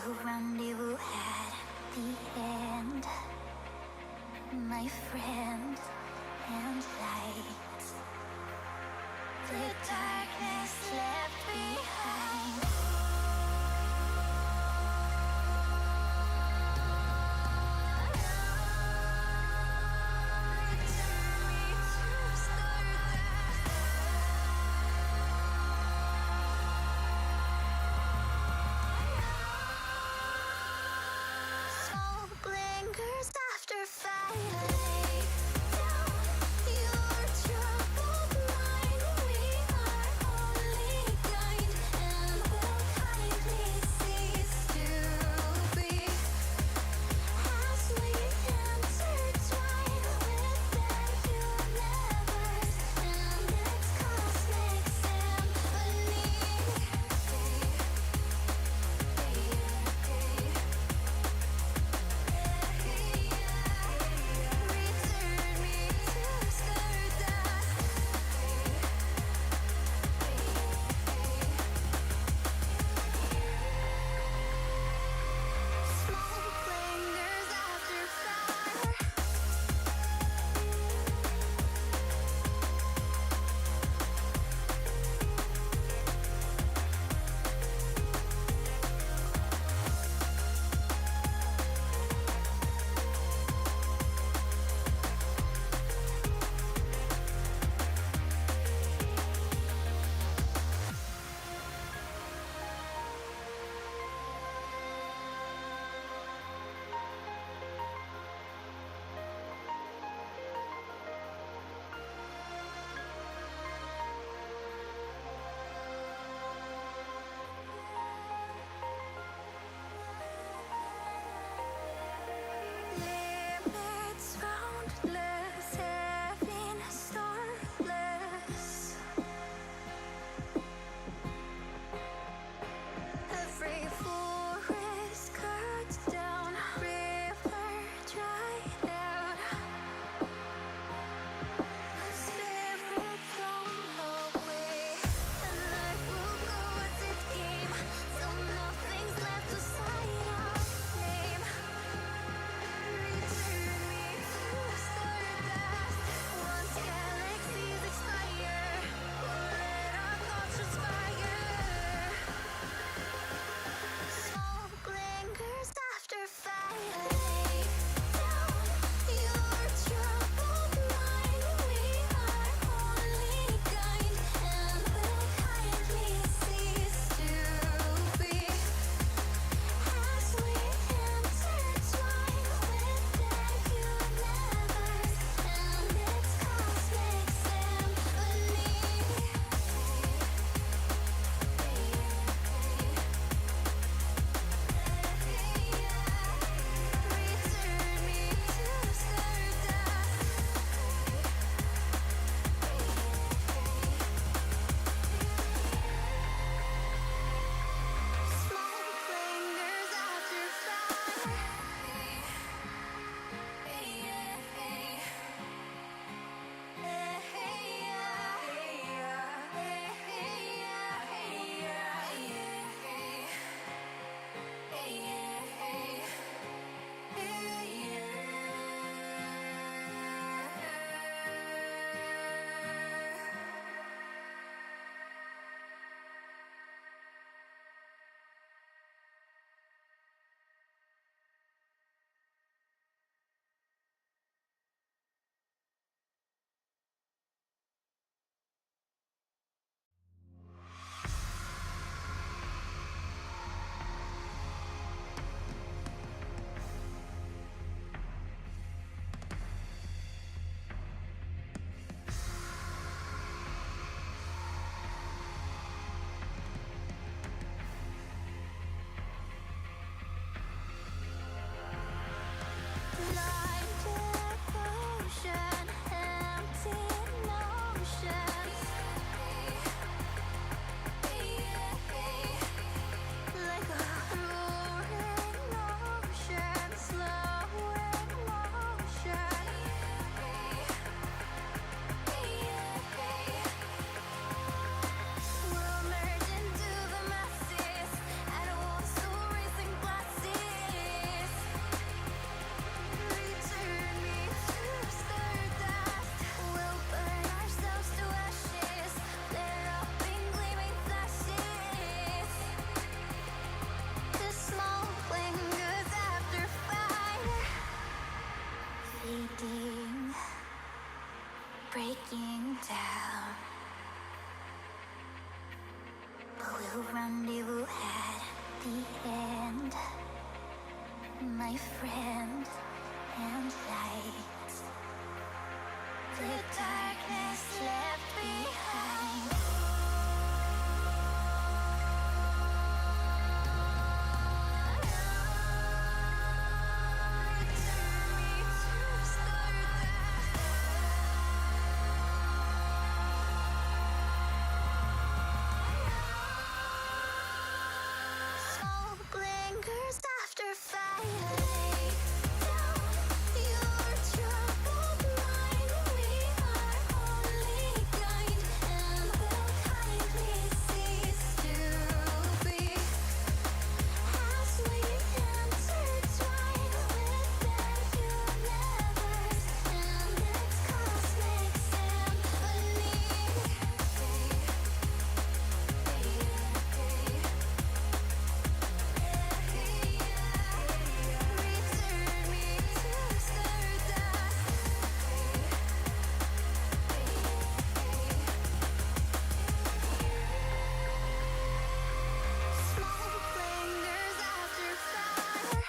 rendezvous at the end, my friend and light. The darkness left behind. Your troubled mind, we are only kind. my friend and light. The darkness left behind. Smoke lingers after fire. Your troubled mind, we are only kind, and will kindly cease to be as we intertwine within universe and its cosmic symphony. Return me to stardust. Smoke lingers after fire.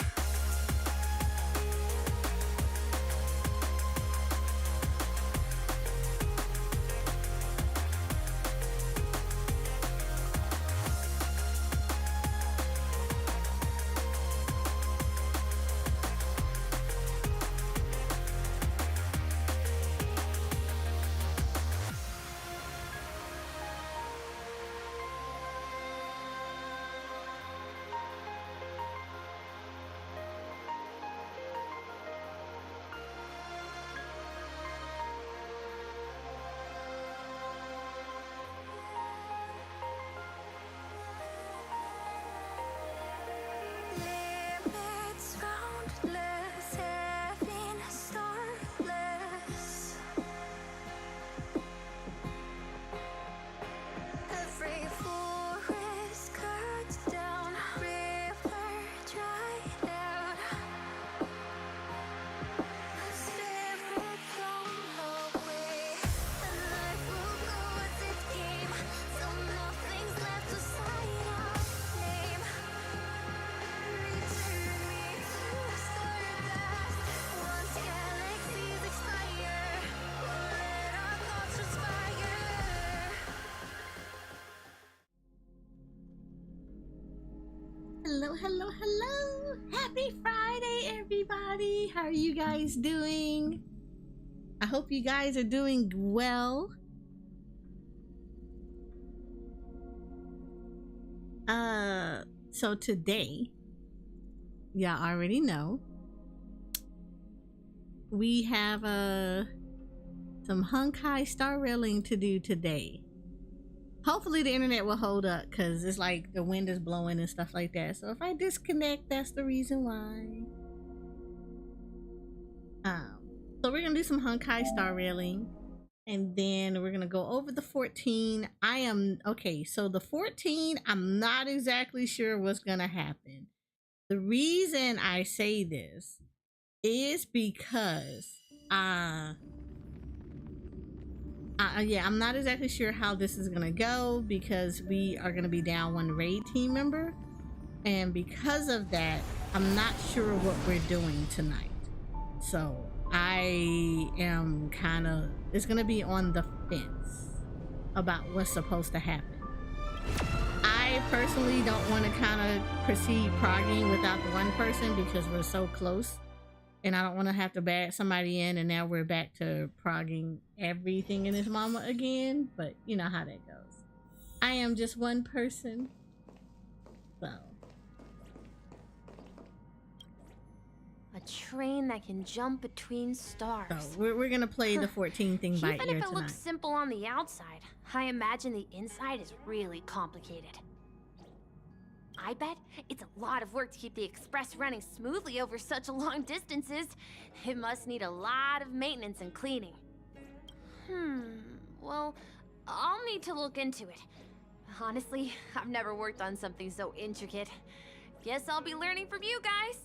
Limits boundless, heaven starless. Every forest cut down, river dried out. Spirit blown away, and life will go as it came, till nothing's left to sign our name. Return me to stardust. Once galaxies expire, we'll let our thoughts transpire. Hello, hello, hello. Happy Friday, everybody. How are you guys doing? I hope you guys are doing well. So today, y'all already know, we have some Honkai Star Railing to do today. Hopefully the internet will hold up, because it's like the wind is blowing and stuff like that. So if I disconnect, that's the reason why. So we're gonna do some Honkai Star Railing, and then we're gonna go over the 14. So the 14, I'm not exactly sure what's gonna happen. The reason I say this is because I'm not exactly sure how this is gonna go, because we are gonna be down one raid team member, and because of that, I'm not sure what we're doing tonight. So I am it's gonna be on the fence about what's supposed to happen. I personally don't want to proceed progging without the one person, because we're so close. And I don't want to have to bag somebody in, and now we're back to progging everything in his mama again. But you know how that goes. I am just one person. So. A train that can jump between stars. So we're going to play the 14 thing by ear tonight. Even if it looks simple on the outside, I imagine the inside is really complicated. I bet it's a lot of work to keep the express running smoothly over such long distances. It must need a lot of maintenance and cleaning. Well, I'll need to look into it. Honestly, I've never worked on something so intricate. Guess I'll be learning from you guys.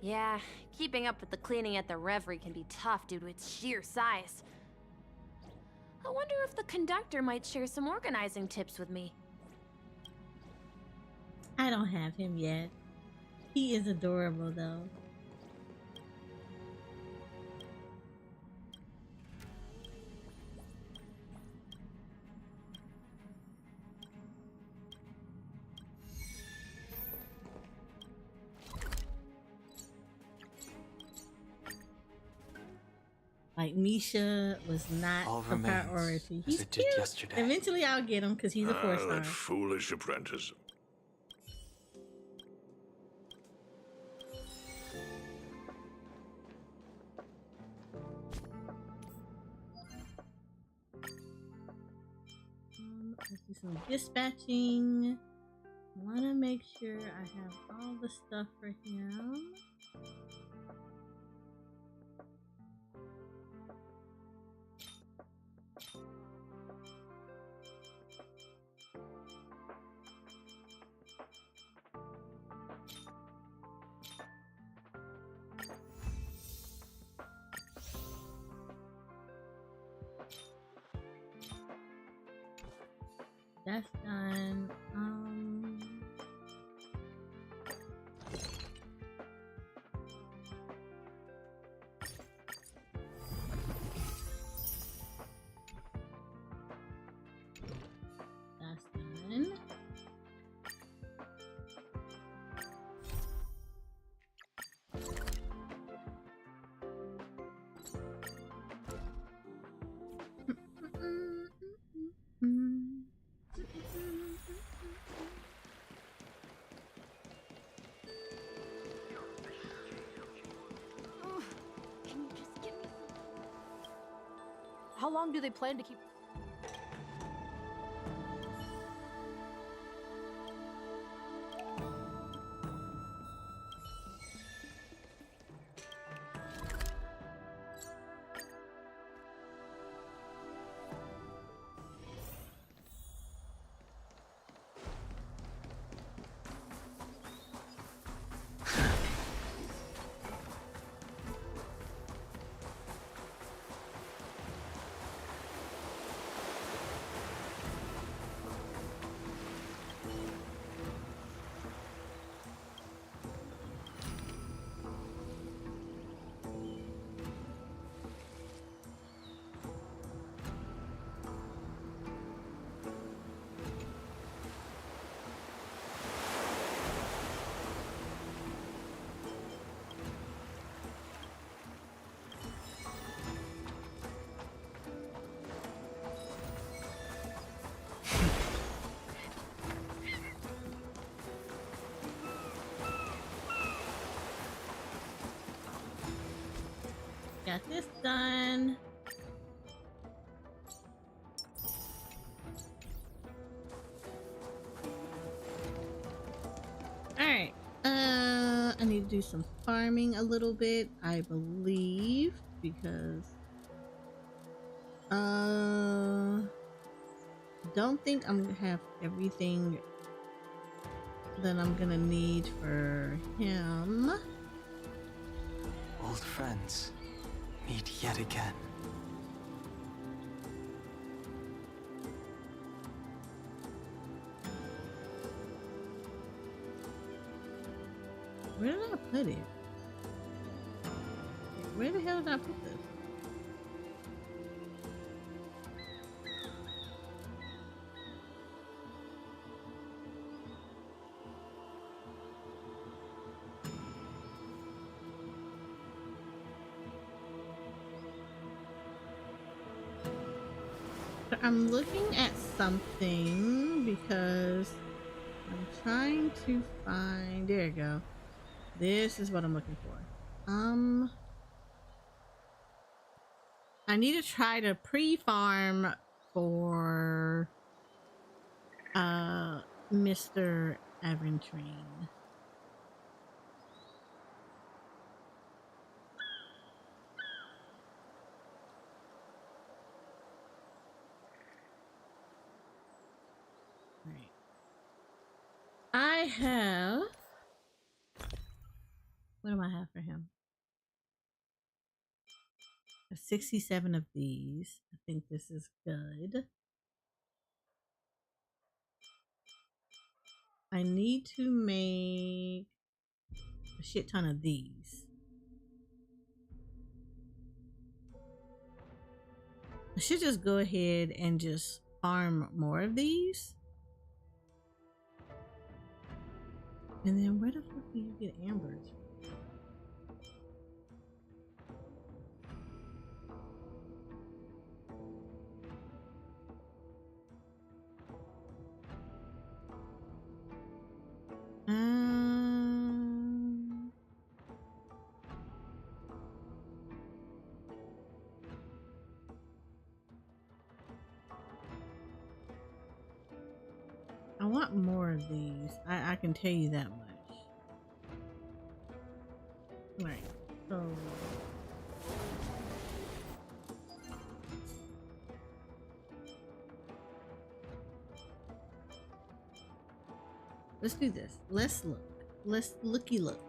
Yeah, keeping up with the cleaning at the Reverie can be tough due to its sheer size. I wonder if the conductor might share some organizing tips with me. I don't have him yet. He is adorable though. Like Misha was not All a remains priority. as He's it did cute. yesterday. Eventually I'll get him because he's a 4-star. That foolish apprentice. Let's do some dispatching. Want to make sure I have all the stuff for him. That's done. That's done. Ugh, can you just give me some? How long do they plan to keep? Got this done. Alright. I need to do some farming a little bit, I believe, because don't think I'm gonna have everything that I'm gonna need for him. Old friends meet yet again. Where did I put it? Where the hell did I put this? So I'm looking at something because I'm trying to find, there you go. This is what I'm looking for. I need to try to pre-farm for Mr. Aventrain. Right. I have, what do I have for him? I have 67 of these. I think this is good. I need to make a shit ton of these. I should just go ahead and just farm more of these. And then where the fuck do you get ambers? want more of these. I can tell you that much. Right. So let's do this. Let's look. Let's looky look.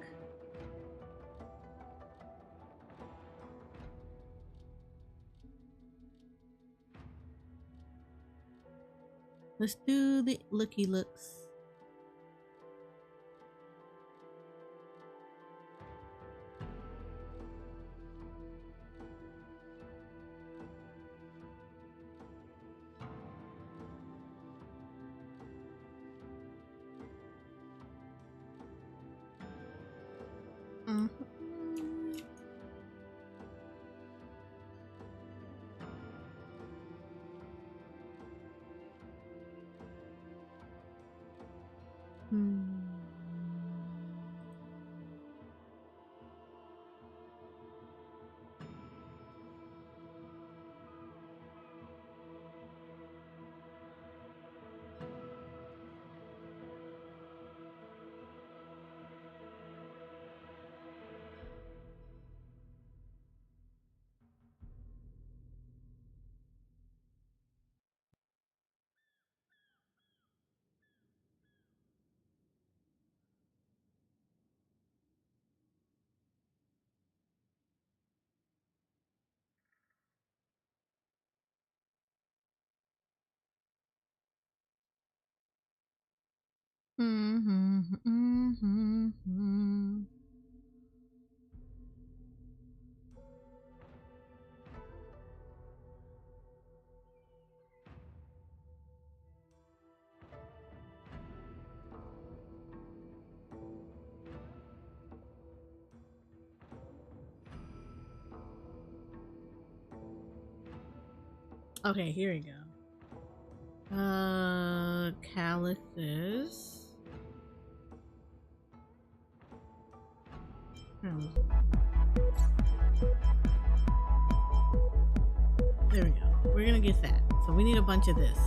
Let's do the looky looks. Mhm. Okay, here we go. Calithus. There we go. We're gonna get that. So we need a bunch of this.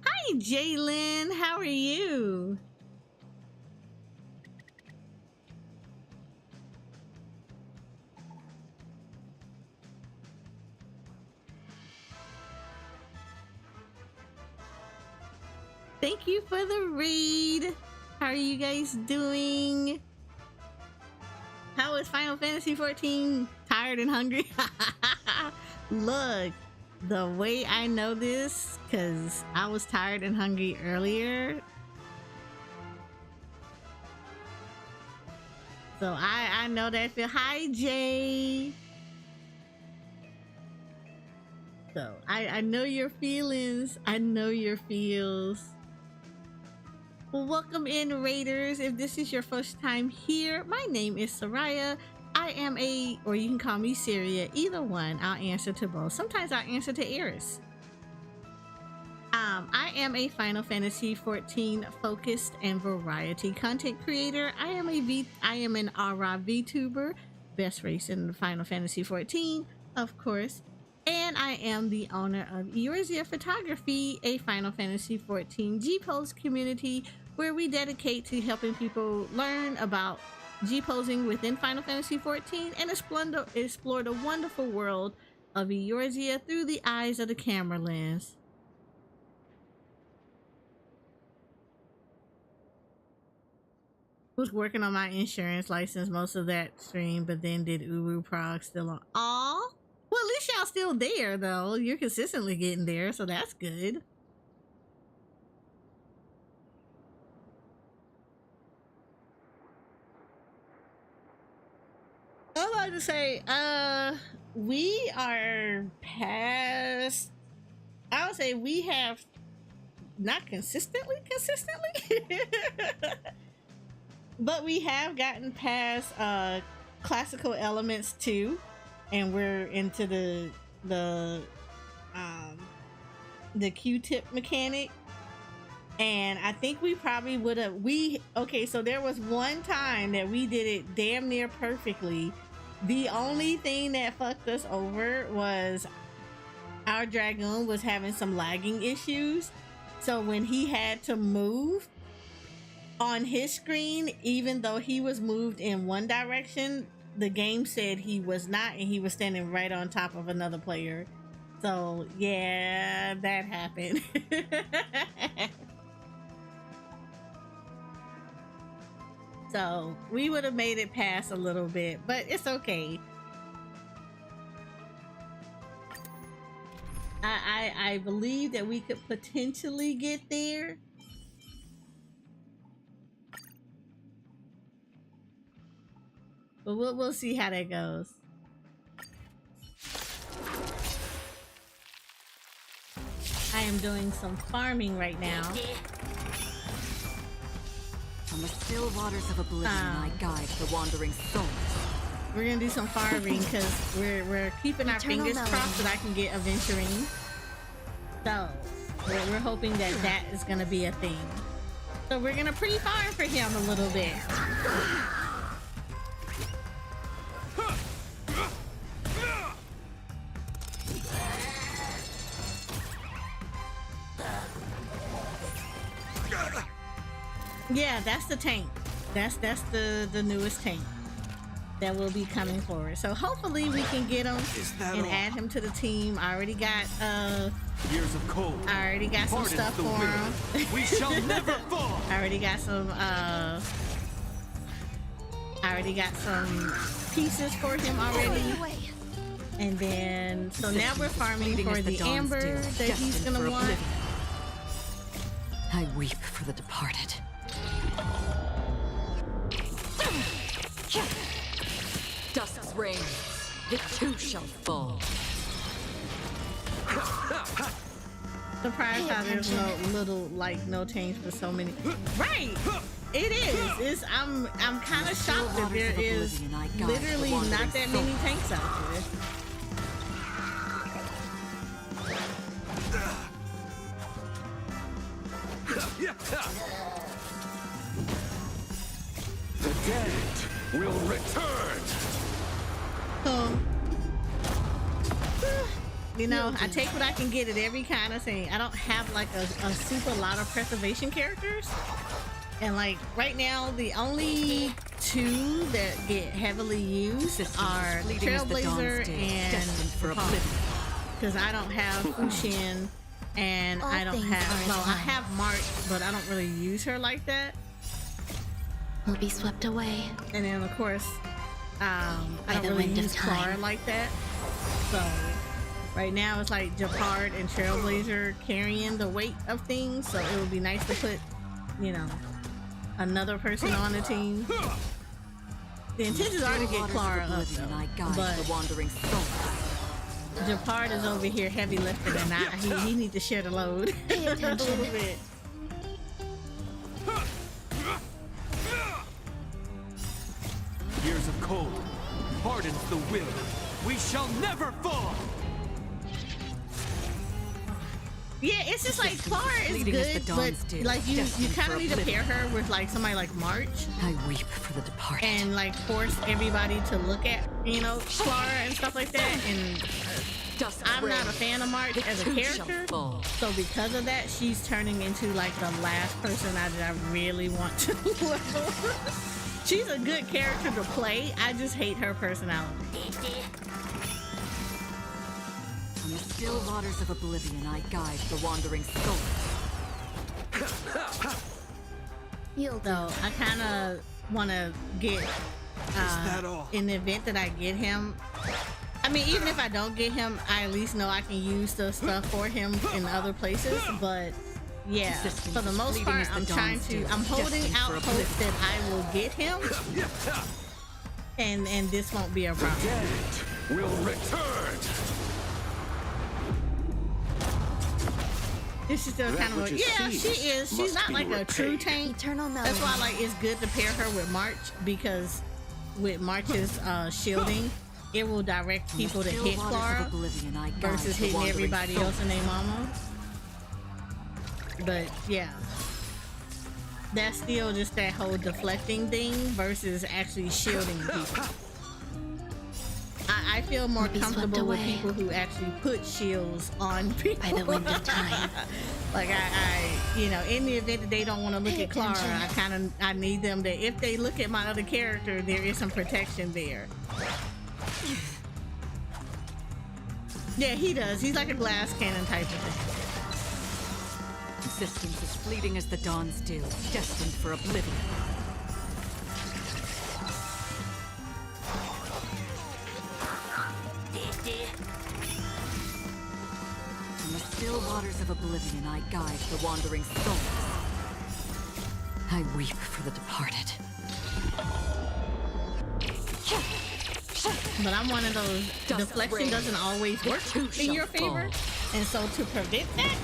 Hi, Jalen. How are you? Thank you for the raid. How are you guys doing? How is Final Fantasy XIV? Tired and hungry? Look, the way I know this, because I was tired and hungry earlier. So I know that feel. Hi, Jay. So I know your feelings. I know your feels. Well, welcome in, Raiders. If this is your first time here, my name is Soraya. I am or you can call me Syria, either one. I'll answer to both. Sometimes I'll answer to Eris. I am a Final Fantasy XIV focused and variety content creator. I am an Aura VTuber, best race in Final Fantasy XIV, of course. And I am the owner of Eorzea Photography, a Final Fantasy XIV G-Pose community where we dedicate to helping people learn about G-posing within Final Fantasy XIV and explore the wonderful world of Eorzea through the eyes of the camera lens. Was working on my insurance license most of that stream, but then did Uru Prog still on. Aw! Well, at least y'all still there, though. You're consistently getting there, so that's good. I'm about to say, we are past. I would say we have not consistently, but we have gotten past classical elements too. And we're into the Q-tip mechanic, and I think we probably would have okay, so there was one time that we did it damn near perfectly. The only thing that fucked us over was our dragoon was having some lagging issues. So when he had to move on his screen, even though he was moved in one direction, the game said he was not, and he was standing right on top of another player. So yeah, that happened. So we would have made it past a little bit, but it's okay. I believe that we could potentially get there. But we'll see how that goes. I am doing some farming right now. From the still waters of oblivion, I guide the wandering souls. We're gonna do some farming because we're keeping our Eternal fingers knowing. crossed that I can get aventuring. So we're hoping that that is gonna be a thing. So we're gonna pre-farm for him a little bit. Yeah, that's the tank. That's the newest tank that will be coming forward. So hopefully we can get him and add him to the team. I already got Years of cold. I already got some Pardon stuff the for will. him. We shall never fall. I already got some pieces for him already. And then so now we're farming Fleeting for as the dawn's amber dew, that he's destined gonna for want. oblivion. I weep for the departed. Dusk's reign, it too shall fall. Surprised how there's no change for so many. Right, it is. It's I'm kind of shocked that there is literally not that many tanks out there. The dead will return. You know, I take what I can get at every kind of thing. I don't have like a super lot of preservation characters. And like right now, the only two that get heavily used are Fleeting as the dawn's Trailblazer dew, and destined for Paul. oblivion. Because I don't have Fushin and All I don't things have, are well, I time. have March, but I don't really use her like that. Will be swept away. And then of course, I By don't the really wind of use time. Clara like that. So right now it's like Japard and Trailblazer carrying the weight of things. So it would be nice to put, you know, another person on the team. The intentions are to get Waters of Clara up oblivion, I though, guide but the wandering souls. Japard is over here heavy lifting and he needs to share the load Pay a attention. little bit. Years of cold hardens the will. We shall never fall. Yeah, it's just like Clara is Fleeting as the good, dawn's but dew, like you destined kind for of need to oblivion. pair her with like somebody like March I weep for the departed. and like force everybody to look at, you know, Clara and stuff like that. And Dusk's I'm not a reign, fan of March it as a too shall character, fall. so because of that, she's turning into like the last person that I really want to level. She's a good character to play. I just hate her personality. From the still waters of oblivion, I guide the wandering souls. You'll do. So I kind of want to get that all? in the event that I get him. I mean, even if I don't get him, I at least know I can use the stuff for him in other places. But yeah, Resistance for the is most fleeting part, as the I'm dawn's trying dew, to. I'm holding destined out for hope oblivion. that I will get him, and this won't be a problem. Dead will return. This is still That kind of which like, is yeah, she seized is. She's must not be like a true repaid. tank. Eternal knowing. That's why like it's good to pair her with March, because with March's shielding, it will direct From the people to still hit waters of Clara oblivion, I guide versus the hitting wandering everybody souls. else and their mama. But yeah, that's still just that whole deflecting thing versus actually shielding people. I I feel more Will be swept comfortable with away. people who actually put shields on people. By the wind of time. Like I, you know, in the event that they don't want to look Pay at Clara, attention. I need them to, if they look at my other character, there is some protection there. Yeah, he does. He's like a glass cannon type of thing. Existence is fleeting as the dawn's dew, destined for oblivion. In the still waters of oblivion, I guide the wandering souls. I weep for the departed. But I'm one of those, deflection doesn't always work in your favor. And so to prevent that,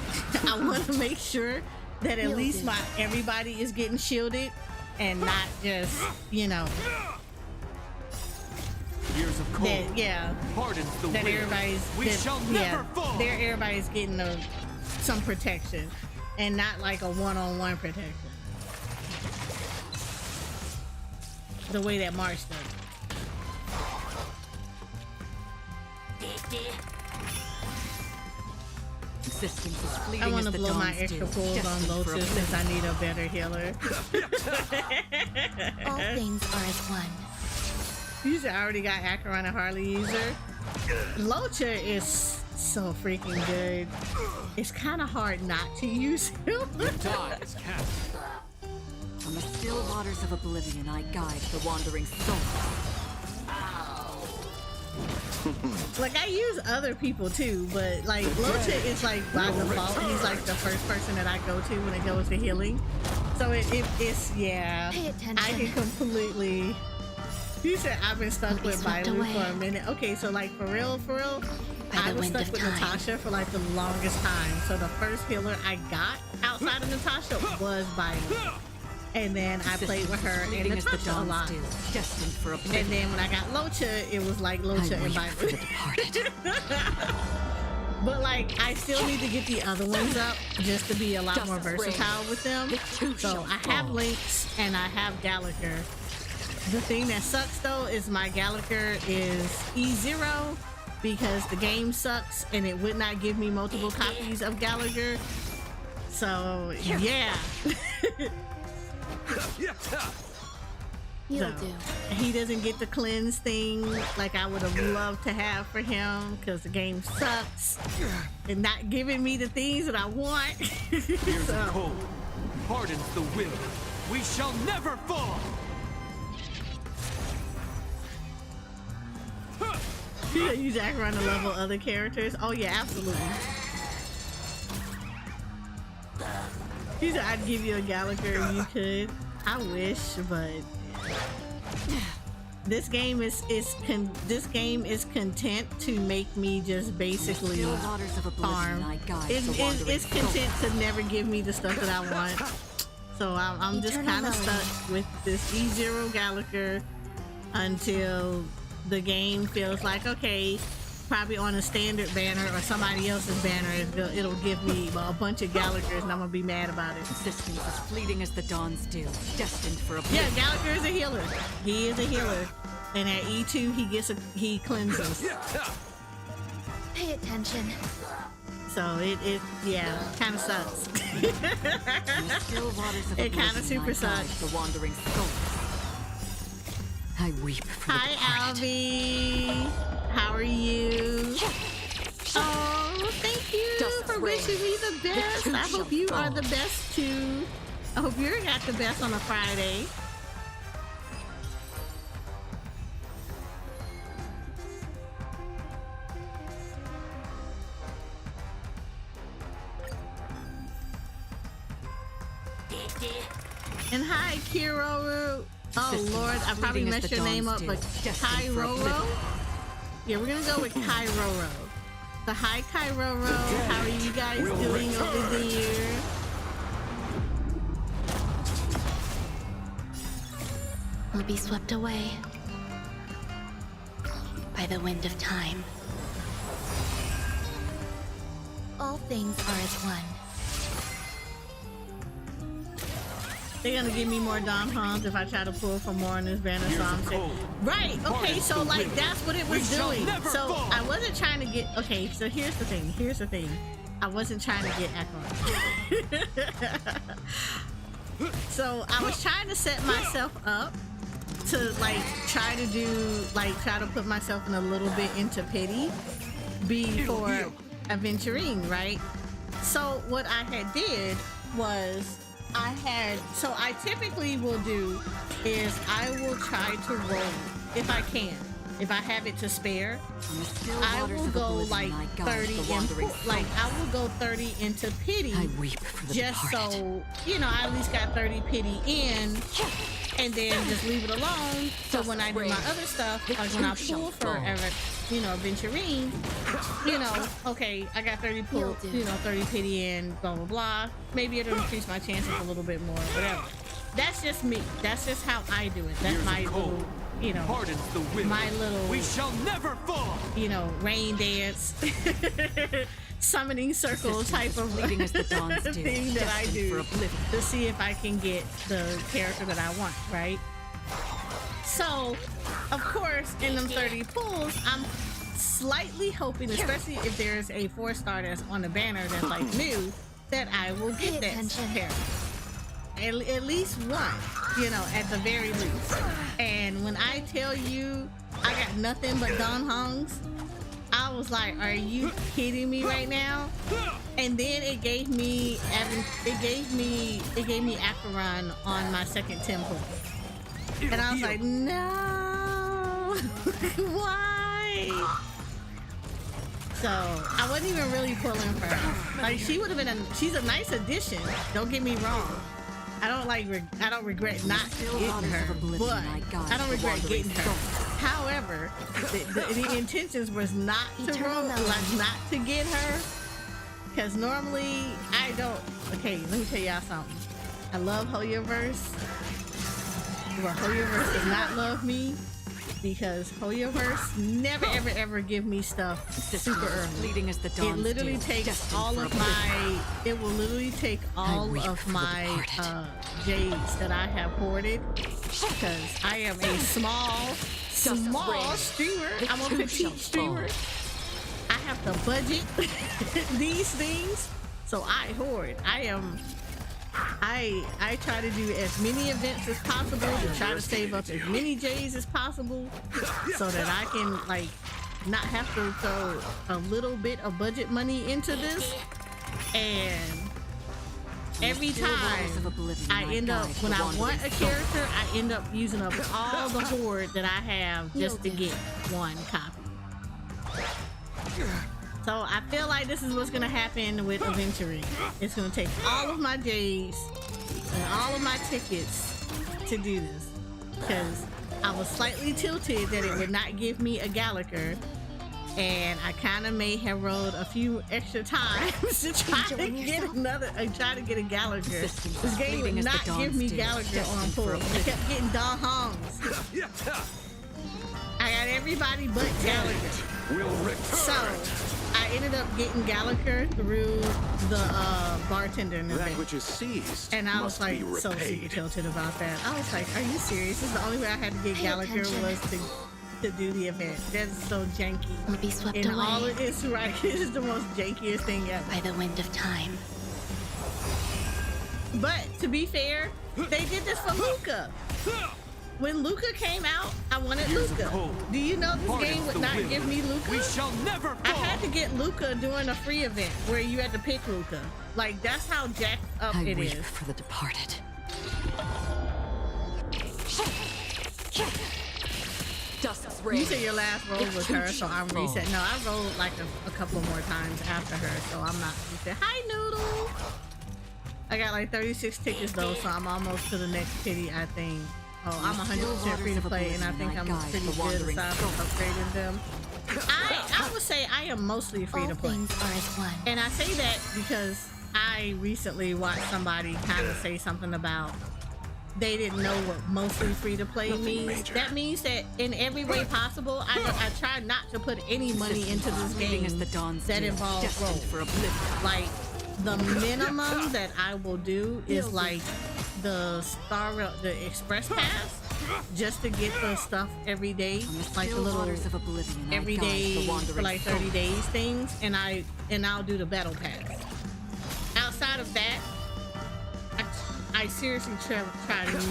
I want to make sure that at least everybody is getting shielded and not just, you know, Years of cold that, yeah, hardens the that will. everybody's, We that, shall yeah, never fall. there everybody's getting some protection and not like a one-on-one protection. The way that March does. Existence is I fleeting want as to the blow my dawn's extra dew, pulls on destined for Lotus since I need a better healer. All things are as one. Usually I already got Acheron and Harley user. Locha is so freaking good. It's kind of hard not to use him. The die is cast. From the still waters of oblivion, I guide the wandering soul. Like I use other people too, but like Locha is like by default. He's like the first person that I go to when it goes to healing. So it's yeah. Pay attention. I can completely. You said I've been stuck Will be with swept Bailu away. for a minute. Okay, so like for real, By I the was wind stuck of with time. Natasha for like the longest time. So the first healer I got outside of Natasha was Bailu. And then I played with her and Fleeting as the Natasha a dawn's lot. dew, destined for oblivion. And then when I got Locha, it was like Locha I and weep for the Bailu. departed. But like, I still need to get the other ones up just to be a lot more versatile with them. So I have Lynx and I have Gallagher. The thing that sucks though is my Gallagher is E0 because the game sucks and it would not give me multiple copies of Gallagher. So yeah. You'll So, do. he doesn't get the cleanse thing like I would have loved to have for him because the game sucks and not giving me the things that I want. Years So, of cold hardens the will. We shall never fall. you use Acheron to level other characters. Oh yeah, absolutely. He said I'd give you a Gallagher if you could. I wish, but this game is content to make me just basically Still waters of oblivion, farm. I guide the wandering It's content soul. to never give me the stuff that I want. So I'm just Eternal kind of melody. stuck with this E0 Gallagher until the game feels like, okay, probably on a standard banner or somebody else's banner, it'll give me a bunch of Gallaghers and I'm gonna be mad about it. Existence is fleeting as the dawn's dew, destined for oblivion. Yeah, Gallagher is a healer. He is a healer. And at E2 he cleanses. Pay attention. So it yeah, kinda sucks. In the still waters of It kinda oblivion, super I guide sucks. the wandering soul. I weep for the Hi departed. Alvy. How are you? Oh, thank you Dust for rain. wishing me the best. too I hope shall you are fall. the best too. I hope you got the best on a Friday. And hi, Kiroro. Oh System Lord, I probably fleeting as messed the your name dawn's up, dew, but destined for Kairoro? oblivion. Yeah, we're gonna go with Kairoro. So hi, Kairoro. How are you guys doing over there? Will be swept away by the wind of time. All things are as one. They're gonna give me more Dom Hans if I try to pull for more on this banner. So I'm saying, right? Okay, so like that's what it was doing. So I wasn't trying to get. Okay, so here's the thing. Here's the thing. I wasn't trying to get Acheron. So I was trying to set myself up to like try to put myself in a little bit into pity before adventuring, right? So what I had did was I typically will do is I will try to roll if I can. If I have it to spare, I will go like 30 like I will go 30 into pity just so you know I at least got 30 pity in, and then just leave it alone. So when I do my other stuff, like when I pull for adventuring, you know, okay, I got 30 pull, 30 pity in, blah blah blah. Maybe it'll increase my chances a little bit more, whatever. That's just me. That's just how I do it. That's my little, hardens the will. My little, we shall never fall. Rain dance, summoning circle type of thing that I do to see if I can get the character that I want, right? So, of course, in them 30 pulls, I'm slightly hoping, especially if there's a 4-star that's on the banner that's like new, that I will get that character. At least one, at the very least. And when I tell you I got nothing but Don Hongs, I was like, are you kidding me right now? And then it gave me Acheron on my second 10 pull. And I was like, no, why? So I wasn't even really pulling for her. Like she would have been she's a nice addition. Don't get me wrong. I don't regret not getting her, but I don't regret getting her. However, the intentions was not to not to get her, because normally I don't. Okay, let me tell y'all something. I love Hoyoverse, but Hoyoverse does not love me, because Hoyoverse never ever give me stuff super early. It literally takes all of my. It will literally take all of my jades that I have hoarded, because I am a small streamer. I'm a petite streamer. I have to budget these things, so I hoard. I try to do as many events as possible to try to save up as many J's as possible, so that I can not have to throw a little bit of budget money into this. And every time I end up, when I want a character, I end up using up all the hoard that I have just to get one copy. So I feel like this is what's gonna happen with adventuring. It's gonna take all of my J's and all of my tickets to do this, because I was slightly tilted that it would not give me a Gallagher, and I kind of may have rolled a few extra times to try to get a Gallagher. This game would not give me Gallagher on pull. I kept getting Don Hongs. I got everybody but Gallagher. So I ended up getting Gallagher through the bartender in the event. Which is seized, and I was like so super tilted about that. I was like, are you serious? This is the only way I had to get Gallagher was to do the event. That's so janky. Will be swept and away. All it is, right? It's the most jankiest thing ever. By the wind of time. But to be fair, they did this for Luca. When Luca came out, I wanted Luca. Do you know this game would not give me Luca? We shall never fall. I had to get Luca during a free event where you had to pick Luca. Like, that's how jacked up it is. For the departed. You said your last roll was her, so I'm reset. No, I rolled like a couple more times after her, so I'm not reset. Hi, Noodle! I got like 36 tickets though, so I'm almost to the next pity, I think. Oh, I'm 100% free to play, and I think I'm pretty good aside from upgrading them. I would say I am mostly free to play. And I say that because I recently watched somebody kind of say something about they didn't know what mostly free to play means. That means that in every way possible, I try not to put any money into this game that involves roll. Like, the minimum that I will do is like the Star Rail, the Express Pass, just to get the stuff every day, like the little waters of oblivion, I every guide day the for wandering like 30 souls. days things, and I'll do the battle pass. Outside of that, I seriously try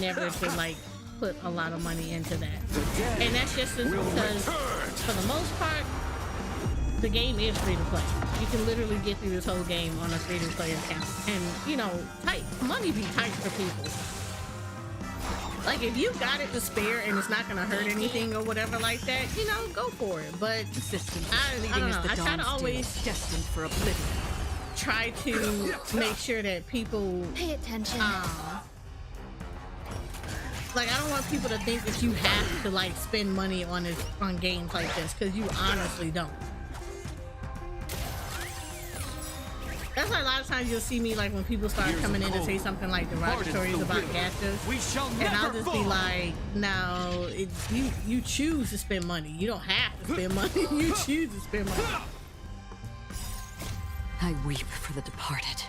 never to like put a lot of money into that, and that's just because for the most part the game is free to play. You can literally get through this whole game on a free to play account, and you know, money be tight for people. Like if you got it to spare and it's not gonna hurt anything or whatever like that, you know, go for it. But I don't know, I try to always destined for oblivion. try to make sure that people Pay attention. like I don't want people to think that you have to like spend money on games like this, because you honestly don't. That's why a lot of times you'll see me like when people start coming in and say something like derogatory about gachas, We shall and never I'll just be fall. like, no, you choose to spend money. You don't have to spend money. You choose to spend money. I weep for the departed.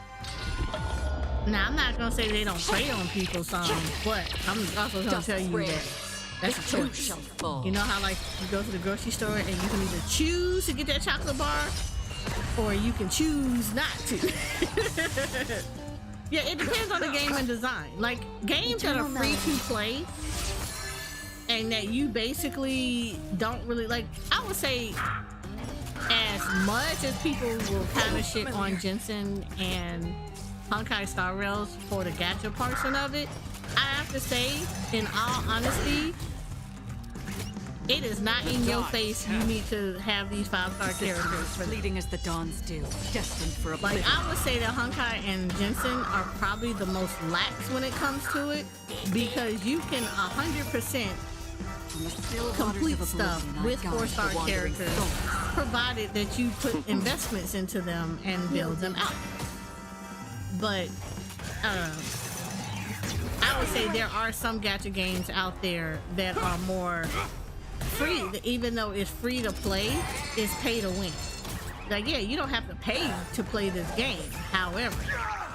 Now I'm not gonna say they don't prey on people's songs, but I'm also gonna tell you that that's a choice. Shall fall. You know how like you go to the grocery store and you can either choose to get that chocolate bar, or you can choose not to. Yeah, it depends on the game and design. Like games that are free to play and that you basically don't really like, I would say as much as people will kind of shit on Jensen and Honkai Star Rails for the gacha portion of it, I have to say, in all honesty, it is not in your face you need to have these 5-star characters for them. Fleeting as the dawns do, destined for Like, oblivion. I would say that Honkai and Jensen are probably the most lax when it comes to it, because you can 100% From the still waters complete of stuff oblivion, I with guide 4-star the wandering characters, souls. provided that you put investments into them and build them out. But I would say there are some gacha games out there that are more free, even though it's free to play, it's pay to win. Like, yeah, you don't have to pay to play this game. However,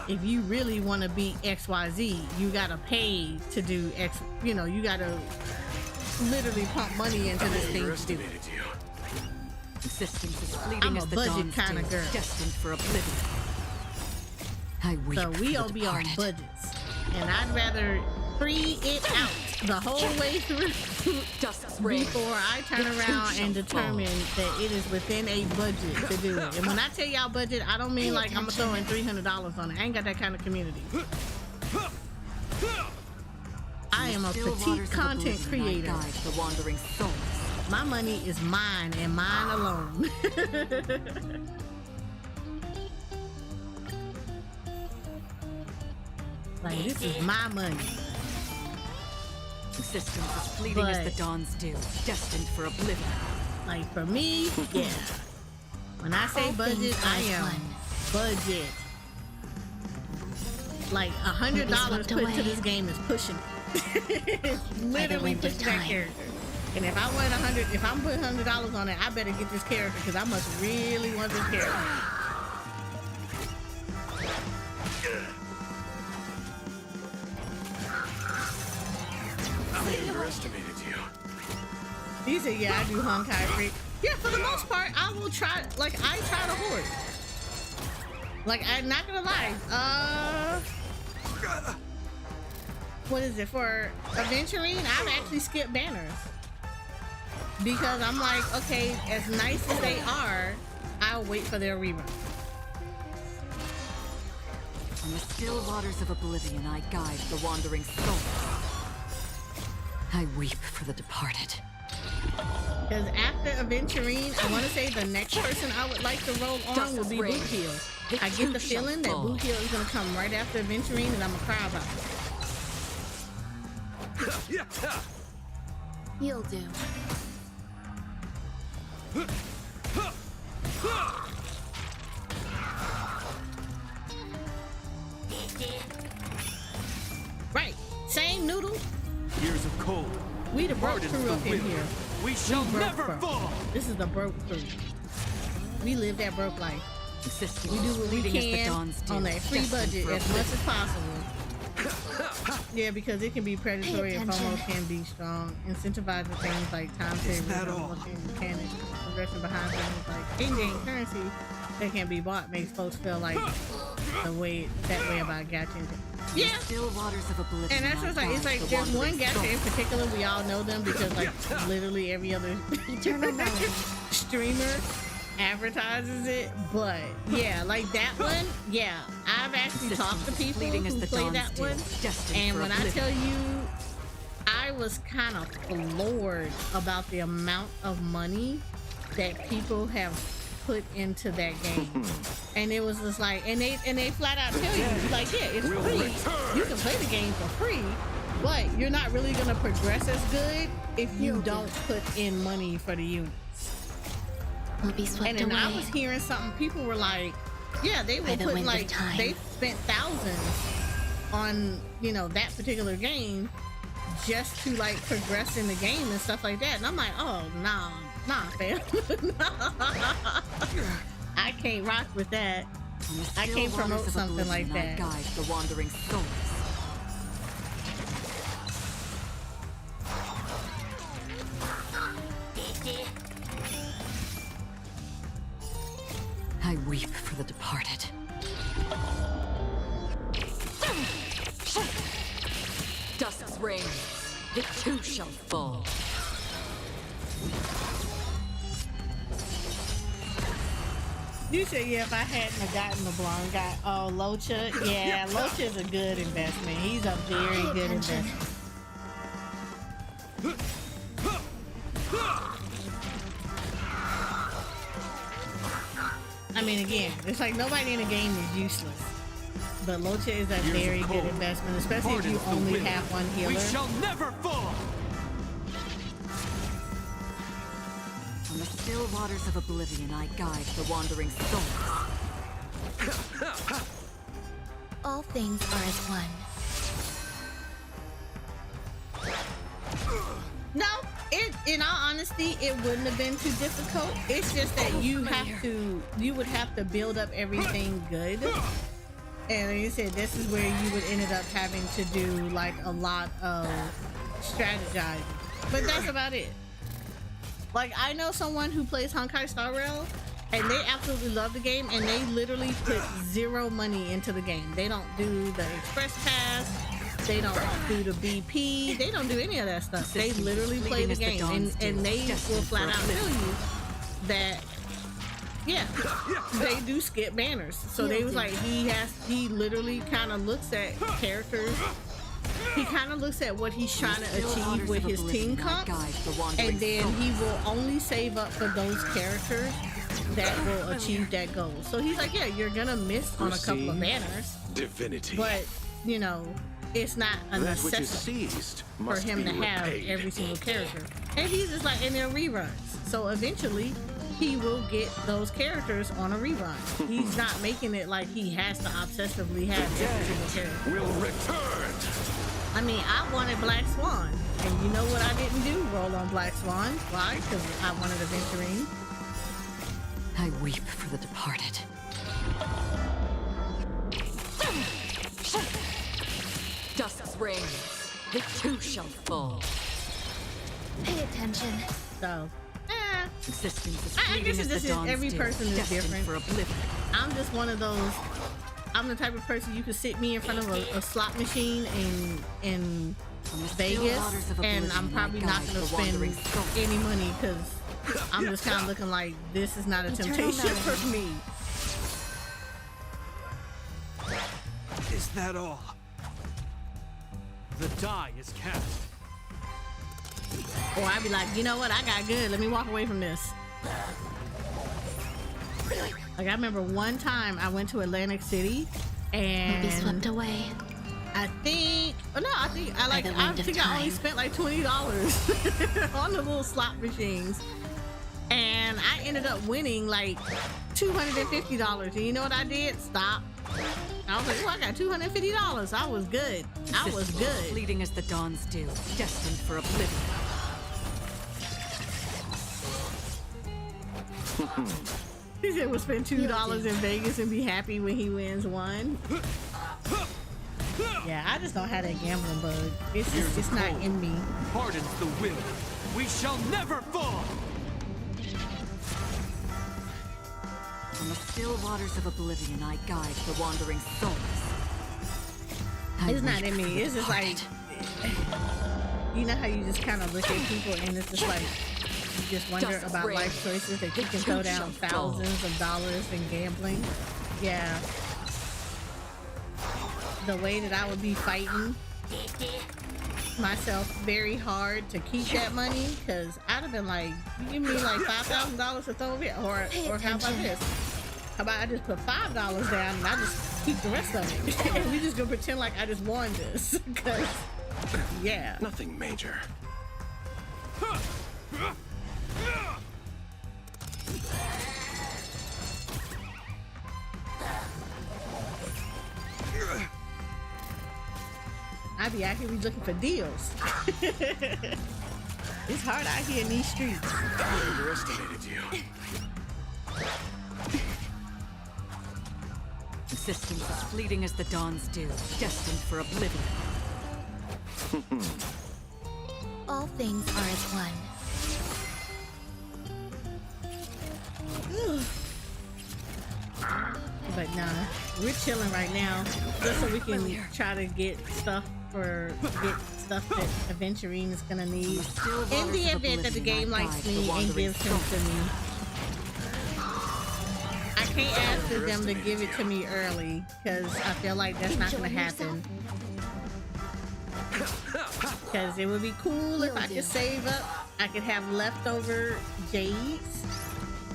if you really want to beat XYZ, you gotta pay to do X. You know, you gotta literally pump money into this thing to do it. Existence is fleeting I'm as a the budget dawns kinda do, girl. destined for oblivion. I weep So we for all the be on departed. budgets, and I'd rather free it out the whole way through Dusk's reign. before I turn around and determine that it is within a budget to do it. And when I tell y'all budget, I don't mean like I'm gonna throw in $300 on it. I ain't got that kind of community. I am a Still petite waters of content oblivion, I creator. guide the wandering souls. My money is mine and mine alone. Like, this is my money. Existence is fleeting as the But- dawns do, destined for oblivion. Like, for me, yeah. When I say budget, I am budget. Like, $100 put to this game is pushing it. It's literally wind of pushing that time. character. And if I want if I'm putting $100 on it, I better get this character, because I must really want this character. I underestimated you. These are, yeah, I do Honkai free. Yeah, for the most part, I will try, like, I try to hoard. Like, I'm not gonna lie. What is it? For Adventuring, I've actually skipped banners. Because I'm like, okay, as nice as they are, I'll wait for their rerun. From the still waters of oblivion, I guide the wandering souls. I weep for the departed. Because after Adventuring, I want to say the next person I would like to roll on would be Boothill. I get the feeling that Boothill is going to come right after Adventuring, and I'm going to cry about it. You'll do. Right. Same noodle. Years of cold. We the broke Hardens crew the up in will. here. We shall Broke never broke. fall. This is the broke crew. We live that broke life. Existence We do is what we fleeting as the can dawns do, on that free destined budget for as much as possible. Yeah, because it can be predatory and FOMO can be strong. Incentivizing things like time savers and looking mechanics, progression behind things like in-game currency that can be bought makes folks feel like that way about gacha. Yeah. Still waters of oblivion. And that's just like, it's like there's one gacha in particular, we all know them because like literally every other streamer advertises it, but yeah, like that one, yeah, I've actually talked to people who play that one, and when I tell you, I was kind of floored about the amount of money that people have put into that game. And it was just like, and they flat out tell you, like, yeah, it's free, you can play the game for free, but you're not really gonna progress as good if you don't put in money for the units. Will be swept And then away. I was hearing something, people were like, yeah, they were putting like, they spent thousands on, you know, that particular game just to like progress in the game and stuff like that. And I'm like, oh, nah, fam. I can't rock with that. I can't promote something like that. Guide the wandering souls. I weep for the departed. Dusk's reign, it too shall fall. You said, yeah, if I hadn't have gotten the blonde guy, oh, Locha, yeah, Locha's a good investment. He's a very good investment. I mean, again, it's like nobody in the game is useless, but Locha is a very good investment, especially if you only have one healer. We shall never fall. On the still waters of oblivion, I guide the wandering souls. All things are as one. No, in all honesty, it wouldn't have been too difficult. It's just that you would have to build up everything good. And like you said, this is where you would ended up having to do like a lot of strategizing. But that's about it. Like, I know someone who plays Honkai Star Rail, and they absolutely love the game, and they literally put zero money into the game. They don't do the Express Pass, they don't do the BP, they don't do any of that stuff. They literally play the game, and they will flat out tell you that, yeah, they do skip banners. So they was like, he literally kind of looks at characters. He kind of looks at what he's trying to achieve with his team comps, and then he will only save up for those characters that will achieve that goal. So he's like, yeah, you're gonna miss on a couple of banners, divinity, but you know, it's not a necessity for him to have every single character. And he's just like, and they're reruns. So eventually he will get those characters on a rerun. He's not making it like he has to obsessively have every single character. Will return. I mean, I wanted Black Swan, and you know what I didn't do? Roll on Black Swan. Why? Because I wanted Aventurine. I weep for the departed. Dusk's reign, it too shall fall. Pay attention. So, Existence is I fleeting guess as this the is dawn's every dew, person is destined different. for oblivion. I'm just one of those. I'm the type of person you could sit me in front of a slot machine in Vegas, and I'm probably not going to spend any money because I'm just kind of looking like this is not a temptation for me. Is that all? The die is cast. Or I'd be like, you know what? I got good. Let me walk away from this. Like, I remember one time I went to Atlantic City and Will be swept away. I think I think I only spent like $20 on the little slot machines, and I ended up winning like $250. And you know what I did? Stop. I was like, oh, I got $250. I was good. I was good. Fleeting as the dawn's dew, destined for oblivion. He said we'll spend $2 in Vegas and be happy when he wins one. Yeah, I just don't have that gambling bug. It's Years just, it's of not cold in me. hardens the will. We shall never fall. From the still waters of oblivion, I guide the wandering souls. I It's not weep in me. for the It's just like, departed. you know how you just kind of look at people and it's just like, you just wonder Justice about reigns. life choices that you The can truth throw down shall fall. thousands of dollars in gambling. Yeah. The way that I would be fighting myself very hard to keep that money, because I'd have been like, you give me like $5,000 to throw it, or how about this? How about I just put $5 down and I just keep the rest of it? And we just gonna pretend like I just won this, because yeah. Nothing major. I be out here be looking for deals. It's hard out here in these streets. I underestimated you. Existence as fleeting as the dawn's dew, destined for oblivion. All things are as one. But nah, we're chilling right now, just so we can try to get stuff that Adventurine is gonna need in the event that the game likes me and gives him to me. I can't ask for them to give it to me early because I feel like that's not gonna happen. Because it would be cool if I could save up. I could have leftover jades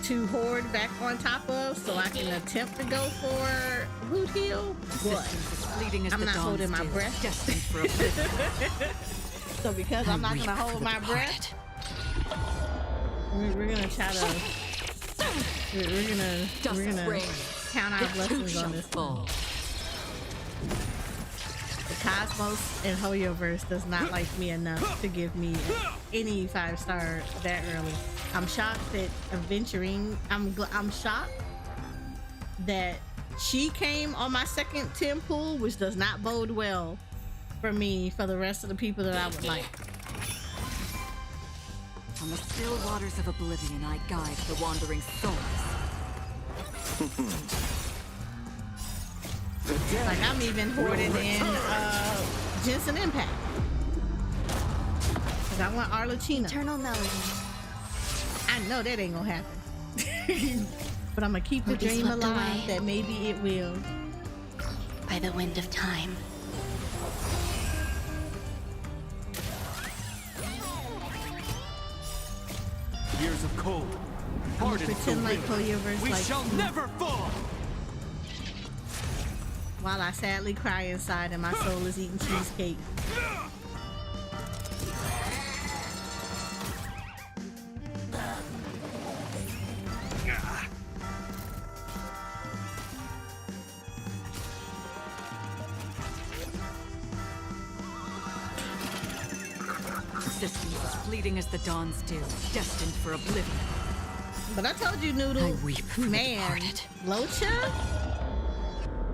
to hoard back on top of, so I can attempt to go for Boot Hill. But Existence as fleeting as I'm the not dawn's holding my dew, breath. destined for oblivion. So because I'm not weep gonna for hold the my breath, we're gonna try to we're gonna reigns. count our The truth blessings shall on this one. fall. The Cosmos and Hoyoverse does not like me enough to give me any 5-star that early. I'm shocked that Adventuring. I'm shocked that she came on my second 10 pool, which does not bode well for me for the rest of the people that I would like. On the still waters of oblivion, I guide the wandering souls. Like I'm even hoarding in Jensen Impact. Cause I want Arlecchino. Eternal melody. I know that ain't gonna happen. But I'm gonna keep the Will be dream swept alive away. that maybe it will. By the wind of time. Years of cold hardens the pretend like will. Hoyoverse We like shall never fall. while I sadly cry inside and my soul is eating cheesecake. Existence as fleeting as the dawn's dew, destined for oblivion. But I told you, Noodle, I weep for the man, departed.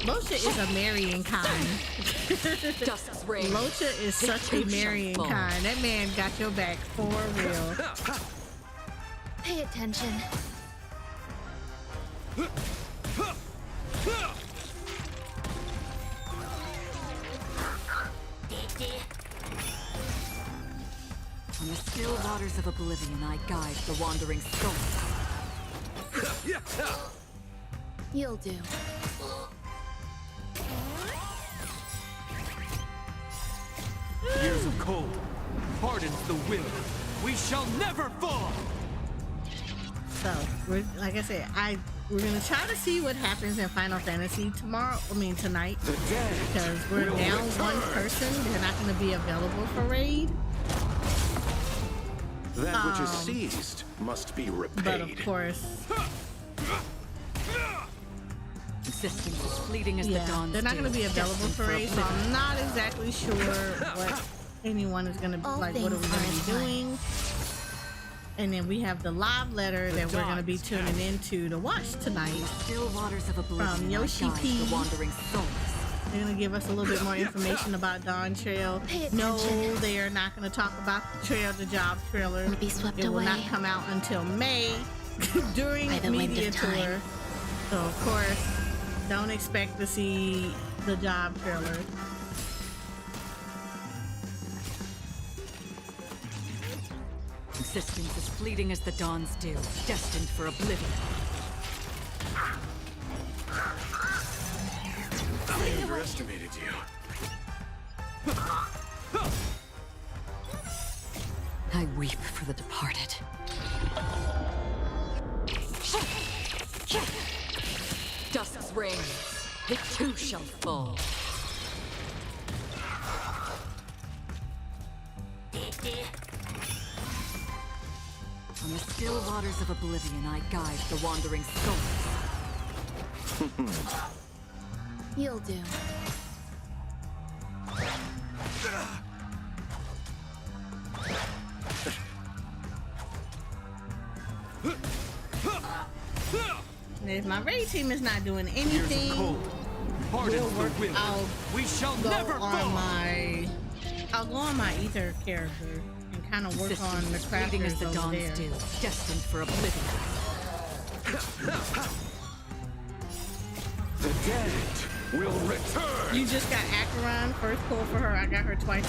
Locha is a marrying kind. Justice reigns. Locha is The such a truth shall marrying fall. kind. That man got your back for real. Pay attention. On the still waters of oblivion, I guide the wandering souls. You'll do. Years of cold hardens the will. We shall never fall. So, like I said, we're gonna try to see what happens in Final Fantasy tonight. The dead Because we're will down return. one person. They're not gonna be available for raid. That which is seized must be repaid. But of course, Existence as fleeting as yeah, the dawn's they're not dew, gonna be available destined for raid, so oblivion. I'm not exactly sure what anyone is gonna All like. What are we things gonna are be as one. doing? And then we have the live letter that we're gonna be dawn tuning into to watch tonight. Still waters of oblivion, From Yoshi I guide P. the wandering souls. They're gonna give us a little bit more information about Dawn Trail. Pay No, attention. they are not gonna talk about the Trail to Job trailer. Will be swept It will away. not come out until May during By the wind media of tour. time. So of course, don't expect to see the Job trailer. Existence as fleeting as the dawn's dew, destined for oblivion. I underestimated you. I weep for the departed. Dusk's reign, it too shall fall. On the still waters of oblivion, I guide the wandering souls. You'll do. And if my raid team is not doing Years anything, of cold. we'll Hardens work. the will. I'll We shall go never on fall. I'll go on my ether character and kind of work on the Existence as fleeting as crafters the over dawn's there. dew, destined for oblivion. The dead will return. You just got Acheron, first pull for her. I got her twice.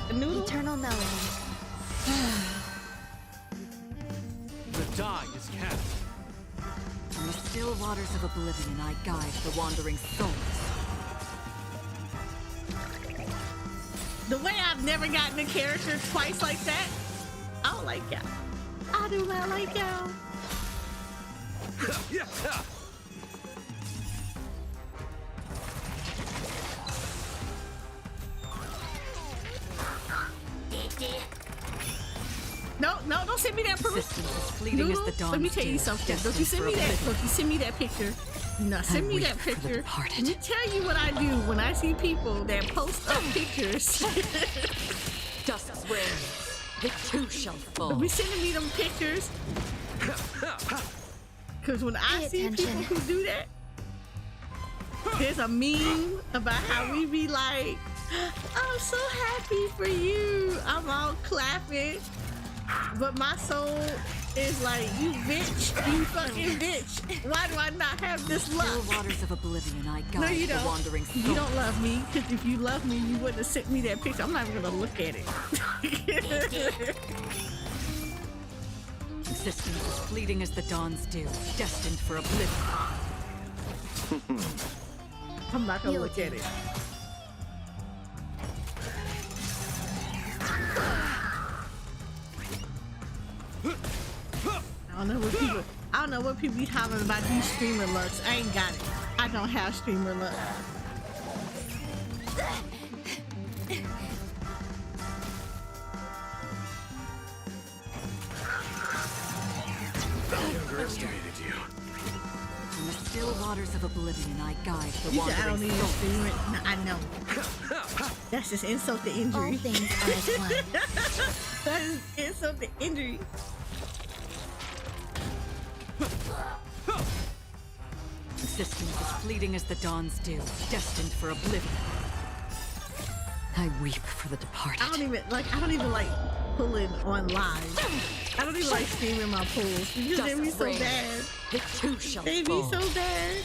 A noodle? Eternal melody. The die is cast. On the still waters of oblivion, I guide the wandering souls. The way I've never gotten a character twice like that, I don't like y'all. I do not like y'all. No, don't send me that proof. Existence as fleeting Noodle, as the dawn's let me tell you dew, something. Don't you destined send for me that? oblivion. Don't you send me that picture? No, send me weep that for the picture. departed. Let me tell you what I do when I see people that post up pictures. Dusk's reign, it too shall fall. Don't be sending me them pictures. Because when I Pay see people attention. who do that, there's a meme about how we be like, I'm so happy for you. I'm all clapping. But my soul is like, you bitch, you fucking bitch. Why do I not have this Still luck? waters of oblivion, I guide No, you the don't. wandering souls. You don't love me, because if you love me, you wouldn't have sent me that picture. I'm not even gonna look at it. Existence as fleeting as the dawn's dew, destined for oblivion. I'm not gonna You'll look do. at it. I don't know what people be hollering about these streamer looks. I ain't got it. I don't have streamer luck. I underestimated you. On the still waters of oblivion, I guide the You said I don't wandering need a souls. streamer. No, I know. That's just insult to All injury. things are as one. That is insult to injury. Existence as fleeting as the dawn's dew, destined for oblivion. I weep for the departed. I don't even like pulling on live. I don't even like streaming my pulls because they be Dusk's so reign, bad. it too shall They be fall. so bad.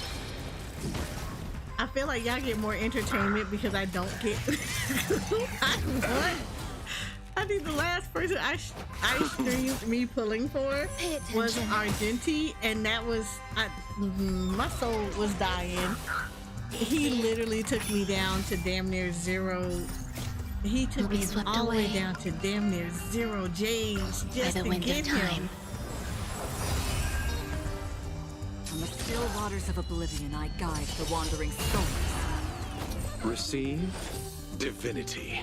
I feel like y'all get more entertainment because I don't get I think the last person I streamed me pulling for Pay was attention. Argenti, and that was my soul was dying. He literally took me down to damn near zero. He took Will be me swept all the way away. down to damn near 0 J's By just the to wind get of him. time. On the still waters of oblivion, I guide the wandering souls. Receive divinity.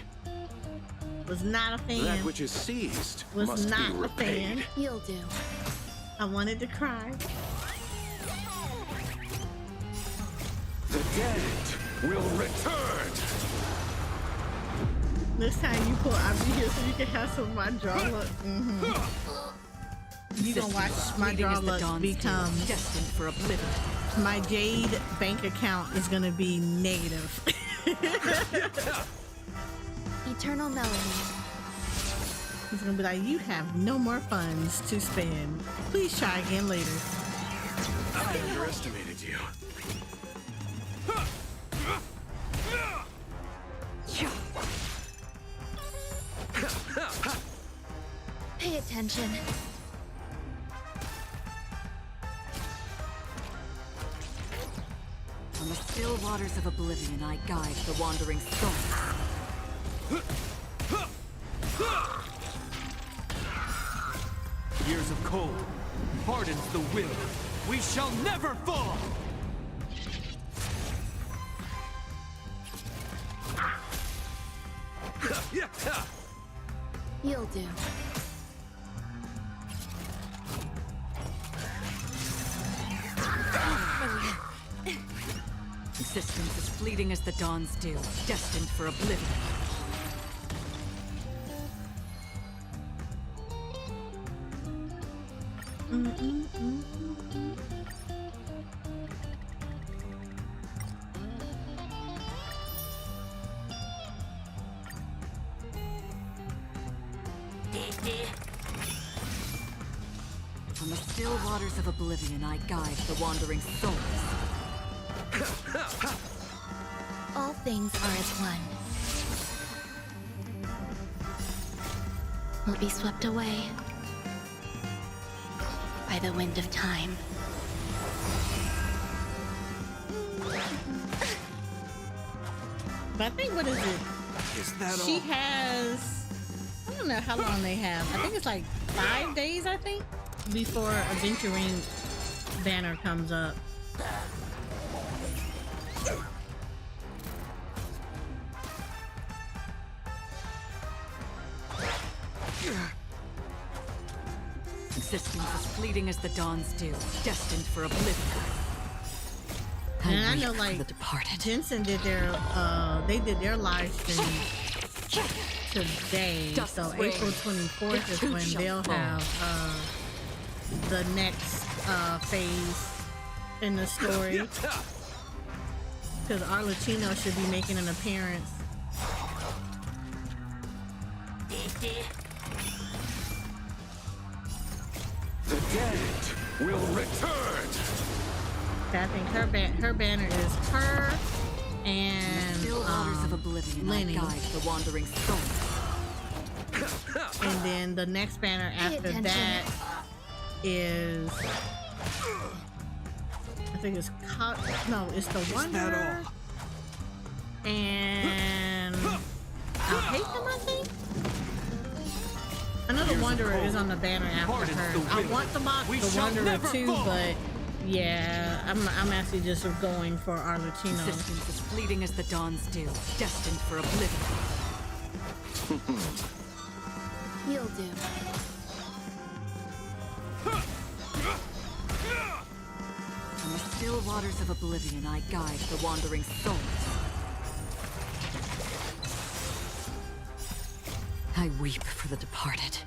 Was not a fan. That which is seized Was must not be a fan. repaid. You'll do. I wanted to cry. The dead will return. This time you pull, I'll be here so you can have some of my draw luck. You gonna watch my Fleeting draw as the luck dawn's dew, become destined for oblivion. my Jade bank account is gonna be negative. Eternal melody. It's gonna be like, you have no more funds to spend. Please try again later. I underestimated you. Pay attention. On the still waters of oblivion, I guide the wandering souls. Years of cold hardens the will. We shall never fall! You'll do. Existence is fleeting as the dawn's dew, destined for oblivion. On the still waters of oblivion, I guide the wandering souls. All things are as one. Will be swept away by the wind of time. But I think, what is it? Is that She all? has, I don't know how long they have. I think it's like 5 days, I think, before Adventuring banner comes up. Existence is fleeting as the dawn's dew, destined for oblivion. And I weep know, for like, the departed. Jensen did their, they did their live stream today. Dust So rain. April 24th It is too when shall they'll fall. have the next phase in the story. Because Arlecchino should be making an appearance. The dead will return. I think her banner is her and Still waters of oblivion, Lenny. I guide the wandering souls. And then the next banner after attention. that is, I think it's no, it's the Wanderer and I'll hate them, I think. I know the Wanderer is on the banner after hardens her. the I will. want the We the shall Wanderer never too, fall. but yeah, I'm actually just going for Arlecchino. Existence is fleeting as the dawn's dew, destined for oblivion. You'll do. On the still waters of oblivion, I guide the wandering souls. I weep for the departed.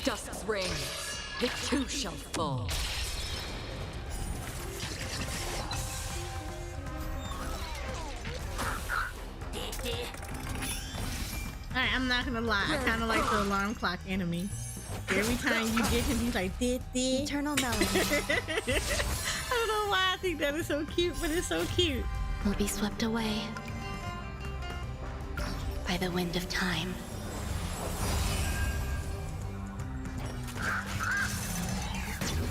Dusk's reign, it too shall fall. Alright, I'm not gonna lie, I kind of like the alarm clock enemy. Every time you get him, he's like, did. Eternal melody. I don't know why I think that is so cute, but it's so cute. Will be swept away by the wind of time.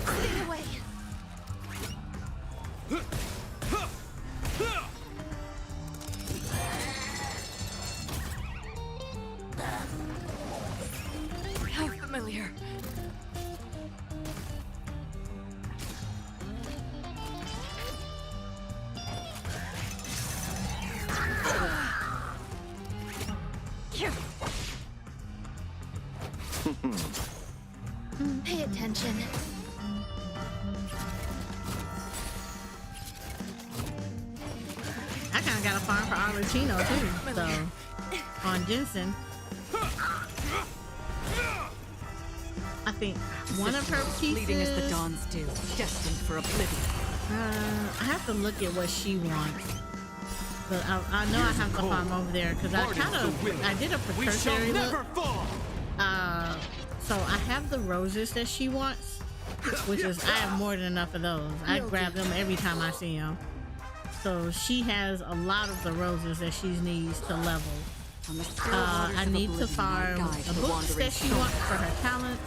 Stay away. How familiar. Pay attention. I kind of got a farm for Arlecchino too, so on Jensen. I think one of her Fleeting as the pieces. dawn's dew, destined for oblivion. I have to look at what she wants. But I know I have to farm over there because I did a We shall precursory never look. fall. So I have the roses that she wants, which is I have more than enough of those. I grab them every time I see them. So she has a lot of the roses that she needs to level. On the still waters I of need to oblivion, I farm guide the the books wandering that she soul. wants for her talents,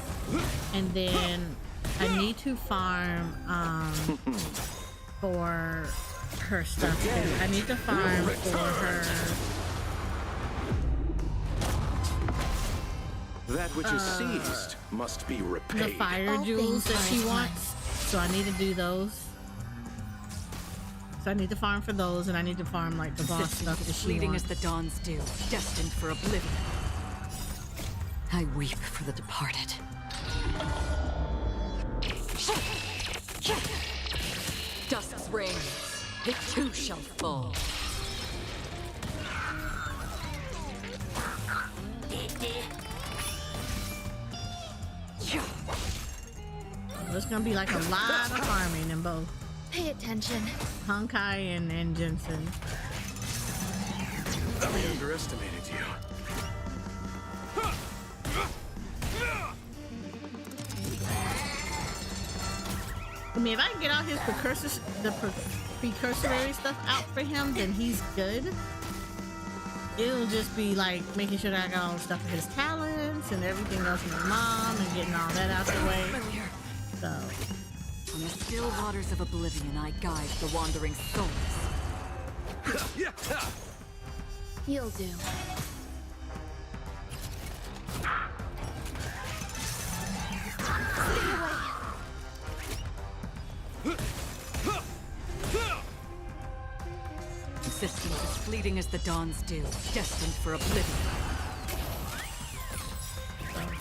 and then I need to farm for her stuff too. I need to farm for her. That which is seized must be repaid. The fire All jewels things that she are as wants. So I need to do those. So I need to farm for those, and I need to farm like the boss stuff that she Fleeting wants. as the dawn's dew, destined for oblivion. I weep for the departed. Dusk's reign, it too shall fall. There's gonna be like a lot of farming in both Pay attention. Honkai and Jensen. I underestimated you. I mean, if I can get all his precursory stuff out for him, then he's good. It'll just be like making sure that I got all the stuff for his talents and everything else in his mom and getting all that out the way. So, On the still waters of oblivion, I guide the wandering souls. You'll do. Existence as fleeting as the dawn's dew, destined for oblivion.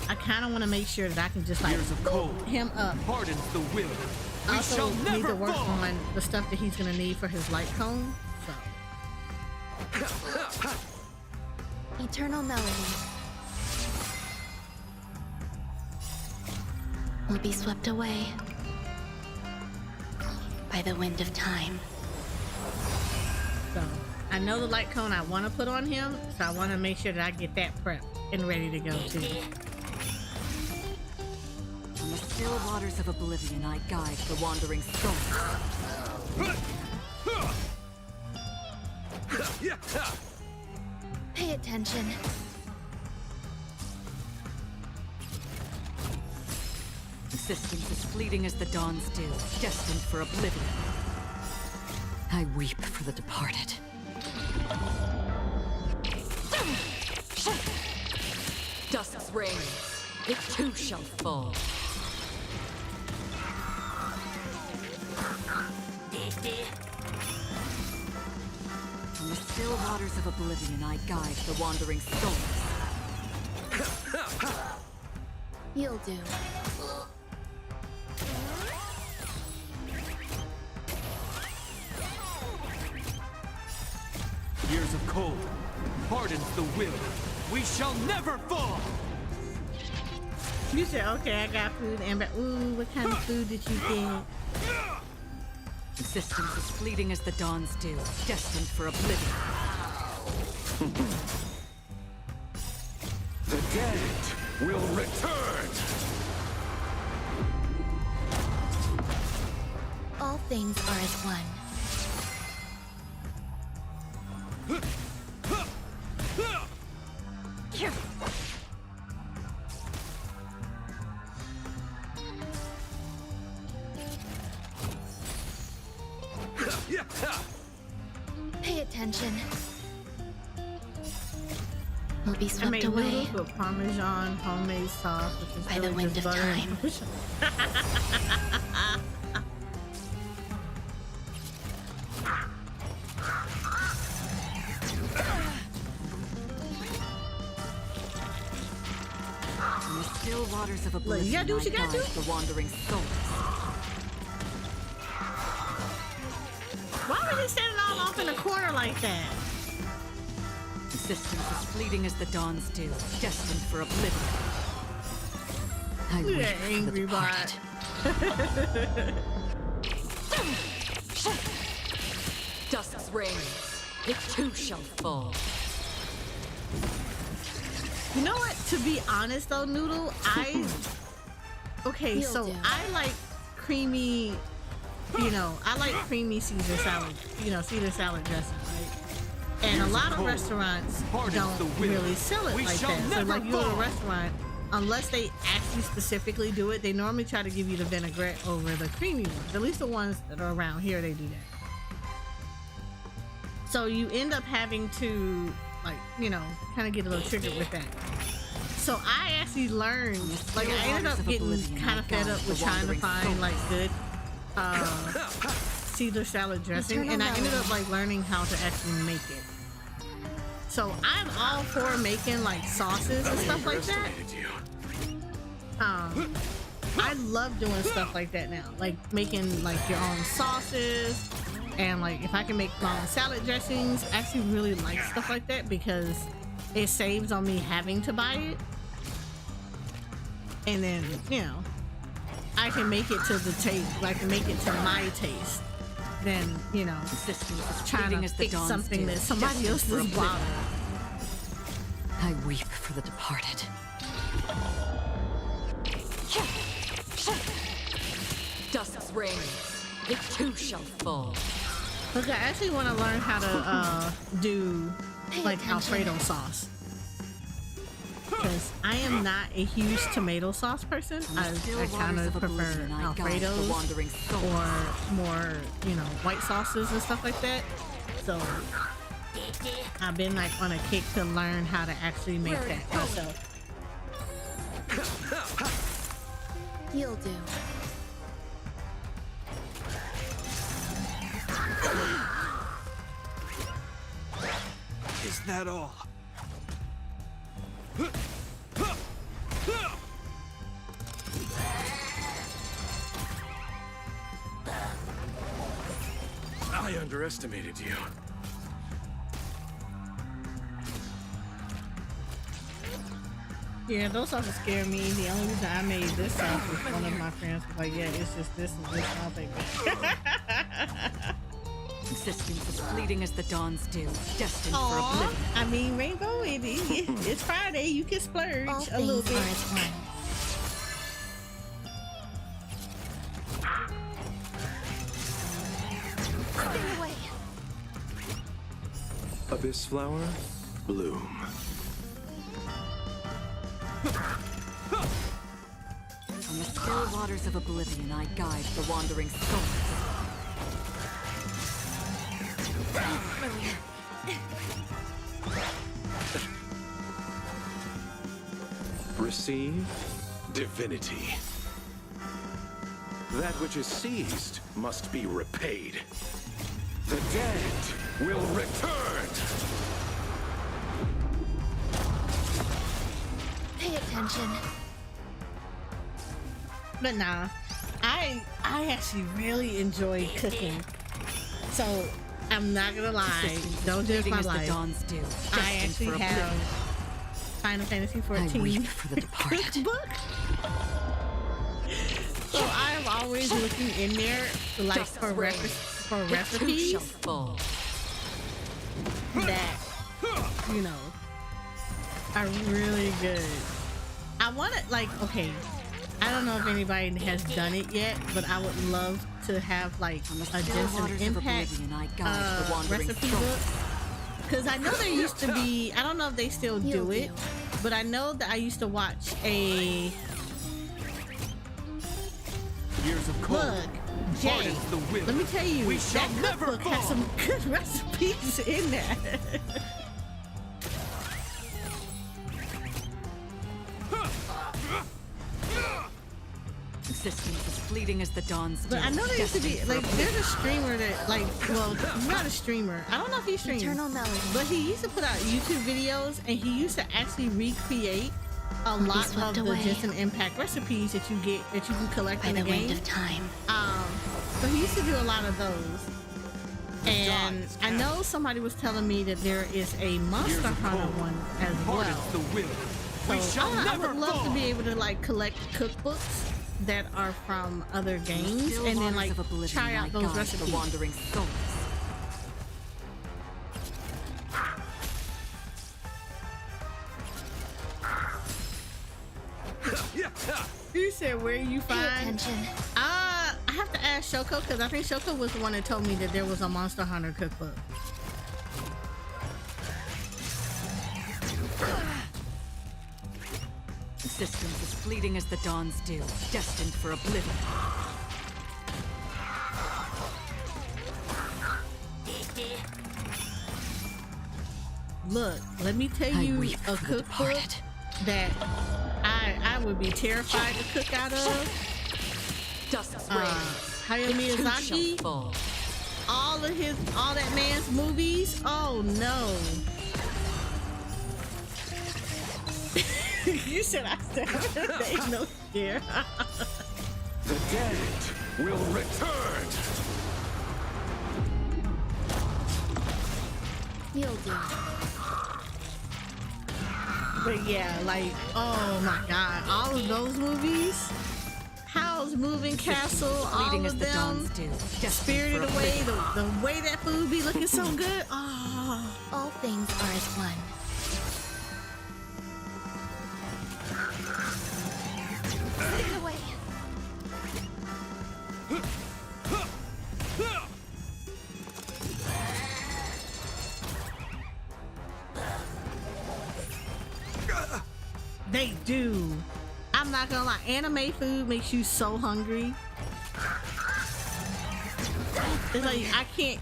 I kind of want to make sure that I can just like Years of cold him up. hardens the will. We I also shall need never to work fall. on the stuff that he's gonna need for his light cone. So Eternal melody will be swept away by the wind of time. So I know the light cone I want to put on him, so I want to make sure that I get that prepped and ready to go too. On the still waters of oblivion, I guide the wandering souls. Pay attention. Existence as fleeting as the dawn's dew, destined for oblivion. I weep for the departed. Dusk's reign, it too shall fall. From the still waters of oblivion, I guide the wandering souls. You'll do. Years of cold hardens the will. We shall never fall. You said, okay, I got food, and ooh, what kind of food did you get? Existence as fleeting as the dawn's dew, destined for oblivion. The dead will return. All things are as one. Pay attention. Will be I swept made away noodles with Parmesan homemade sauce, which is by the really wind just of butter and time. fish. In the still waters of oblivion, you gotta do what I you gotta guide do. the wandering souls. Why were they standing all off in a corner like that? Existence as fleeting as the dawn's dew, destined for oblivion. I Look at weep that for the angry bot. departed. Dusk's reign, it too shall fall. You know what? To be honest though, Noodle, okay, so I like creamy, I like creamy Caesar salad, Caesar salad dressing, right? And a lot of restaurants don't really sell it like that. So like you go to a restaurant, unless they actually specifically do it, they normally try to give you the vinaigrette over the creamy ones. At least the ones that are around here, they do that. So you end up having to kind of get a little triggered with that. So I actually learned, I ended up getting kind of fed up with trying to find good Caesar salad dressing, and I ended up learning how to actually make it. So I'm all for making sauces and stuff like that. I love doing stuff like that now, making your own sauces, and if I can make my own salad dressings. I actually really like stuff like that because it saves on me having to buy it, and then I can make it to the taste, I can make it to my taste, than trying to fix something that somebody else has bought. I weep for the departed. Dusk's reign, it too shall fall. Look, I actually want to learn how to do Alfredo sauce, because I am not a huge tomato sauce person. I kind of prefer Alfredos or more, white sauces and stuff like that. So I've been on a kick to learn how to actually make that myself. You'll do. Is that all? I underestimated you. Yeah, those sauces scare me. The only reason I made this sauce was one of my friends was like, yeah, it's just this and this, and I'll take that. Existence is fleeting as the dawn's dew, destined for oblivion. I mean, Rainbow, it's Friday. You can splurge a little bit. Stay away. Abyss flower, bloom. On the still waters of oblivion, I guide the wandering souls. Receive divinity. That which is seized must be repaid. The dead will return. Pay attention. But nah, I actually really enjoy cooking. So I'm not gonna lie, don't judge my life. I actually have Final Fantasy XIV cookbook. So I'm always looking in there for recipes that are really good. I want to okay, I don't know if anybody has done it yet, but I would love to have a Genshin Impact recipe book, because I know there used to be, I don't know if they still do it, but I know that I used to watch a Years of cold. look, Jay, let me tell you, We shall that never cookbook has fall. some good recipes in there. Existence is fleeting as the dawn's dew. But I know there used to be destined for there's a streamer that well, not a streamer. I don't know if he streams, Eternal melody. but he used to put out YouTube videos, and he used to actually recreate a lot of swept the away Genshin Impact recipes that you can collect in the game. of time. So he used to do a lot of those. And I know somebody was telling me that there is a Monster Hunter one as well. The will. We shall I never would love fall. to be able to like collect cookbooks that are from other games Still and then waters like of oblivion try I out those guide recipes. the wandering souls. You said where you Pay find? attention. I have to ask Shoko because I think Shoko was the one that told me that there was a Monster Hunter cookbook. Existence as fleeting as the dawn's dew, destined for oblivion. Look, let me tell I you weep a for the cookbook departed. that I would be terrified to cook out of. Dusk's reign. Hayao It too Miyazaki, shall fall. all that man's movies. Oh no. You said I said they no scare. The dead will return. You'll do. But yeah, like, oh my god, all of those movies, Howl's Moving Castle, all Fleeting as of the them, dawn's dew, destined Spirited for Away, oblivion. the way that food be looking so good. Oh, All things are as one. Take it away. they do. I'm not gonna lie, anime food makes you so hungry. It's like I can't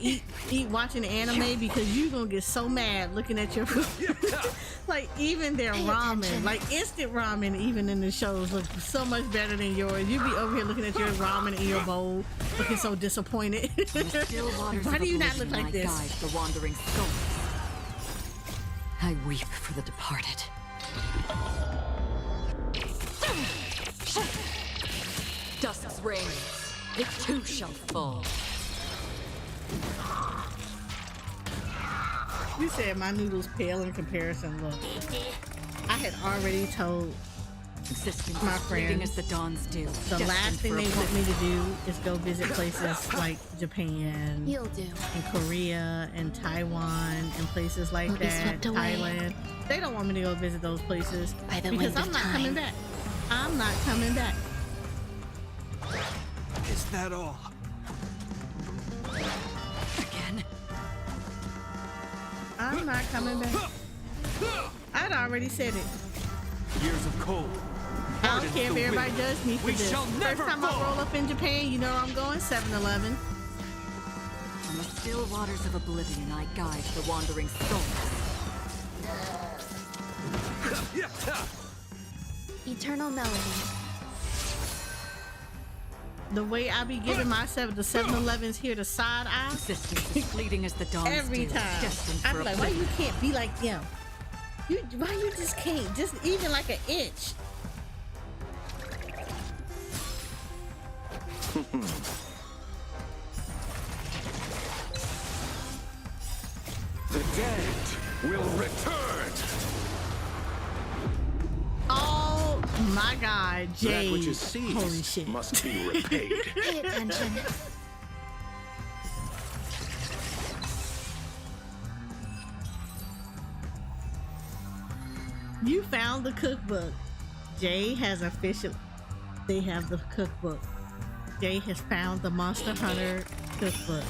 eat watching anime because you gonna get so mad looking at your food. Like even their Pay ramen, attention. like instant ramen, even in the shows, look so much better than yours. You be over here looking at your ramen in your bowl, looking so disappointed. In the still waters Why of do you not look oblivion like I this? guide the wandering souls. I weep for the departed. Dusk's reign. It too shall fall. You said my noodles pale in comparison. Look, I had already told Existence My as fleeting friends, as the dawn's dew. the destined last thing for they want oblivion. me to do is go visit places like Japan You'll do. and Korea and Taiwan and places like Will be that, swept away. Thailand. They don't want me to go visit those places By the because wind I'm of not coming time. back. I'm not coming back. Is that all? Again. I'm not coming back. I'd already said it. Years of cold. I don't hardens care if the everybody will. judges me for We this. shall First never time fall. I roll up in Japan, you know where I'm going? 7-Eleven. On the still waters of oblivion I guide the wandering souls. Eternal melody. The way I be giving myself the 7-Elevens here to side eye Existence as fleeting as the dawn's every dew. time. Destined I for be like, why oblivion. you can't be like them? Why you just can't? Just even like an inch. The dead will return. Oh my God, Jade. That which is seized Holy shit. must be repaid. Pay attention. You found the cookbook. Jay has they have the cookbook. Jay has found the Monster Hunter cookbook.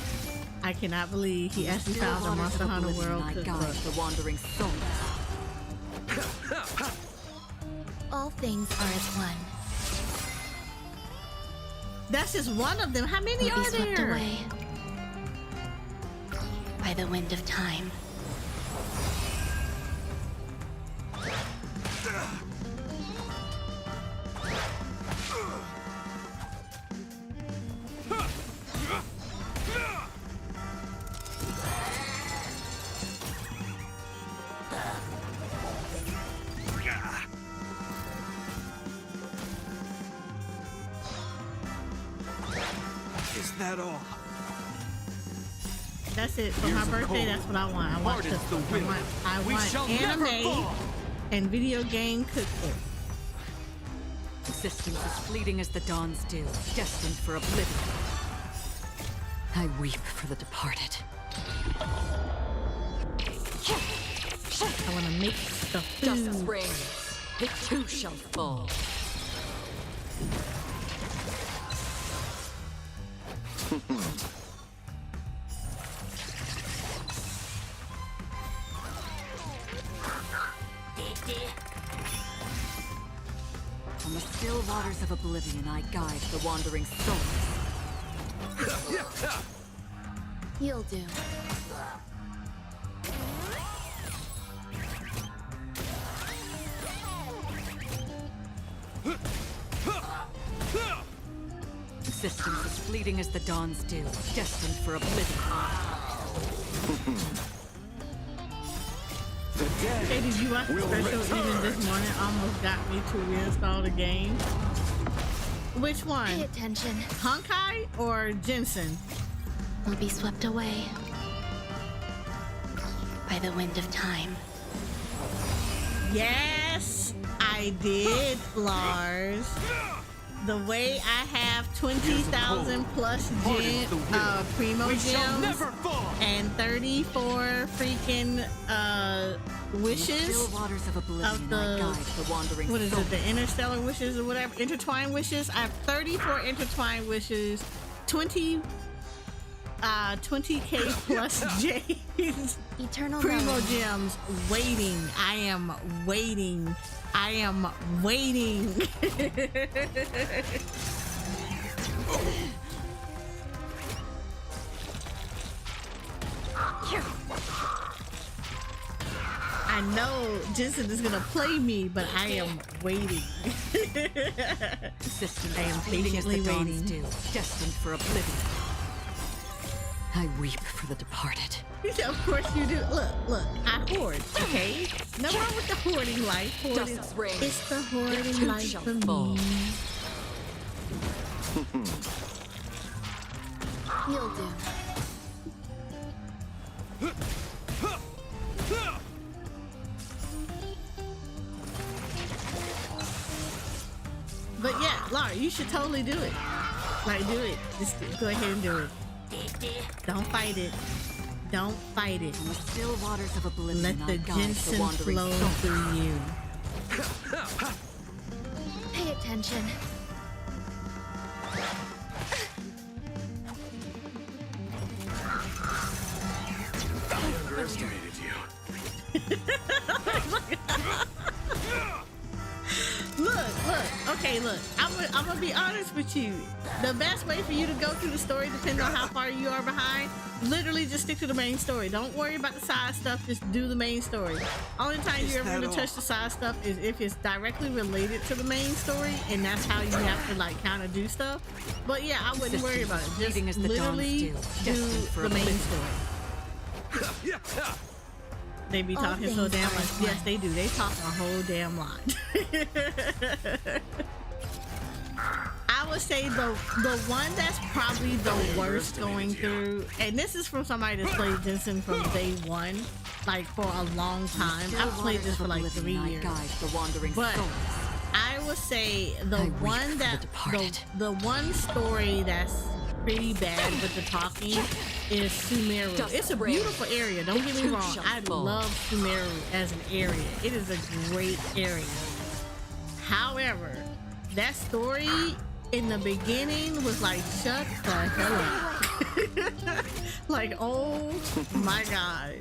I cannot believe he actually Still found the waters Monster of Hunter oblivion World I guide cookbook. the wandering souls. All things are as one. That's just one of them. How many Will be are swept there? away by the wind of time. Is that all? That's it. For Years my of birthday, cold that's what I want. I want hardens the cookbook. will. I We want shall never anime fall. and video game cookbook. Existence is fleeting as the dawn's dew, destined for oblivion. I weep for the departed. I want to make the Justice food. reigns. It too shall fall. On the still waters of oblivion, I guide the wandering souls. You'll do. Existence is fleeting as the dawn's dew, destined for oblivion. The dead Hey, did you watch the will special even this return. morning? Almost got me to reinstall the game. Which Pay one? attention. Honkai or Jensen? Will be swept away by the wind of time. Yes, I did, Lars. The way I have 20,000 plus Pardons the will. primo We shall gems never fall. and 34 freaking On the wishes. still waters of oblivion, of the- I guide the wandering What is souls. it? The interstellar wishes or whatever? Intertwined wishes. I have 34 intertwined wishes, 20k plus J's. Eternal Primo melody. gems waiting. I am waiting. I am waiting. I know Jensen is gonna play me, but I am waiting. Existence I am is fleeting as the patiently dawn's waiting. dew, destined for oblivion. I weep for the departed. Of course you do. Look, I hoard, okay? No wrong with the hoarding life. Hoarding, Justice reigns. it's the hoarding too life shall for fall. me. You'll do. But yeah, Laura, you should totally do it. Like, do it. Just go ahead and do it. Don't fight it. Don't fight it. On the still waters of oblivion, Let I the guide the Jensen wandering flow souls. through you. Pay attention. I underestimated you. Look. Okay, look. I'm gonna be honest with you. The best way for you to go through the story depends on how far you are behind. Literally, just stick to the main story. Don't worry about the side stuff. Just do the main story. Only time you're ever that gonna all? touch the side stuff is if it's directly related to the main story, and that's how you have to like kind of do stuff. But yeah, I wouldn't worry about it. Just Fleeting as the dawn's literally dew, do destined for the main oblivion. story. They be All talking so things damn are much. as Yes, one. they do. They talk a whole damn lot. I would say the one that's probably the worst going through, and this is from somebody that's played Jensen from day one, like for a long time. Still I've played waters this for of like 3 oblivion, I years. guide the wandering But souls. I would say the I weep one for that the departed. the one story that's pretty bad with the talking is Sumeru. Dust It's a reigns. beautiful area. Don't get me too wrong. shall I fall. love Sumeru as an area. It is a great area. However, that story in the beginning was like, shut the hell up. Like, oh my god.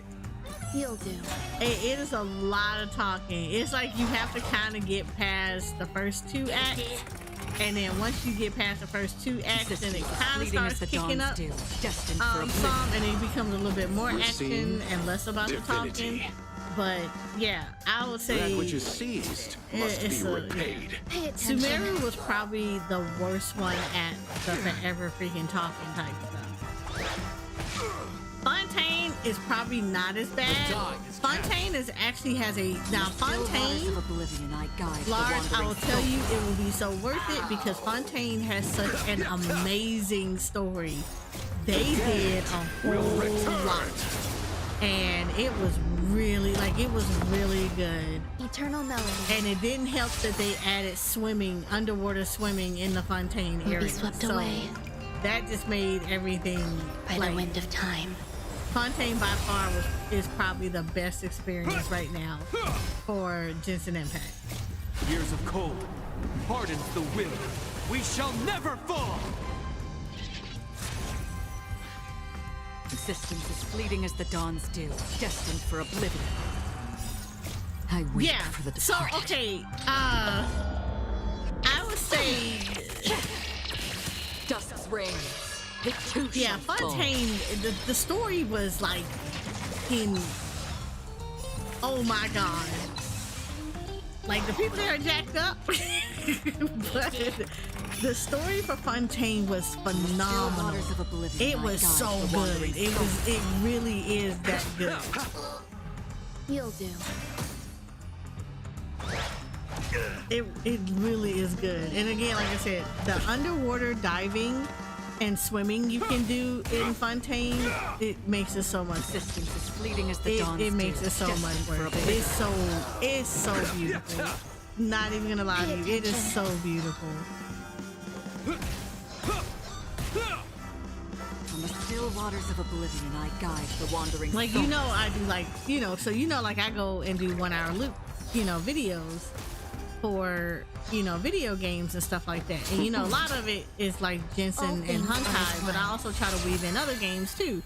You'll do. It is a lot of talking. It's like you have to kind of get past the first 2 acts, and then once you get past the first 2 acts, then it Existence is kind of fleeting as starts the kicking dawn's up dew, destined for oblivion. some, and it becomes a little bit more We're action seeing and less about the talking. divinity. But yeah, I would say That which is seized must it's be a- repaid. Pay attention. Sumeru was probably the worst one at the forever freaking talking type stuff. Fontaine is probably not as bad. dog is Fontaine is actually has a now Still waters Fontaine. of oblivion, I guide the Lars, I wandering will tell souls. you, it will be so worth it because Fontaine has such an amazing story. They did a Will whole return. lot, and it was really good. Eternal melody And it didn't help that they added swimming, underwater swimming in the Fontaine will area. be swept So away that just made everything by the wind of time. Fontaine by far is probably the best experience right now for Genshin Impact. Years of cold hardens the will. We shall never fall! Existence is fleeting as the dawn's dew, destined for oblivion. I weep Yeah. for the So departed. okay, I would say Dusk's reign. It too yeah, shall fall. Fontaine. The story was like in. Oh my god. Like the people there are jacked up, but the story for Fontaine was Still phenomenal. waters of oblivion. It I was guide so the good. wandering soul. It really is that good. You'll do. It really is good. And again, like I said, the underwater diving and swimming you can do in Fontaine, it makes it so much. Existence is fleeting as the dawn's It makes dew, it so much destined for worth it. oblivion. It's so beautiful. Not even gonna lie to you, it is so beautiful. From the still waters of oblivion, I guide the wandering Like soul. you know, I do like like I go and do 1 hour loop, videos for video games and stuff like that. And a lot of it is like Genshin and things are Honkai, but I fun. also try to weave in other games too.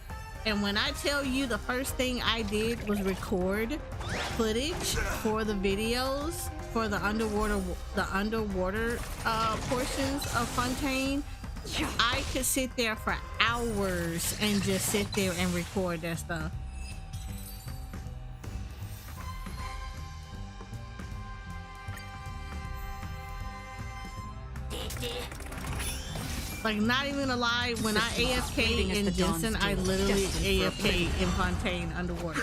And when I tell you the first thing I did was record footage for the videos for the underwater portions of Fontaine, I could sit there for hours and just sit there and record that stuff. Like, not even gonna lie, when I AFK in Jensen, I literally AFK in Fontaine underwater.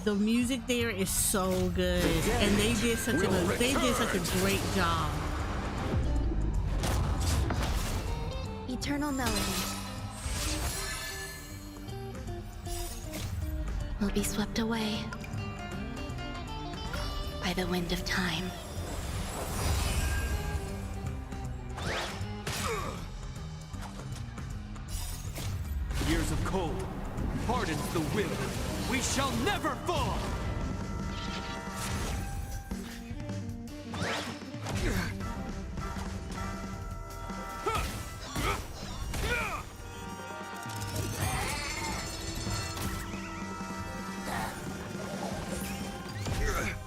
The music there is so good, and they did such a great job. Eternal melody will be swept away by the wind of time. Years of cold hardens the will. We shall never fall!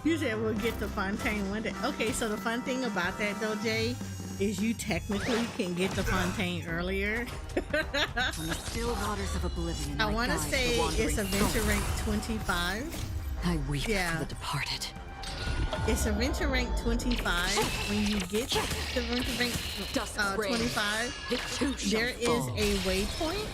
You said we'll get to Fontaine one day. Okay, so the fun thing about that though, Jay, is you technically can get to Fontaine earlier. From the still waters of oblivion, I want to guide say the wandering it's adventure soul. rank 25. I weep Yeah. for the departed. It's adventure rank 25. When you get to adventure rank Dusk's reign. 25, It too shall there is fall. a waypoint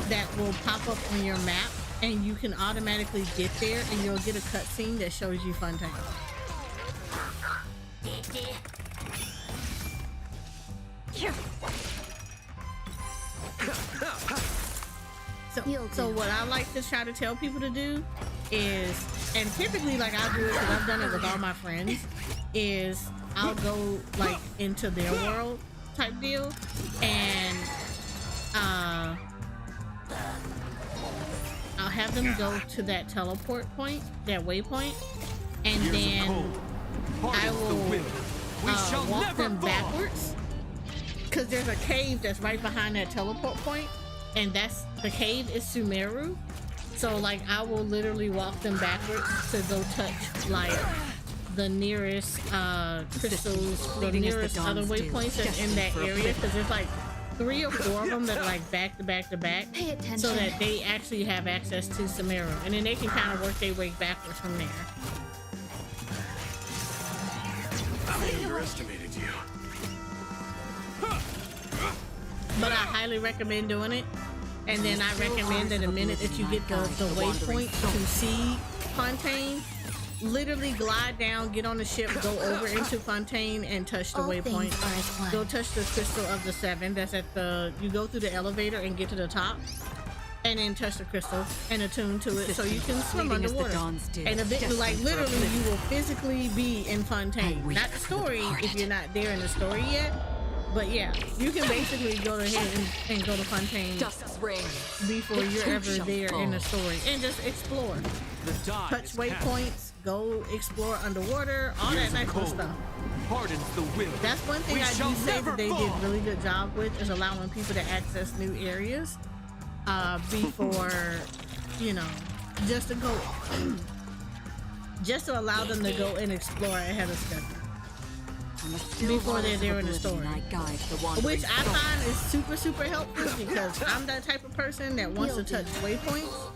that will pop up on your map, and you can automatically get there, and you'll get a cutscene that shows you Fontaine. So what I like to try to tell people to do is, and typically like I do it because I've done it with all my friends, is I'll go like into their world type deal, and I'll have them go to that teleport point, that waypoint, and Years of then cold I hardens the will will. We shall walk never them fall! backwards, because there's a cave that's right behind that teleport point, and the cave is Sumeru. So like I will literally walk them backwards to go touch like the nearest crystals, the fleeting as the nearest other dawn's dew, waypoints that's in destined that for area, oblivion. because there's like 3 or 4 of them that are like back to back to back, Pay attention. so that they actually have access to Sumeru, and then they can kind of work their way backwards from there. I underestimated you. But I highly recommend doing it. And then I recommend that the minute that you get the waypoint to see Fontaine, literally glide down, get on the ship, go over into Fontaine, and touch the All waypoint. things are as one. Go touch the Crystal of the Seven. That's at the. You go through the elevator and get to the top, and then touch the crystal and attune to it, so you can swim Fleeting as the underwater. dawns do, And eventually, like destined for literally, oblivion. you will physically be in Fontaine. I weep Not the for the story if departed. you're not there in the story yet, but yeah, you can basically go ahead and go to Fontaine Dusk's reign. before The you're two ever shall there in the fall. story, and just explore, The die touch is cast. waypoints, go explore underwater, all that Years of nice little cold stuff. hardens the will. That's one thing We I shall do say never that they fall. did really good job with, is allowing people to access new areas before, you know, just to go, just to allow them to go and explore ahead of schedule. On the still Before they're waters there of in the oblivion, story. I guide the wandering Which I soul. find is super, super helpful, because I'm that type of person that wants to touch waypoints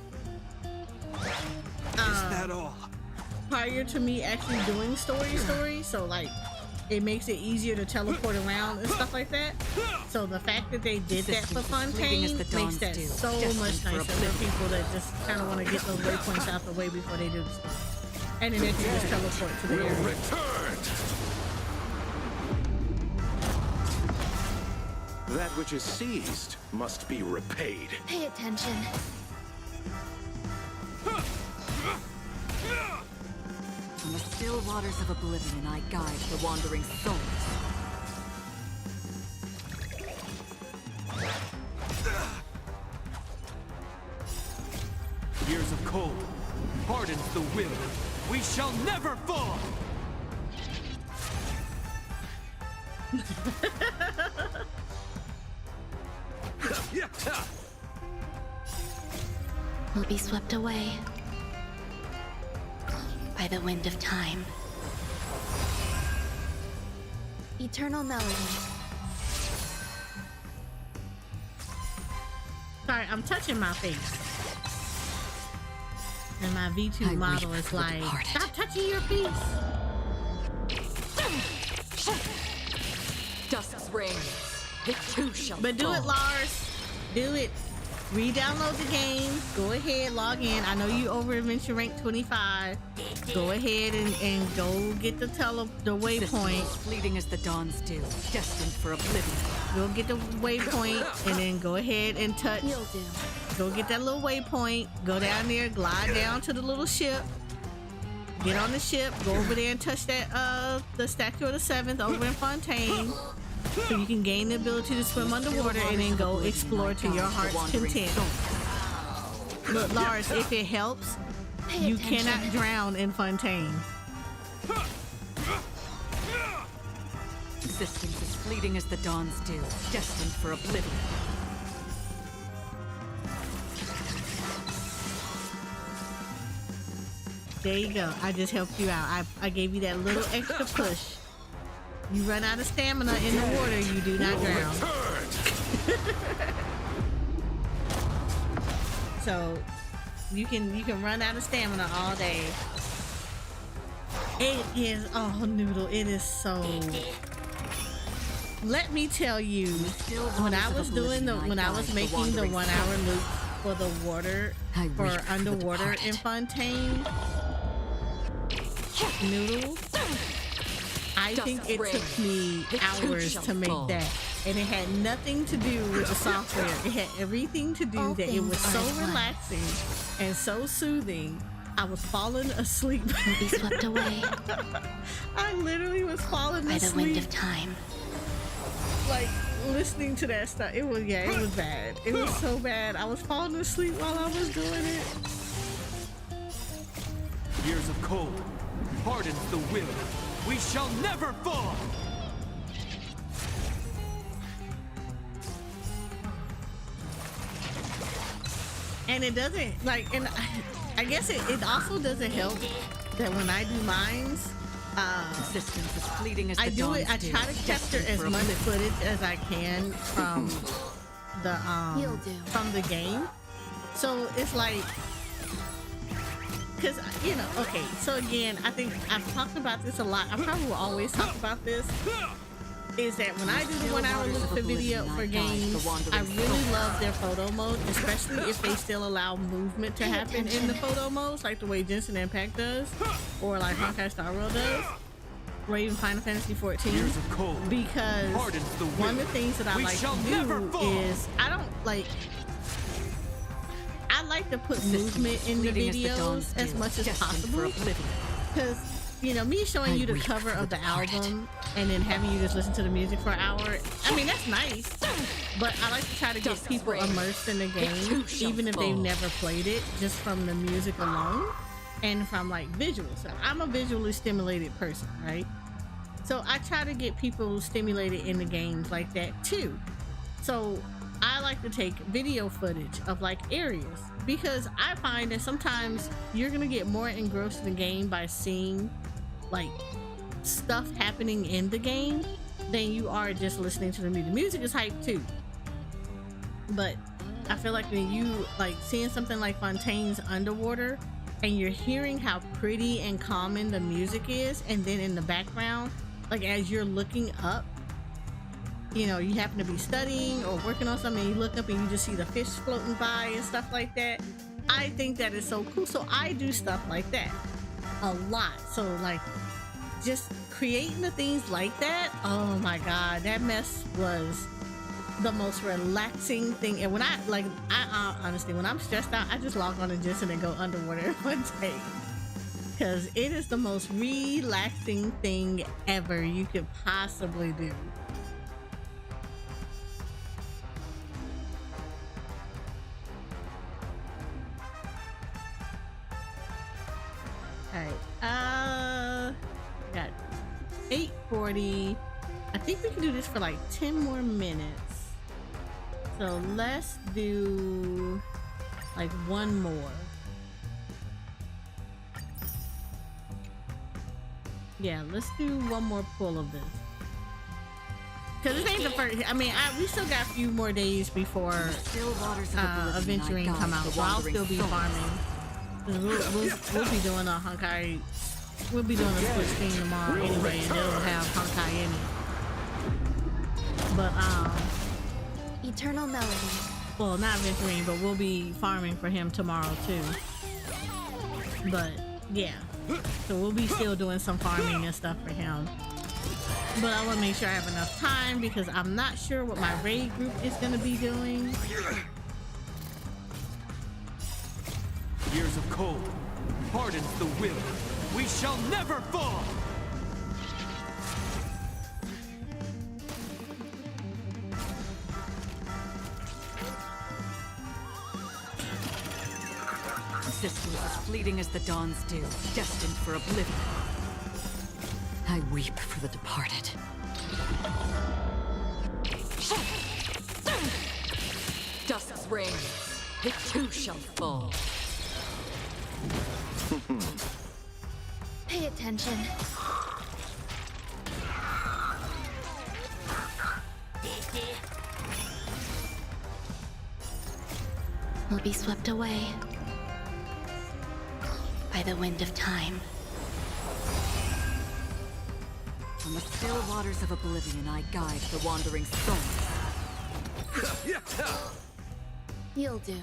Is that all? prior to me actually doing story. So like, it makes it easier to teleport around and stuff like that. So the fact that they did that for Systems as fleeting as Fontaine the makes dawns that do, so destined much for nicer for oblivion. people that just kind of want to get those waypoints out the way before they do the story. And then they can just teleport to the Will area. return. That which is seized must be repaid. Pay attention. On the still waters of oblivion, I guide the wandering souls. Years of cold hardens the will. We shall never fall. Will be swept away by the wind of time. Eternal melody. Sorry, I'm touching my face. And my V2 I model weep is for the like, departed. stop touching your face. Dusk's reign. The two shall But do fall. it, Lars. Do it. Re-download the game. Go ahead, log in. I know you over adventure rank 25. Go ahead and go get the waypoint. Systems fleeting as the dawns do, destined for oblivion. Go get the waypoint, and then go ahead and touch. You'll do. Go get that little waypoint. Go down there, glide down to the little ship. Get on the ship. Go over there and touch that the statue of the 7th over in Fontaine. So you can gain the ability to swim underwater and then go explore to your heart's content. Look, Lars, if it helps, Pay you attention. cannot drown in Fontaine. Systems as fleeting as the dawns do, destined for oblivion. There you go. I just helped you out. I gave you that little extra push. You run out of stamina in the water, you do not drown. Return. So you can run out of stamina all day. It is, oh Noodle, it is so. Let me tell you, when I was doing when I was making the 1 hour loop for the water, I for weep for the underwater departed. in Fontaine, Noodle, I think it took me hours to make that. And it had nothing to do with the software. It had everything to do All that it was things so are as one. relaxing and so soothing. I was falling asleep. Will be swept away I literally was falling by the asleep, wind of time. like listening to that stuff. It was bad. It was so bad. I was falling asleep while I was doing it. Years of cold hardens the will. We shall never fall. And it doesn't like, and I guess it also doesn't help that when I do mines, Systems as fleeting as the I do dawns it. I do, try to capture destined as for much oblivion. footage as I can from You'll do. from the game. So it's like, because you know, okay. So again, I think I've talked about this a lot. I probably will always talk about this. Is that when I do the 1 hour loop for video for games, I really love their photo mode, especially if they still allow movement to happen in the photo modes, like the way Genshin Impact does, or like Honkai Star Rail does, or even Final Fantasy XIV. Years of cold Because hardens the will. one of the things that I We like shall to never do fall. is I don't like I like to put movement in the videos as much as possible, because you know, me showing you the cover of the album and then having you just listen to the music for an hour, I mean, that's nice, but I like to try to get people immersed in the game, even if they've never played it, just from the music alone and from like visuals. So I'm a visually stimulated person, right? So I try to get people stimulated in the games like that too. So I like to take video footage of like areas, because I find that sometimes you're gonna get more engrossed in the game by seeing like stuff happening in the game than you are just listening to the music. The music is hype too, but I feel like when you like seeing something like Fontaine's underwater and you're hearing how pretty and calming the music is, and then in the background, like as you're looking up, you know, you happen to be studying or working on something and you look up and you just see the fish floating by and stuff like that, I think that is so cool. So I do stuff like that a lot. So like just creating the things like that, oh my god, that mess was the most relaxing thing. And when I honestly, when I'm stressed out, I just log on to Jensen and go underwater one day, because it is the most relaxing thing ever you could possibly do. Alright, got 8:40. I think we can do this for like 10 more minutes. So let's do like one more. Yeah, let's do one more pull of this. Because this ain't the first. I mean, we still got a few more days before Adventuring come out, so I'll still be farming. We'll be doing a Honkai. We'll be doing a split screen tomorrow anyway, and it'll have Honkai in it. But Eternal Melody. well, not Adventuring, but we'll be farming for him tomorrow too. But yeah, so we'll be still doing some farming and stuff for him. But I want to make sure I have enough time, because I'm not sure what my raid group is going to be doing. Years of cold hardens the will. We shall never fall! Existence as fleeting as the dawn's dew, destined for oblivion. I weep for the departed. Dusk's reign, it too shall fall. Pay attention. Will be swept away by the wind of time. From the still waters of oblivion, I guide the wandering souls. You'll do.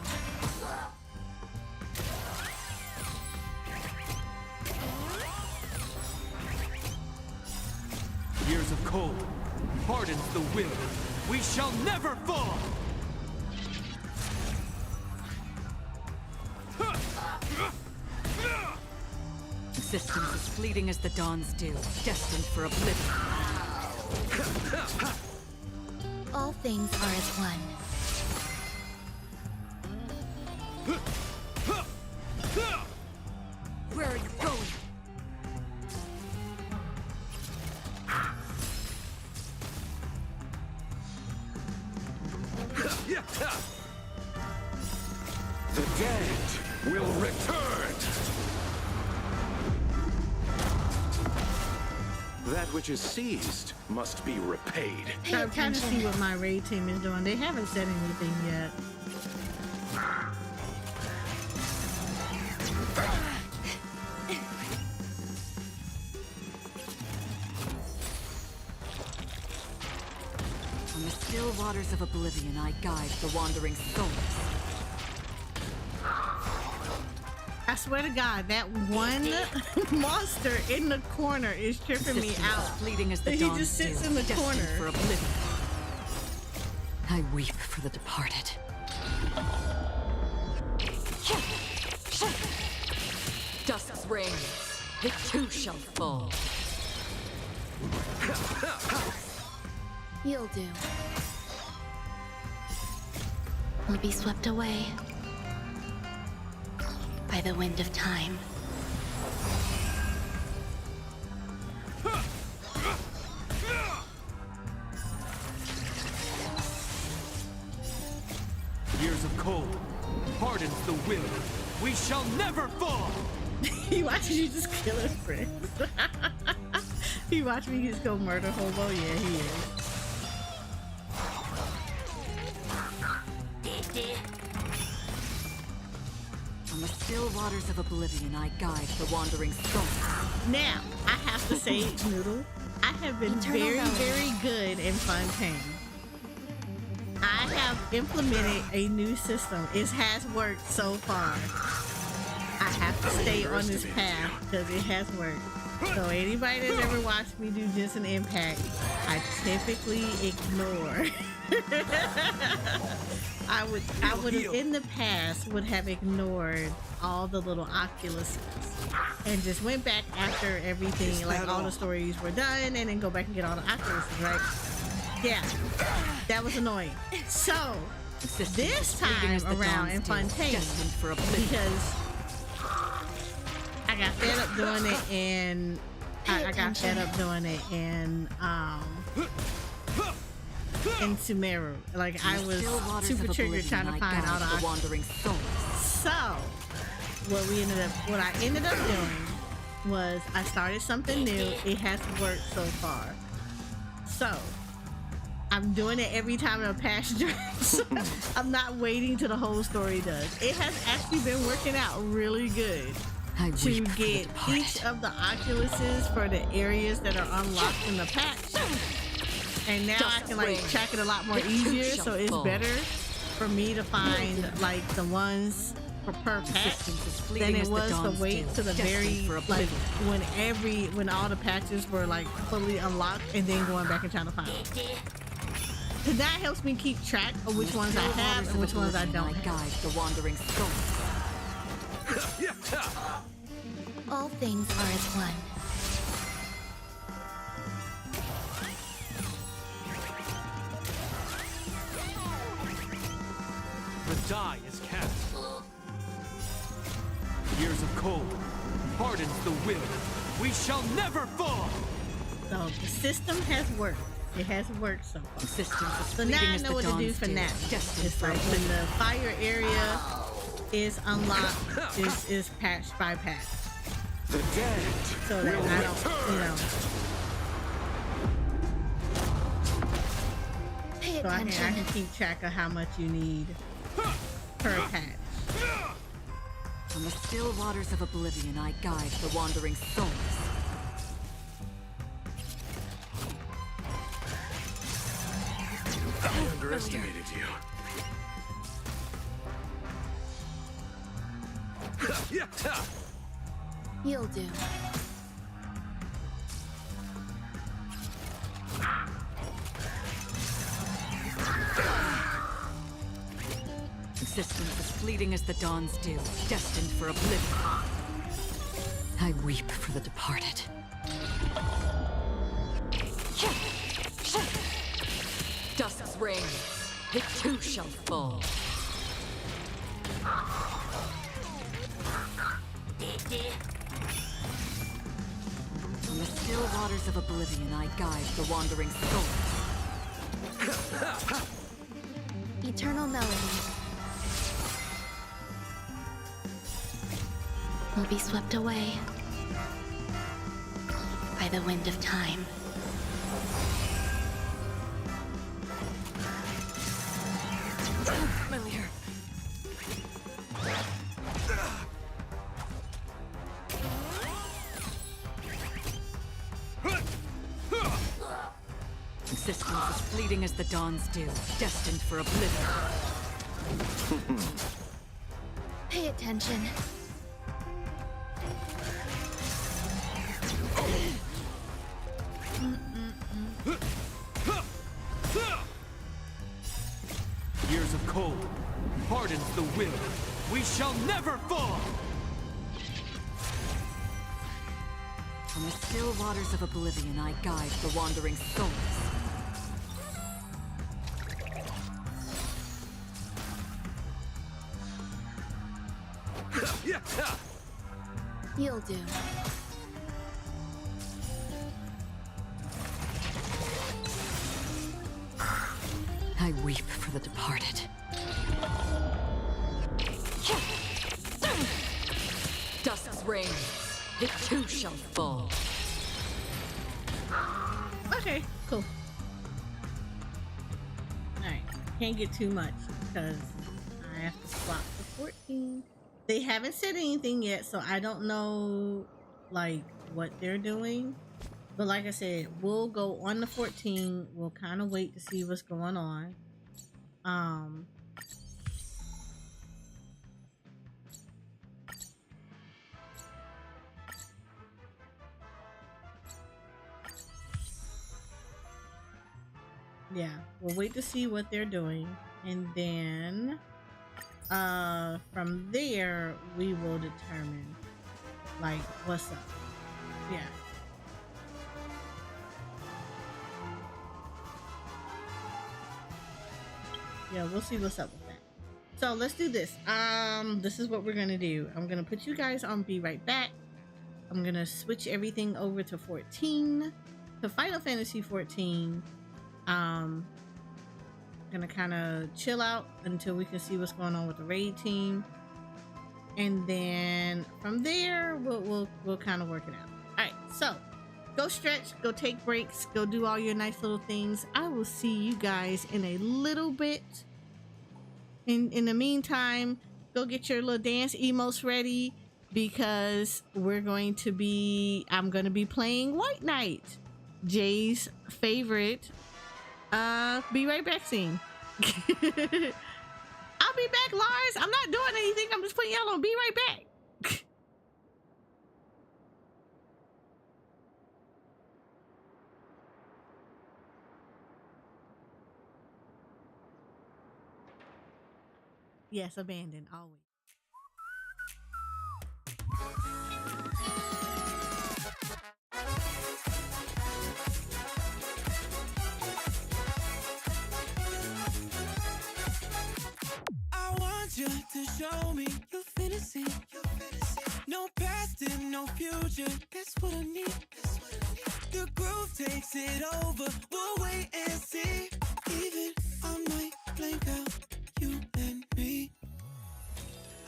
Years of cold hardens the will. We shall never fall! Existence as fleeting as the dawn's dew, destined for oblivion. All things are as one. Where are you going? The dead will return! That which is seized must be repaid. Pay I'm trying to attention. see what my raid team is doing. They haven't said anything yet. From the still waters of oblivion, I guide the wandering souls. I swear to God, that one monster in the corner is tripping me Existence out. as fleeting as the He dawn's just sits dew, in the destined corner. for oblivion. I weep for the departed. reigns, it too shall fall. You'll do. Will be swept away by the wind of time. Years of cold hardens the will. We shall never fall. He watches you just kill his friends. He watched me just go murder hobo. Yeah, he is. On the still waters of oblivion, I guide the wandering soul. Now, I have to say, Noodle, I have been very, very good in Fontaine. I have implemented a new system. It has worked so far. I have to stay on this path because it has worked. So anybody that's ever watched me do Genshin Impact, I typically ignore. I would have in the past would have ignored all the little oculuses and just went back after everything, like all the stories were done, and then go back and get all the oculuses, right? Yeah, that was annoying. So this time around in Fontaine, because I got fed up doing it, and I got fed up doing it in Sumeru. Like, I was super triggered trying to find all the wandering souls. So what I ended up doing was I started something new. It has worked so far. So I'm doing it every time a patch drops. I'm not waiting till the whole story does. It has actually been working out really good to get each of the oculuses for the areas that are unlocked in the patch. And now I can like track it a lot more easier, so it's better for me to find like the ones per patch than it was to wait to the very like when all the patches were like fully unlocked and then going back and trying to find them. Cause that helps me keep track of which ones I have and which ones I don't have. The wandering soul. All things are as one. The die is cast. Years of cold hardens the will. We shall never fall. So the system has worked. It has worked so far. So now I know what to do for now. It's like when the fire area is unlocked, is patch by patch. The dead so that I don't, so I can keep track of how much you need per patch. On the still waters of oblivion, I guide the wandering souls. I underestimated you. You'll do. Existence as fleeting as the dawn's dew, destined for oblivion. I weep for the departed. Dusk's reign, it too shall fall. On the still waters of oblivion, I guide the wandering souls. Eternal melody will be swept away by the wind of time. Familiar. Existence as fleeting as the dawn's dew, destined for oblivion. Pay attention. Years of cold hardens the will. We shall never fall. From the still waters of oblivion, I guide the wandering souls. You'll do. I weep for the departed. Dusk's reign, it too shall fall. Okay, cool. Alright, can't get too much because I have to swap to 14. They haven't said anything yet, so I don't know like what they're doing. But like I said, we'll go on the 14. We'll kind of wait to see what's going on. Yeah, we'll wait to see what they're doing, and then from there we will determine like what's up. Yeah. Yeah, we'll see what's up with that. So let's do this. This is what we're gonna do. I'm gonna put you guys on Be Right Back. I'm gonna switch everything over to 14, to Final Fantasy 14. Gonna kind of chill out until we can see what's going on with the raid team, and then from there we'll kind of work it out. All right, so go stretch, go take breaks, go do all your nice little things. I will see you guys in a little bit. In the meantime, go get your little dance emotes ready because I'm gonna be playing White Knight, Jay's favorite Be Right Back scene. I'll be back, Lars. I'm not doing anything. I'm just putting y'all on Be Right Back. Yes, abandoned always. I want you to show me your fantasy. No past and no future. That's what I need. The groove takes it over. We'll wait and see. Even I might blank out you and me.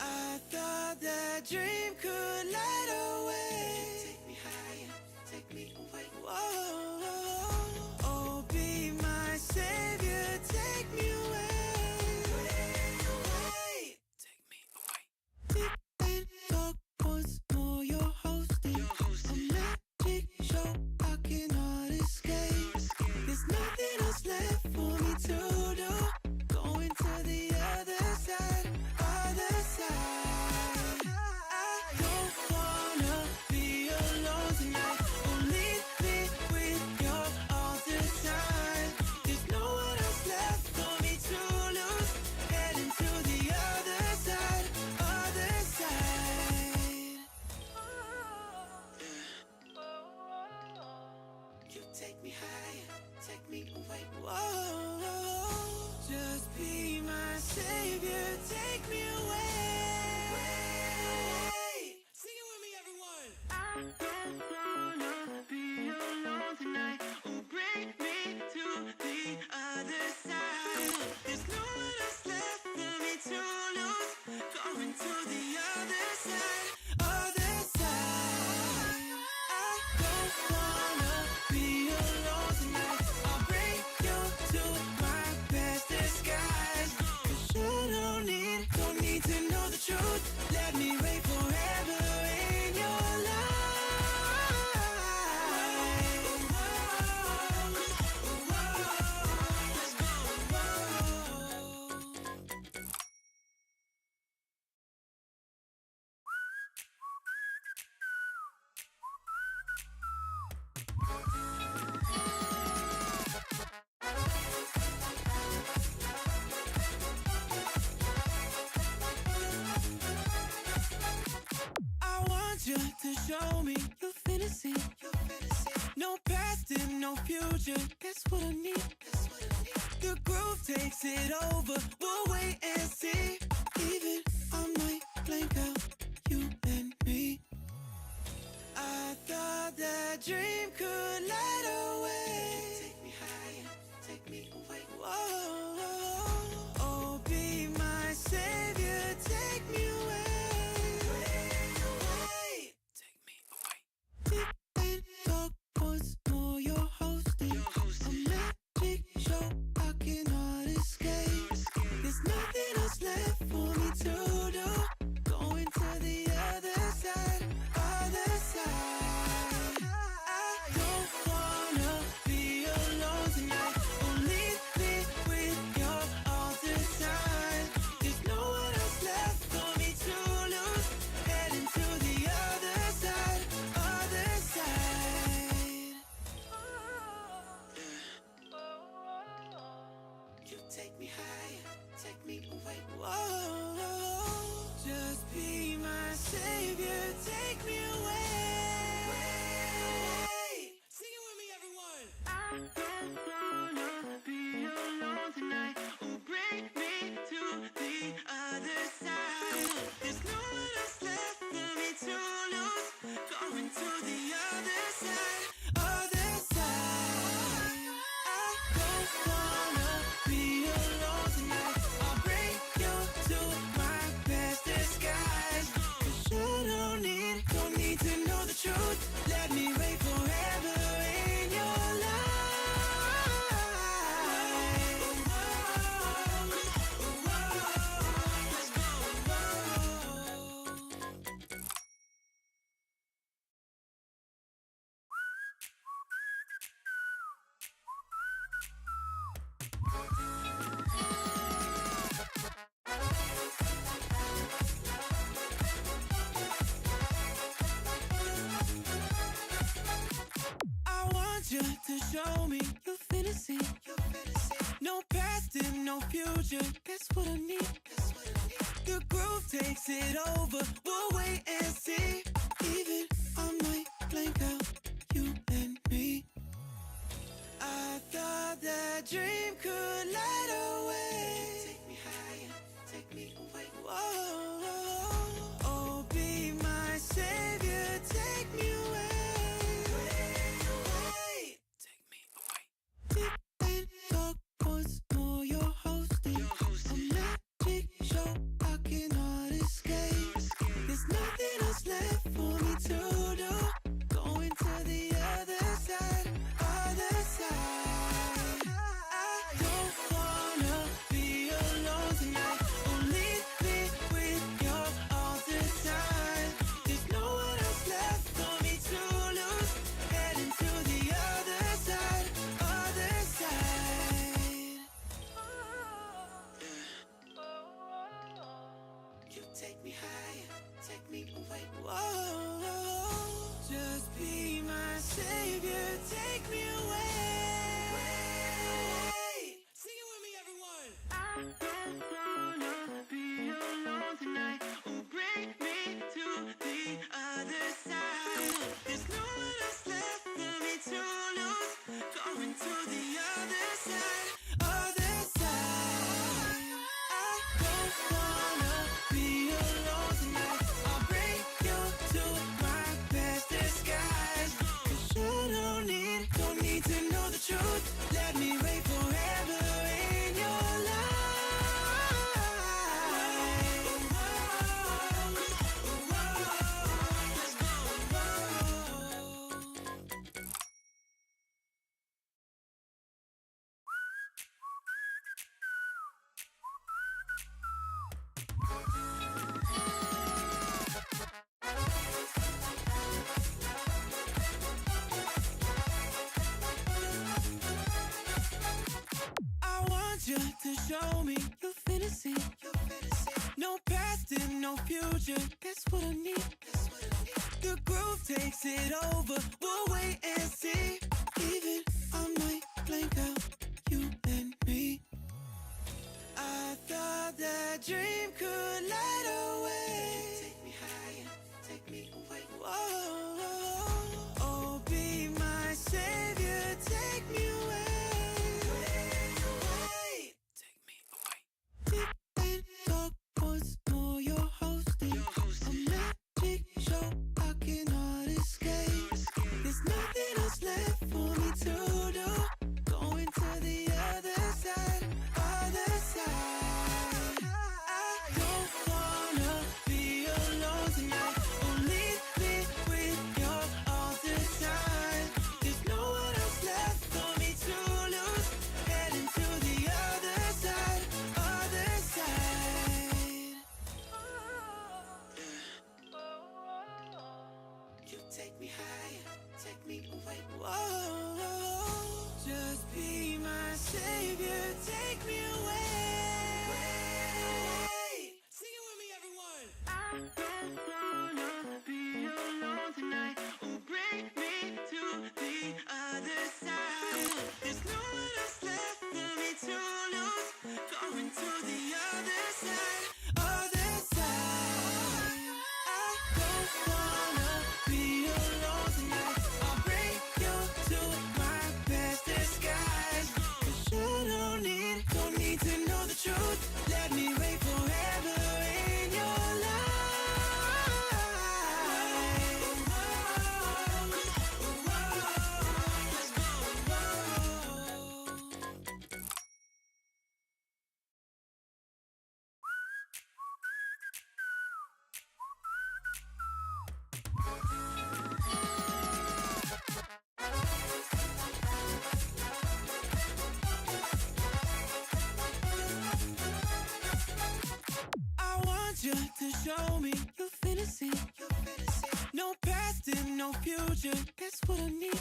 I thought that dream could light away. Take me higher, take me away. Whoa, oh, be my savior, take me away. Take me away. Deep and dark once more, you're hosting a magic show I cannot escape. There's nothing else left for me to do. Going to the other side, other side. I don't wanna be alone tonight. Oh, leave me with your other side. There's no one else left for me to lose. Heading to the other side, other side. You take me higher, take me away. Whoa, just be my savior, take me away. Sing it with me, everyone. I don't wanna be alone tonight. Oh, bring me to the other side. There's no one else left for me to lose. Going to the other side, other side. I don't wanna be alone tonight. I'll bring you to my best disguise. 'Cause you don't need to know the truth. Let me reign forever in your life. Let's go. I want you to show me your fantasy. no future. That's what I need. The groove takes it over. We'll wait and see. Even I might blank out, you and me. I thought that dream could light away. Take me higher, take me away. Whoa, oh, be my savior, take me away. Take me away. Sit and talk once more, you're hosting a magic show. I cannot escape. There's nothing else left for me to do. Going to the other side, other side. I don't wanna be alone tonight. Oh, leave me with your all the time. There's no one else left for me to lose. Heading to the other side, other side. You take me higher, take me away. Whoa, just be my savior, take me away. Sing it with me, everyone. I don't wanna be alone tonight. Oh, bring me to the other side. There's no one else left for me to lose. Going to the other side, other side. I don't wanna be alone tonight. I'll bring you to my best disguise. 'Cause you don't need to know the truth. Let me wait forever in your life. Let's go. I want you to show me your fantasy. No past and no future. That's what I need. The groove takes it over. We'll wait and see. Even I might blank out, you and me. I thought that dream could light away. Take me higher, take me away. Whoa, oh, be my savior, take me away. Take me away. Sit and talk once more, you're hosting a magic show. I cannot escape. There's nothing else left for me to do. Going to the other side, other side. I don't wanna be alone tonight. Oh, leave me with your all the time. There's no one else left for me to lose. Heading to the other side, other side. You take me higher, take me away. Whoa, just be my savior, take me away. Sing it with me, everyone. I don't wanna be alone tonight. Oh, bring me to the other side. There's no one else left for me to lose. Going to the other side, other side. I don't wanna be alone tonight. I'll bring you to my best disguise. 'Cause you don't need to know the truth. Let me wait forever in your life. Let's go. I want you to show me your fantasy. No past and no future. That's what I need. The groove takes it over. We'll wait and see. Even I might blank out, you and me. I thought that dream could light away. Take me higher, take me away. Whoa, oh, be my savior. You take me higher, take me away. Whoa, just be my savior, take me away. Sing it with me, everyone. I don't wanna be alone tonight. Oh, bring me to the other side. There's no one else left for me to lose. Going to the other side, other side. I don't wanna be alone tonight. I'll bring you to my best disguise. 'Cause you don't need to know the truth. Let me wait forever in your life. I want you to show me your fantasy. No past and no future. That's what I need.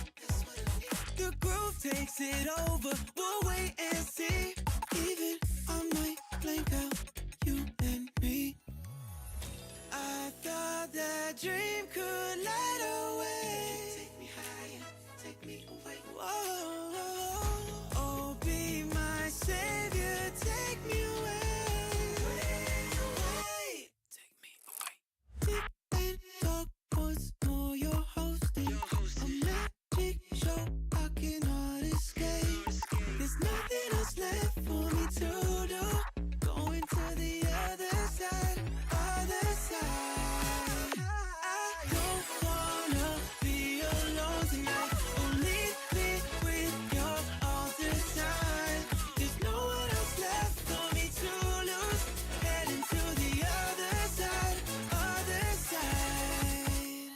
The groove takes it over. We'll wait and see. Even I might blank out you and me. I thought that dream could light away. Take me higher, take me away. Whoa, oh, be my savior, take me away. Take me away. Deep in dark woods, know you're hosting a magic show I cannot escape. There's nothing else left for me to do. Going to the other side, other side. I don't wanna be alone tonight. Oh, leave me with your other side. There's no one else left for me to lose. Heading to the other side, other side.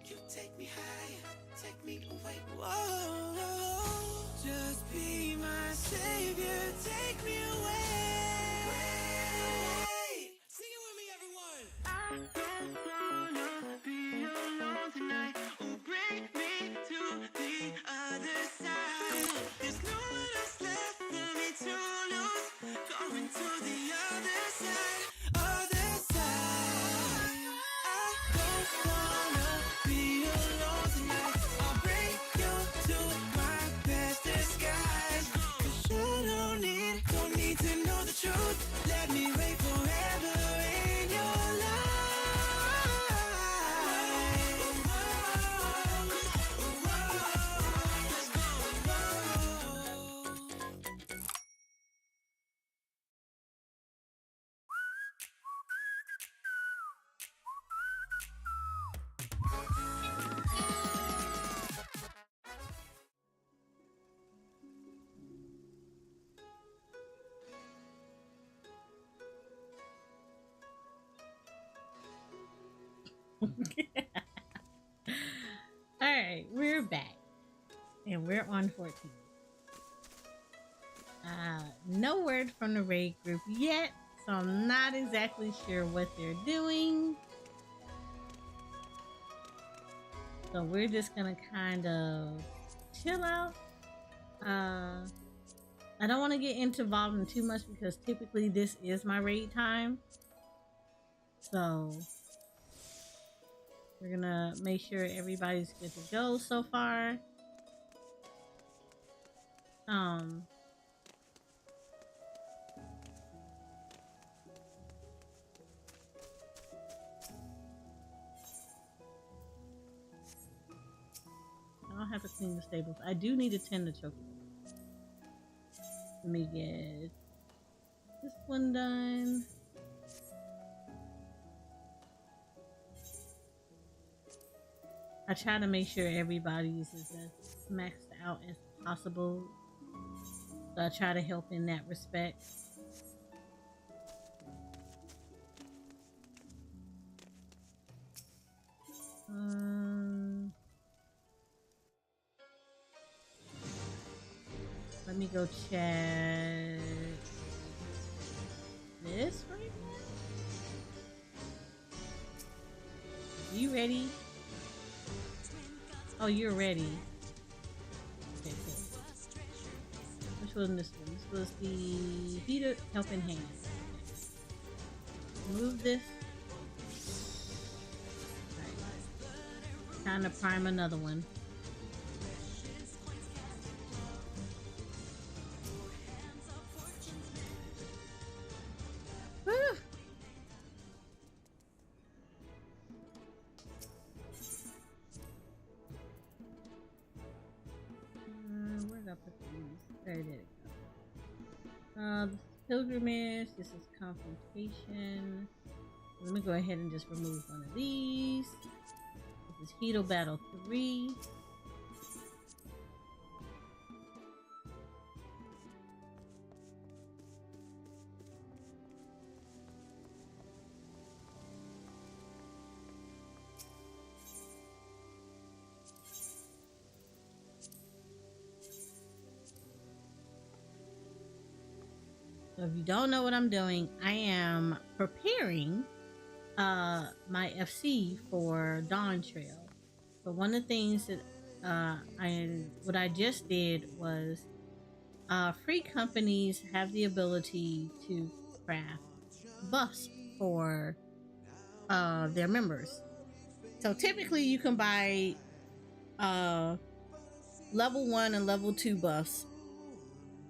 You take me higher, take me away. Whoa, just be my savior, take me away. Sing it with me, everyone. I don't wanna be alone tonight. Oh, bring me to the other side. There's no one else left for me to lose. Going to the other side, other side. I don't wanna be alone tonight. I'll bring you to my best disguise. 'Cause you don't need to know the truth. Let me wait forever in your life. All right, we're back, and we're on 14. No word from the raid group yet, so I'm not exactly sure what they're doing. So we're just gonna kind of chill out. I don't want to get involved in too much because typically this is my raid time. So we're gonna make sure everybody's good to go so far. I don't have to clean the stables. I do need to tend the choke. Let me get this one done. I try to make sure everybody's is as maxed out as possible. So I try to help in that respect. Let me go check this right now. you ready? Oh, you're ready. Okay, cool. Which one this one? This was the heater helping hand. Move this. Right. Time to prime another one. Whew. Where did I put these? There it is. This is pilgrimage. This is confrontation. Let me go ahead and just remove one of these. This is Hedo Battle 3. So if you don't know what I'm doing, I am preparing my FC for Dawn Trail. But one of the things that what I just did was free companies have the ability to craft buffs for their members. So typically you can buy level 1 and level 2 buffs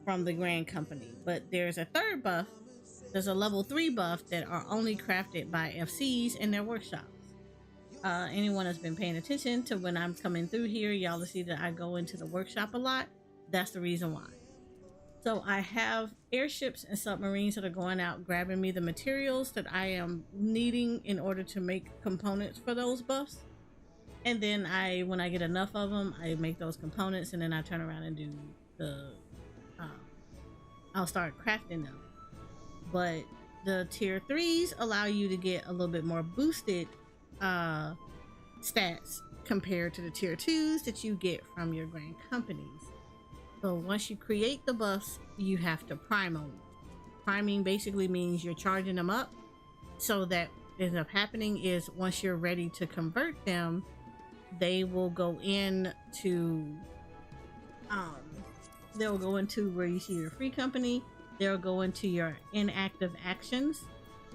from the Grand Company, but there's a third buff. There's a level 3 buff that are only crafted by FCs in their workshops. Anyone that's been paying attention to when I'm coming through here, y'all will see that I go into the workshop a lot. That's the reason why. So I have airships and submarines that are going out grabbing me the materials that I am needing in order to make components for those buffs. And then when I get enough of them, I make those components, and then I turn around and do the I'll start crafting them. But the tier 3s allow you to get a little bit more boosted stats compared to the tier 2s that you get from your Grand Companies. So once you create the buffs, you have to prime them. Priming basically means you're charging them up, so that what ends up happening is once you're ready to convert them, they will go into they'll go into where you see your free company. They'll go into your inactive actions.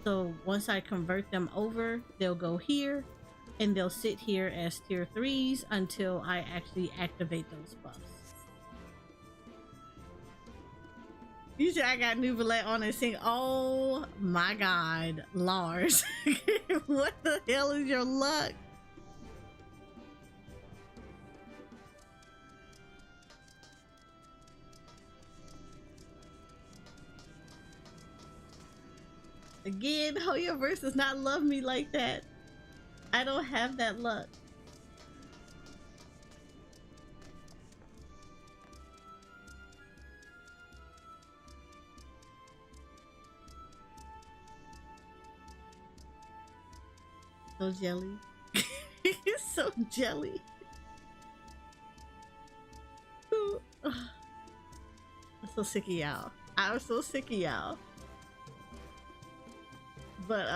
So once I convert them over, they'll go here, and they'll sit here as tier 3s until I actually activate those buffs. Usually I got Nouvellette on and sing, oh my god, Lars. What the hell is your luck? Again, Hoyoverse does not love me like that. I don't have that luck. So jelly. He's so jelly. I'm so sick of y'all. I'm so sick of y'all. But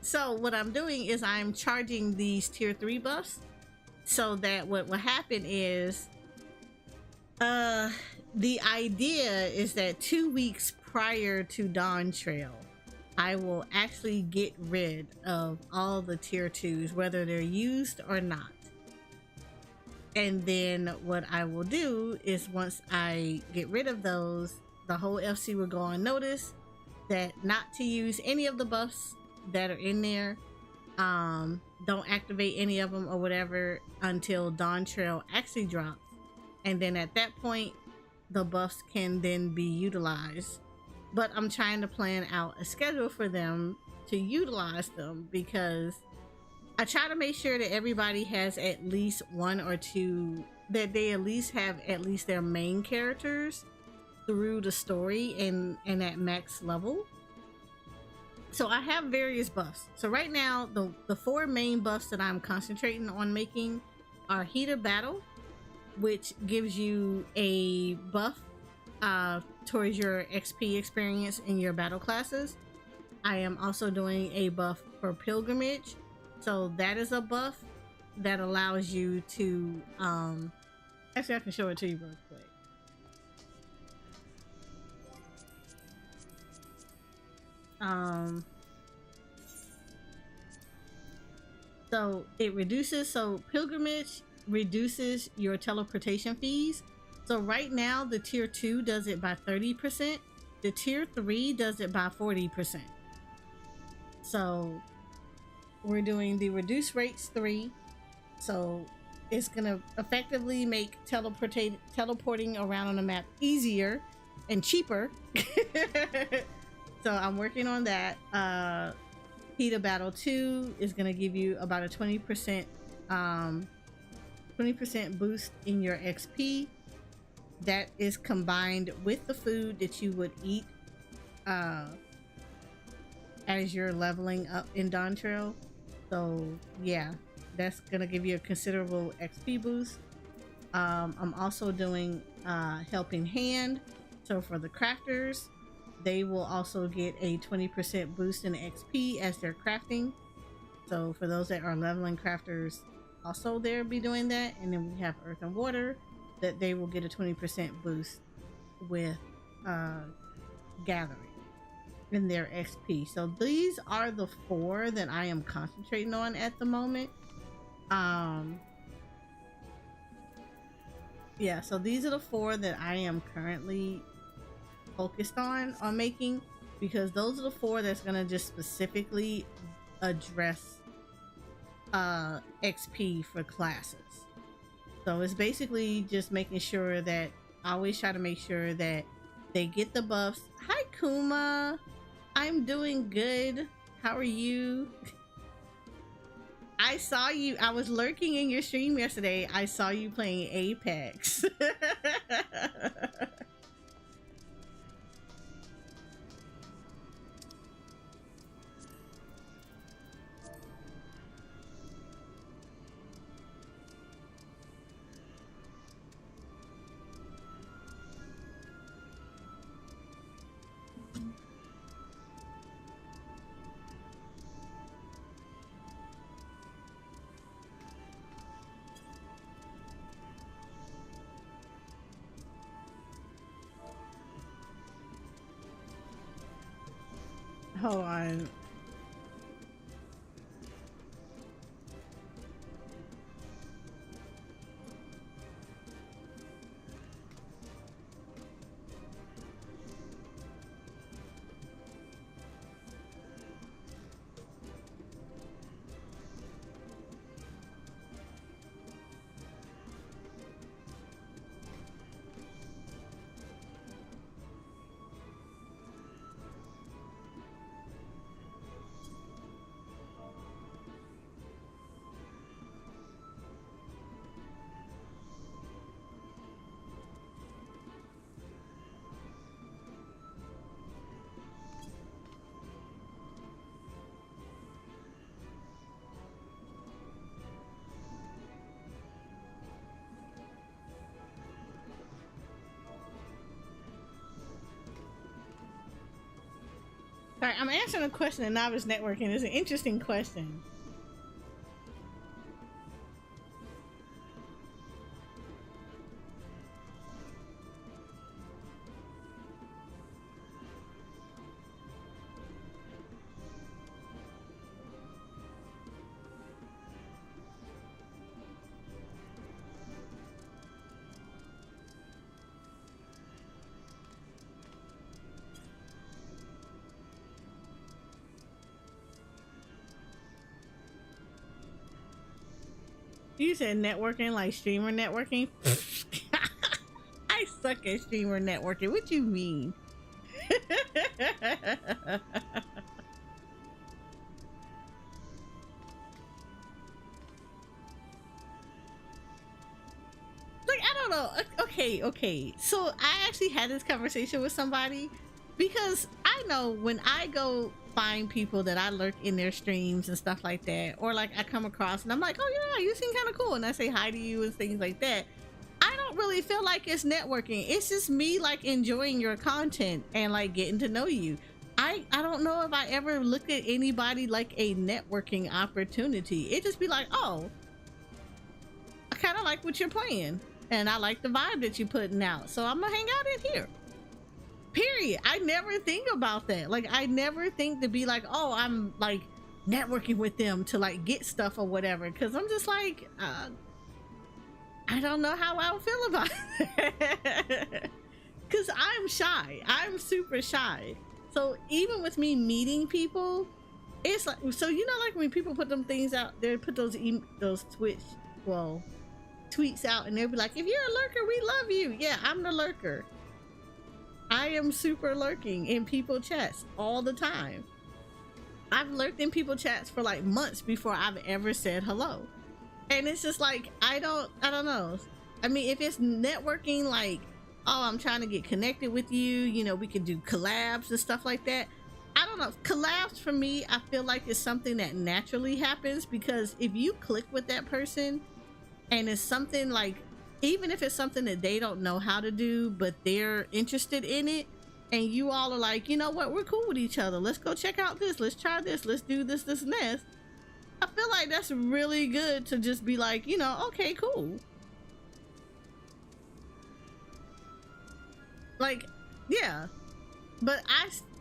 so what I'm doing is I'm charging these tier 3 buffs, so that what will happen is the idea is that 2 weeks prior to Dawn Trail, I will actually get rid of all the tier 2s, whether they're used or not. And then what I will do is once I get rid of those, the whole FC will go on notice that not to use any of the buffs that are in there. Don't activate any of them or whatever until Dawn Trail actually drops. And then at that point, the buffs can then be utilized. But I'm trying to plan out a schedule for them to utilize them, because I try to make sure that everybody has at least one or two, that they at least have at least their main characters through the story and at max level. So I have various buffs. So right now, the 4 main buffs that I'm concentrating on making are Heated Battle, which gives you a buff towards your XP experience in your battle classes. I am also doing a buff for Pilgrimage, So that is a buff that allows you to actually I can show it to you real quick. So it reduces, so pilgrimage reduces your teleportation fees. So right now the tier 2 does it by 30%, the tier 3 does it by 40%. So we're doing the reduced rates 3, so it's gonna effectively make teleporting around on the map easier and cheaper. So I'm working on that. Heat of Battle 2 is going to give you about a 20% boost in your XP. That is combined with the food that you would eat as you're leveling up in Dawn Trail. So yeah, that's going to give you a considerable XP boost. I'm also doing Helping Hand. So for the crafters, they will also get a 20% boost in XP as they're crafting. So for those that are leveling crafters, also they'll be doing that. And then we have Earth and Water, that they will get a 20% boost with gathering in their XP. So these are the 4 that I am concentrating on at the moment. Yeah, so these are the 4 that I am currently focused on making, because those are the 4 that's gonna just specifically address XP for classes. So it's basically just making sure that I always try to make sure that they get the buffs. Hi Kuma, I'm doing good. How are you? I saw you, I was lurking in your stream yesterday. I saw you playing Apex. Hold on. Sorry, I'm answering a question in novice networking. It's an interesting question. You said networking like streamer networking? I suck at streamer networking. What you mean? Like, I don't know. Okay. So I actually had this conversation with somebody, because I know when I go find people that I lurk in their streams and stuff like that, or like I come across and I'm like, oh yeah, you seem kind of cool, and I say hi to you and things like that, I don't really feel like it's networking. It's just me like enjoying your content and like getting to know you. I don't know if I ever looked at anybody like a networking opportunity. It just be like, oh, I kind of like what you're playing and I like the vibe that you're putting out, so I'm gonna hang out in here. Period. I never think about that. Like, I never think to be like, oh, I'm like networking with them to like get stuff or whatever, because I'm just like, I don't know how I'll feel about it. Because I'm shy. I'm super shy. So even with me meeting people, it's like, so you know, like when people put them things out, they put those tweets out, and they'll be like, if you're a lurker, we love you. Yeah, I'm the lurker. I am super lurking in people chats all the time. I've lurked in people chats for like months before I've ever said hello. And it's just like, I don't know. I mean, if it's networking, like, oh, I'm trying to get connected with you, you know, we could do collabs and stuff like that. I don't know. Collabs for me, I feel like it's something that naturally happens, because if you click with that person and it's something like, even if it's something that they don't know how to do, but they're interested in it, and you all are like, you know what, we're cool with each other. Let's go check out this. Let's try this. Let's do this, this, and this. I feel like that's really good to just be like, you know, okay, cool. Like, yeah. But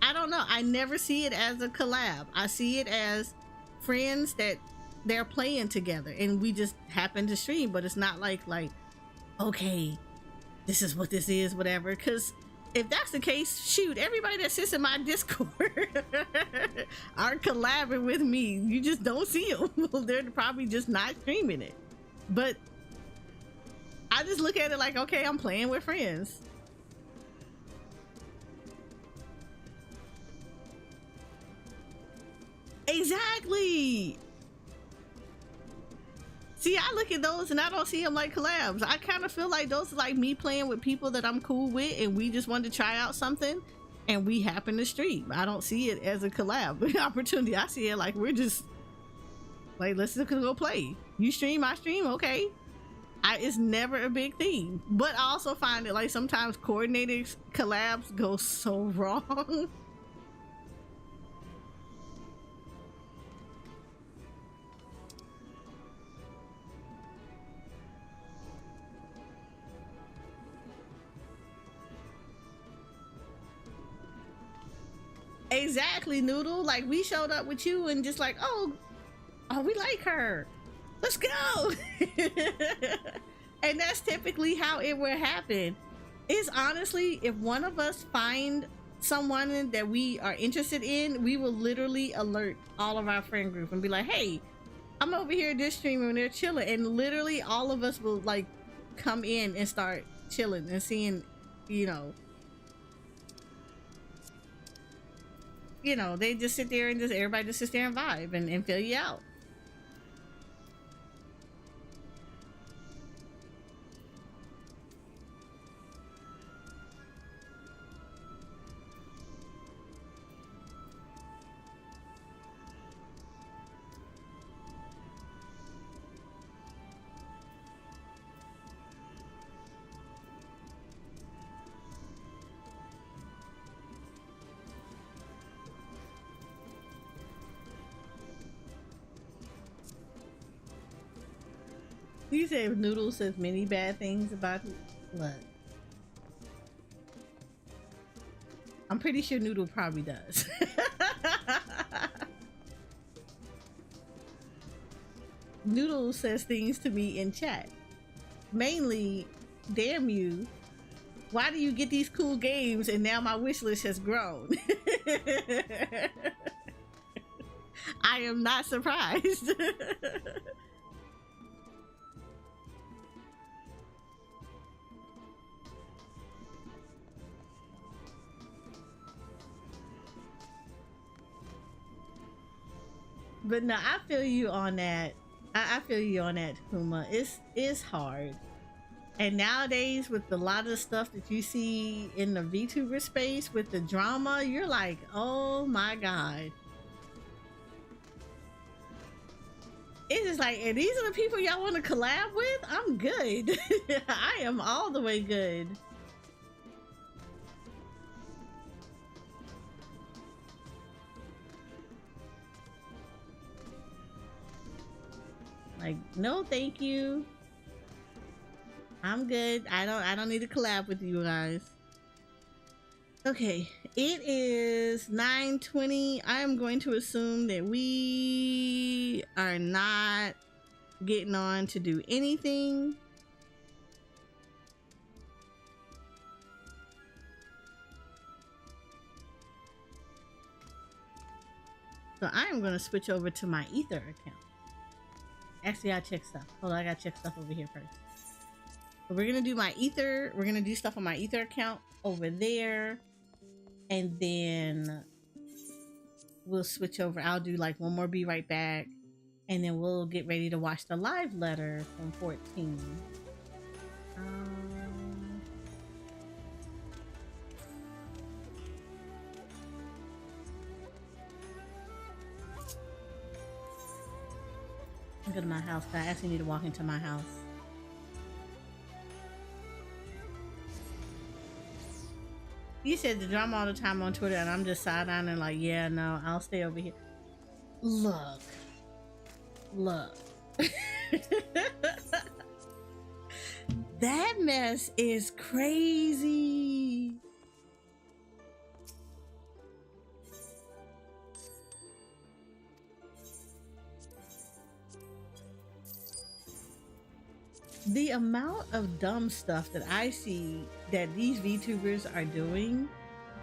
I don't know. I never see it as a collab. I see it as friends that they're playing together and we just happen to stream, but it's not like, okay, this is what this is, whatever. Because if that's the case, shoot, everybody that sits in my Discord are collabing with me. You just don't see them. They're probably just not streaming it. But I just look at it like, okay, I'm playing with friends. Exactly. See, I look at those and I don't see them like collabs. I kind of feel like those are like me playing with people that I'm cool with, and we just wanted to try out something and we happen to stream. I don't see it as a collab opportunity. I see it like we're just like, let's just go play. You stream, I stream, okay. It's never a big thing. But I also find that like sometimes coordinated collabs go so wrong. Exactly, Noodle. Like, we showed up with you and just like, oh, we like her. Let's go. And that's typically how it will happen. Is honestly, if one of us find someone that we are interested in, we will literally alert all of our friend group and be like, hey, I'm over here this streamer and they're chilling. And literally all of us will like come in and start chilling and seeing, you know, they just sit there and just everybody just sits there and vibe and fill you out. You say Noodle says many bad things about what? I'm pretty sure Noodle probably does. Noodle says things to me in chat. Mainly, damn you. Why do you get these cool games and now my wish list has grown? I am not surprised. But no, I feel you on that. I feel you on that, Puma. It's hard. And nowadays, with a lot of the stuff that you see in the VTuber space with the drama, you're like, oh my God. It's just like, and these are the people y'all want to collab with? I'm good. I am all the way good. Like, no, thank you. I'm good. I don't need to collab with you guys. Okay, it is 9:20. I am going to assume that we are not getting on to do anything. So I am going to switch over to my Ether account. Actually, I check stuff. Hold on, I gotta check stuff over here first. So we're gonna do my Ether. We're gonna do stuff on my Ether account over there, and then we'll switch over. I'll do like one more Be Right Back, and then we'll get ready to watch the live letter from 14. Go to my house. I actually need to walk into my house. You said the drama all the time on Twitter, and I'm just side-eyeing like, yeah, no, I'll stay over here. Look. That mess is crazy. The amount of dumb stuff that I see that these VTubers are doing,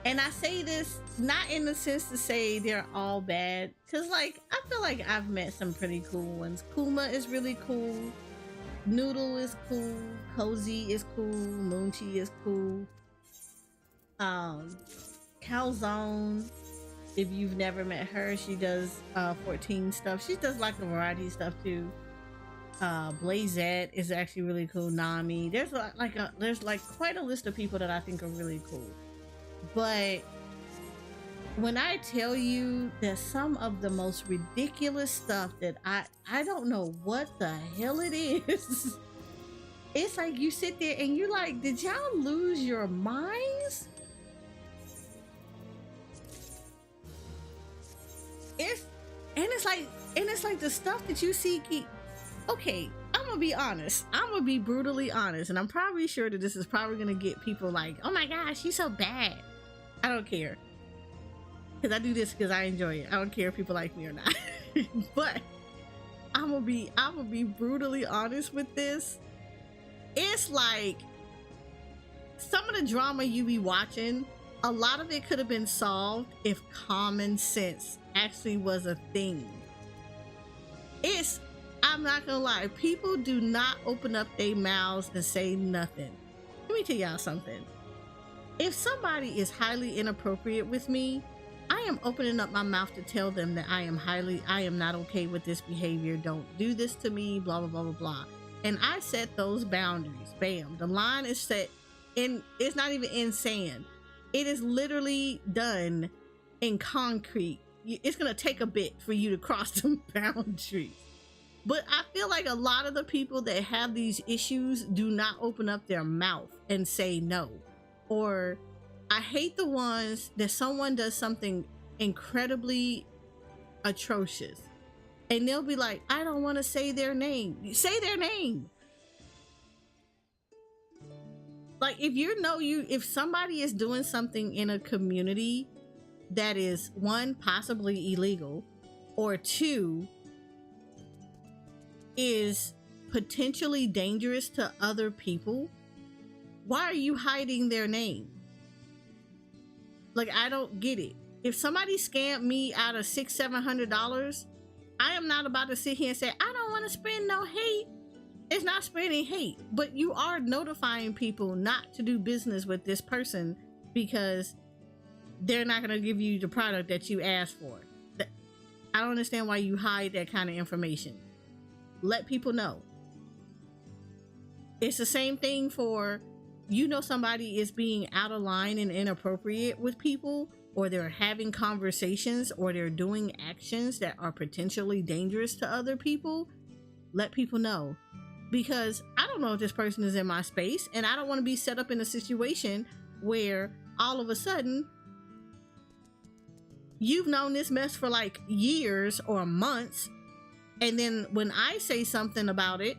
and I say this not in the sense to say they're all bad, because like I feel like I've met some pretty cool ones. Kuma is really cool, Noodle is cool, Cozy is cool, Moonchi is cool, Calzone, if you've never met her, she does 14 stuff. She does like a variety of stuff too. Blazette is actually really cool. Nami, there's quite a list of people that I think are really cool. But when I tell you that some of the most ridiculous stuff that I don't know what the hell it is, it's like you sit there and you're like, did y'all lose your minds? It's like the stuff that you see okay, I'm gonna be honest. I'm gonna be brutally honest, and I'm probably sure that this is probably gonna get people like, oh my gosh, she's so bad. I don't care, because I do this because I enjoy it. I don't care if people like me or not. But I'm gonna be brutally honest with this. It's like some of the drama you be watching, a lot of it could have been solved if common sense actually was a thing. I'm not gonna lie, people do not open up their mouths and say nothing. Let me tell y'all something. If somebody is highly inappropriate with me, I am opening up my mouth to tell them that I am not okay with this behavior. Don't do this to me, blah, blah, blah, blah, blah. And I set those boundaries. Bam. The line is set in, it's not even in sand. It is literally done in concrete. It's gonna take a bit for you to cross the boundaries. But I feel like a lot of the people that have these issues do not open up their mouth and say no. Or I hate the ones that someone does something incredibly atrocious and they'll be like, I don't want to say their name. Say their name. Like if somebody is doing something in a community that is, one, possibly illegal, or two, is potentially dangerous to other people, why are you hiding their name? Like, I don't get it. If somebody scammed me out of $600-700, I am not about to sit here and say, I don't want to spend no hate. It's not spreading hate, but you are notifying people not to do business with this person because they're not going to give you the product that you asked for. I don't understand why you hide that kind of information. Let people know. It's the same thing for, somebody is being out of line and inappropriate with people, or they're having conversations, or they're doing actions that are potentially dangerous to other people. Let people know, because I don't know if this person is in my space, and I don't want to be set up in a situation where all of a sudden you've known this mess for like years or months, And then when I say something about it,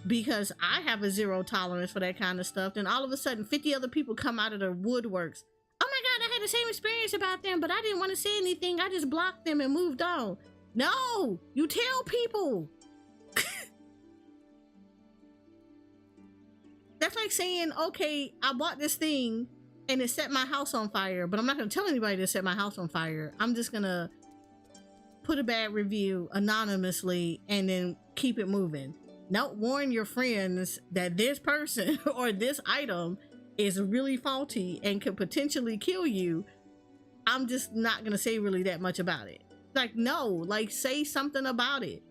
because I have a zero tolerance for that kind of stuff, then all of a sudden 50 other people come out of the woodworks. Oh my God, I had the same experience about them, but I didn't want to say anything. I just blocked them and moved on. No, you tell people. That's like saying, okay, I bought this thing and it set my house on fire, but I'm not going to tell anybody to set my house on fire. I'm just going to put a bad review anonymously and then keep it moving. Don't warn your friends that this person or this item is really faulty and could potentially kill you. I'm just not going to say really that much about it. Like, no, like say something about it.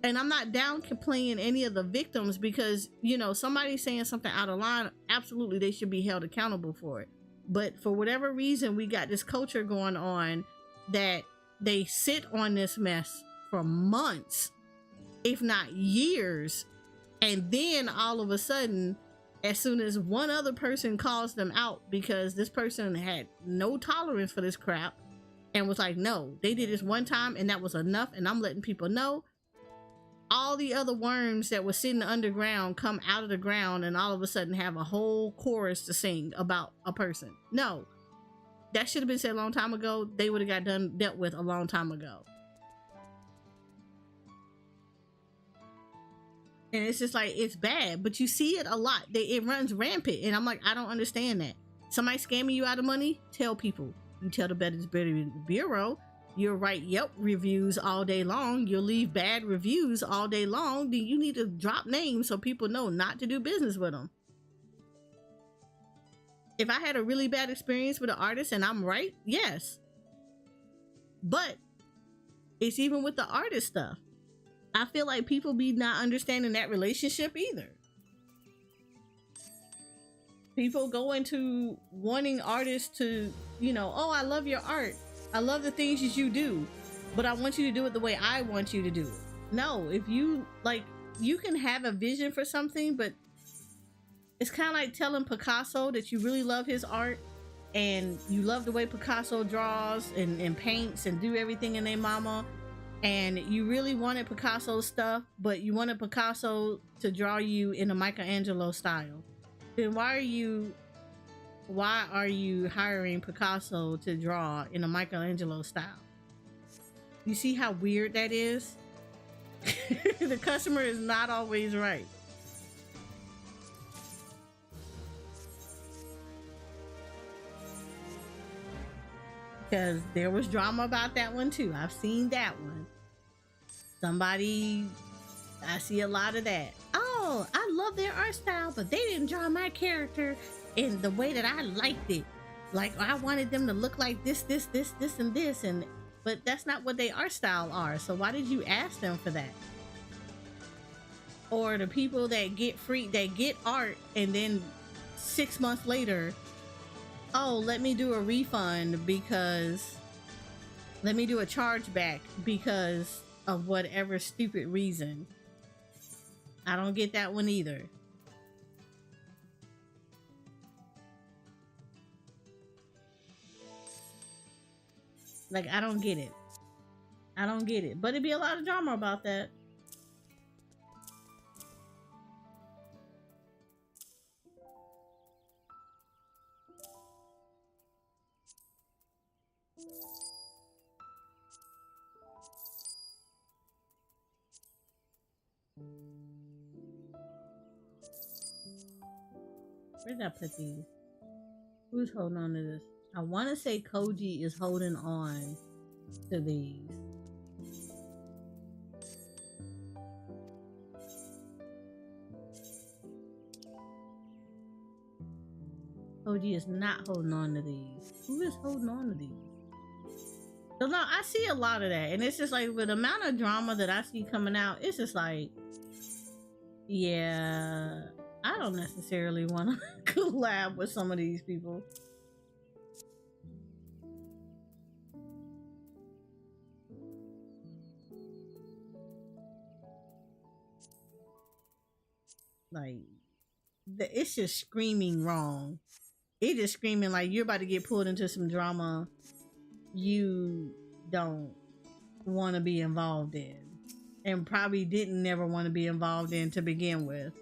And I'm not downplaying any of the victims because, you know, somebody saying something out of line, absolutely they should be held accountable for it. But for whatever reason, we got this culture going on that they sit on this mess for months, if not years. And then all of a sudden, as soon as one other person calls them out because this person had no tolerance for this crap and was like, no, they did this one time and that was enough and I'm letting people know, all the other worms that were sitting underground come out of the ground and all of a sudden have a whole chorus to sing about a person. No, that should have been said a long time ago. They would have got dealt with a long time ago. And it's just like, it's bad, but you see it a lot. It runs rampant. And I'm like, I don't understand that. Somebody scamming you out of money? Tell people. You tell the Better Bureau. You'll write Yelp reviews all day long. You'll leave bad reviews all day long. Then you need to drop names so people know not to do business with them. If I had a really bad experience with an artist and I'm right, yes. But it's even with the artist stuff. I feel like people be not understanding that relationship either. People go into wanting artists to, you know, oh, I love your art. I love the things that you do, but I want you to do it the way I want you to do it. No, if you like, you can have a vision for something, but it's kind of like telling Picasso that you really love his art and you love the way Picasso draws and paints and do everything in their mama. And you really wanted Picasso's stuff, but you wanted Picasso to draw you in a Michelangelo style. Then why are you hiring Picasso to draw in a Michelangelo style? You see how weird that is? The customer is not always right. Because there was drama about that one too. I've seen that one. I see a lot of that. Oh, I love their art style, but they didn't draw my character in the way that I liked it. Like I wanted them to look like this, and this, but that's not what their art style are. So why did you ask them for that? Or the people that get art and then 6 months later, oh, let me do a refund because let me do a chargeback because of whatever stupid reason. I don't get that one either. Like, I don't get it. I don't get it. But it'd be a lot of drama about that. Where did I put these? Who's holding on to this? I want to say Koji is holding on to these. Koji is not holding on to these. Who is holding on to these? So no, I see a lot of that. And it's just like with the amount of drama that I see coming out, it's just like, yeah, I don't necessarily want to collab with some of these people. Like, it's just screaming wrong. It is screaming like you're about to get pulled into some drama you don't want to be involved in. and probably didn't never want to be involved in to begin with.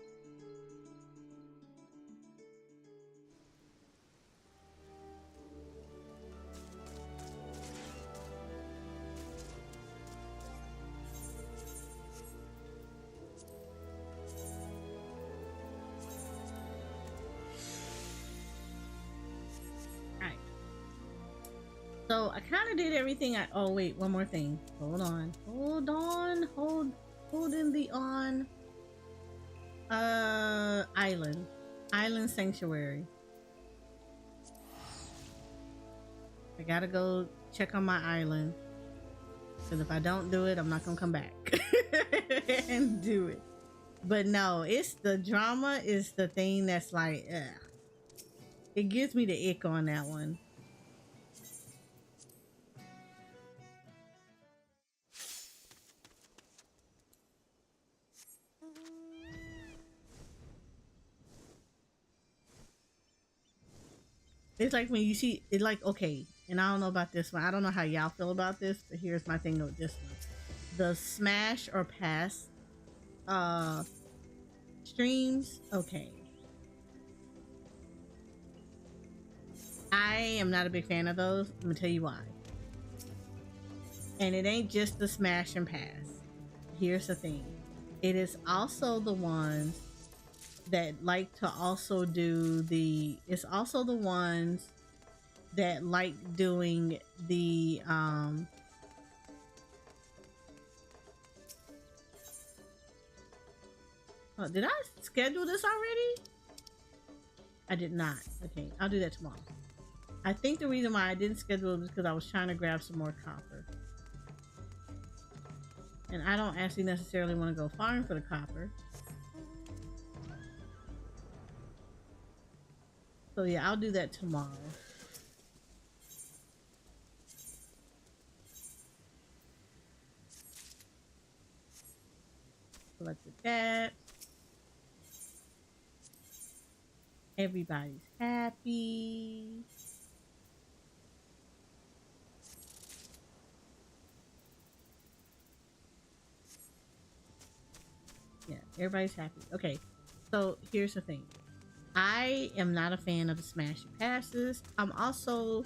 So I kind of did everything. Oh wait, one more thing. Hold on. Hold in the on. Island Sanctuary. I gotta go check on my island. Because if I don't do it, I'm not gonna come back and do it. But no, it's the drama is the thing that's like, ugh. It gives me the ick on that one. It's like when you see it, like, okay, and I don't know about this one. I don't know how y'all feel about this, but here's my thing with this one. The smash or pass streams, okay. I am not a big fan of those. I'm gonna tell you why. And it ain't just the smash and pass. Here's the thing. It is also the ones that like to also do the, it's also the ones that like doing the oh, did I schedule this already? I did not. Okay, I'll do that tomorrow. I think the reason why I didn't schedule it was because I was trying to grab some more copper, and I don't actually necessarily want to go farm for the copper. So yeah, I'll do that tomorrow. Selected that. Everybody's happy. Yeah, everybody's happy. Okay, so here's the thing. I am not a fan of the smash and passes. I'm also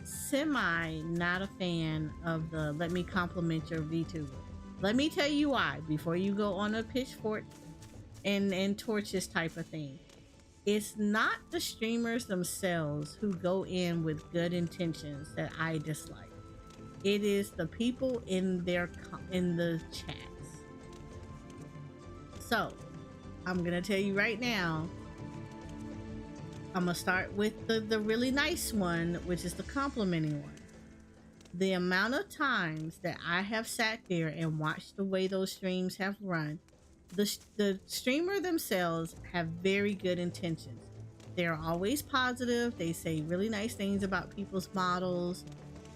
semi not a fan of the let me compliment your VTuber. Let me tell you why before you go on a pitchfork and torches type of thing. It's not the streamers themselves who go in with good intentions that I dislike. It is the people in the chats. So I'm gonna tell you right now, I'm gonna start with the really nice one, which is the complimenting one. The amount of times that I have sat there and watched the way those streams have run, the streamer themselves have very good intentions. They're always positive. They say really nice things about people's models.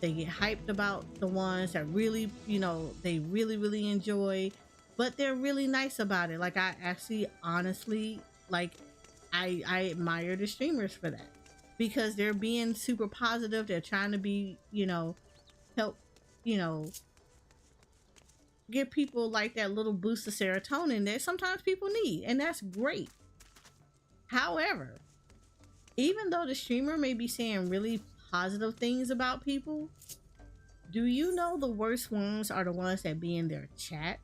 They get hyped about the ones that really, you know, they really enjoy, but they're really nice about it. Like, I actually honestly, like, I admire the streamers for that, because they're being super positive. They're trying to be, you know, help, you know, give people like that little boost of serotonin that sometimes people need, and that's great. However, even though the streamer may be saying really positive things about people, do you know the worst ones are the ones that be in their chats?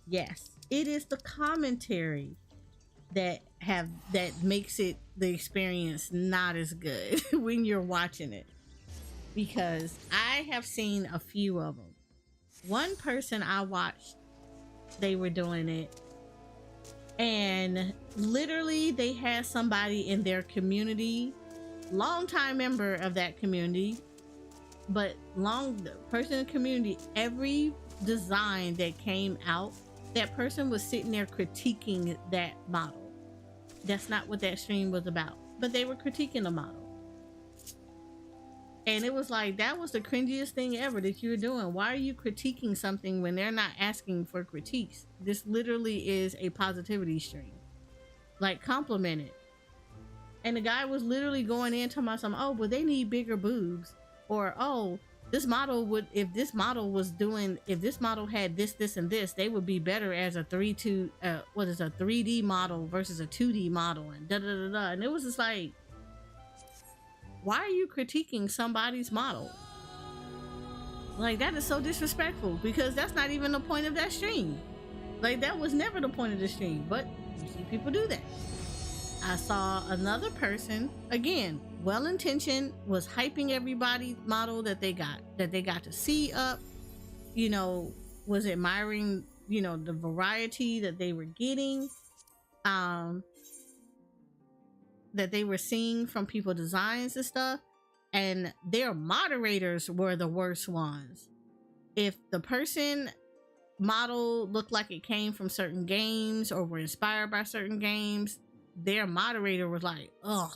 Yes, it is the commentary that makes it the experience not as good when you're watching it, because I have seen a few of them. One person I watched, they were doing it, and literally they had somebody in their community, longtime member of that community, but person in the community, every design that came out, that person was sitting there critiquing that model. That's not what that stream was about, but they were critiquing the model. And it was like, that was the cringiest thing ever that you were doing. Why are you critiquing something when they're not asking for critiques? This literally is a positivity stream. Like, compliment it. And the guy was literally going in talking about something, oh, well, they need bigger boobs. Or, oh, This model would, if this model was doing, if this model had this, this, and this, they would be better as a 3D model versus a 2D model, and da da da da. And it was just like, why are you critiquing somebody's model? Like, that is so disrespectful, because that's not even the point of that stream. Like, that was never the point of the stream, but you see people do that. I saw another person, again, well-intentioned, was hyping everybody's model that they got to see up, you know, was admiring, you know, the variety that they were getting, that they were seeing from people designs and stuff, and their moderators were the worst ones. If the person model looked like it came from certain games or were inspired by certain games, their moderator was like, oh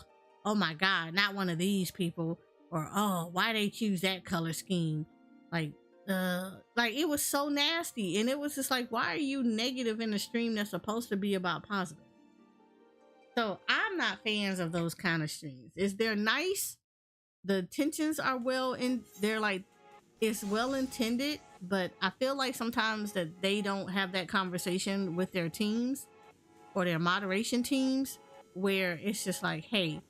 my god, not one of these people, or oh, why they choose that color scheme, like it was so nasty. And it was just like, why are you negative in a stream that's supposed to be about positive? So I'm not fans of those kind of streams. They're nice, the intentions are well in, they're like, it's well intended, but I feel like sometimes that they don't have that conversation with their teams or their moderation teams, where it's just like, hey,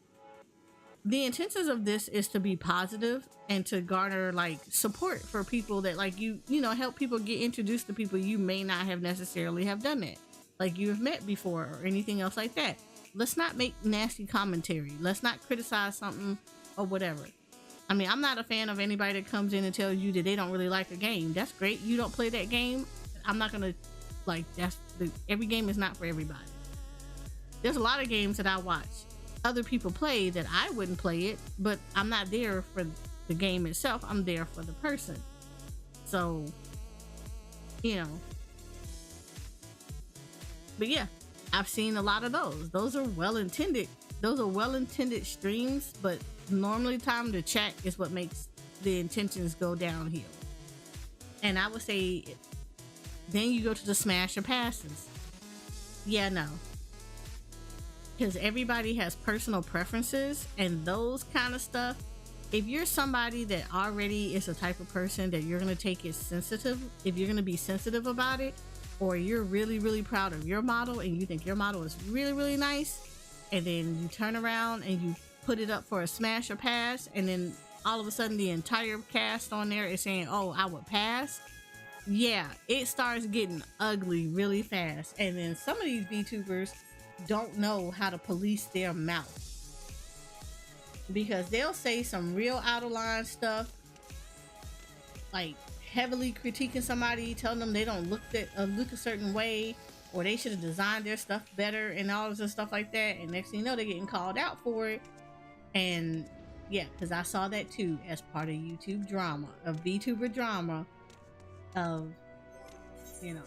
the intentions of this is to be positive and to garner like support for people that, like, you know, help people get introduced to people you may not have necessarily have done that, like you have met before or anything else like that. Let's not make nasty commentary. Let's not criticize something or whatever. I mean, I'm not a fan of anybody that comes in and tells you that they don't really like a game. That's great. You don't play that game. I'm not gonna, like, every game is not for everybody. There's a lot of games that I watch other people play that I wouldn't play it, but I'm not there for the game itself. I'm there for the person. So, you know, but yeah, I've seen a lot of those. Those are well-intended streams, but normally time to chat is what makes the intentions go downhill. And I would say then you go to the smash or passes. Yeah, no, because everybody has personal preferences and those kind of stuff. If you're somebody that already is the type of person that you're going to take it sensitive, if you're going to be sensitive about it, or you're really, really proud of your model and you think your model is really, really nice, and then you turn around and you put it up for a smash or pass, and then all of a sudden the entire cast on there is saying, oh, I would pass. Yeah, it starts getting ugly really fast. And then some of these VTubers don't know how to police their mouth, because they'll say some real out of line stuff, like heavily critiquing somebody, telling them they don't look a certain way, or they should have designed their stuff better and all this stuff like that. And next thing you know, they're getting called out for it. And yeah, because I saw that too as part of YouTube drama, of VTuber drama, of, you know,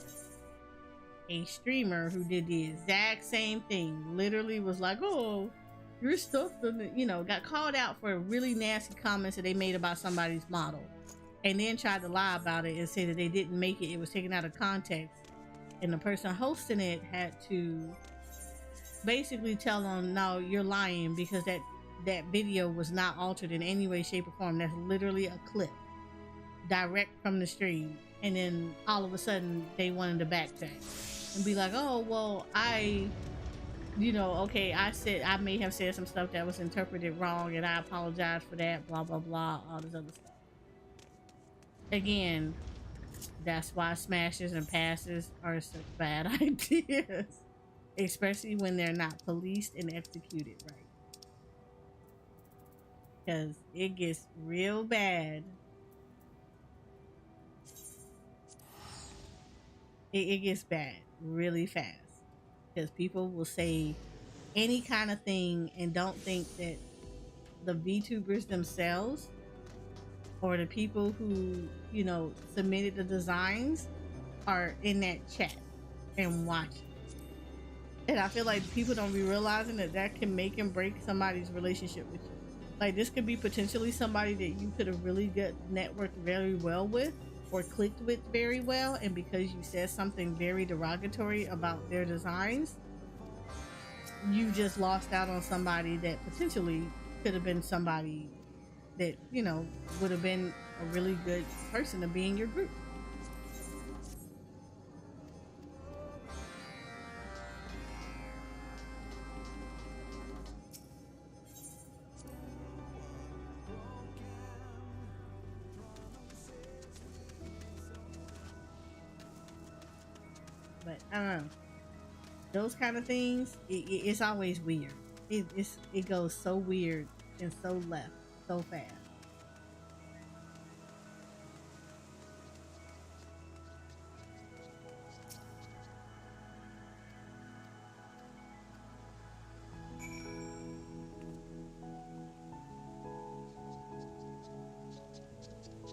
a streamer who did the exact same thing, literally was like, oh, your stuff, you know, got called out for really nasty comments that they made about somebody's model, and then tried to lie about it and say that they didn't make it, it was taken out of context, and the person hosting it had to basically tell them, no, you're lying, because that video was not altered in any way, shape, or form. That's literally a clip direct from the stream. And then all of a sudden they wanted to backtrack and be like, oh, well, you know, okay, I may have said some stuff that was interpreted wrong, and I apologize for that, blah, blah, blah, all this other stuff. Again, that's why smashes and passes are such bad ideas, especially when they're not policed and executed right. Because it gets real bad. It gets bad really fast, because people will say any kind of thing and don't think that the VTubers themselves or the people who, you know, submitted the designs are in that chat and watching. And I feel like people don't be realizing that can make and break somebody's relationship with you. Like, this could be potentially somebody that you could have really good networked very well with or clicked with very well, and because you said something very derogatory about their designs, you just lost out on somebody that potentially could have been somebody that, you know, would have been a really good person to be in your group. But I don't know. Those kind of things, it's always weird. It goes so weird and so left so fast.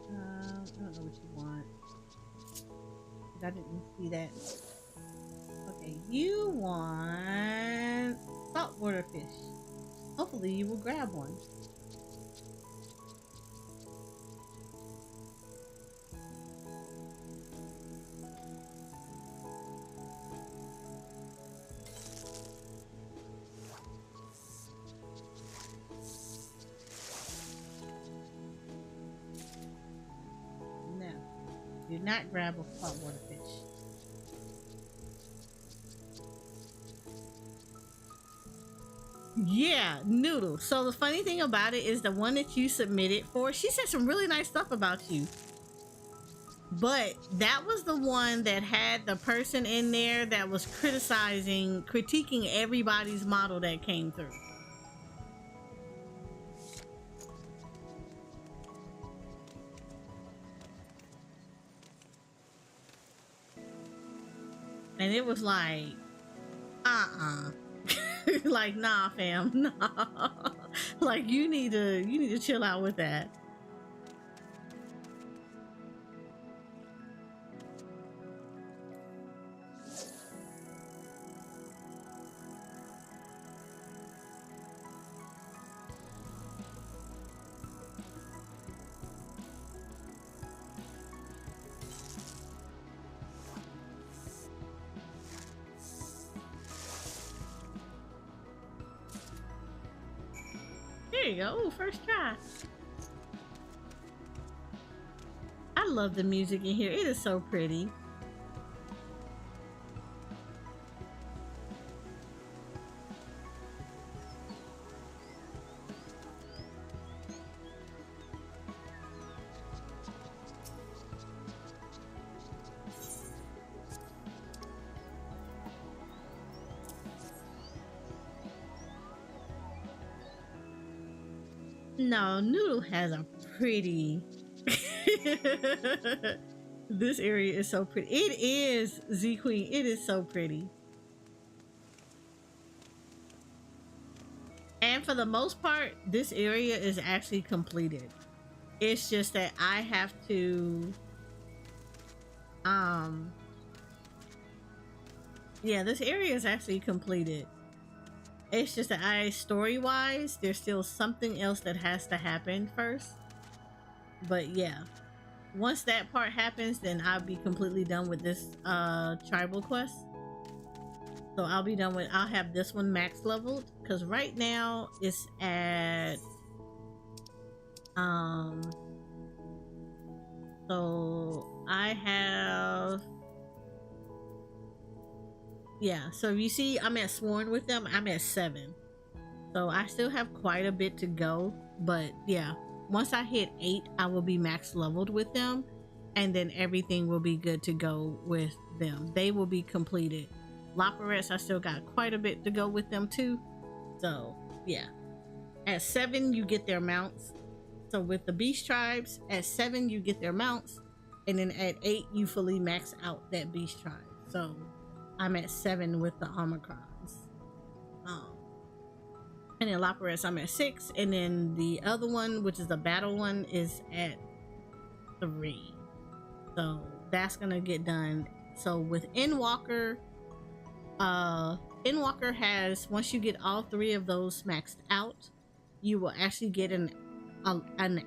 I don't know what you want. I didn't see that. Okay, you want saltwater fish. Hopefully you will grab one. No, do not grab a saltwater fish. Yeah, Noodle. So the funny thing about it is the one that you submitted for, she said some really nice stuff about you. But that was the one that had the person in there that was critiquing everybody's model that came through. And it was like, like, nah, fam, nah. Like, you need to chill out with that. There you go. Ooh, first try. I love the music in here. It is so pretty. No, Noodle has a pretty this area is so pretty. It is, Z Queen, it is so pretty. And for the most part, this area is actually completed. It's just that I have to yeah, this area is actually completed. It's just that story-wise, there's still something else that has to happen first. But yeah, once that part happens, then I'll be completely done with this tribal quest. So I'll be done with, I'll have this one max leveled, because right now it's at so I have, yeah, so you see I'm at Sworn with them, I'm at 7. So I still have quite a bit to go, but yeah, once I hit 8, I will be max leveled with them, and then everything will be good to go with them. They will be completed. Loperettes, I still got quite a bit to go with them too. So yeah, at 7 you get their mounts. So with the beast tribes, at 7 you get their mounts, and then at 8 you fully max out that beast tribe. So I'm at 7 with the Omicrons. And then Loperettes, I'm at 6, and then the other one, which is the battle one, is at 3. So that's gonna get done. So with Endwalker, Endwalker has, once you get all 3 of those maxed out, you will actually get an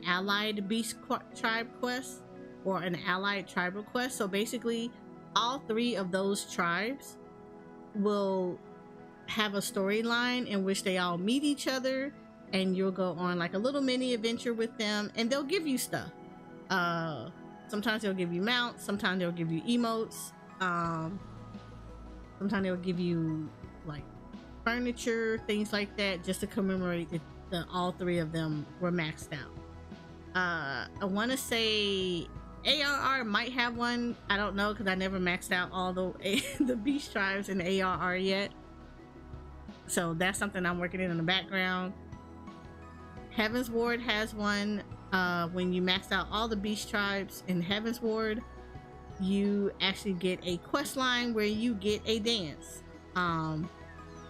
allied beast tribe quest or an allied tribal quest. So basically all 3 of those tribes will have a storyline in which they all meet each other, and you'll go on like a little mini adventure with them, and they'll give you stuff. Sometimes they'll give you mounts, sometimes they'll give you emotes, sometimes they'll give you like furniture, things like that, just to commemorate that all three of them were maxed out. I want to say ARR might have one. I don't know because I never maxed out all the beast tribes in ARR yet. So that's something I'm working in the background. Heaven's Ward has one. When you max out all the beast tribes in Heaven's Ward, you actually get a quest line where you get a dance. I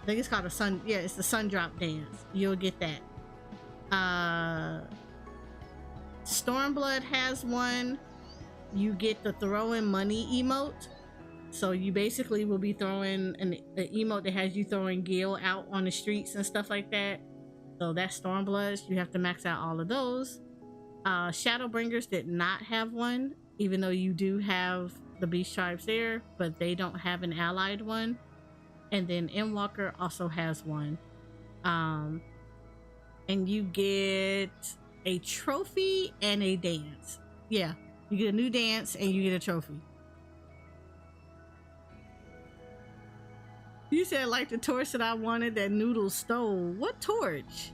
think it's called a sun. Yeah, it's the sun drop dance. You'll get that. Stormblood has one. You get the throwing money emote. So you basically will be throwing an emote that has you throwing Gil out on the streets and stuff like that. So that's Stormbloods. You have to max out all of those. Shadowbringers did not have one, even though you do have the beast tribes there, but they don't have an allied one. And then Endwalker also has one. And you get a trophy and a dance. Yeah, you get a new dance and you get a trophy. You said like the torch that I wanted that Noodle stole. What torch?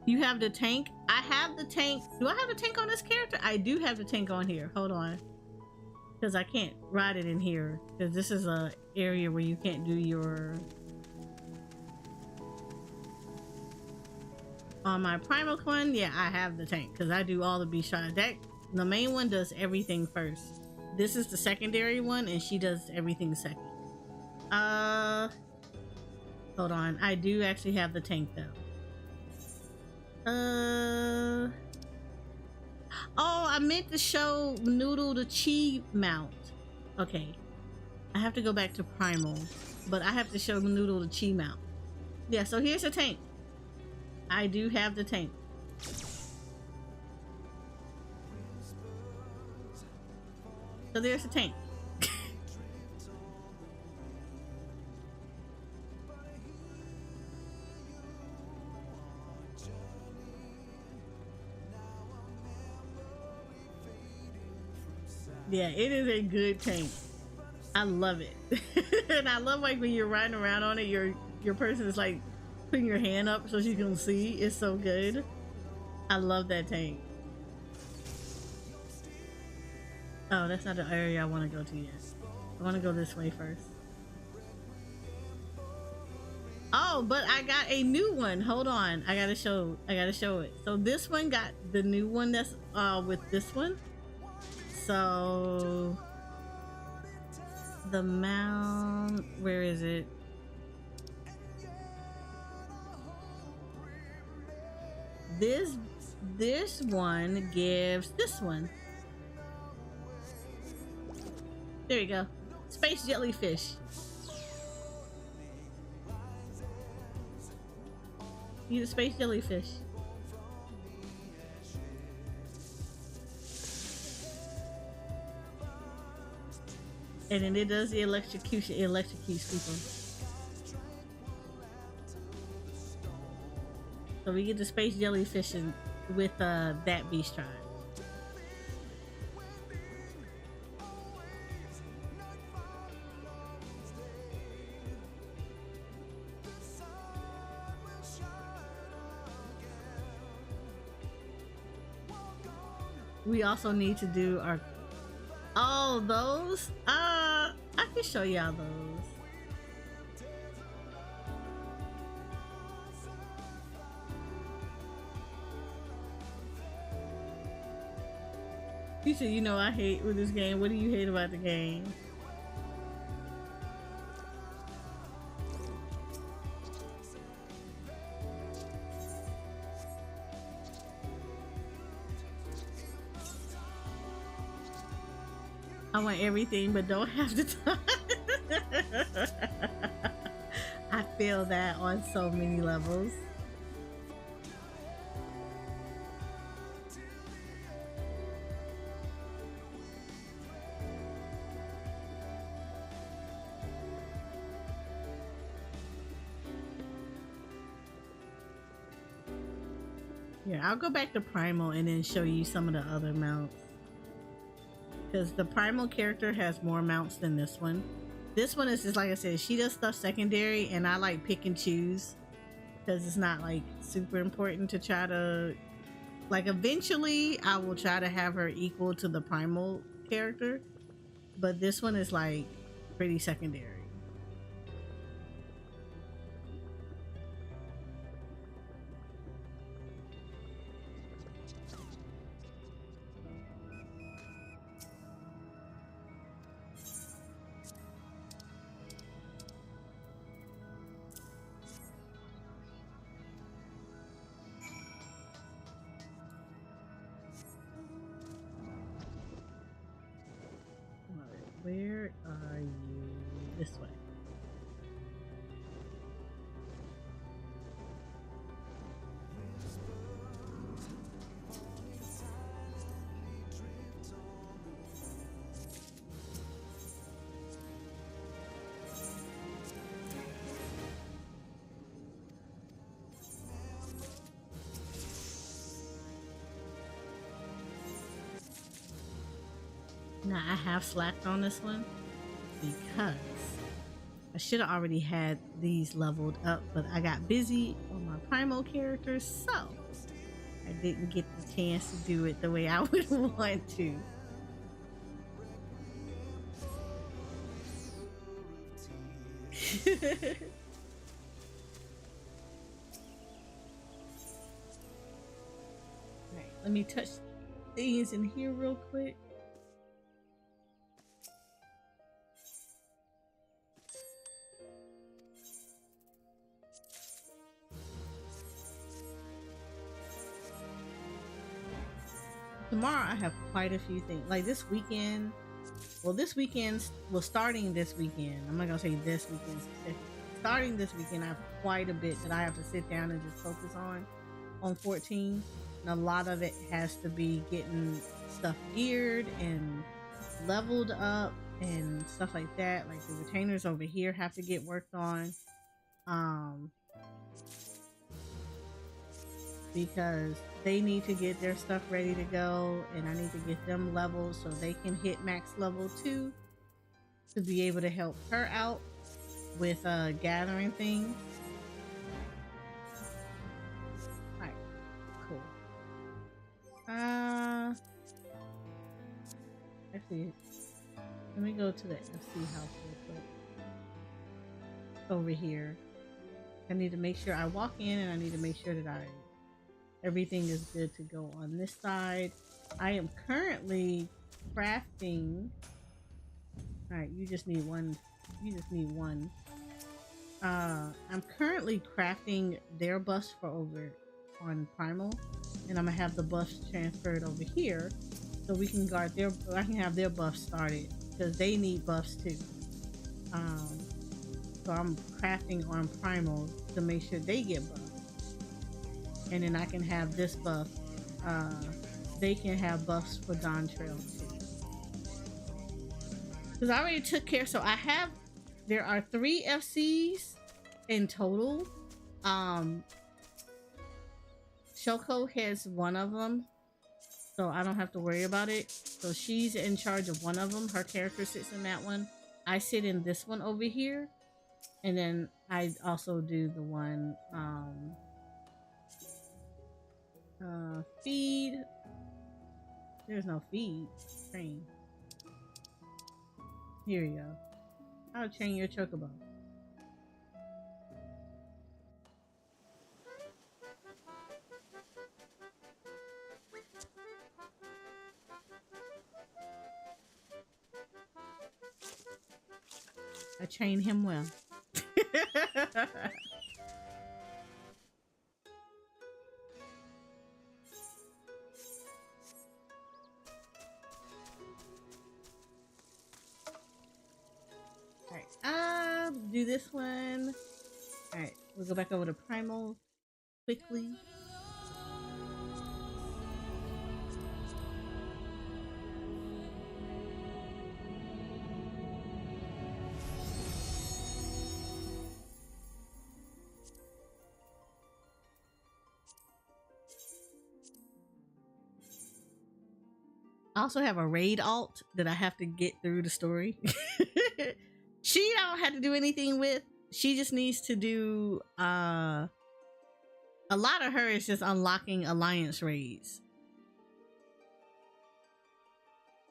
You have the tank? I have the tank. Do I have the tank on this character? I do have the tank on here. Hold on. Because I can't ride it in here. Because this is a area where you can't do your... On my primal one, yeah, I have the tank. Because I do all the beast shots. The main one does everything first. This is the secondary one, and she does everything second. Hold on. I do actually have the tank, though. Oh, I meant to show Noodle the chi mount. Okay, I have to go back to primal, but I have to show Noodle the chi mount. Yeah, so here's the tank. I do have the tank. So there's the tank. Yeah, it is a good tank. I love it. And I love like when you're riding around on it, your person is like putting your hand up so she can see. It's so good. I love that tank. Oh, that's not the area I want to go to yet. I want to go this way first. Oh, but I got a new one. Hold on. I gotta show it. So this one got the new one that's with this one. So the mount, where is it? This one gives this one. There you go. Space jellyfish. You get a space jellyfish. And then it does the electrocution. It electrocutes people. So we get the space jellyfish with that beast tribe. We also need to do our... Oh, those? I can show y'all those. You said, you know, I hate with this game. What do you hate about the game? I want everything, but don't have the time. I feel that on so many levels. Here, I'll go back to Primal and then show you some of the other mounts. Because the Primal character has more mounts than this one. This one is just like I said, she does stuff secondary and I like pick and choose. Because it's not like super important to try to... Like eventually I will try to have her equal to the Primal character. But this one is like pretty secondary. Where are you? This way. Now I have slacked on this one because I should have already had these leveled up, but I got busy on my Primal characters, so I didn't get the chance to do it the way I would want to. Alright, let me touch these in here real quick. Tomorrow I have quite a few things. Like this weekend, starting this weekend. I'm not gonna say this weekend specifically. Starting this weekend, I have quite a bit that I have to sit down and just focus on 14. And a lot of it has to be getting stuff geared and leveled up and stuff like that. Like the retainers over here have to get worked on. Because they need to get their stuff ready to go and I need to get them leveled so they can hit max level 2 to be able to help her out with gathering things. Alright, cool. Actually, let me go to the FC house real quick. Over here. I need to make sure I walk in and I need to make sure that everything is good to go on this side. I am currently crafting. Alright, you just need one. You just need one. I'm currently crafting their buffs for over on Primal. And I'm gonna have the buffs transferred over here. So we can guard their, I can have their buffs started. Because they need buffs too. So I'm crafting on Primal to make sure they get buffs. And then I can have this buff. They can have buffs for Dawn Trail too. Because I already took care. So I have, there are 3 FCs in total. Shoko has one of them. So I don't have to worry about it. So she's in charge of one of them. Her character sits in that one. I sit in this one over here. And then I also do the one, feed. There's no feed. Train. Here you go. How to train your chocobo. I train him well. Alright, do this one. Alright, we'll go back over to Primal quickly. I also have a raid alt that I have to get through the story. She don't have to do anything with. She just needs to do a lot of her is just unlocking alliance raids.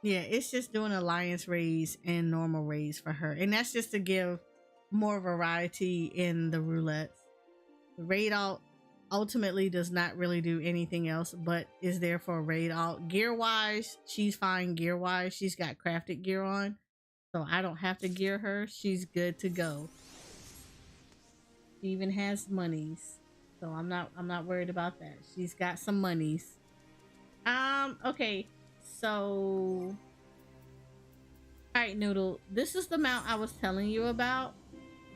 Yeah, it's just doing alliance raids and normal raids for her. And that's just to give more variety in the roulettes. The raid alt ultimately does not really do anything else, but is there for a raid alt. Gear wise, she's fine gear wise. She's got crafted gear on, so I don't have to gear her. She's good to go. She even has monies, so I'm not worried about that. She's got some monies. Okay, so all right, Noodle, this is the mount I was telling you about.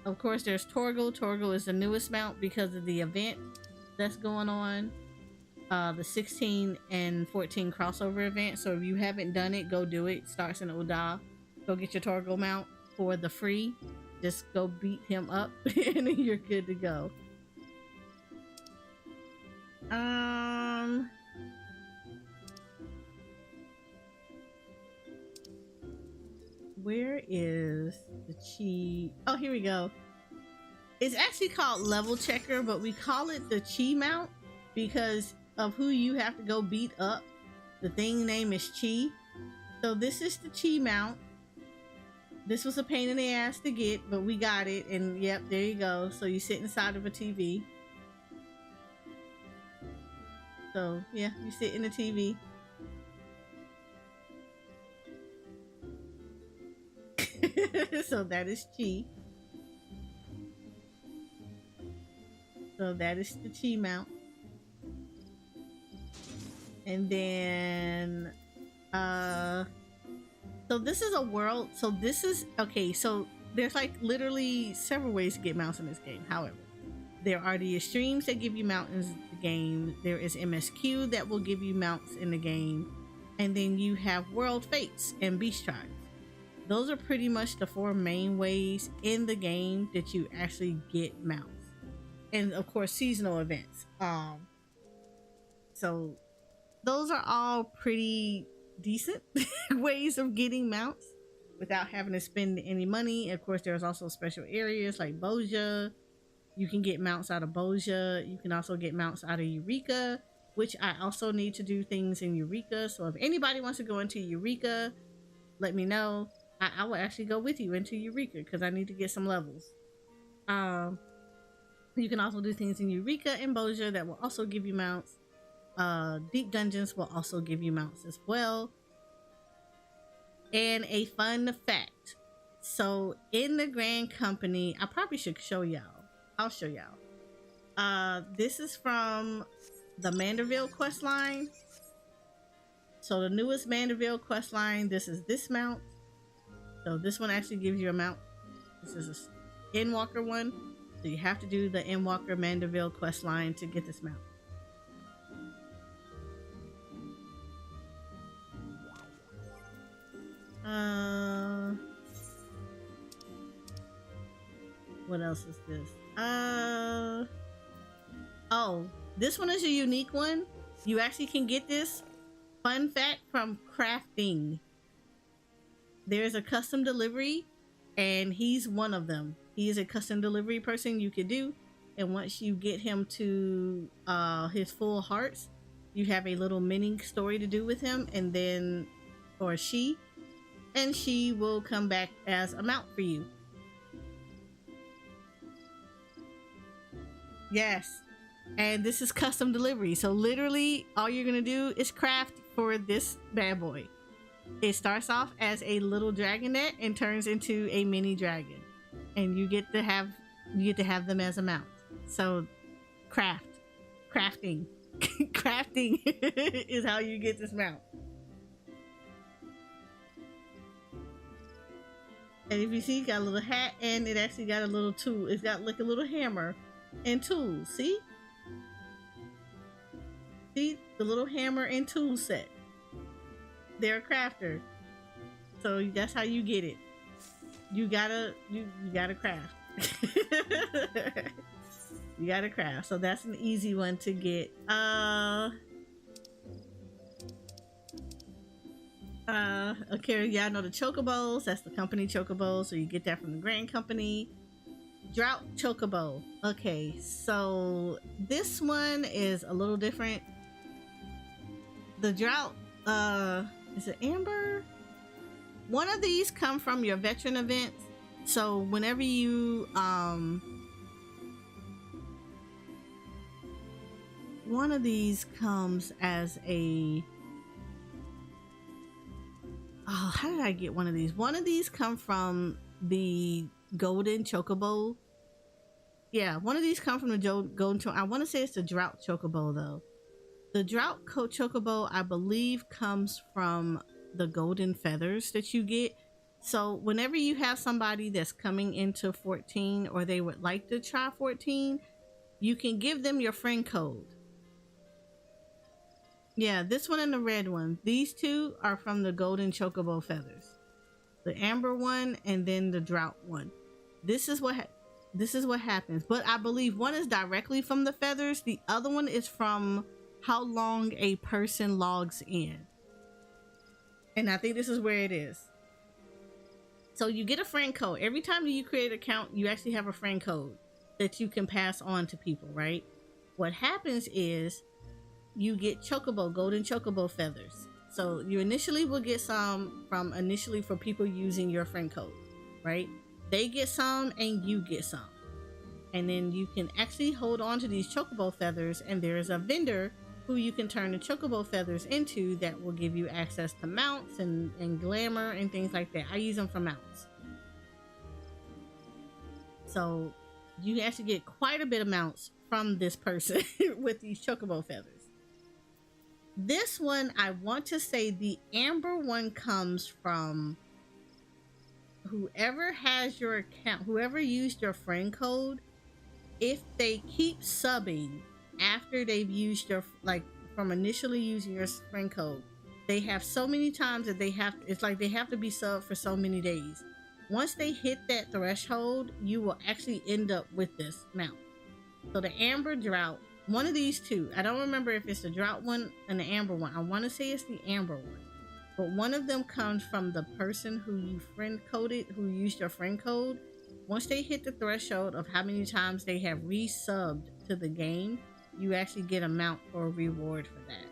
Of course, there's Torgal. Torgal is the newest mount because of the event that's going on, the 16 and 14 crossover event. So if you haven't done it, go do it. Starts in Oda. Go get your Torgal mount for the free. Just go beat him up and then you're good to go. Where is the chi? Oh, here we go. It's actually called level checker, but we call it the chi mount because of who you have to go beat up. The thing name is Chi. So this is the chi mount. This was a pain in the ass to get, but we got it. And yep, there you go. So you sit inside of a TV. So yeah, you sit in the TV. So that is Chi. So that is the Chi mount. And then so this is a world. So this is okay, so there's like literally several ways to get mounts in this game. However, there are the extremes that give you mounts in the game. There is MSQ that will give you mounts in the game. And then you have world fates and beast tribes. Those are pretty much the four main ways in the game that you actually get mounts. And of course, seasonal events. So those are all pretty decent ways of getting mounts without having to spend any money. Of course, there's also special areas like Boja. You can get mounts out of Boja. You can also get mounts out of Eureka, which I also need to do things in Eureka. So if anybody wants to go into Eureka, let me know. I will actually go with you into Eureka because I need to get some levels. You can also do things in Eureka and Boja that will also give you mounts. Deep dungeons will also give you mounts as well. And a fun fact. So in the Grand Company, I probably should show y'all. I'll show y'all. This is from the Manderville quest line. So the newest Manderville quest line, this is this mount. So this one actually gives you a mount. This is a Endwalker one. So you have to do the Endwalker Manderville quest line to get this mount. What else is this? Oh, this one is a unique one. You actually can get this fun fact from crafting. There's a custom delivery and he's one of them. He is a custom delivery person you could do, and once you get him to his full hearts, you have a little mini story to do with him, and then or she will come back as a mount for you. Yes, and this is custom delivery, so literally all you're gonna do is craft for this bad boy. It starts off as a little dragonette and turns into a mini dragon, and you get to have them as a mount. So crafting crafting is how you get this mount. And if you see, it got a little hat, and it actually got a little tool. It's got like a little hammer and tools. See the little hammer and tool set. They're a crafter, so that's how you get it. You gotta craft. You gotta craft. So that's an easy one to get. Okay, yeah, I know the chocobos. That's the company chocobo, so you get that from the Grand Company. Drought chocobo. Okay, so this one is a little different. The drought, is it amber? One of these come from your veteran events. So whenever you one of these comes as a, oh, how did I get one of these? One of these come from the golden chocobo. Yeah, one of these come from the golden chocobo. I want to say it's the drought chocobo though. The drought chocobo, I believe, comes from the golden feathers that you get. So whenever you have somebody that's coming into 14 or they would like to try 14, you can give them your friend code. Yeah, this one and the red one. These two are from the golden chocobo feathers. The amber one and then the drought one. This is what happens. But I believe one is directly from the feathers. The other one is from how long a person logs in. And I think this is where it is. So you get a friend code. Every time you create an account, you actually have a friend code that you can pass on to people, right? What happens is you get chocobo, golden chocobo feathers. So you initially will get some for people using your friend code, right? They get some and you get some. And then you can actually hold on to these chocobo feathers, and there is a vendor who you can turn the chocobo feathers into that will give you access to mounts and glamour and things like that. I use them for mounts. So you actually get quite a bit of mounts from this person with these chocobo feathers. This one, I want to say the amber one comes from whoever has your account, whoever used your friend code. If they keep subbing after they've used your, like, from initially using your friend code, they have so many times that they have, it's like they have to be subbed for so many days. Once they hit that threshold, you will actually end up with this mount. So the amber drought, one of these two, I don't remember if it's the drought one and the amber one. I want to say it's the amber one, but one of them comes from the person who you friend coded, who used your friend code. Once they hit the threshold of how many times they have resubbed to the game, you actually get a mount or a reward for that.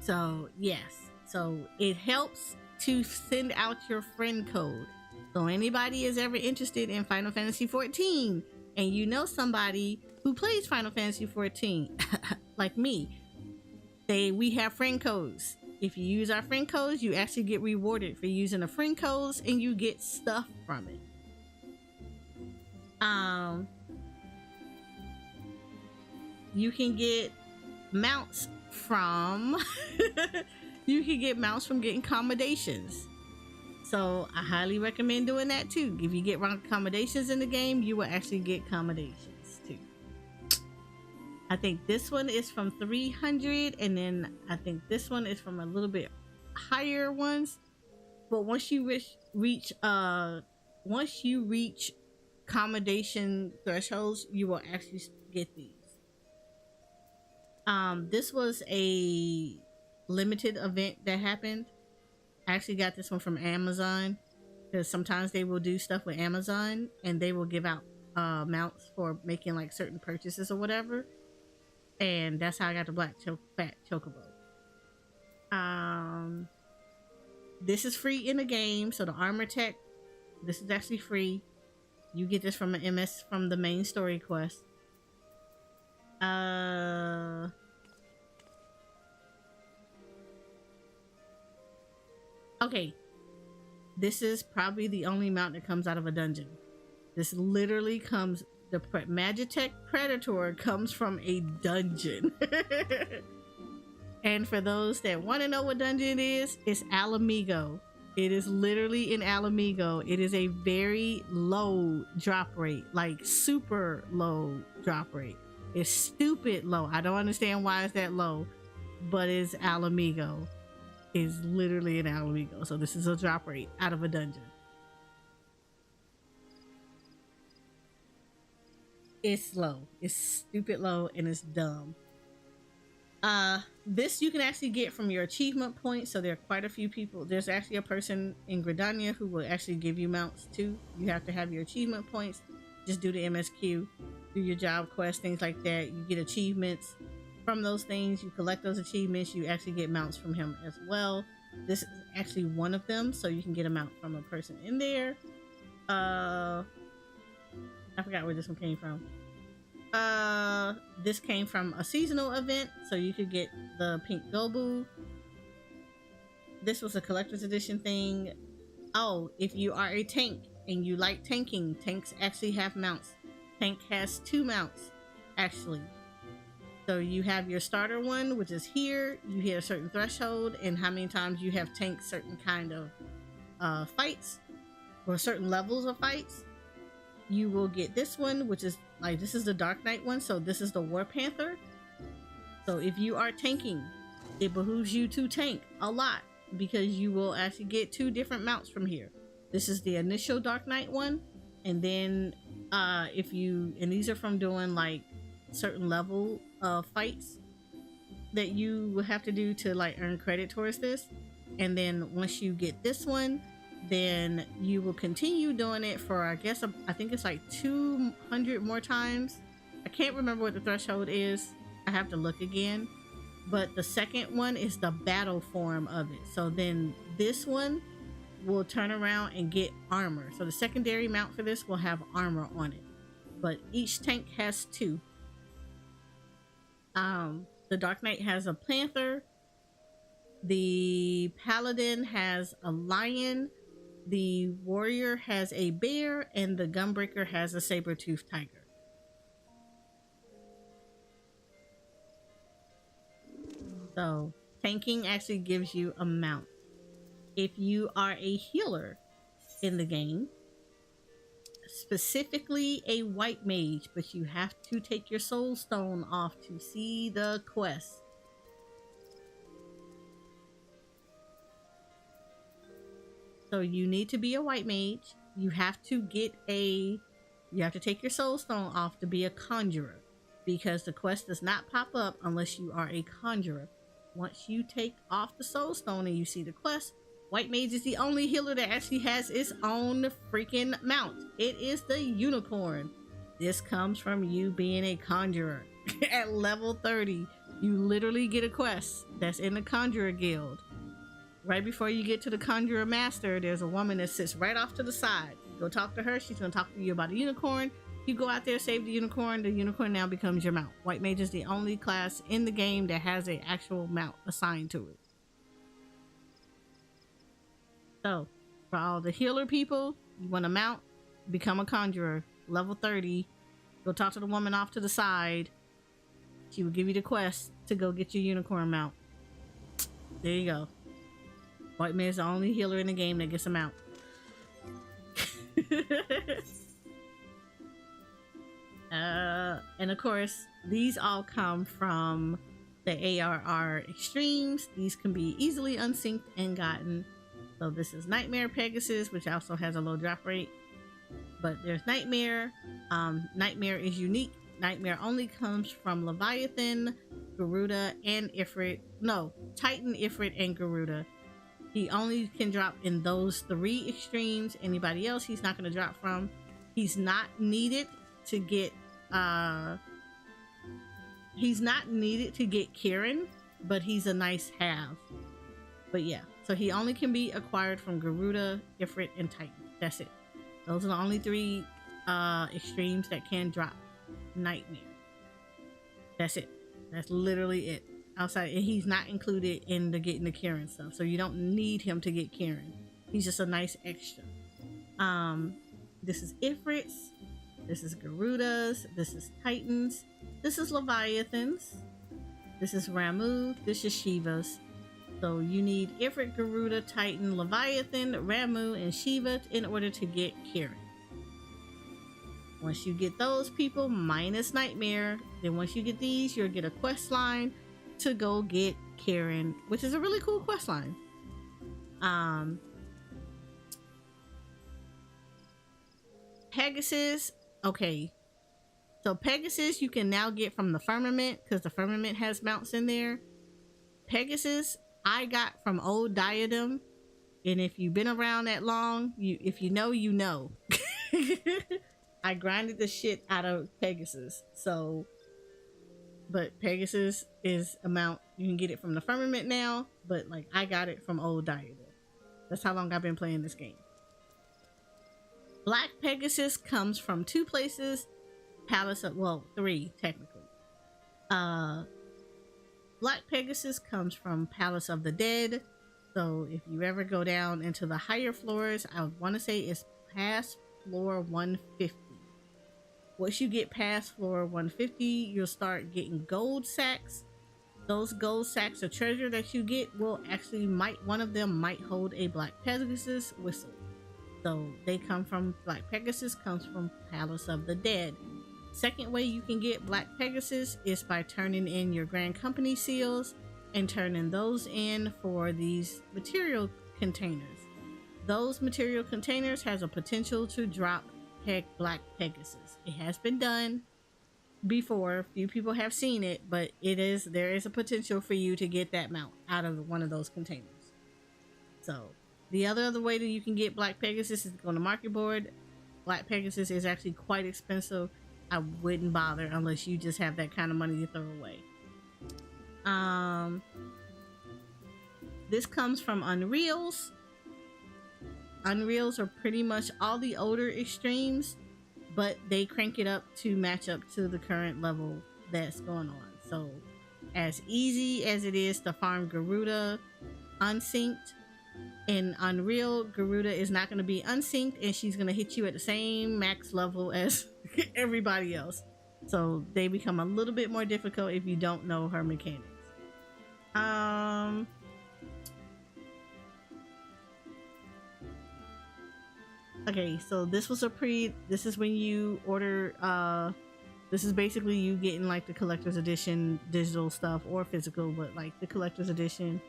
So yes, so it helps to send out your friend code. So anybody is ever interested in Final Fantasy XIV and you know somebody who plays Final Fantasy XIV like me, we have friend codes. If you use our friend codes, you actually get rewarded for using the friend codes and you get stuff from it. You can get mounts from you can get mounts from getting accommodations. So I highly recommend doing that too. If you get accommodations in the game, you will actually get accommodations too. I think this one is from 300, and then I think this one is from a little bit higher ones. But once you reach accommodation thresholds, you will actually get these. This was a limited event that happened. I actually got this one from Amazon, because sometimes they will do stuff with Amazon and they will give out mounts for making like certain purchases or whatever. And that's how I got the black fat chocobo. This is free in the game, so the armor tech, this is actually free. You get this from an MS from the main story quest. Okay, this is probably the only mount that comes out of a dungeon. This literally comes, the Magitech Predator comes from a dungeon. And for those that want to know what dungeon it is, it's Alamigo. It is literally in Alamigo. It is a very low drop rate, like super low drop rate. It's stupid low. I don't understand why it's that low, but it's Alamigo. is literally an Alamigo. So this is a drop rate out of a dungeon. It's low. It's stupid low and it's dumb. This you can actually get from your achievement points. So there are quite a few people. There's actually a person in Gridania who will actually give you mounts too. You have to have your achievement points. Just do the MSQ, do your job quests, things like that. You get achievements from those things. You collect those achievements. You actually get mounts from him as well. This is actually one of them, so you can get a mount from a person in there. I forgot where this one came from. This came from a seasonal event, so you could get the pink Gobu. This was a collector's edition thing. Oh, if you are a tank and you like tanking, tanks actually have mounts. Tank has 2 mounts actually. So you have your starter one, which is here. You hit a certain threshold and how many times you have tanked certain kind of fights or certain levels of fights. You will get this one, which is like, this is the Dark Knight one. So this is the War Panther. So if you are tanking, it behooves you to tank a lot because you will actually get 2 different mounts from here. This is the initial Dark Knight one. And then and these are from doing like certain level of fights that you will have to do to like earn credit towards this. And then once you get this one, then you will continue doing it for, I guess, I think it's like 200 more times. I can't remember what the threshold is. I have to look again. But the second one is the battle form of it. So then this one will turn around and get armor. So the secondary mount for this will have armor on it. But each tank has 2. The Dark Knight has a panther. The paladin has a lion. The warrior has a bear, and the gunbreaker has a saber-toothed tiger. So tanking actually gives you a mount. If you are a healer in the game, specifically a white mage, but you have to take your soul stone off to see the quest. So you need to be a white mage. You have to take your soul stone off to be a conjurer, because the quest does not pop up unless you are a conjurer. Once you take off the soul stone and you see the quest, white mage is the only healer that actually has its own freaking mount. It is the unicorn. This comes from you being a conjurer. At level 30, you literally get a quest that's in the conjurer guild. Right before you get to the conjurer master, there's a woman that sits right off to the side. You go talk to her. She's going to talk to you about a unicorn. You go out there, save the unicorn. The unicorn now becomes your mount. White mage is the only class in the game that has an actual mount assigned to it. So for all the healer people, you want a mount, become a conjurer. Level 30. Go talk to the woman off to the side. She will give you the quest to go get your unicorn mount. There you go. White man is the only healer in the game that gets a mount. And of course, these all come from the ARR extremes. These can be easily unsynced and gotten. So this is Nightmare Pegasus, which also has a low drop rate. But there's Nightmare. Nightmare is unique. Nightmare only comes from Leviathan, Garuda, and Ifrit. No, Titan, Ifrit, and Garuda. He only can drop in those 3 extremes. Anybody else he's not going to drop from. He's not needed to get Kieran, but he's a nice have. But yeah, so he only can be acquired from Garuda, Ifrit, and Titan. That's it. Those are the only 3 extremes that can drop Nightmare. That's it. That's literally it. Outside, and he's not included in the getting the Kieran stuff, so you don't need him to get Kieran. He's just a nice extra. This is Ifrit's, this is Garuda's, this is Titans, this is Leviathan's, this is Ramu, this is Shiva's. So you need Ifrit, Garuda, Titan, Leviathan, Ramu, and Shiva in order to get Kieran. Once you get those people minus Nightmare, then once you get these, you'll get a quest line to go get Karen, which is a really cool quest line. Pegasus. Okay, so Pegasus you can now get from the firmament because the firmament has mounts in there. Pegasus I got from Old Diadem, and if you've been around that long, if you know, you know. I grinded the shit out of Pegasus. So, but Pegasus is a mount you can get it from the firmament now, but like I got it from Old Diadem. That's how long I've been playing this game. Black Pegasus comes from two places. Palace of, well, three technically. Black Pegasus comes from Palace of the Dead. So if you ever go down into the higher floors, I want to say it's past floor 150. Once you get past floor 150, you'll start getting gold sacks. Those gold sacks of treasure that you get will actually one of them might hold a Black Pegasus whistle. So they come from, Black Pegasus comes from Palace of the Dead. Second way you can get Black Pegasus is by turning in your Grand Company seals and turning those in for these material containers. Those material containers has a potential to drop Black Pegasus. It has been done before. Few people have seen it, but there is a potential for you to get that mount out of one of those containers. So the other way that you can get Black Pegasus is to go on the market board. Black Pegasus is actually quite expensive. I wouldn't bother unless you just have that kind of money to throw away. This comes from Unreals. Unreals are pretty much all the older extremes, but they crank it up to match up to the current level that's going on. So as easy as it is to farm Garuda unsynced, in Unreal, Garuda is not going to be unsynced, and she's going to hit you at the same max level as everybody else. So they become a little bit more difficult if you don't know her mechanics. Okay, so this is when you order, this is basically you getting like the collector's edition digital stuff or physical, but like the collector's edition.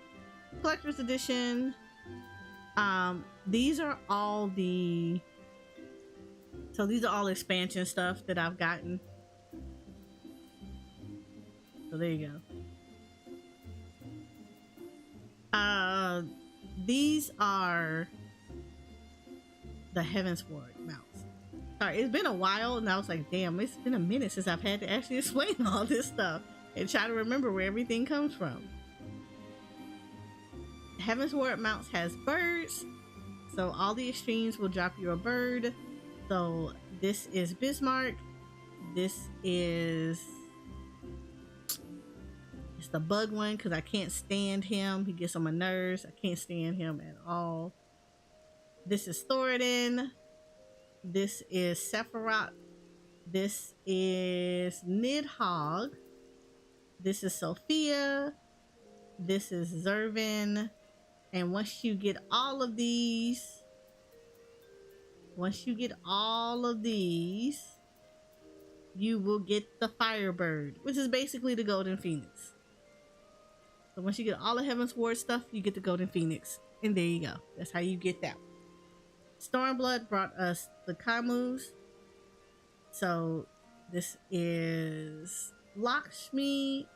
These are all expansion stuff that I've gotten. So there you go. These are the Heavensward mounts. Sorry, it's been a while, and I was like, damn, it's been a minute since I've had to actually explain all this stuff and try to remember where everything comes from. Heavensward mounts has birds, so all the extremes will drop you a bird. So this is Bismarck. This is, it's the bug one because I can't stand him. He gets on my nerves. I can't stand him at all. This is Thoradin. This is Sephiroth. This is Nidhogg. This is Sophia. This is Zervin. And once you get all of these, you will get the Firebird, which is basically the Golden Phoenix. So once you get all the Heavensward stuff, you get the Golden Phoenix. And there you go. That's how you get that one. Stormblood brought us the Kamus. So this is Lakshmi.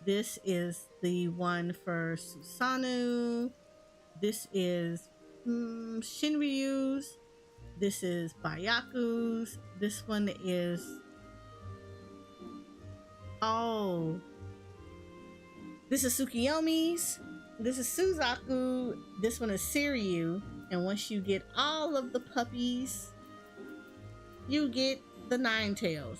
This is the one for Susanoo. This is Shinryu's. This is Byaku's. This one is, this is Tsukiyomi's. This is Suzaku. This one is Siryu. And once you get all of the puppies, you get the Ninetales.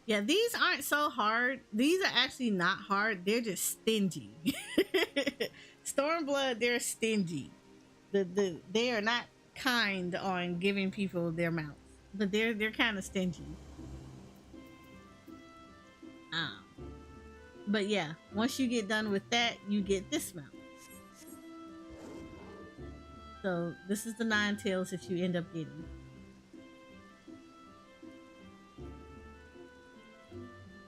Yeah, these aren't so hard. These are actually not hard. They're just stingy. Stormblood, they're stingy. They are not kind on giving people their mounts, but they're kind of stingy. But yeah, once you get done with that, you get this mount. So this is the 9 tails that you end up getting.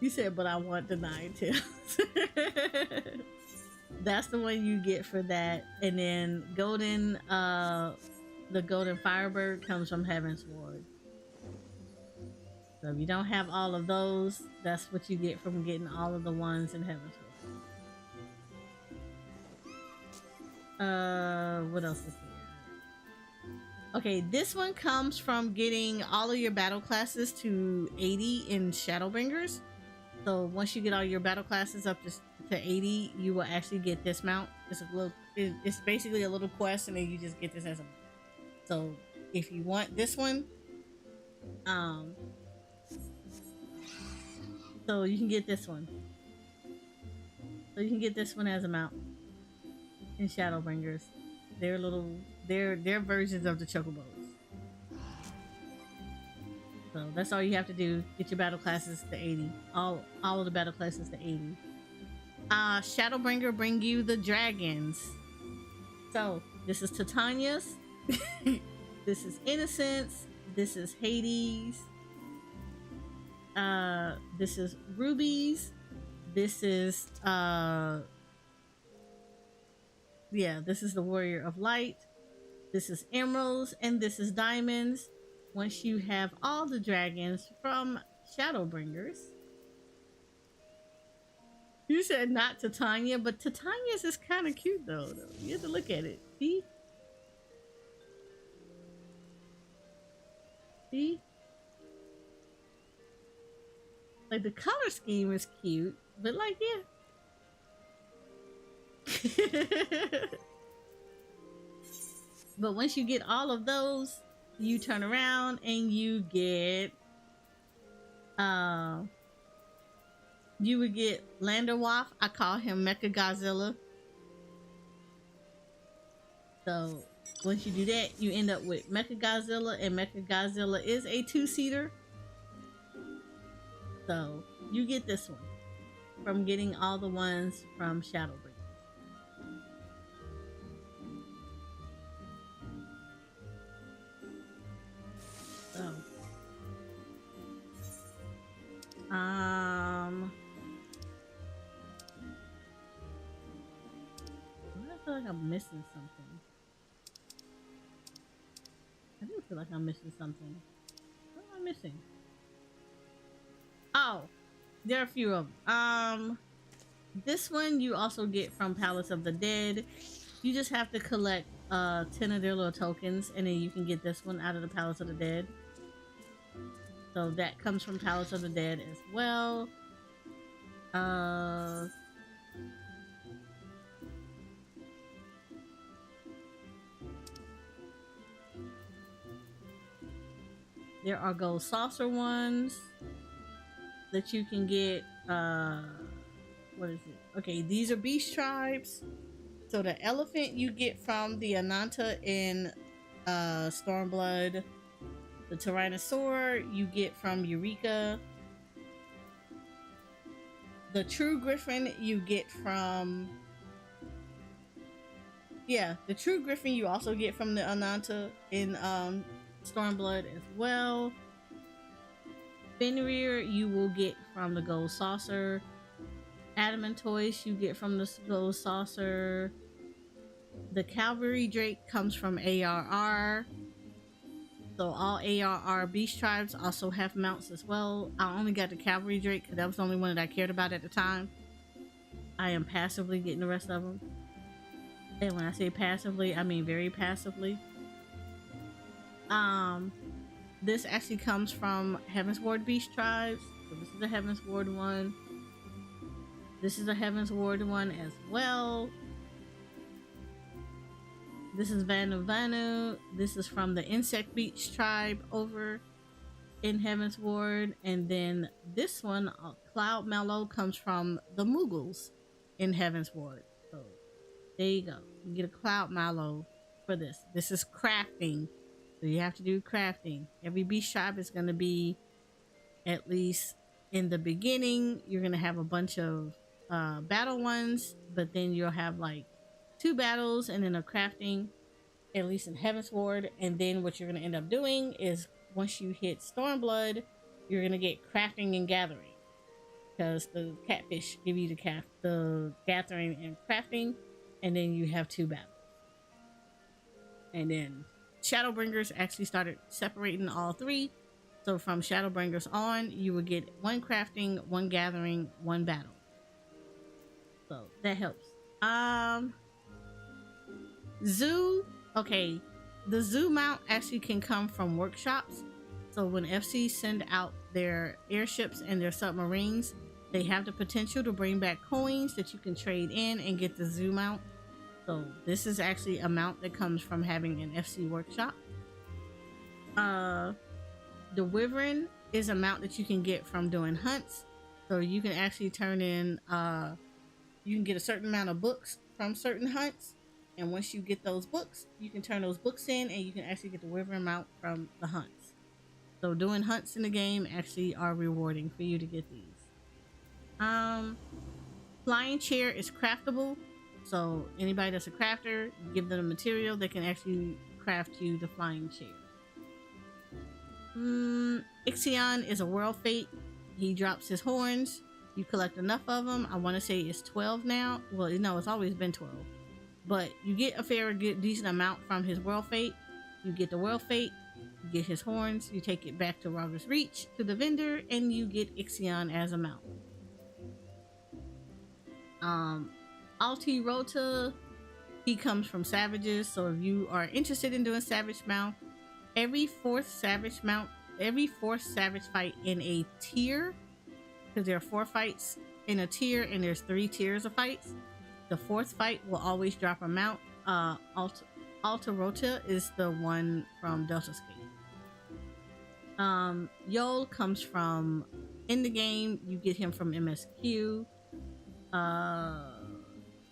You said, but I want the 9 tails. That's the one you get for that. And then golden, the golden firebird comes from Heaven's Ward. So if you don't have all of those, that's what you get from getting all of the ones in Heaven's Ward. What else is there? Okay, this one comes from getting all of your battle classes to 80 in Shadowbringers. So once you get all your battle classes up to 80, you will actually get this mount. It's basically a little quest, and then you just get this as a mount. So if you want this one, so you can get this one. So you can get this one as a mount in Shadowbringers. They're versions of the chocobos. So that's all you have to do. Get your battle classes to 80. All of the battle classes to 80. Shadowbringer bring you the dragons. So this is Titania's. This is Innocence. This is Hades. This is Rubies. This is this is the Warrior of Light. This is Emeralds, and this is Diamonds. Once you have all the dragons from Shadowbringers. You said not Titania, but Titania's is kind of cute though. You have to look at it. See? See? Like the color scheme is cute, but like, yeah. But once you get all of those, you turn around and you get you would get Landerwaff. I call him Mecha Godzilla. So once you do that, you end up with Mecha Godzilla, and Mecha Godzilla is a 2-seater. So you get this one from getting all the ones from Shadowbringers. So I feel like I'm missing something. I do feel like I'm missing something. What am I missing? Oh, there are a few of them. This one you also get from Palace of the Dead. You just have to collect 10 of their little tokens, and then you can get this one out of the Palace of the Dead. So that comes from Palace of the Dead as well. There are gold saucer ones that you can get. What is it? Okay, these are beast tribes. So the elephant you get from the Ananta in Stormblood. The Tyrannosaur you get from Eureka. The true griffin you get from... Yeah, the true griffin you also get from the Ananta in Stormblood as well. Fenrir you will get from the gold saucer. Adamantoise you get from the gold saucer. The Cavalry Drake comes from ARR. So all ARR beast tribes also have mounts as well. I only got the Cavalry Drake because that was the only one that I cared about at the time. I am passively getting the rest of them. And when I say passively, I mean very passively. This actually comes from Heaven's Ward beast tribes. So this is the Heaven's Ward one. This is a Heaven's Ward one as well. This is Vanu Vanu. This is from the Insect Beach tribe over in Heaven's Ward. And then this one, Cloud Mellow, comes from the Mughals in Heaven's Ward. So there you go. You get a Cloud Mallow for this. This is crafting. So you have to do crafting. Every beast tribe is going to be, at least in the beginning, you're going to have a bunch of battle ones. But then you'll have like 2 battles and then a crafting at least in Heavensward. And then what you're going to end up doing is once you hit Stormblood, you're going to get crafting and gathering, because the catfish give you the gathering and crafting, and then you have 2 battles. And then Shadowbringers actually started separating all 3. So from Shadowbringers on, you will get 1 crafting, 1 gathering, 1 battle. So that helps. Zoo. Okay, the zoo mount actually can come from workshops. So when FC send out their airships and their submarines, they have the potential to bring back coins that you can trade in and get the zoo mount. So this is actually a mount that comes from having an FC workshop. The Wyvern is a mount that you can get from doing hunts. So you can actually turn in, you can get a certain amount of books from certain hunts. And once you get those books, you can turn those books in and you can actually get the Wyvern mount from the hunts. So doing hunts in the game actually are rewarding for you to get these. Flying chair is craftable. So anybody that's a crafter, you give them a material, they can actually craft you the flying chair. Ixion is a world fate. He drops his horns. You collect enough of them. I want to say it's 12 now. Well, no, it's always been 12. But you get a fair, good, decent amount from his world fate. You get the world fate. You get his horns. You take it back to Rogger's Reach to the vendor, and you get Ixion as a mount. Alti Rota, he comes from Savages. So if you are interested in doing Savage mount, every fourth Savage fight in a tier, because there are 4 fights in a tier and there's 3 tiers of fights. The 4th fight will always drop a mount. Alta Rota is the one from Delta Skate. Yol comes from in the game. You get him from MSQ.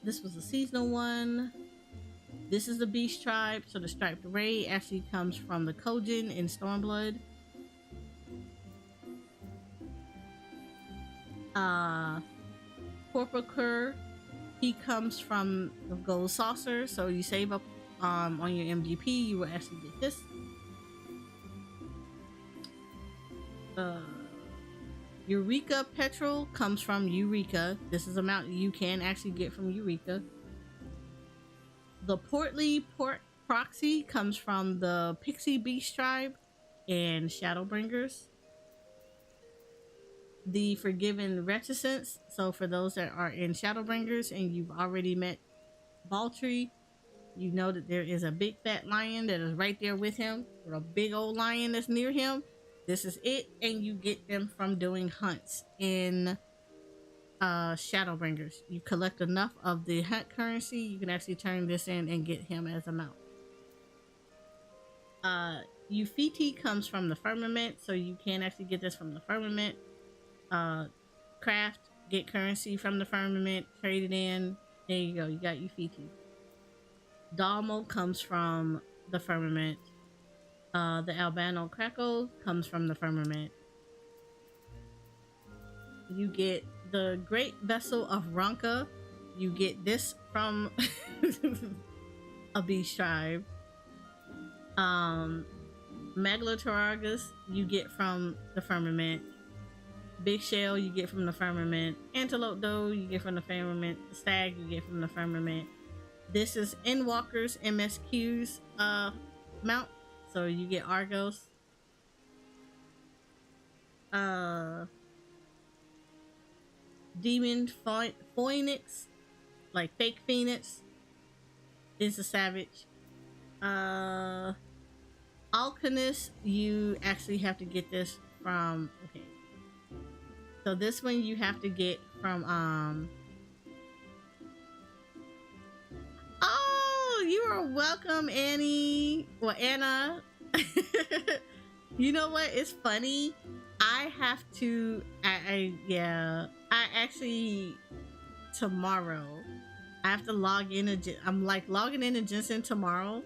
This was a seasonal one. This is the Beast Tribe. So the Striped Ray actually comes from the Kojin in Stormblood. Corporakur, he comes from the Gold Saucer. So you save up on your MGP, you will actually get this. Eureka Petrol comes from Eureka. This is a mount you can actually get from Eureka. The Portly Proxy comes from the Pixie Beast Tribe and Shadowbringers. The Forgiven Reticence. So for those that are in Shadowbringers and you've already met Baltree, you know that there is a big fat lion that is right there with him, or a big old lion that's near him. This is it, and you get them from doing hunts in Shadowbringers. You collect enough of the hunt currency, you can actually turn this in and get him as a mount. Ufiti comes from the Firmament, so you can actually get this from the Firmament. Craft, get currency from the Firmament, trade it in. There you go, you got Ufiti. Dalmo comes from the Firmament. The Albano Crackle comes from the Firmament. You get the Great Vessel of Ronka. You get this from a Beast Tribe. Megalotoragus you get from the Firmament. Big Shell you get from the Firmament. Antelope Doe you get from the Firmament. Stag you get from the Firmament. This is Endwalker's MSQ's mount. So you get Argos. Demon Phoenix, like fake Phoenix, is a savage. Alchemist, you actually have to get this from, okay. So this one you have to get from, oh, you are welcome, Annie. Well, Anna. You know what? It's funny. I have to, I actually, tomorrow, I have to log in. I'm like logging into Jensen tomorrow,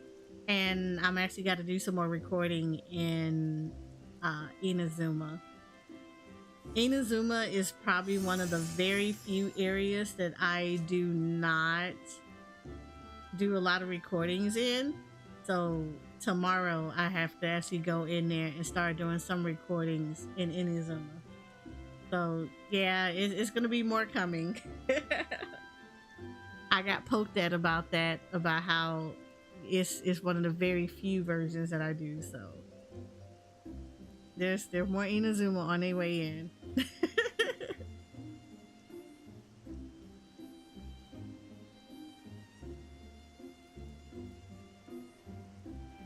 and I'm actually got to do some more recording in Inazuma. Inazuma is probably one of the very few areas that I do not do a lot of recordings in. So tomorrow I have to actually go in there and start doing some recordings in Inazuma. So yeah, it's gonna be more coming. I got poked at about that, about how it's one of the very few versions that I do. So there's more Inazuma on their way in.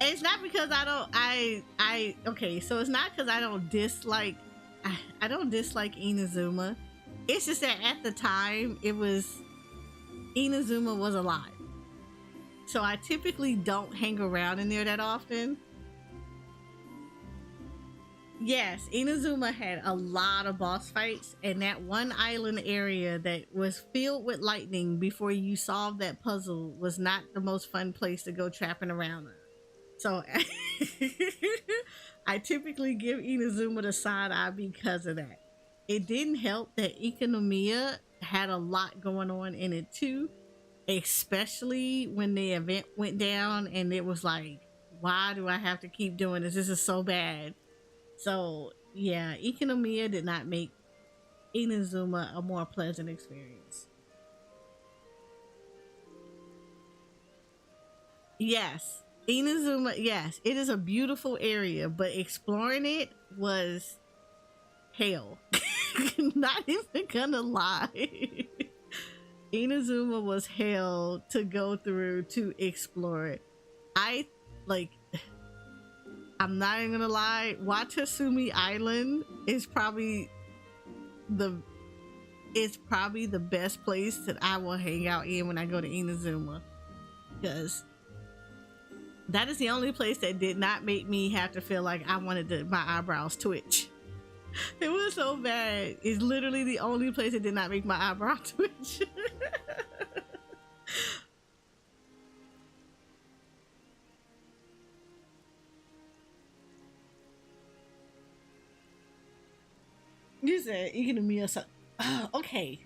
It's not because okay, so it's not because I don't dislike Inazuma. It's just that at the time Inazuma was alive. So I typically don't hang around in there that often. Yes, Inazuma had a lot of boss fights, and that one island area that was filled with lightning before you solved that puzzle was not the most fun place to go trapping around in. So I typically give Inazuma the side eye because of that. It didn't help that Ikinomiya had a lot going on in it too, especially when the event went down and it was like, why do I have to keep doing this? This is so bad. So yeah, Ikinomiya did not make Inazuma a more pleasant experience. Yes, Inazuma, yes, it is a beautiful area, but exploring it was hell. Not even gonna lie. Inazuma was hell to go through to explore it. I'm not even gonna lie, Watasumi Island is probably the best place that I will hang out in when I go to Inazuma, because that is the only place that did not make me have to feel like I wanted my eyebrows twitch. It was so bad. It's literally the only place that did not make my eyebrow twitch. You said Ikinomiya sucks. Okay.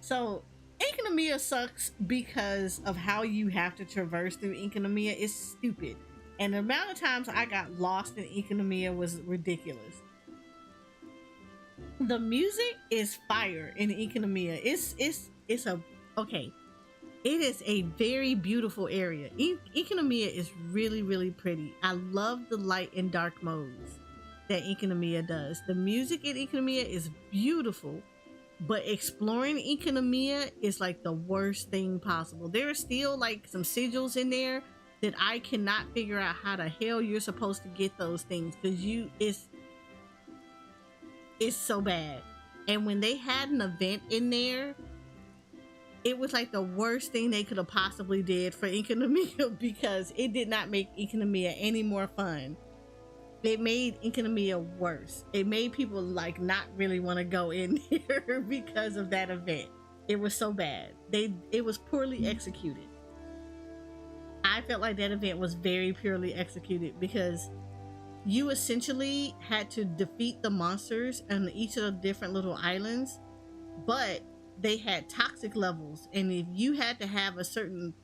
So Ikinomiya sucks because of how you have to traverse through Ikinomiya is stupid. And the amount of times I got lost in Ikinomiya was ridiculous. The music is fire in Ikinomiya. It is a very beautiful area. Ikinomiya is really, really pretty. I love the light and dark modes that Ikinomiya does. The music in Ikinomiya is beautiful, but exploring Ikinomiya is like the worst thing possible. There are still like some sigils in there that I cannot figure out how the hell you're supposed to get those things, because it's so bad. And when they had an event in there, it was like the worst thing they could have possibly did for Ikinomiya, because it did not make Ikinomiya any more fun. It made Ikinomiya worse. It made people like not really want to go in there because of that event. It was so bad. It was poorly executed. I felt like that event was very poorly executed, because you essentially had to defeat the monsters on each of the different little islands, but they had toxic levels, and if you had to have a certain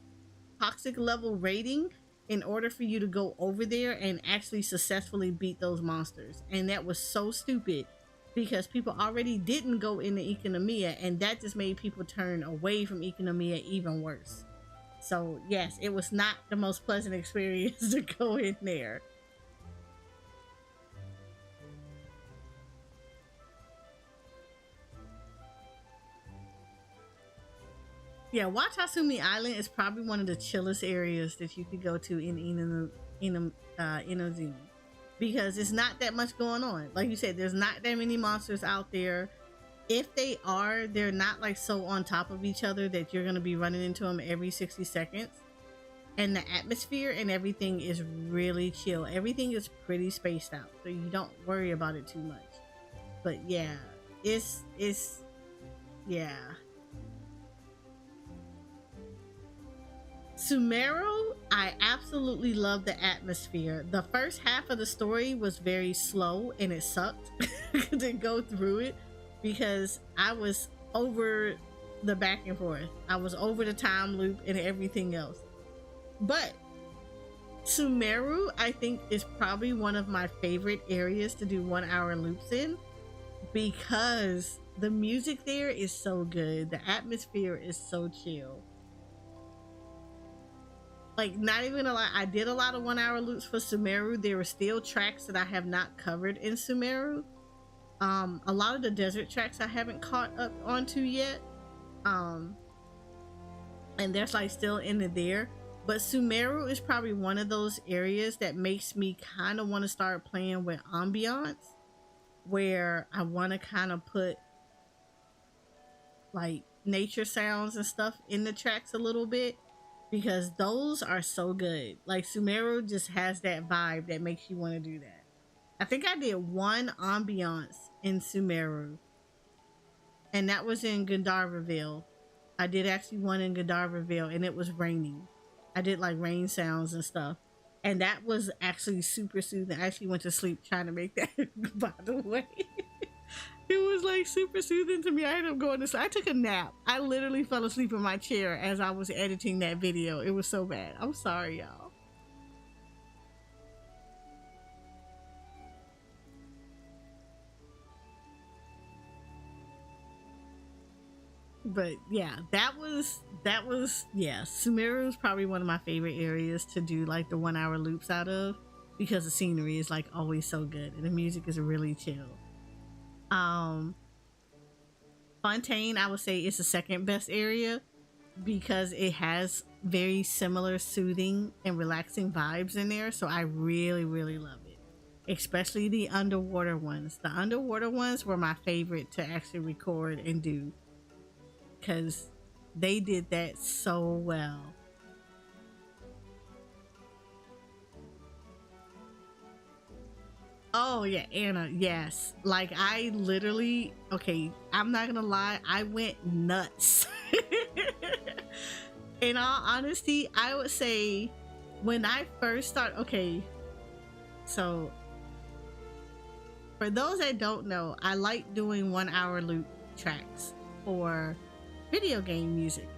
toxic level rating in order for you to go over there and actually successfully beat those monsters. And that was so stupid, because people already didn't go into Ikinomiya, and that just made people turn away from Ikinomiya even worse. So yes, it was not the most pleasant experience to go in there. Yeah, Watasumi Island is probably one of the chillest areas that you could go to in Inazuma, because it's not that much going on. Like you said, there's not that many monsters out there. If they are, they're not like so on top of each other that you're going to be running into them every 60 seconds. And the atmosphere and everything is really chill. Everything is pretty spaced out, so you don't worry about it too much. But yeah, it's yeah. Sumeru, I absolutely love the atmosphere. The first half of the story was very slow, and it sucked to go through it, because I was over the back and forth. I was over the time loop and everything else. But Sumeru, I think, is probably one of my favorite areas to do 1 hour loops in, because the music there is so good. The atmosphere is so chill. Like, not even a lot. I did a lot of 1 hour loops for Sumeru. There were still tracks that I have not covered in Sumeru. A lot of the desert tracks I haven't caught up onto yet. And there's like still in it there. But Sumeru is probably one of those areas that makes me kind of want to start playing with ambiance, where I want to kind of put like nature sounds and stuff in the tracks a little bit, because those are so good. Like, Sumeru just has that vibe that makes you want to do that. I think I did one ambiance in Sumeru, and that was in Gandharvaville. I did actually one in Gandharvaville, and it was raining. I did like rain sounds and stuff, and that was actually super soothing. I actually went to sleep trying to make that, by the way. It was like super soothing to me. I ended up going to sleep. I took a nap. I literally fell asleep in my chair as I was editing that video. It was so bad. I'm sorry, y'all. But yeah, that was yeah, Sumeru is probably one of my favorite areas to do like the 1 hour loops out of, because the scenery is like always so good and the music is really chill. Fontaine, I would say, is the second best area, because it has very similar soothing and relaxing vibes in there. So I really love it, especially the underwater ones. The underwater ones were my favorite to actually record and do, because they did that so well. Oh yeah, Anna, yes. Like, I literally, okay, I'm not gonna lie, I went nuts. In all honesty, I would say when I first started, okay, so for those that don't know, I like doing 1 hour loop tracks for video game music.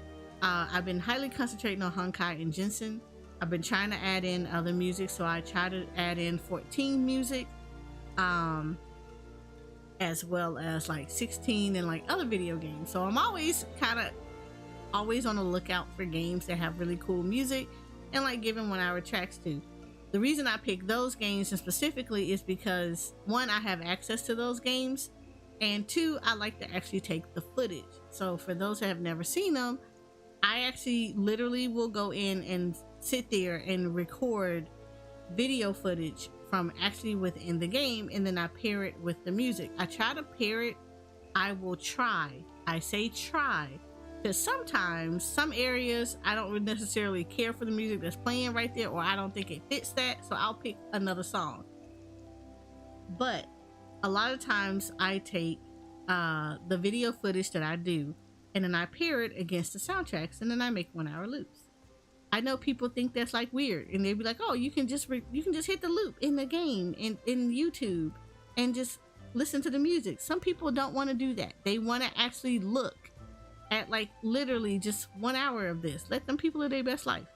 I've been highly concentrating on Honkai and Jensen. I've been trying to add in other music, so I try to add in 14 music, as well as like 16 and like other video games. So I'm always on the lookout for games that have really cool music and like giving 1 hour tracks to. The reason I pick those games specifically is because, one, I have access to those games, and two, I like to actually take the footage. So for those that have never seen them, I actually literally will go in and sit there and record video footage from actually within the game, and then I pair it with the music. I try to pair it. I will try. I say try, because sometimes some areas I don't necessarily care for the music that's playing right there, or I don't think it fits that, so I'll pick another song. But a lot of times I take the video footage that I do, and then I pair it against the soundtracks, and then I make 1 hour loops. I know people think that's like weird, and they'd be like, "Oh, you can just hit the loop in the game in YouTube and just listen to the music." Some people don't want to do that. They want to actually look at like literally just 1 hour of this. Let them people live their best life.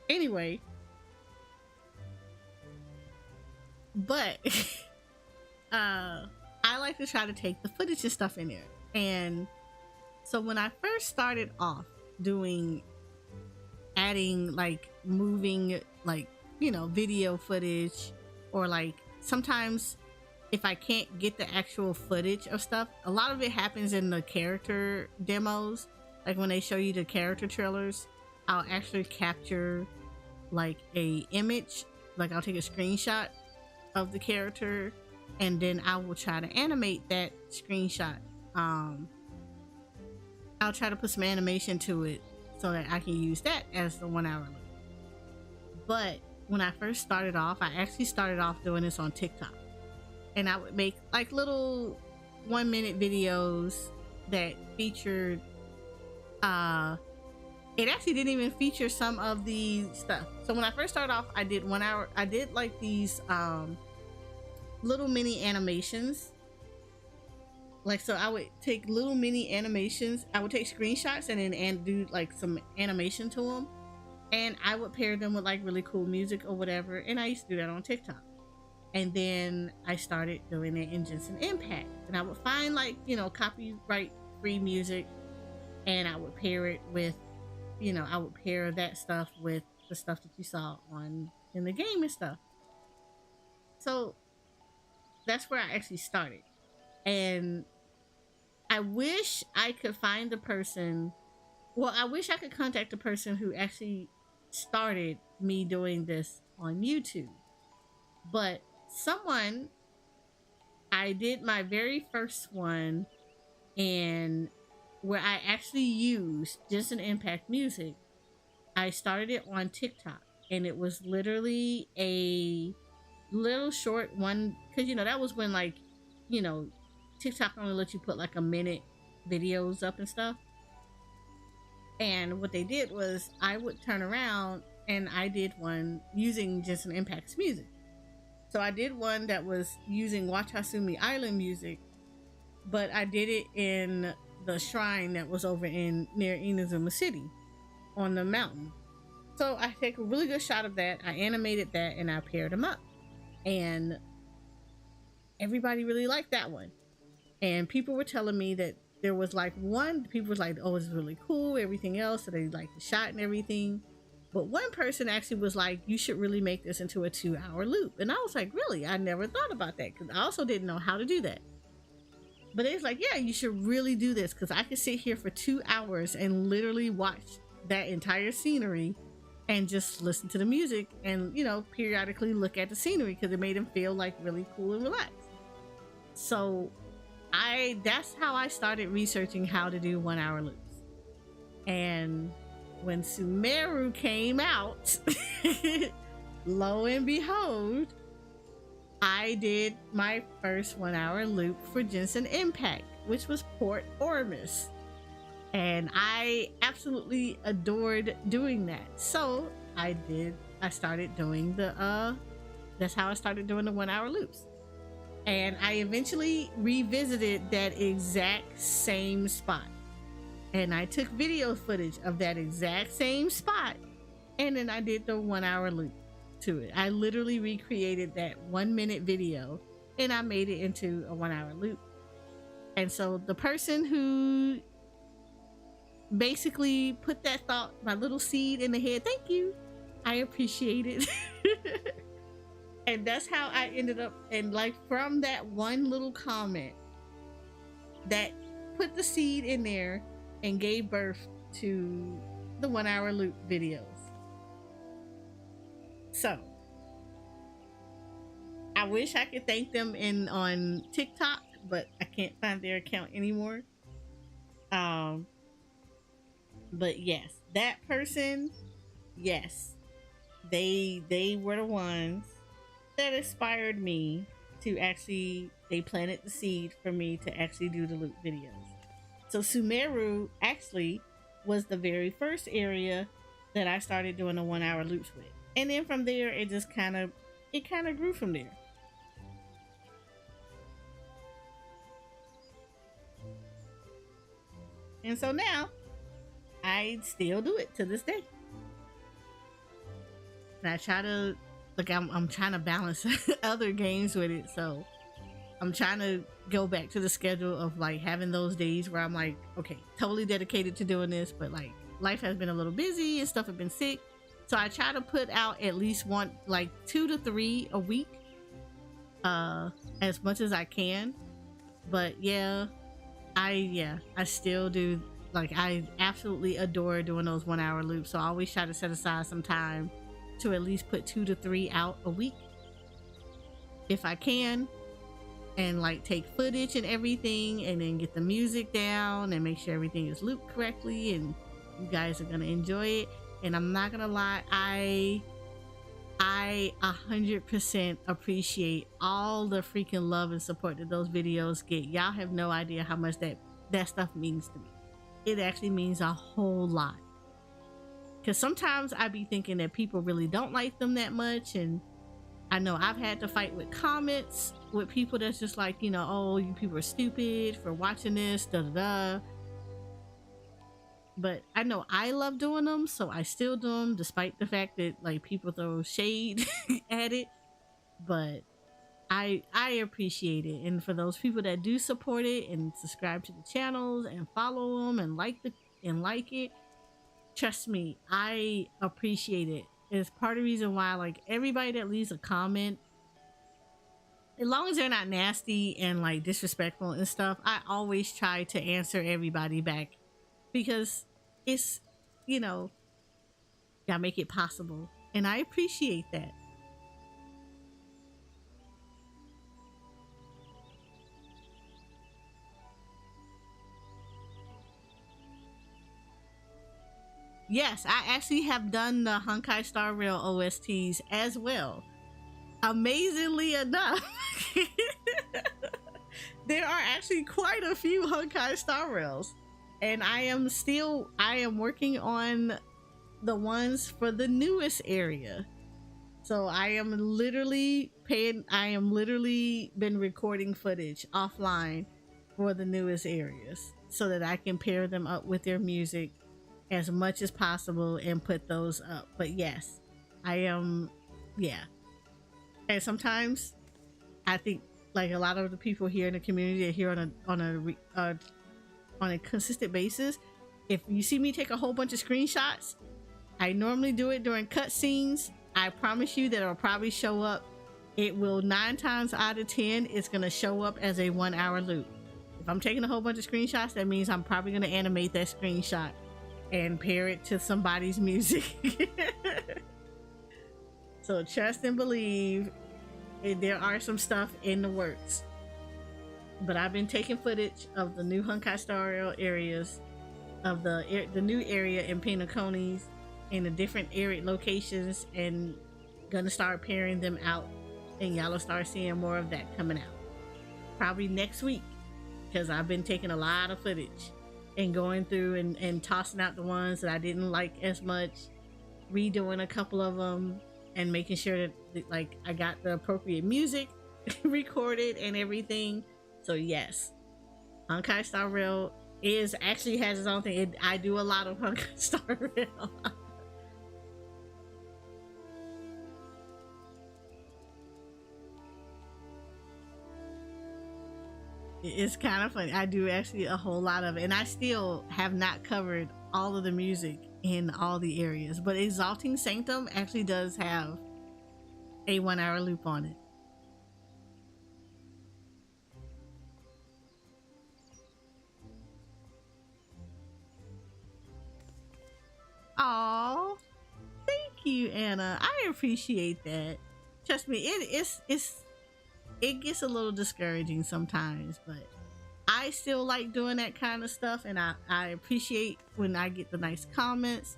Anyway, but I like to try to take the footage and stuff in there. And so when I first started off doing adding like moving, like, you know, video footage, or like sometimes if I can't get the actual footage of stuff, a lot of it happens in the character demos. Like when they show you the character trailers, I'll actually capture like a image, like I'll take a screenshot of the character, and then I will try to animate that screenshot. I'll try to put some animation to it so that I can use that as the 1 hour loop. But when I first started off, I actually started off doing this on TikTok, and I would make like little 1 minute videos that featured it actually didn't even feature some of the stuff. So when I first started off, I did 1 hour, I did like these little mini animations. Like, so I would take little mini animations, I would take screenshots and then do like some animation to them, and I would pair them with like really cool music or whatever. And I used to do that on TikTok. And then I started doing it in Genshin Impact, and I would find like, you know, copyright free music, and I would pair it with, you know, I would pair that stuff with the stuff that you saw on in the game and stuff. So that's where I actually started. And I wish I could find the person, well, I wish I could contact the person who actually started me doing this on YouTube. But I did my very first one, and where I actually used just an Impact music, I started it on TikTok, and it was literally a little short one, because you know that was when, like, you know, TikTok only lets you put like a minute videos up and stuff. And what they did was I would turn around and I did one using just an Impact's music. So I did one that was using Wachasumi Island music, but I did it in the shrine that was over in near Inazuma City on the mountain. So I take a really good shot of that, I animated that, and I paired them up. And everybody really liked that one. And people were telling me that there was like one, people was like, oh, it's really cool, everything else, so they liked the shot and everything. But one person actually was like, you should really make this into a 2-hour loop. And I was like, really? I never thought about that, because I also didn't know how to do that. But it's like, yeah, you should really do this, because I could sit here for 2 hours and literally watch that entire scenery and just listen to the music and, you know, periodically look at the scenery, because it made him feel like really cool and relaxed. So that's how I started researching how to do 1-hour loops. And when Sumeru came out, lo and behold, I did my first 1-hour loop for Genshin Impact, which was Port Ormus. And I absolutely adored doing that. So I started doing that's how I started doing the 1-hour loops. And I eventually revisited that exact same spot. And I took video footage of that exact same spot, and then I did the 1-hour loop to it. I literally recreated that 1-minute video, and I made it into a 1-hour loop. And so the person who basically put that thought, my little seed in the head, thank you, I appreciate it. And that's how I ended up, and like from that one little comment that put the seed in there and gave birth to the 1-hour loop videos. So I wish I could thank them on TikTok, but I can't find their account anymore. But yes, that person, yes, they were the ones that inspired me to actually, they planted the seed for me to actually do the loop videos. So Sumeru actually was the very first area that I started doing the 1-hour loops with. And then from there, it just kind of grew from there. And so now I still do it to this day. And I try to, like, I'm trying to balance other games with it. So I'm trying to go back to the schedule of like having those days where I'm like, okay, totally dedicated to doing this, but like life has been a little busy and stuff, have been sick. So I try to put out at least one, like 2 to 3 a week, as much as I can. But yeah, I still do, like, I absolutely adore doing those 1-hour loops. So I always try to set aside some time to at least put 2 to 3 out a week if I can, and like take footage and everything, and then get the music down and make sure everything is looped correctly, and you guys are gonna enjoy it. And I'm not gonna lie, I 100% appreciate all the freaking love and support that those videos get. Y'all have no idea how much that stuff means to me. It actually means a whole lot, because sometimes I be thinking that people really don't like them that much, and I know I've had to fight with comments with people that's just like, you know, oh, you people are stupid for watching this, da da da. but I know I love doing them, so I still do them despite the fact that like people throw shade at it. But I appreciate it, and for those people that do support it and subscribe to the channels and follow them and like it, trust me, I appreciate it. It's part of the reason why like everybody that leaves a comment, as long as they're not nasty and like disrespectful and stuff, I always try to answer everybody back, because it's, you know, y'all make it possible, and I appreciate that. Yes, I actually have done the Honkai Star Rail OSTs as well. Amazingly enough, there are actually quite a few Honkai Star Rails, and I am working on the ones for the newest area. So I am literally been recording footage offline for the newest areas so that I can pair them up with their music as much as possible and put those up. But yes, I am, yeah. And sometimes I think like a lot of the people here in the community are here on a consistent basis. If you see me take a whole bunch of screenshots, I normally do it during cutscenes. I promise you that it'll probably show up. It will 9 times out of 10, it's gonna show up as a 1 hour loop. If I'm taking a whole bunch of screenshots, that means I'm probably gonna animate that screenshot and pair it to somebody's music. So trust and believe, there are some stuff in the works. But I've been taking footage of the new Honkai Star Rail areas, of the new area in Pinacones, in the different area locations, and gonna start pairing them out, and y'all will start seeing more of that coming out probably next week, because I've been taking a lot of footage and going through and tossing out the ones that I didn't like as much, redoing a couple of them, and making sure that like I got the appropriate music recorded and everything. So yes, Honkai Star Rail actually has its own thing. I do a lot of Honkai Star Rail. It's kind of funny. I do actually a whole lot of it, and I still have not covered all of the music in all the areas, but Exalting Sanctum actually does have a 1 hour loop on it. Oh, thank you, Anna. I appreciate that. Trust me, it gets a little discouraging sometimes, but I still like doing that kind of stuff, and I appreciate when I get the nice comments,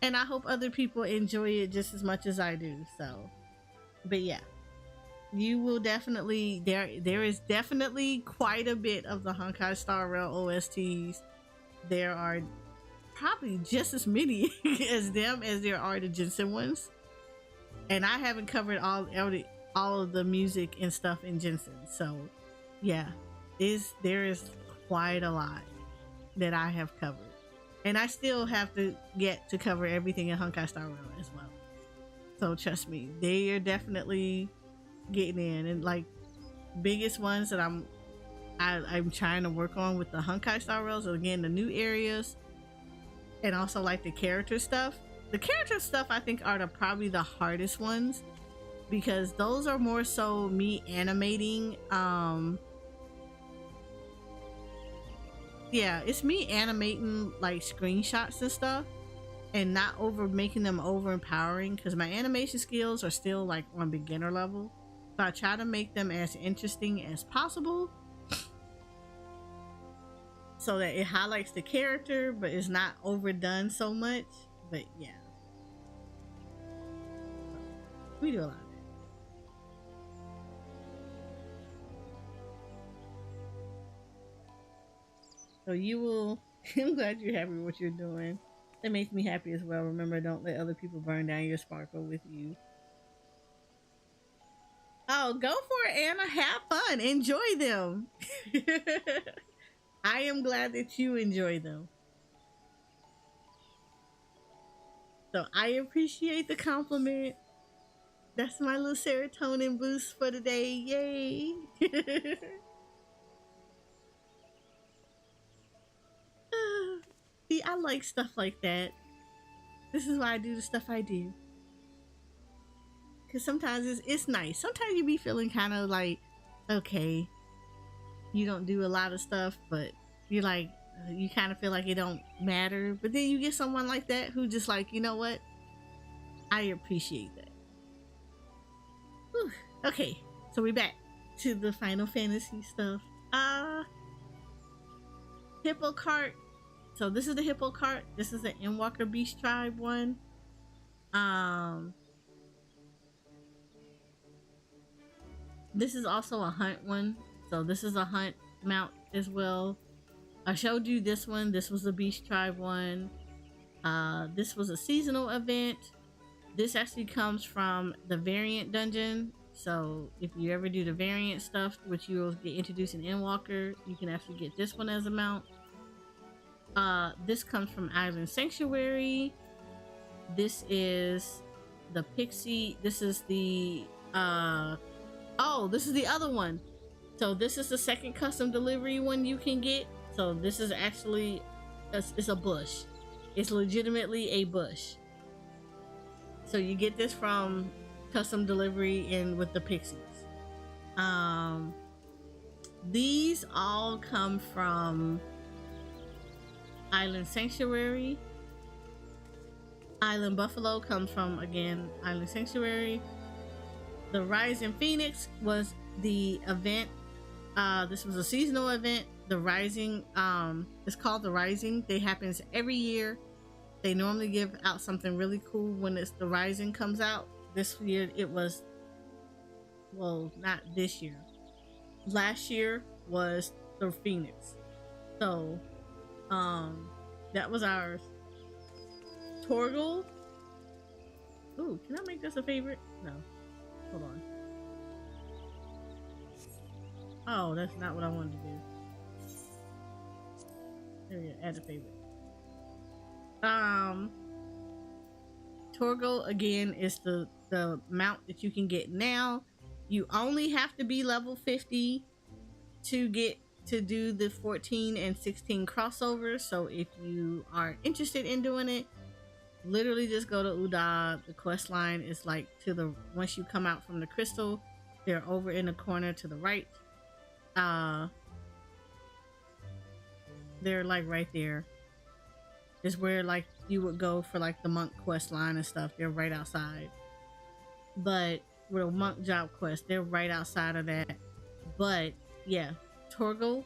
and I hope other people enjoy it just as much as I do. So, but yeah, you will definitely, there is definitely quite a bit of the Honkai Star Rail OSTs. There are probably just as many as them as there are the Jensen ones, and I haven't covered all of the music and stuff in Jensen. So yeah, there is quite a lot that I have covered, and I still have to get to cover everything in Honkai Star Rail as well. So trust me, they are definitely getting in. And like biggest ones that I'm trying to work on with the Honkai Star Rails are, again, the new areas, and also like the character stuff. The character stuff I think are probably the hardest ones, because those are more so me animating. Yeah, it's me animating like screenshots and stuff, and not making them over empowering, because my animation skills are still like on beginner level. So I try to make them as interesting as possible, so that it highlights the character but it's not overdone so much. But yeah, we do a lot of that. So you will I'm glad you're happy with what you're doing. That makes me happy as well. Remember, don't let other people burn down your sparkle with you. Oh, go for it, Anna. Have fun. Enjoy them. I am glad that you enjoy them. So I appreciate the compliment. That's my little serotonin boost for the day. Yay! See, I like stuff like that. This is why I do the stuff I do. Because sometimes it's nice. Sometimes you be feeling kind of like, okay, you don't do a lot of stuff, but you're like, you kind of feel like it don't matter. But then you get someone like that who just like, you know what? I appreciate that. Whew. Okay, so we're back to the Final Fantasy stuff. Hippo cart. So this is the hippo cart. This is the Endwalker Beast Tribe one. This is also a hunt one. So this is a hunt mount as well. I showed you this one. This was the Beast Tribe one. This was a seasonal event. This actually comes from the variant dungeon. So if you ever do the variant stuff, which you'll get introduced in Endwalker, you can actually get this one as a mount. This comes from Island Sanctuary. This is the Pixie. This is the this is the other one. So this is the second custom delivery one you can get. So this is actually it's a bush. It's legitimately a bush. So you get this from custom delivery and with the pixies. These all come from Island Sanctuary. Island Buffalo comes from, again, Island Sanctuary. The Rising Phoenix was the event. This was a seasonal event. The Rising, it's called the Rising. They happens every year. They normally give out something really cool when it's the Rising comes out. This year it was, well, not this year. Last year was the Phoenix. So, that was ours. Torgal. Ooh, can I make this a favorite? No. Hold on. Oh, that's not what I wanted to do. There we go. Add a favorite. Torgal again is the mount that you can get now. You only have to be level 50 to get to do the 14 and 16 crossovers. So if you are interested in doing it, literally just go to Uda. The quest line is like to the, once you come out from the crystal, they're over in the corner to the right. They're like right there is where like you would go for like the monk quest line and stuff. They're right outside. But with a monk job quest, they're right outside of that. But yeah, Torgal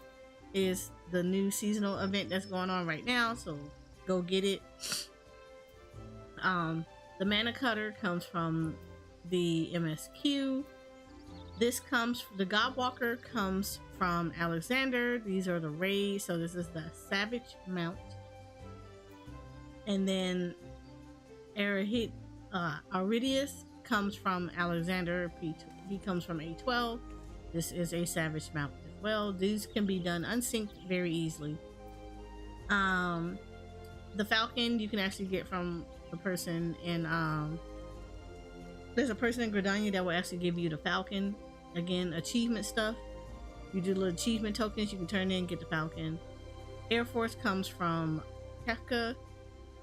is the new seasonal event that's going on right now, so go get it. The Mana Cutter comes from the MSQ. This comes, the Godwalker comes from Alexander. These are the raids, so this is the Savage mount. And then Aridius comes from Alexander. He comes from A12. This is a Savage mount as well. These can be done unsynced very easily. The Falcon you can actually get from the person in there's a person in Gridania that will actually give you the Falcon. Again, achievement stuff. You do little achievement tokens, you can turn in and get the Falcon. Air Force comes from Kefka.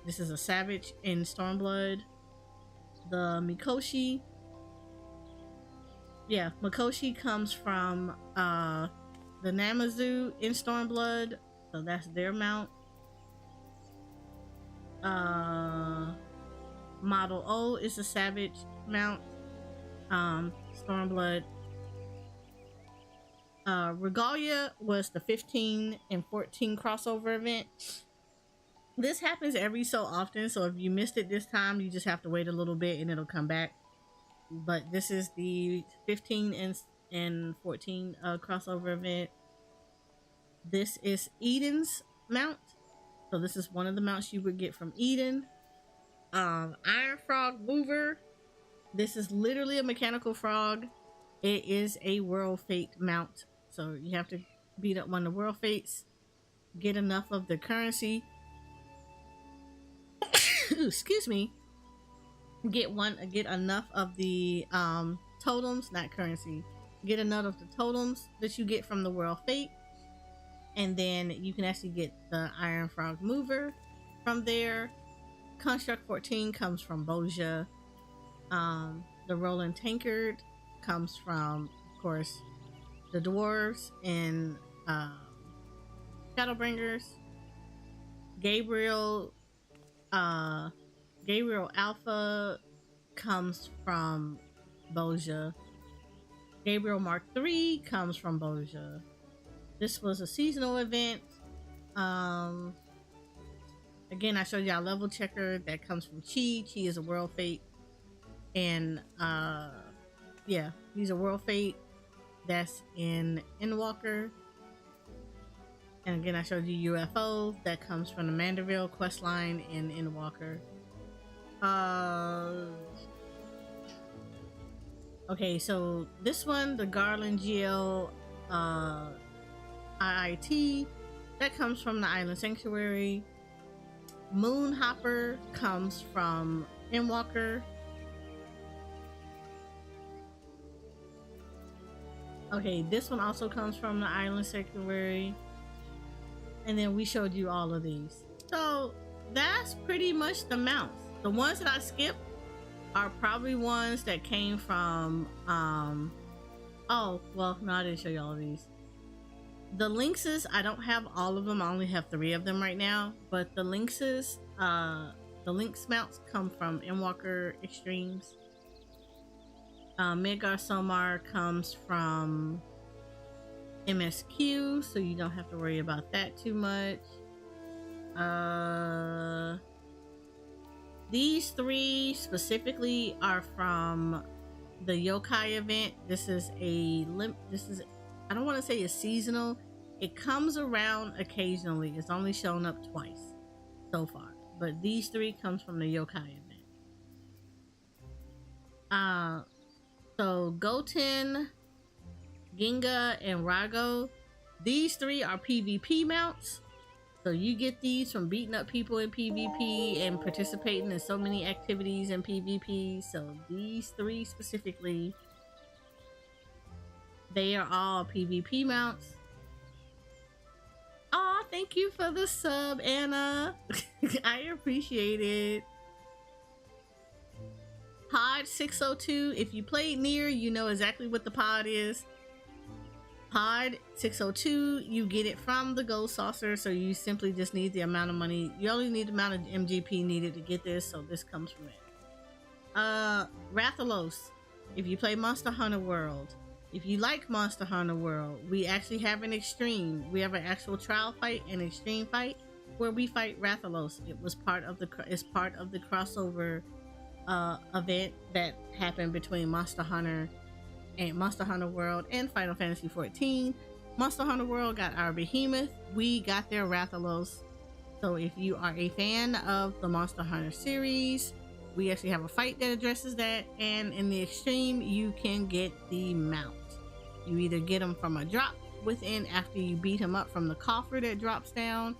This is a Savage in Stormblood. The Mikoshi. Yeah, Mikoshi comes from the Namazu in Stormblood. So that's their mount. Model O is a Savage mount. Stormblood. Regalia was the 15 and 14 crossover event. This happens every so often, so if you missed it this time, you just have to wait a little bit and it'll come back. But this is the 15 and 14 crossover event. This is Eden's mount. So this is one of the mounts you would get from Eden. Iron Frog Mover. This is literally a mechanical frog. It is a World Fate mount. So you have to beat up one of the World Fates. Get enough of the currency. Excuse me. get enough of the totems, not currency. Get enough of the totems that you get from the World Fate, and then you can actually get the Iron Frog Mover from there. Construct 14 comes from Boja. The Rolling Tankard comes from, of course, the dwarves and Shadowbringers. Gabriel Alpha comes from Boja. Gabriel Mark III comes from Boja. This was a seasonal event. Again, I showed y'all level checker that comes from Chi. Chi is a world fate. And yeah, he's a world fate that's in Endwalker. And again, I showed you UFO that comes from the Manderville questline in Endwalker. Okay, so this one, the Garland GL IIT, that comes from the Island Sanctuary. Moonhopper comes from Endwalker. Okay, this one also comes from the Island Sanctuary. And then we showed you all of these. So that's pretty much the mounts. The ones that I skipped are probably ones that came from oh well, no, I didn't show you all of these. The Lynxes, I don't have all of them. I only have 3 of them right now, but the Lynxes, the Lynx mounts come from Endwalker Extremes. Midgar Somar comes from MSQ, so you don't have to worry about that too much. These 3 specifically are from the yokai event. This is I don't want to say it's seasonal. It comes around occasionally. It's only shown up twice so far, but these 3 comes from the yokai event. So Goten, Ginga, and Rago, these 3 are PvP mounts. So you get these from beating up people in PvP and participating in so many activities in PvP. So these 3 specifically, they are all PvP mounts. Aw, thank you for the sub, Anna. I appreciate it. Pod 602, if you played Nier, you know exactly what the pod is. Pod 602, you get it from the gold saucer, so you simply just need the amount of money. You only need the amount of MGP needed to get this, so this comes from it. Rathalos, if you play Monster Hunter World, if you like Monster Hunter World, we actually have an extreme. We have an actual trial fight and extreme fight where we fight Rathalos. It's part of the crossover event that happened between Monster Hunter and Monster Hunter World and Final Fantasy XIV. Monster Hunter World got our Behemoth. We got their Rathalos. So if you are a fan of the Monster Hunter series, we actually have a fight that addresses that. And in the extreme, you can get the mount. You either get them from a drop within after you beat him up from the coffer that drops down,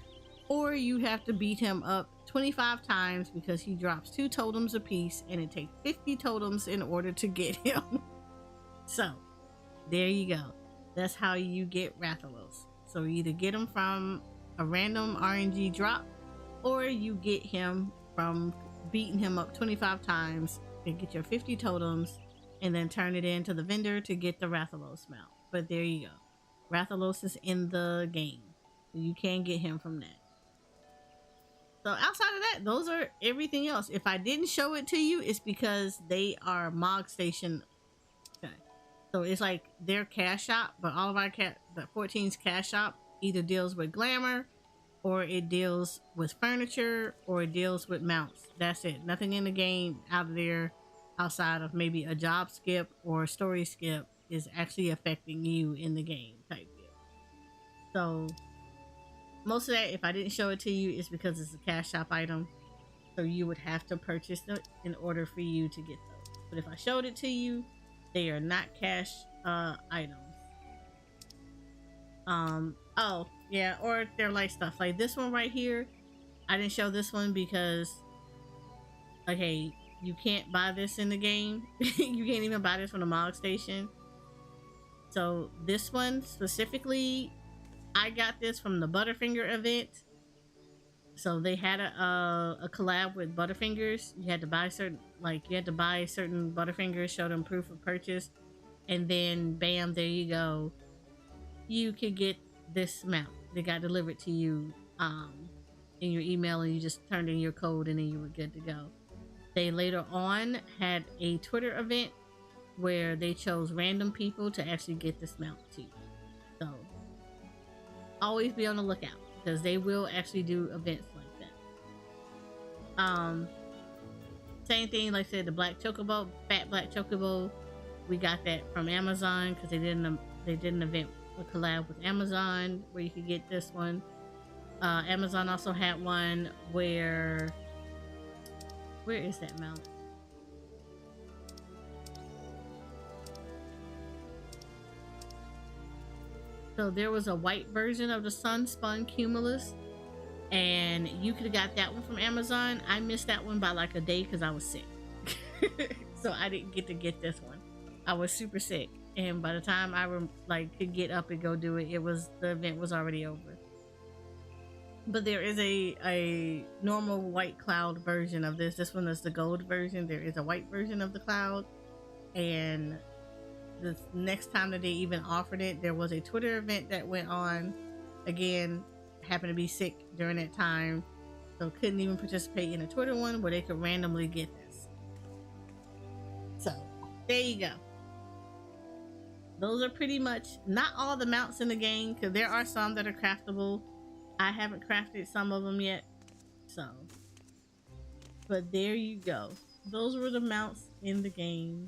or you have to beat him up 25 times because he drops 2 totems apiece, and it takes 50 totems in order to get him. So there you go. That's how you get Rathalos. So you either get him from a random RNG drop, or you get him from beating him up 25 times and get your 50 totems and then turn it into the vendor to get the Rathalos mount. But there you go. Rathalos is in the game. You can get him from that. So outside of that, those are everything else. If I didn't show it to you, it's because they are Mog Station. Okay. So it's like their cash shop, but all of our the 14's cash shop either deals with glamour, or it deals with furniture, or it deals with mounts. That's it. Nothing in the game out of there outside of maybe a job skip or a story skip is actually affecting you in the game type deal. So most of that, if I didn't show it to you, is because it's a cash shop item. So you would have to purchase it in order for you to get those. But if I showed it to you, they are not cash items. Oh yeah, or they're like stuff like this one right here. I didn't show this one because, okay, you can't buy this in the game. You can't even buy this from the Mog Station. So this one specifically, I got this from the Butterfinger event. So they had a collab with Butterfingers. You had to buy certain Butterfingers, show them proof of purchase, and then bam, there you go. You could get this mount. They got delivered to you in your email, and you just turned in your code, and then you were good to go. They later on had a Twitter event where they chose random people to actually get this mount to you. So always be on the lookout, because they will actually do events like that. Same thing, like I said, the black chocobo, fat black chocobo, we got that from Amazon because they did an event, a collab with Amazon where you could get this one. Amazon also had one where is that mount? So there was a white version of the Sunspun Cumulus, and you could have got that one from Amazon. I missed that one by like a day because I was sick. So I didn't get to get this one. I was super sick, and by the time I could get up and go do it, the event was already over. But there is a normal white cloud version of this. This one is the gold version. There is a white version of the cloud, and the next time that they even offered it, there was a Twitter event that went on. Again, happened to be sick during that time, so couldn't even participate in a Twitter one where they could randomly get this. So there you go. Those are pretty much not all the mounts in the game, because there are some that are craftable. I haven't crafted some of them yet, so, but there you go. Those were the mounts in the game.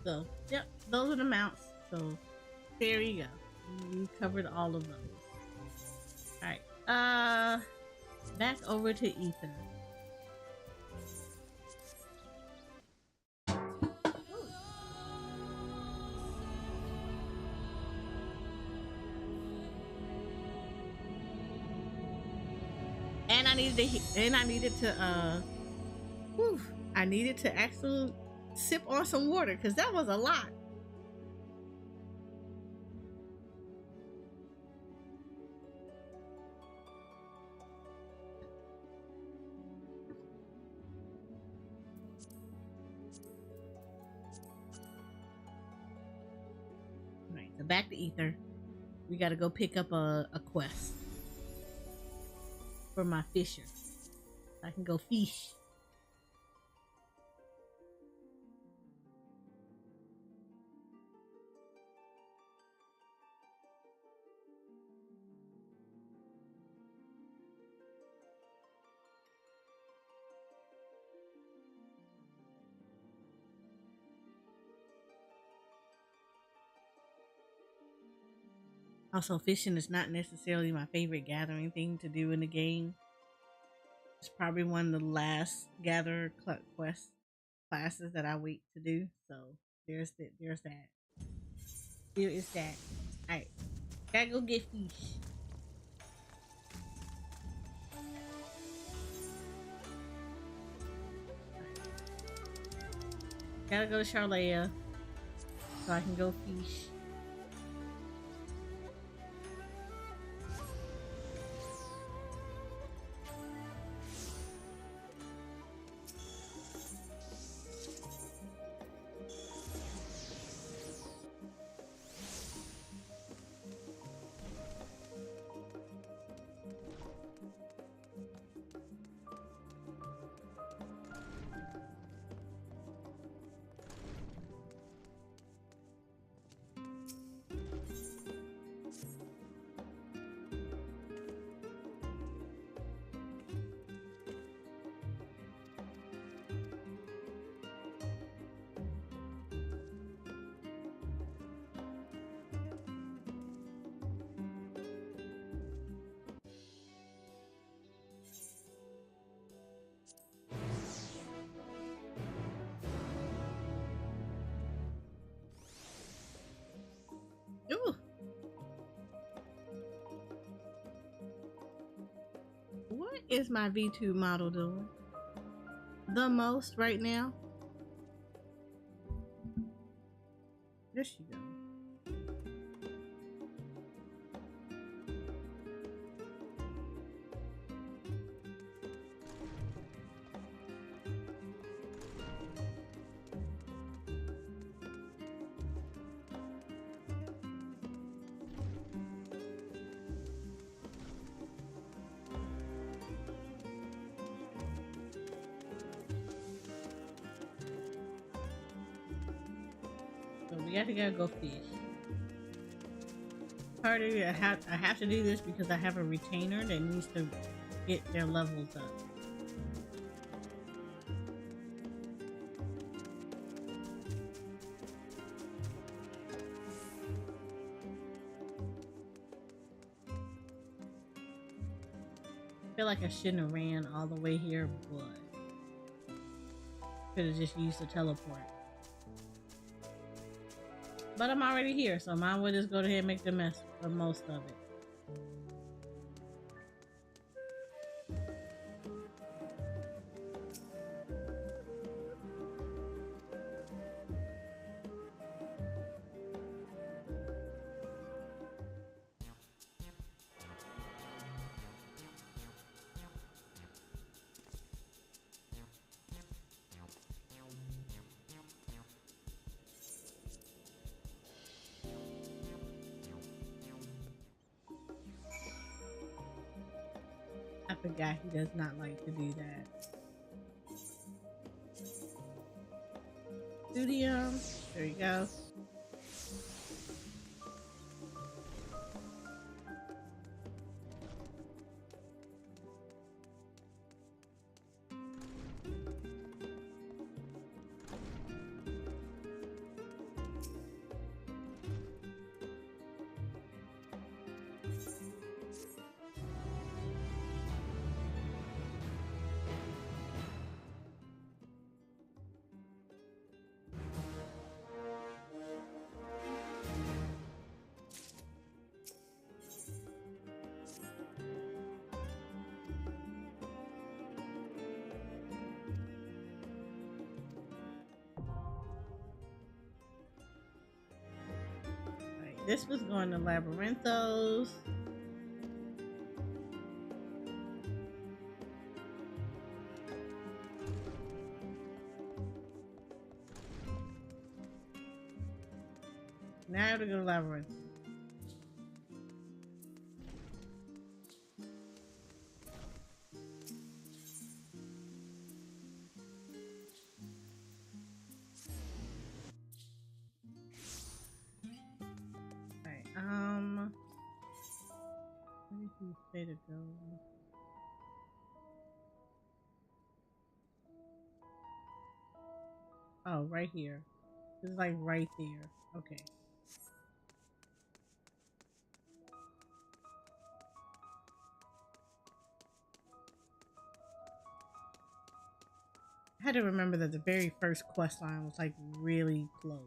So, yep, those are the mounts. So, there you go. We covered all of those. Alright, back over to Ether. And I needed to actually sip on some water because that was a lot. Alright, so back to Ether. We gotta go pick up a quest for my fisher. I can go fish. Also, fishing is not necessarily my favorite gathering thing to do in the game. It's probably one of the last gather quest classes that I wait to do. So there's that. There is that. Alright, gotta go get fish. Gotta go to Charlea so I can go fish. is my V2 model doing? The most right now? There she goes. So we gotta go fish. Part of it, I have to do this because I have a retainer that needs to get their levels up. I feel like I shouldn't have ran all the way here, but could have just used the teleport. But I'm already here, so mine would just go ahead and make the most of it. I forgot he does not like to do that. Studio. There you go. This was going to Labyrinthos. Now I have to go to Labyrinth. Where did he say to go? Oh, right here. It's like right there. Okay. I had to remember that the very first quest line was like really close.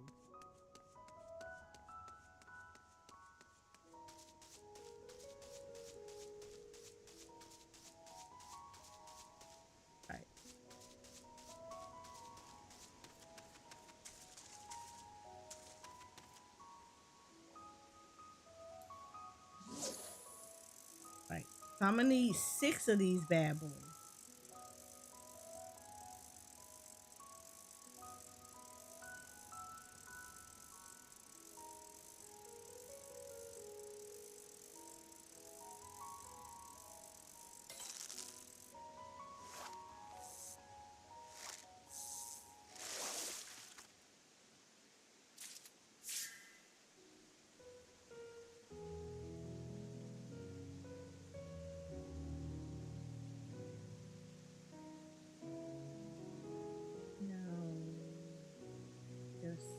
So I'm gonna need 6 of these bad boys.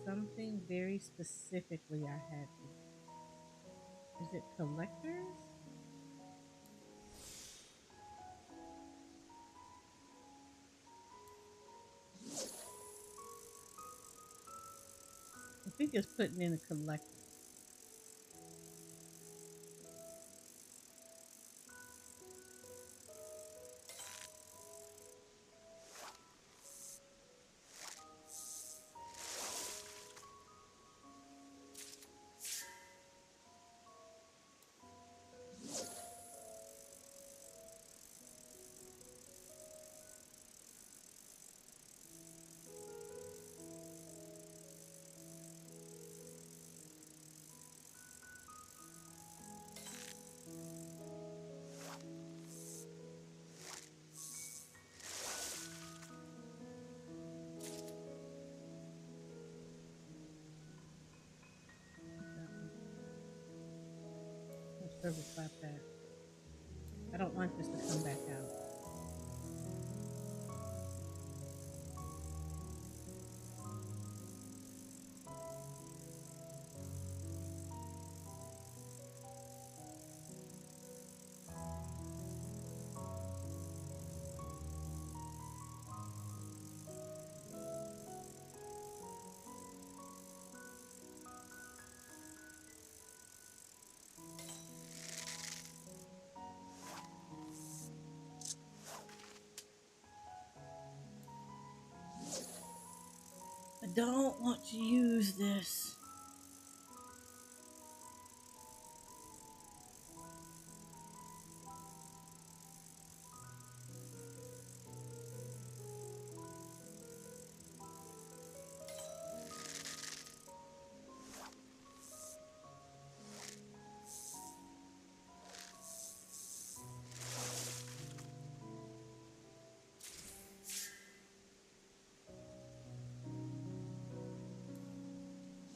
Something very specifically I had to. Is it collectors? I think it's putting in a collector. Purple Clap that. I don't want this to come back out. I don't want to use this.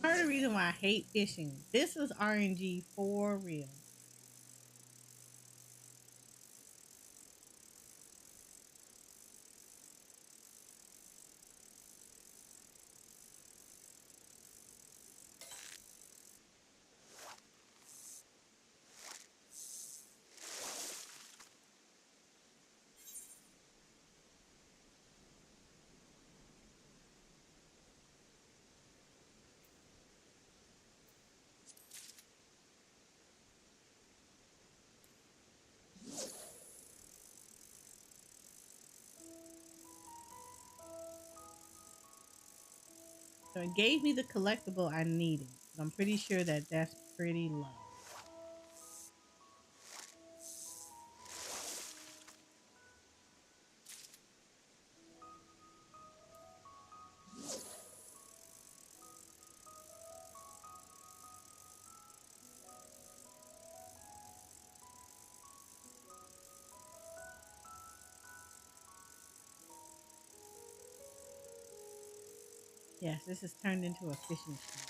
Part of the reason why I hate fishing. This is RNG for real. So it gave me the collectible I needed. But I'm pretty sure that that's pretty low. Yes, this has turned into a fishing stream.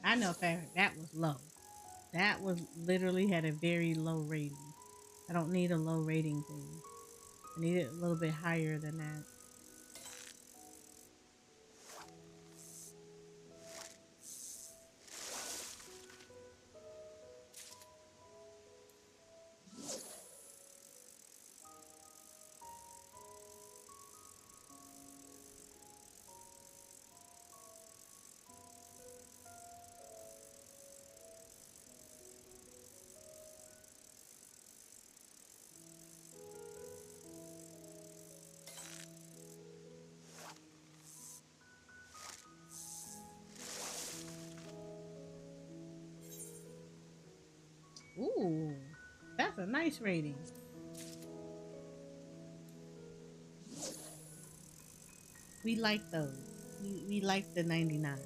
I know that was low. That was literally had a very low rating. I don't need a low rating thing. I need it a little bit higher than that. Ooh, that's a nice rating. We like those. We like the 99.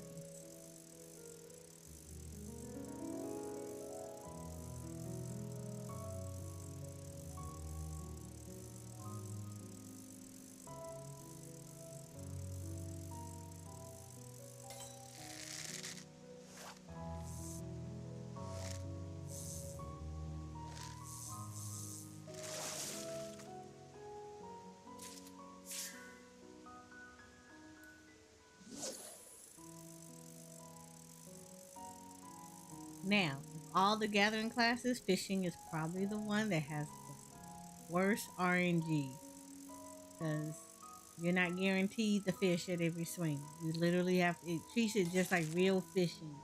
Now, of all the gathering classes, fishing is probably the one that has the worst RNG because you're not guaranteed the fish at every swing. You literally have to, it treats it just like real fishing.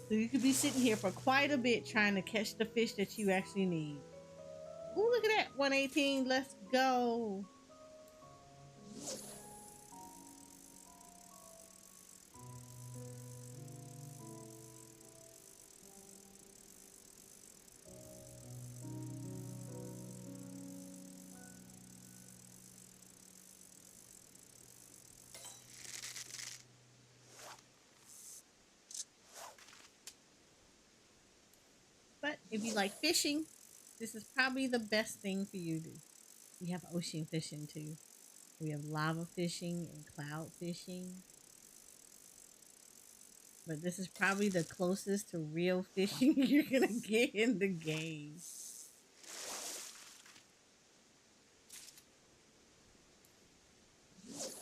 So you could be sitting here for quite a bit trying to catch the fish that you actually need. Ooh, look at that, 118. Let's go. But if you like fishing, this is probably the best thing for you to do. We have ocean fishing too. We have lava fishing and cloud fishing. But this is probably the closest to real fishing you're gonna get in the game.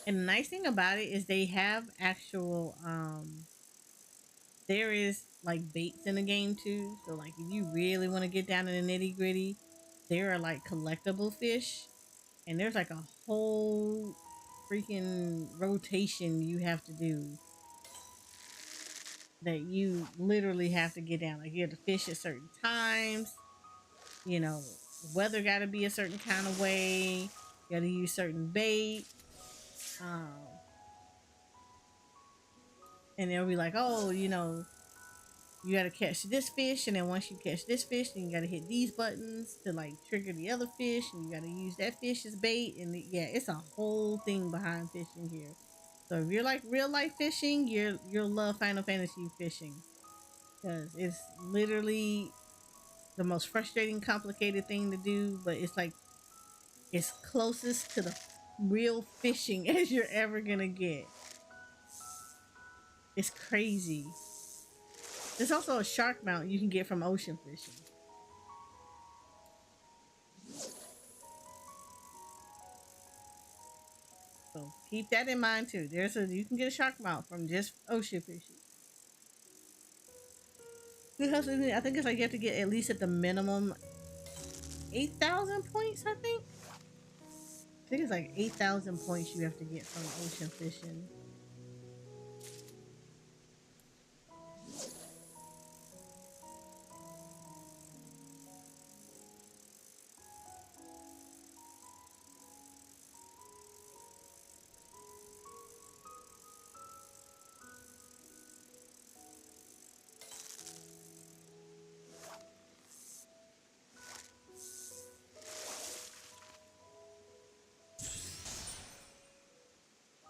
And the nice thing about it is they have actual there is like baits in the game too. So like if you really want to get down in the nitty gritty, there are like collectible fish, and there's like a whole freaking rotation you have to do that you literally have to get down. Like you have to fish at certain times, you know, weather got to be a certain kind of way. You got to use certain bait. Um, and they'll be like, oh, you know, you got to catch this fish, and then once you catch this fish, then you got to hit these buttons to like trigger the other fish, and you got to use that fish as bait. And yeah, it's a whole thing behind fishing here. So if you're like real life fishing, you'll love Final Fantasy fishing because it's literally the most frustrating, complicated thing to do, but it's like it's closest to the real fishing as you're ever gonna get. It's crazy. There's also a shark mount you can get from ocean fishing. So keep that in mind too. You can get a shark mount from just ocean fishing. I think it's like you have to get at least at the minimum 8,000 points, I think. I think it's like 8,000 points you have to get from ocean fishing.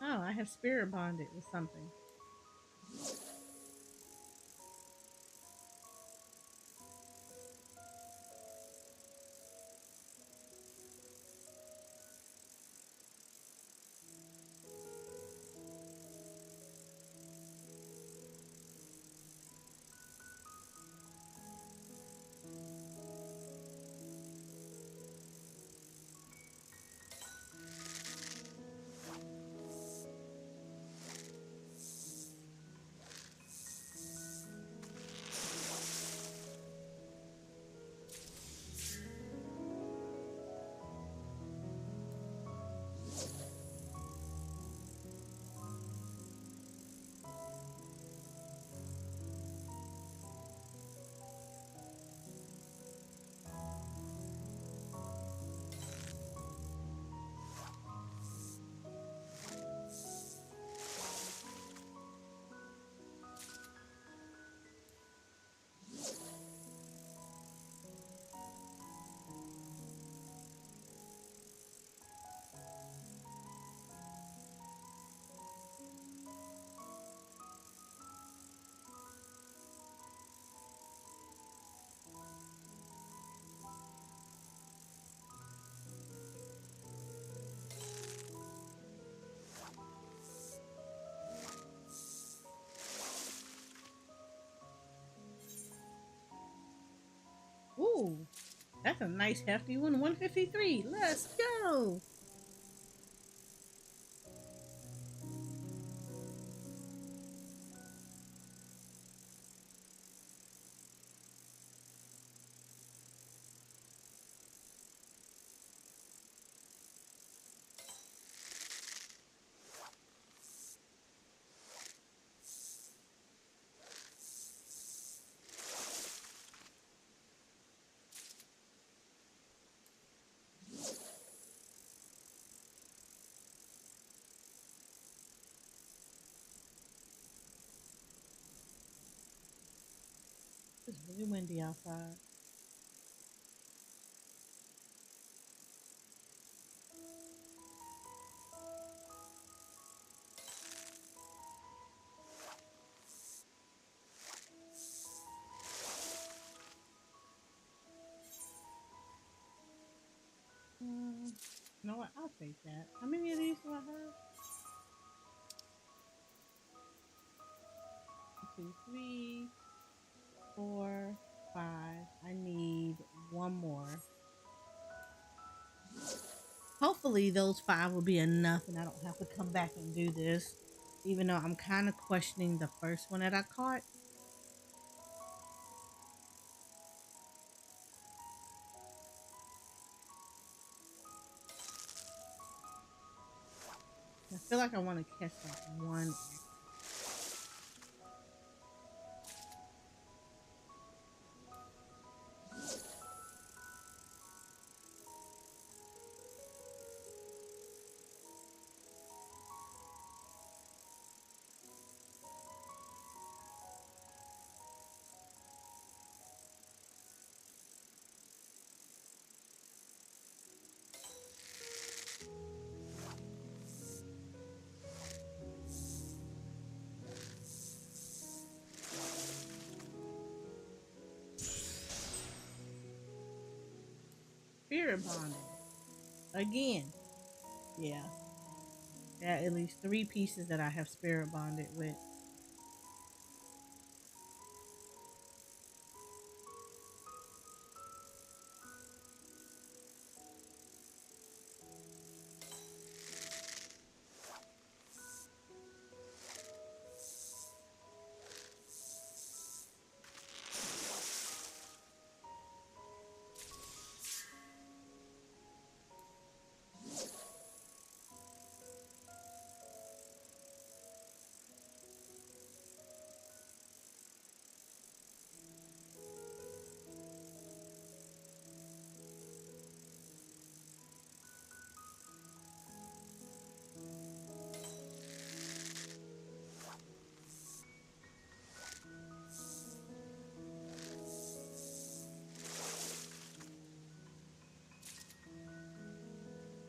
Oh, I have spirit bonded with something. Ooh, that's a nice hefty one. 153. Let's go. It's really windy outside. You know what? I'll take that. How many of these do I have? 1, 2, 3, 4, 5. I need one more. Hopefully those 5 will be enough and I don't have to come back and do this. Even though I'm kind of questioning the first one that I caught. I feel like I want to catch like one. Spirit bonding. Again. Yeah. There are at least 3 pieces that I have spirit bonded with.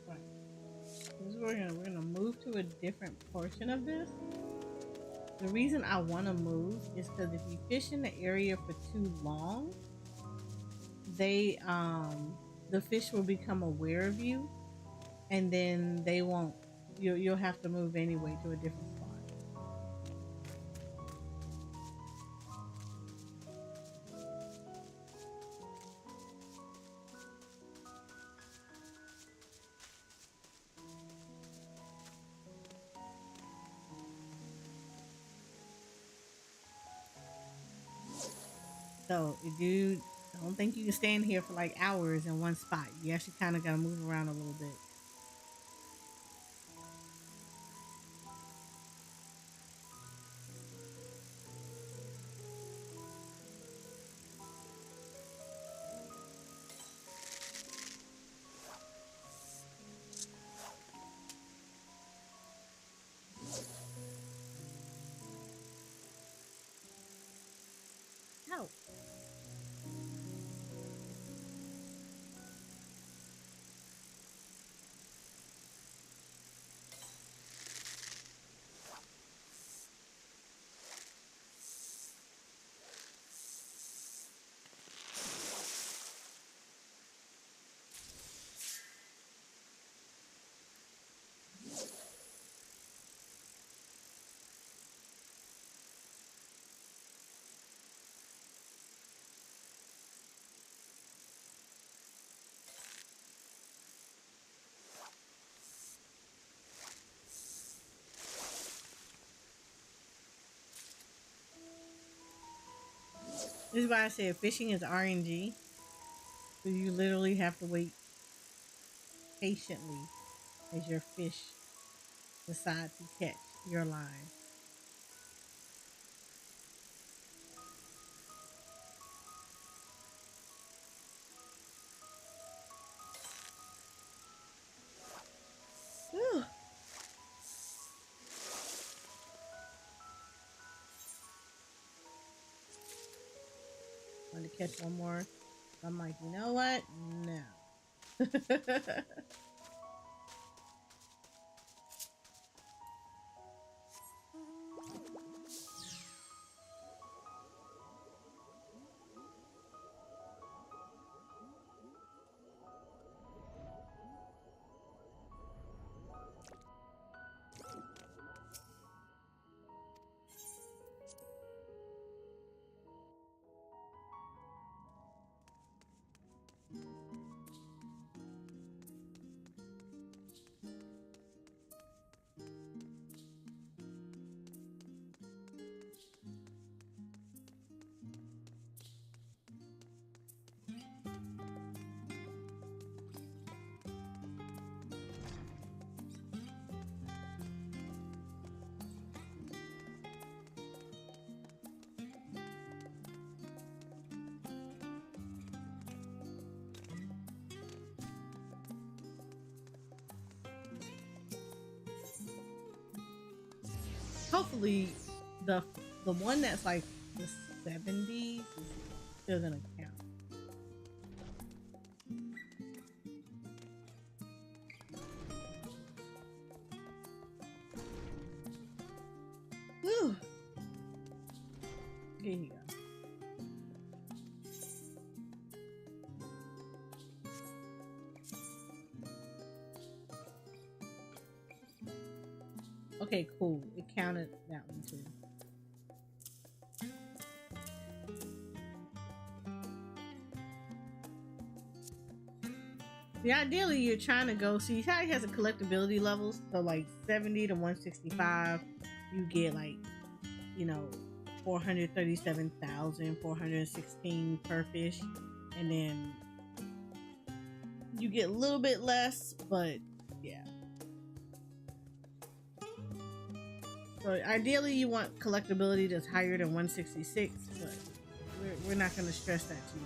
Right. We're gonna move to a different portion of this. The reason I want to move is because if you fish in the area for too long, they the fish will become aware of you, and then they won't. You'll have to move anyway to a different spot. So, dude, I don't think you can stand here for like hours in one spot. You actually kind of got to move around a little bit. Help. This is why I said fishing is RNG. So you literally have to wait patiently as your fish decide to catch your line. Whew. wanted to catch one more. I'm like, you know what? No. Hopefully the one that's like the 70s is still gonna count. Whew. Here you go. Okay, cool. It counted that one too. Yeah, ideally you're trying to go. See how it has a collectability levels. So like 70 to 165, you get like, you know, 437,416 per fish, and then you get a little bit less, but yeah. So ideally you want collectability that's higher than 166, but we're not going to stress that to you.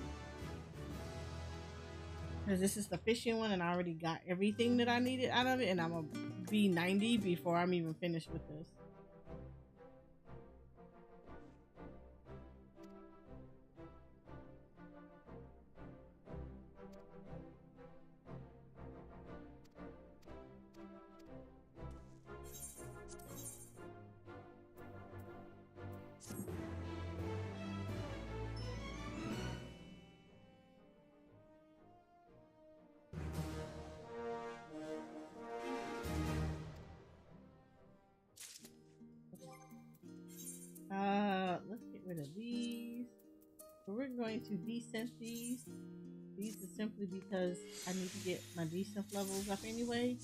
Because this is the fishing one and I already got everything that I needed out of it, and I'm going to be 90 before I'm even finished with this. Let's get rid of these. So we're going to desynth these. These are simply because I need to get my desynth levels up anyway.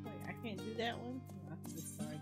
Wait, I can't do that one? No, I have to discard that.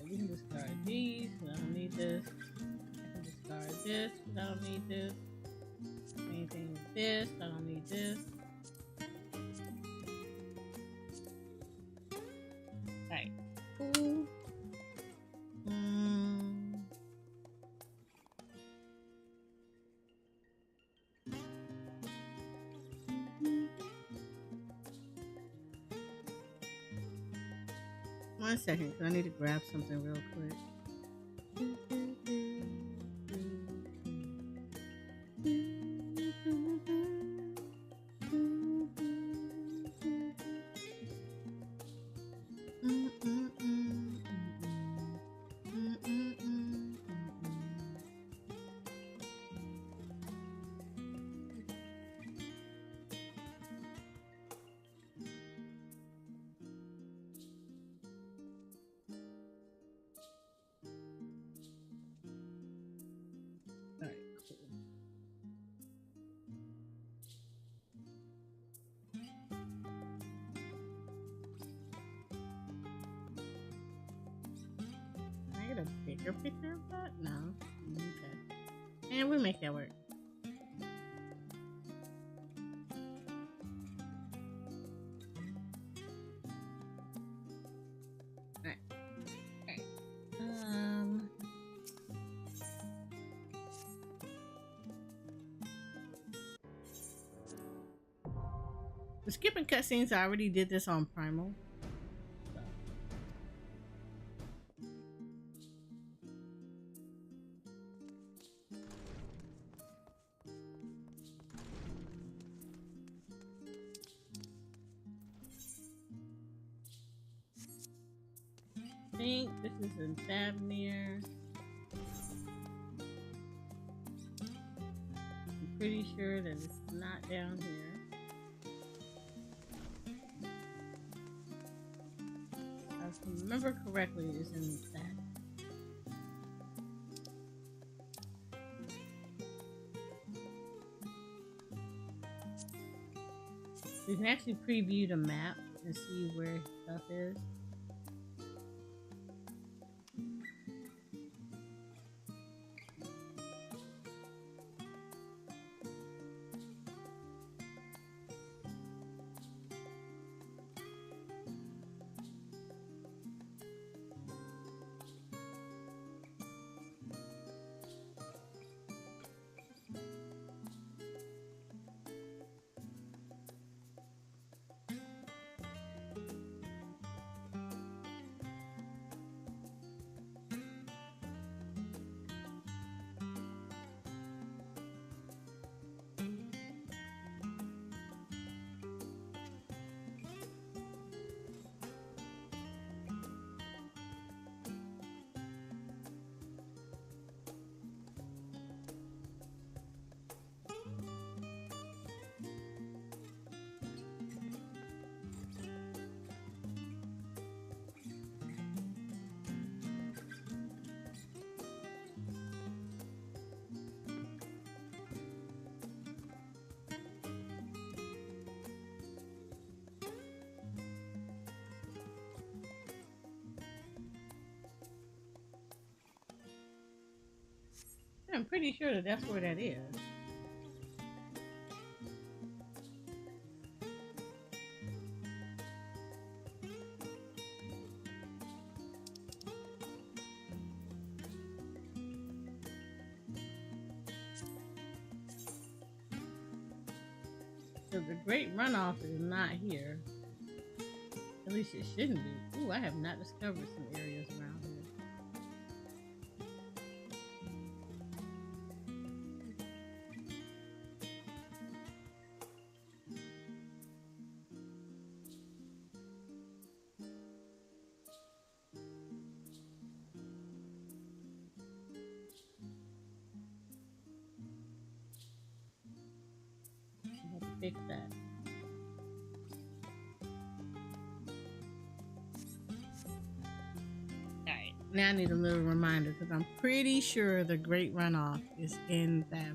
We can discard these, I don't need this. I can discard this, I don't need this. Anything with this, I don't need this. Alright, cool. 1 second, because I need to grab something real quick. Alright, cool. Can I get a bigger picture of that? No. Okay. And we make that work. Alright. Alright. The skipping cutscenes, I already did this on Primal. So. I think this is in Thavnir. I'm pretty sure that it's not down here. If I remember correctly, it's in that. You can actually preview the map and see where stuff is. I'm pretty sure that that's where that is. So the Great Runoff is not here. At least it shouldn't be. Ooh, I have not discovered some areas around here. I have to fix that. Alright, now I need a little reminder because I'm pretty sure the Great Runoff is in that.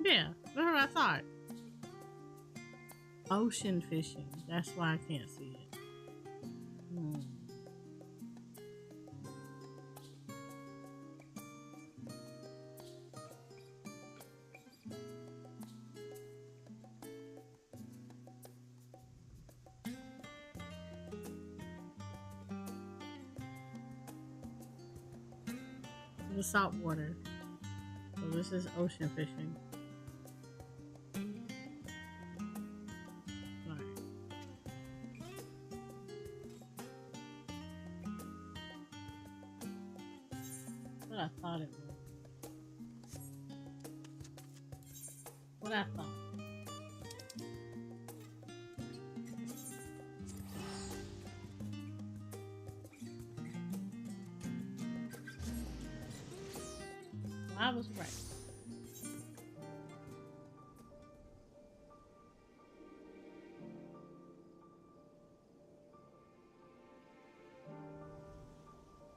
Yeah, that's what I thought. Ocean fishing. That's why I can't see it. the salt water. So this is ocean fishing. Alright. What I thought it was. What I thought. I was right.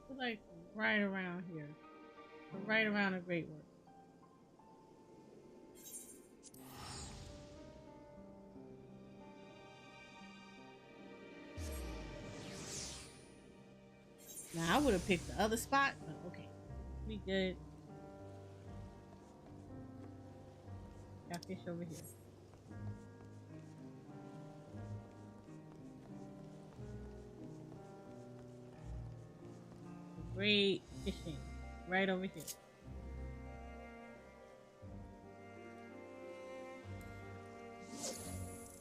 It's like right around here. Right around a great work. Now I would have picked the other spot, but okay. We good. Got fish over here. Great fishing. Right over here.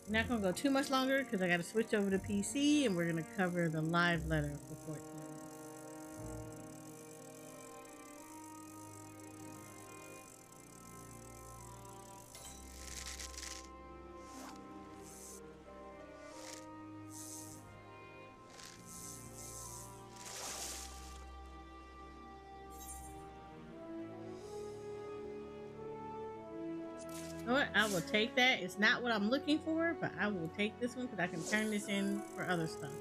Not gonna go too much longer because I gotta switch over to PC and we're gonna cover the live letter for 14. You know what? I will take that. It's not what I'm looking for, but I will take this one because I can turn this in for other stuff.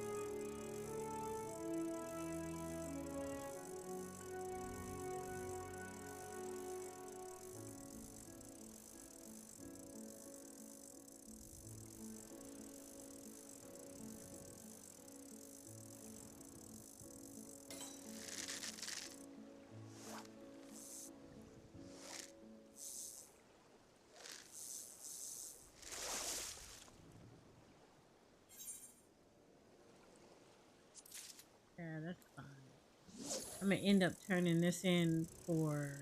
Yeah, that's fine. I'm gonna end up turning this in for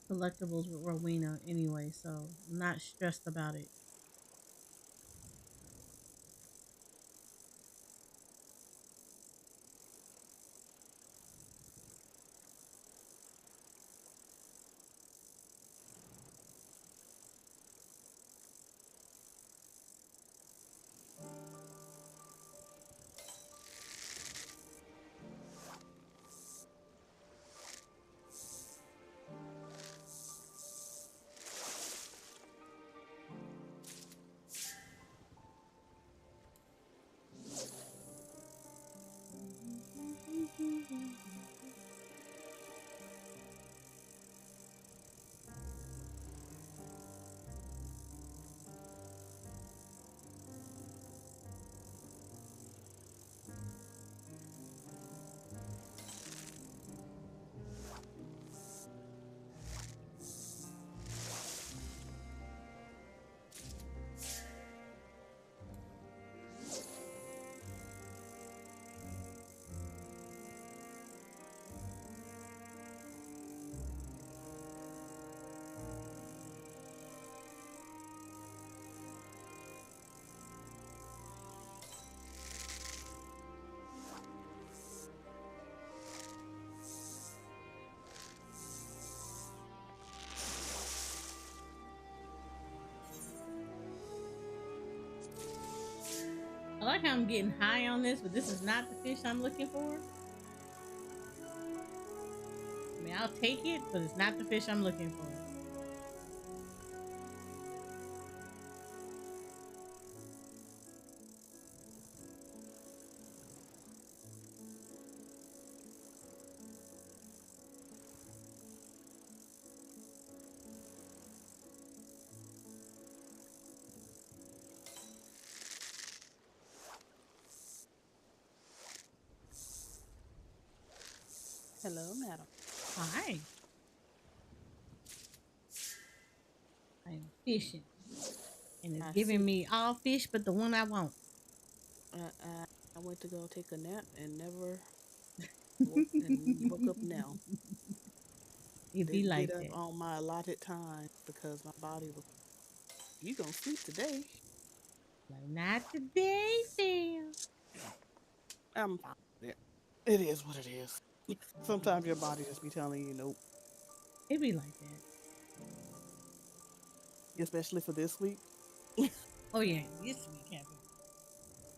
collectibles with Rowena anyway, so I'm not stressed about it. I like how I'm getting high on this, but this is not the fish I'm looking for. I mean, I'll take it, but it's not the fish I'm looking for. Hello, madam. Hi. I am fishing. And it's giving me all fish but the one I want. I went to go take a nap and never And you woke up now. It be Didn't like get up that. on my allotted time because my body was, you gonna sleep today. Like, not today, fam. I'm fine with it. It is what it is. Sometimes your body just be telling you nope, It be like that. especially for this week. Oh yeah, this week happened.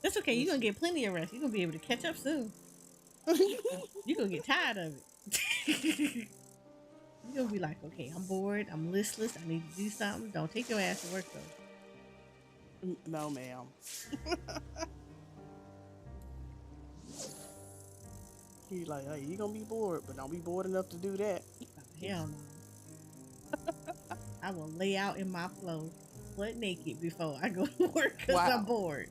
That's okay. You're This gonna get plenty of rest. You're gonna be able to catch up soon. week. You're gonna get tired of it. You're gonna be like, okay, I'm bored, I'm listless, I need to do something. Don't take your ass to work though. No, ma'am. He's like, hey, you gonna be bored, but don't be bored enough to do that. Oh, hell no. I will lay out in my flow butt naked before I go to work because Wow. I'm bored.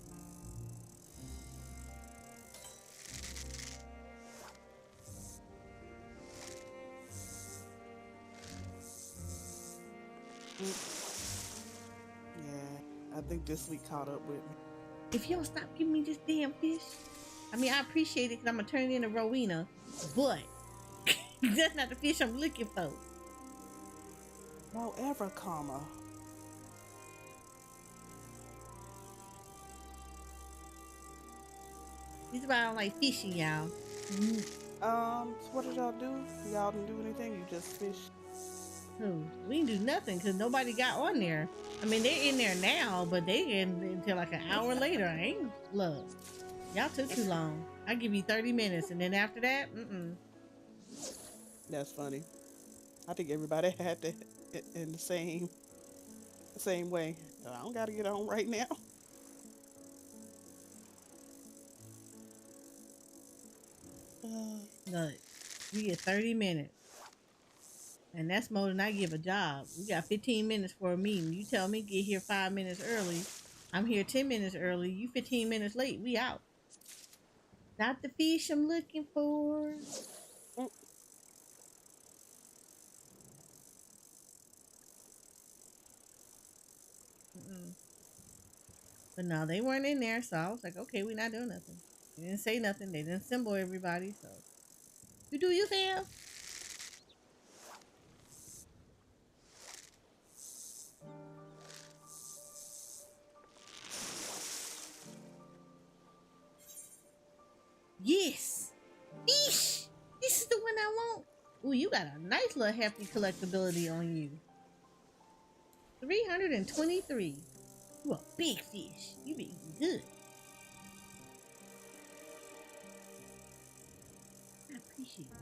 Yeah, I think this week caught up with me. If you don't stop giving me this damn fish, I mean, I appreciate it because I'm gonna turn it into Rowena, but that's not the fish I'm looking for. No ever, comma. This is why I don't like fishing, y'all. So what did y'all do? Y'all didn't do anything. You just fished. We didn't do nothing because nobody got on there. I mean, they're in there now, but they in until like an hour later. I ain't look. Y'all took too long. I give you 30 minutes, and then after that, That's funny. I think everybody had that in the same way. I don't gotta get on right now. look, you get 30 minutes, and that's more than I give a job. We got 15 minutes for a meeting. You tell me get here 5 minutes early. I'm here 10 minutes early. You 15 minutes late. We out. Not the fish I'm looking for. Mm. Mm-mm. But no, they weren't in there, so I was like, okay, we're not doing nothing. They didn't say nothing. They didn't symbol everybody, so you do you, fam. Yes, fish. This is the one I want. Ooh, you got a nice little hefty collectability on you. 323. You a big fish. You be good. I appreciate it.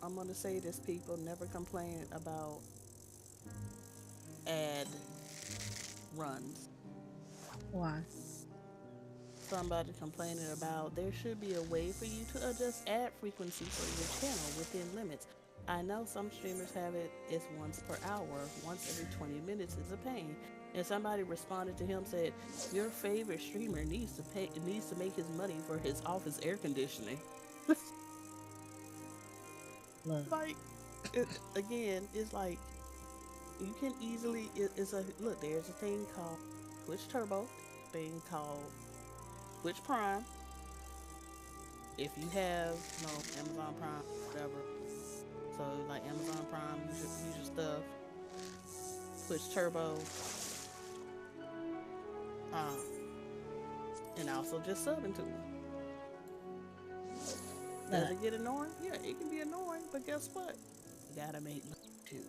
I'm gonna say this: people never complain about ad runs. Why? Somebody complaining about there should be a way for you to adjust ad frequency for your channel within limits. I know some streamers have it's once per hour, once every 20 minutes is a pain. And somebody responded to him said, "Your favorite streamer needs to make his money for his office air conditioning." Look. Like, again, it's like you can easily. It's a look. There's a thing called Twitch Turbo, thing called Twitch Prime. If you have Amazon Prime, whatever. So like Amazon Prime, use your stuff. Twitch Turbo. And also just sub into them. Does it get annoying? Yeah, it can be annoying, but guess what? You gotta make money too.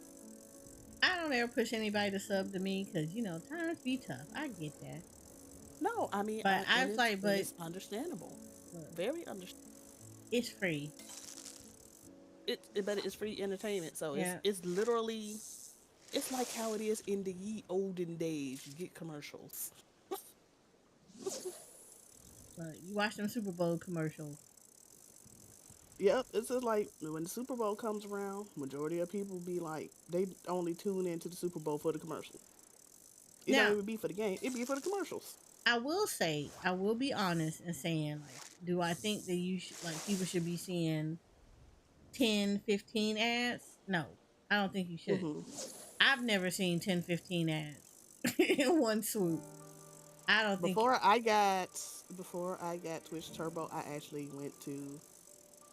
I don't ever push anybody to sub to me because times be tough. I get that. No, I mean, But I was like, but it's understandable. look, Very understandable. it's free. But it's free entertainment, so Yeah. it's literally, it's like how it is in the ye olden days. You get commercials. Look, you watch them Super Bowl commercials. Yep, it's just like when the Super Bowl comes around, majority of people be like, they only tune into the Super Bowl for the commercials. It Now, don't even be for the game; it be for the commercials. I will be honest in saying, like, do I think that people should be seeing 10, 15 ads? No, I don't think you should. Mm-hmm. I've never seen 10, 15 ads in one swoop. I don't think. Before I got Twitch Turbo, I actually went to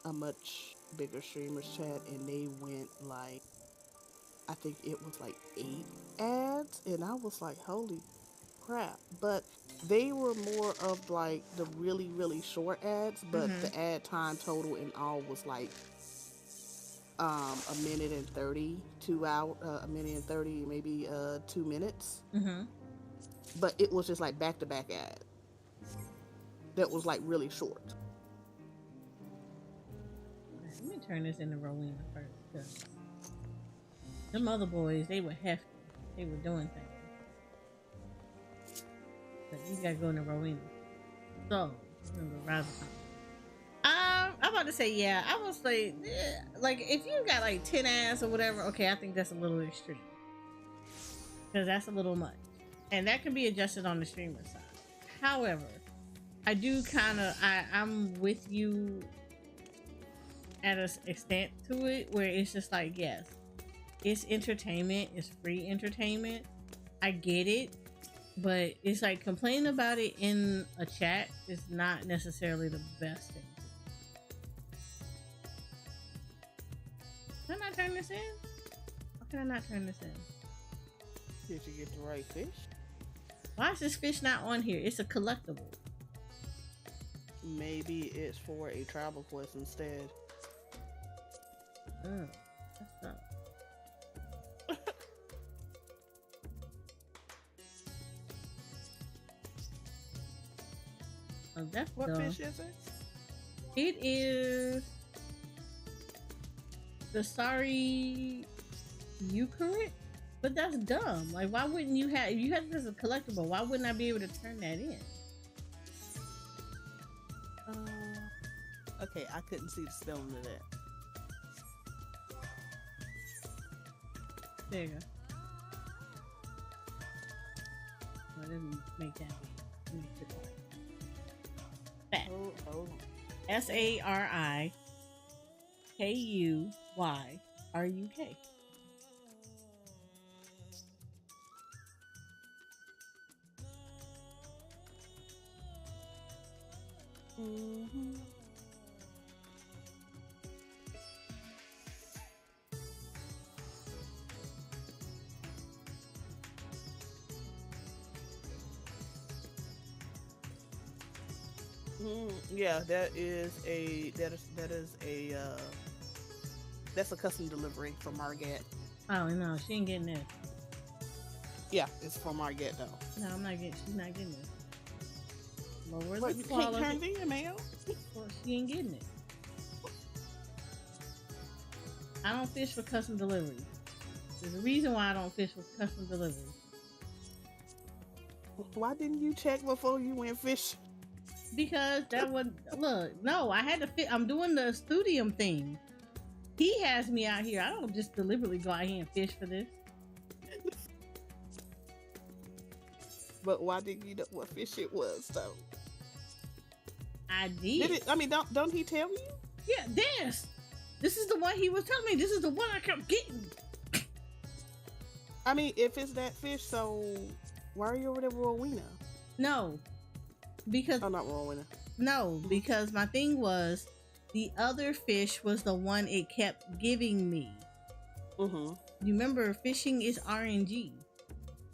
a much bigger streamers chat, and they went like, I think it was like 8 ads, and I was like, holy crap. But they were more of like the really, really short ads, but Mm-hmm. the ad time total in all was like a minute and 30, 2 hour, a minute and 30, maybe 2 minutes. Mm-hmm. But it was just like back to back ad that was like really short. Let me turn this into Rowena first. 'Cause them other boys, they were hefty. They were doing things. But you gotta go into Rowena. So, I'm gonna go Rise of Khan. I'm about to say, yeah, I was like, if you got like 10 ads or whatever, okay, I think that's a little extreme. Because that's a little much. And that can be adjusted on the streamer side. However, I do I'm with you at an extent to it where it's just like, yes, it's entertainment, it's free entertainment. I get it. But it's like complaining about it in a chat is not necessarily the best thing. Can I not turn this in? Or can I not turn this in? Did you get the right fish? Why is this fish not on here? It's a collectible. Maybe it's for a travel quest instead. That's not. Oh, that's What dumb. fish is it? It is the sorry Eucharit, but that's dumb. Like, why wouldn't you have? If you had this as a collectible, why wouldn't I be able to turn that in? Okay, I couldn't see the spelling of that. There you go. I didn't make that big. Let me put it back. Hold on. SARIKUYRUK. Mm-hmm. Yeah, that's a custom delivery from Margate. Oh no, she ain't getting this. Yeah, it's from Margate though. No, she's not getting this. Lower What, the you can't turn quality. it in, man? Well, she ain't getting it. I don't fish for custom deliveries. There's a reason why I don't fish for custom deliveries. Why didn't you check before you went fishing? Because that would look. No, I had to fit. I'm doing the studium thing. He has me out here. I don't just deliberately go out here and fish for this. But why didn't you know what fish it was though? I did. Did it? I mean, don't he tell you? Yeah, this is the one he was telling me. This is the one I kept getting. I mean, if it's that fish, so why are you over there with Rowena? No, because Oh, not Rowena. no, because my thing was the other fish was the one it kept giving me. Mm-hmm. You remember, fishing is RNG.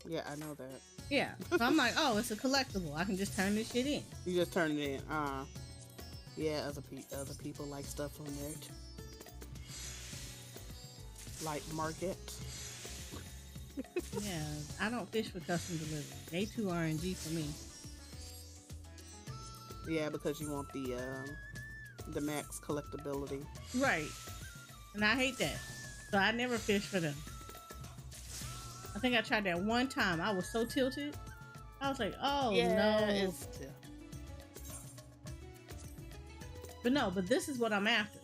Yeah, I know that. Yeah, so I'm like, oh, it's a collectible. I can just turn this shit in. You just turn it in. Yeah, other people like stuff on there too. Like Market. Yeah, I don't fish for custom delivery. They too RNG for me. Yeah, because you want the max collectability. Right, and I hate that. So I never fish for them. I think I tried that one time. I was so tilted. I was like, oh no. But this is what I'm after.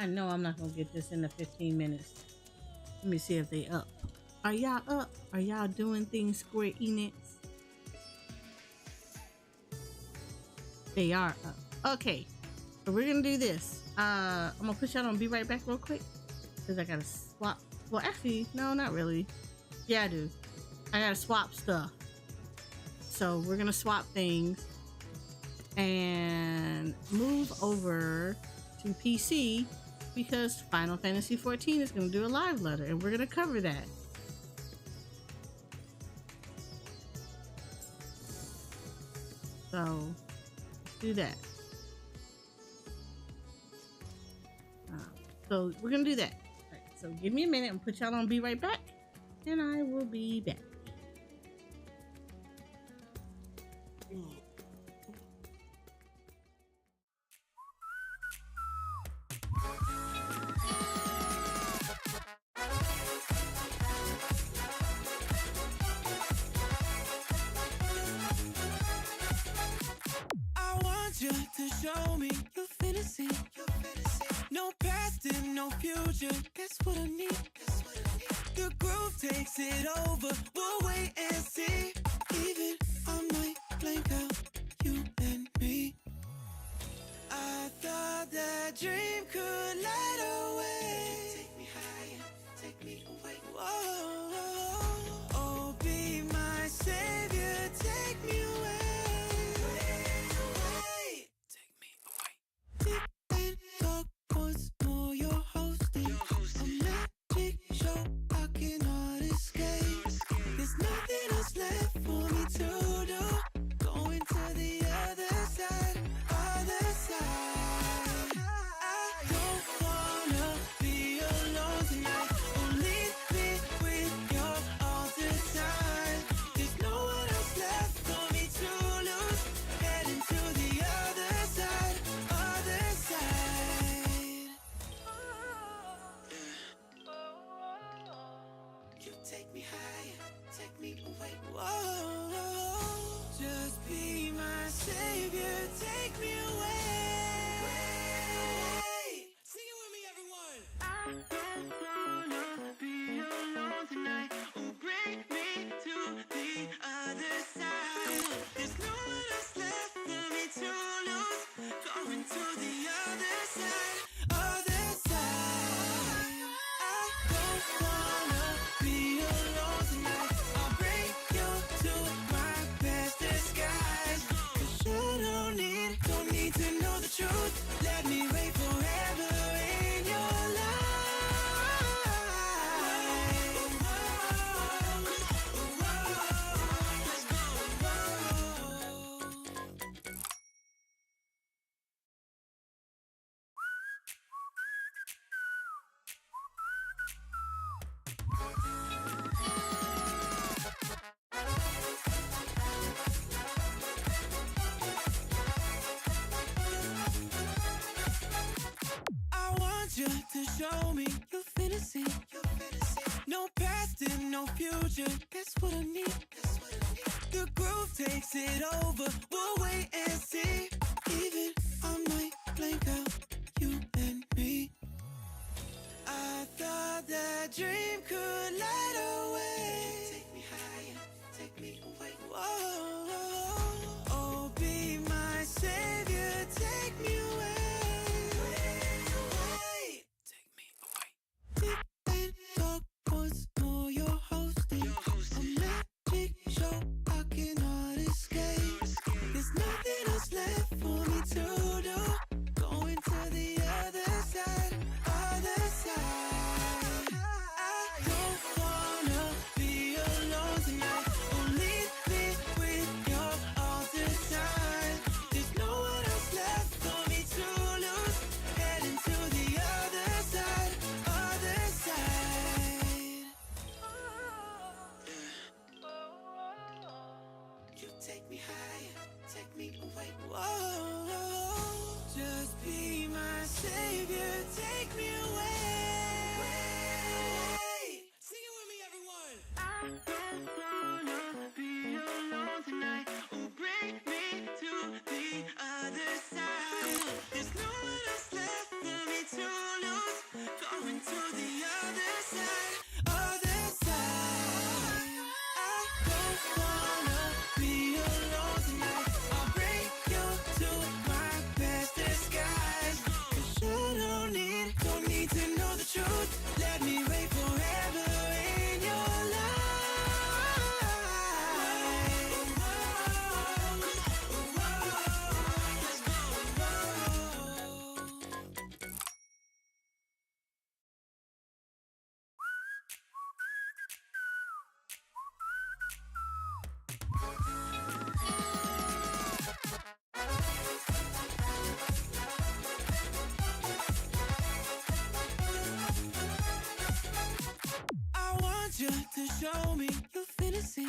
I know I'm not gonna get this in the 15 minutes. Let me see if they up. Are y'all up? Are y'all doing things, Square Enix? They are up. Okay, so we're gonna do this. I'm gonna put y'all on. Be right back real quick. Because I gotta swap. Well, actually, no, not really. Yeah, I do. I gotta swap stuff. So we're gonna swap things and move over to PC because Final Fantasy XIV is gonna do a live letter and we're gonna cover that. So do that. So we're gonna do that. Right, so give me a minute and put y'all on Be Right Back, and I will be back. I want you to show me your fantasy. No past and no future. That's what I need. The groove takes it over. We'll wait and see. Even I might blank out you and me. I thought that dream could light away. Take me higher, take me away. Whoa, oh, be my savior, take me away. Take me away. Deep in dark woods, know you're hosting a magic show I cannot escape. There's nothing else left for me to do. Going to the other side, other side. I don't wanna be alone tonight. Oh, leave me with you all the time. There's no one else left for me to lose. Heading to the other side, other side. You take me higher, take me away. Whoa, just be my savior, take me away. Sing it with me, everyone. I don't wanna be alone tonight. Oh, bring me to the other side. There's no one else left for me to lose. Going to the other side, other side. I don't wanna be alone tonight. I'll bring you to my best disguise. 'Cause you don't need to know the truth. Let me wait forever in your life. I want you to show me your fantasy. No past and no future. That's what I need. The groove takes it over. We'll wait and see. Even I might blank out you and me. I thought that dream could light away. Take me higher, take me away. Whoa, oh, be my savior, take me away. Take me away. Deep in dark woods, know you're hosting a magic show I cannot escape. There's nothing else left for me to do. Going to the other side, other side. I don't wanna be alone tonight. Oh, leave me with you all the time. There's no one else left for me to lose. Heading to the other side, other side. You take me higher, take me away. Whoa, just be my savior, take me away. Sing it with me, everyone. I don't wanna be alone tonight. Oh, bring me to the other side. There's no one else left for me to lose. Going to the other side, other side. I don't wanna be alone tonight. I'll bring you to my best disguise. 'Cause you don't need want you to show me your fantasy.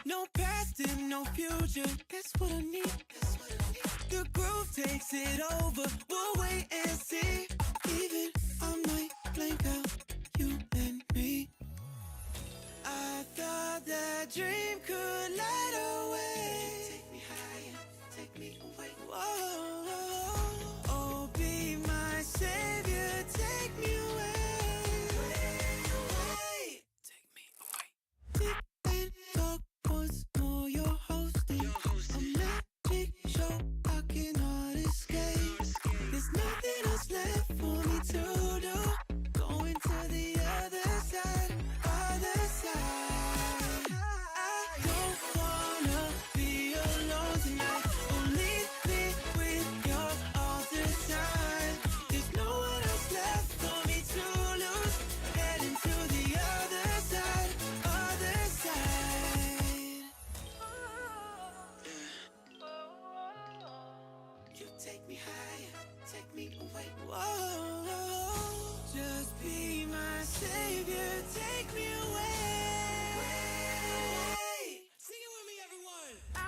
No past and no future. That's what I need. The groove takes it over. We'll wait and see. Even I might blank out you and me. I thought that dream could light away. Take me higher, take me away. Whoa, oh, be my savior, take me away. Take me away. Deep and dark once more, you're hosting a magic show. I cannot escape. There's nothing else left for me to do. Going to the other side, other side. I don't wanna be alone tonight. Oh, leave me with your all the time. There's no one else left for me to lose. Heading to the other side, other side. You take me higher, take me away. Whoa, just be my savior, take me away. Sing it with me, everyone. I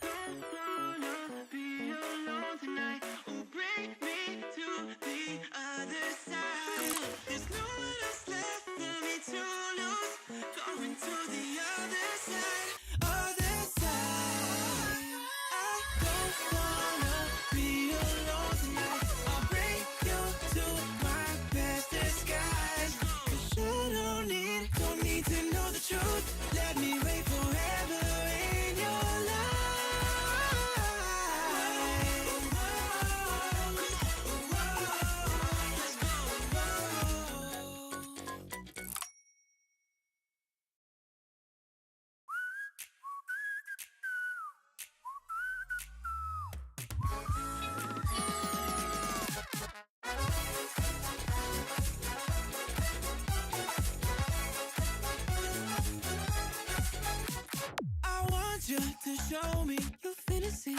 don't wanna be alone tonight. Oh, bring me to the other side. There's no one else left for me to lose. Going to the other side, other side. I don't wanna be alone tonight. I'll bring you to my best disguise. 'Cause you don't need to know the truth. Let me wait forever in your life. Let's go. I want you to show me your fantasy.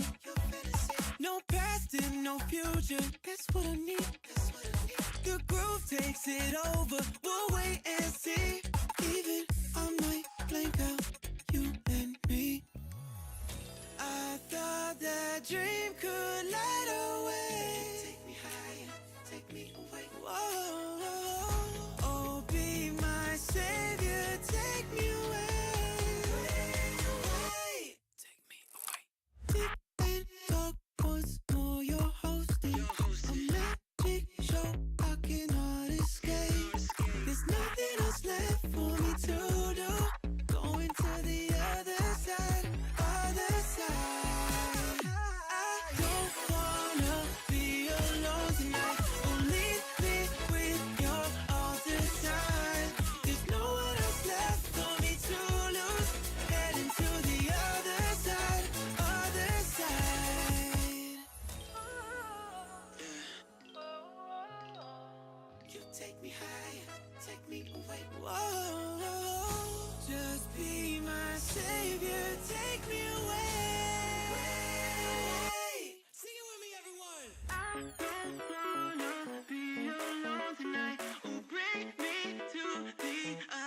No past and no future. That's what I need. The groove takes it over. We'll wait and see. Even I might blank out you and me. I thought that dream could light away. Take me higher, take me away. Whoa, oh, be my savior, take me away. Take me away. Deep and dark once more, you're hosting a magic show. I cannot escape. There's nothing else left for me to do. Going to the other side, other side. I don't wanna be alone tonight. Oh, leave me with your all the time. There's no one else left for me to lose. Heading to the other side, other side. You take me higher, take me away. Whoa, just be my savior, take me away. Sing it with me, everyone. I don't wanna be alone tonight. Oh, bring me to the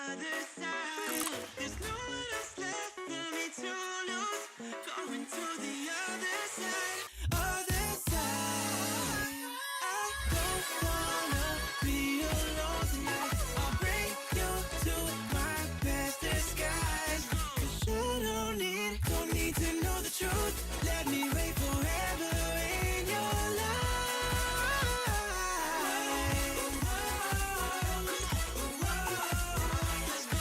other side. There's no one else left for me to lose. Going to the other side, other side. I don't wanna be alone tonight. I'll bring you to my best disguise. 'Cause you don't need to know the truth. Let me wait forever in your life. Let's go.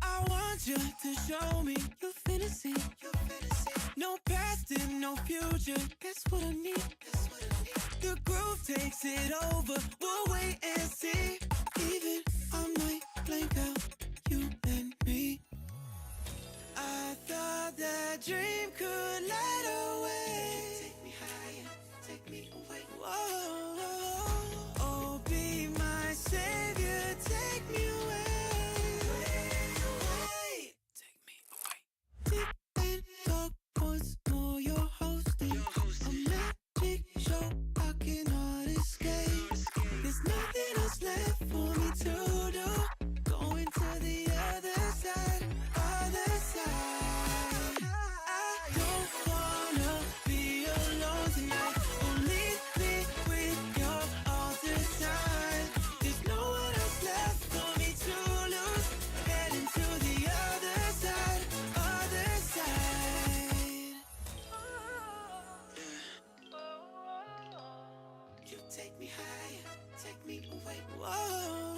I want you to show me your fantasy. No past and no future. That's what I need. The groove takes it over. We'll wait and see. Even I might blank out you and me. I thought that dream could light away. Take me higher, take take me away. Whoa, oh, be my savior, take me away. Take me away. Deep in dark woods, know you're hosting a magic show I cannot escape. There's nothing else left for me to do. Going to the other side, other side. I don't wanna be alone tonight. Only me with your altar side. There's no one else left for me to lose. Heading to the other side, other side. You take me higher, take me away. Whoa,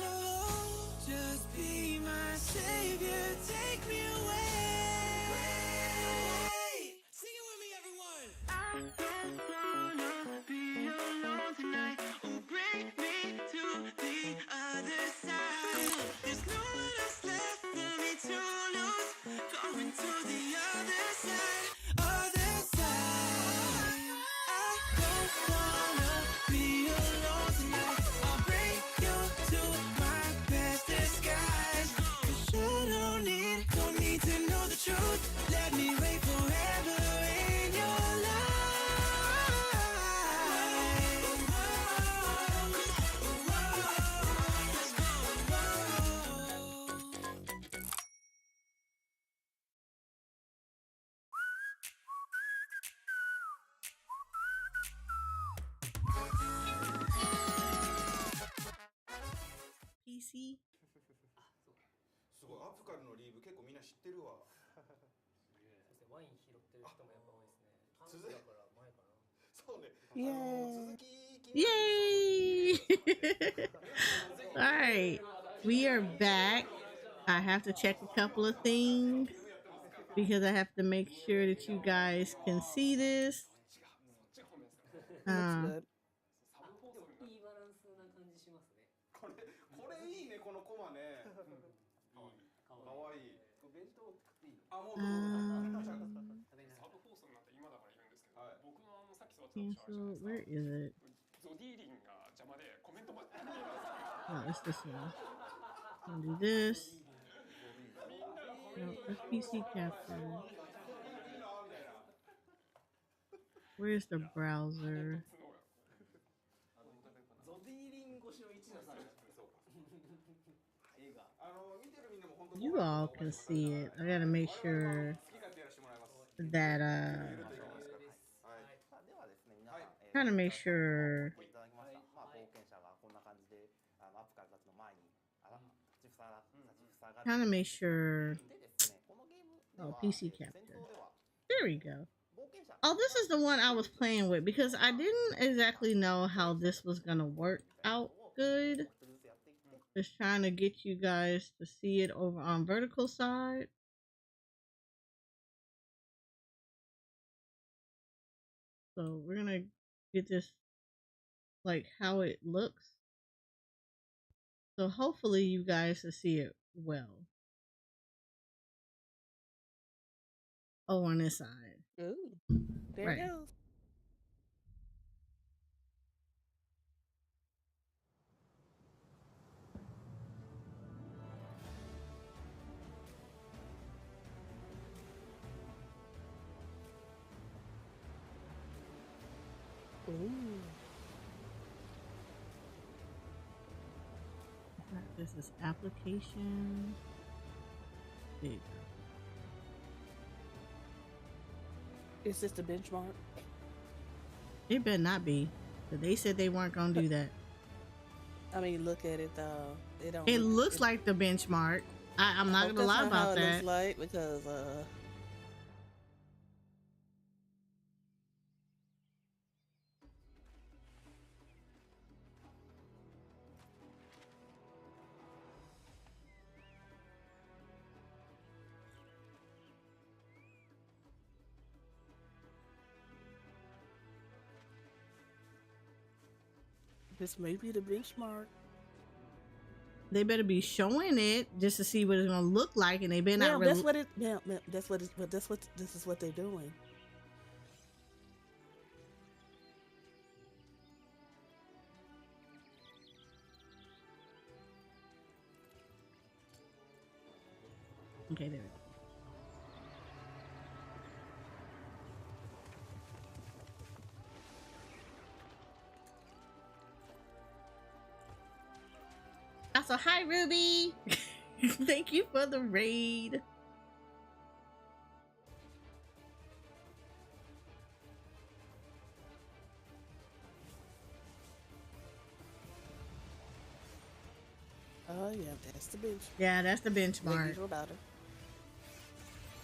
just be my savior, take me away. Sing it with me, everyone. I don't wanna be alone tonight. Oh, bring me to the other side. There's no one else left for me to lose. Going to the other side, other side. I don't wanna be alone tonight. I'll bring you to my best disguise. 'Cause you don't need to know the truth. Let me wait forever in your life. PC. すごいアップからのリーブ結構みんな知ってるわ。ワイン拾ってる人もやっぱ多いですね。続だから前かな。そうね。Yay. 続き気になる Yay! All right, we are back. I have to check a couple of things because I have to make sure that you guys can see this. Looks good. いいバランスな感じしますね。これいいねこのコマね。かわいい。ベジトー食っていいの？あもう サブ放送になって今だからいるんですけど、はい。僕のさっき座ってたの Cancel. Where is it? ゾディーリンが邪魔でコメントばっかり Oh, it's this one. I'll do this. No, that's PC capture. Where's the browser? ゾディーリン越しの一打されちゃう。そうか。映画。見てるみんなも本当 You all can see it. I gotta make sure 好き勝手やらせてもらいます。 that trying to make sure trying to make sure oh PC capture. There we go. Oh, this is the one I was playing with because I didn't exactly know how this was gonna work out good. Just trying to get you guys to see it over on vertical side. So we're gonna get this like how it looks. So hopefully you guys will see it well. Oh, on this side. Ooh, there Right. it goes. Ooh. This is application. There you go. Is this the benchmark? It better not be. But they said they weren't gonna do that. I mean, look at it though. It don't. It looks like the benchmark. I'm not gonna lie about how it that. looks like because this may be the benchmark. They better be showing it just to see what it's gonna look like, and they better not. That's what it. Yeah, that's what. This is what they're doing. Okay, there we go. Also, hi Ruby. Thank you for the raid. Oh yeah, that's the bench. Yeah, that's the benchmark. Ladies were better.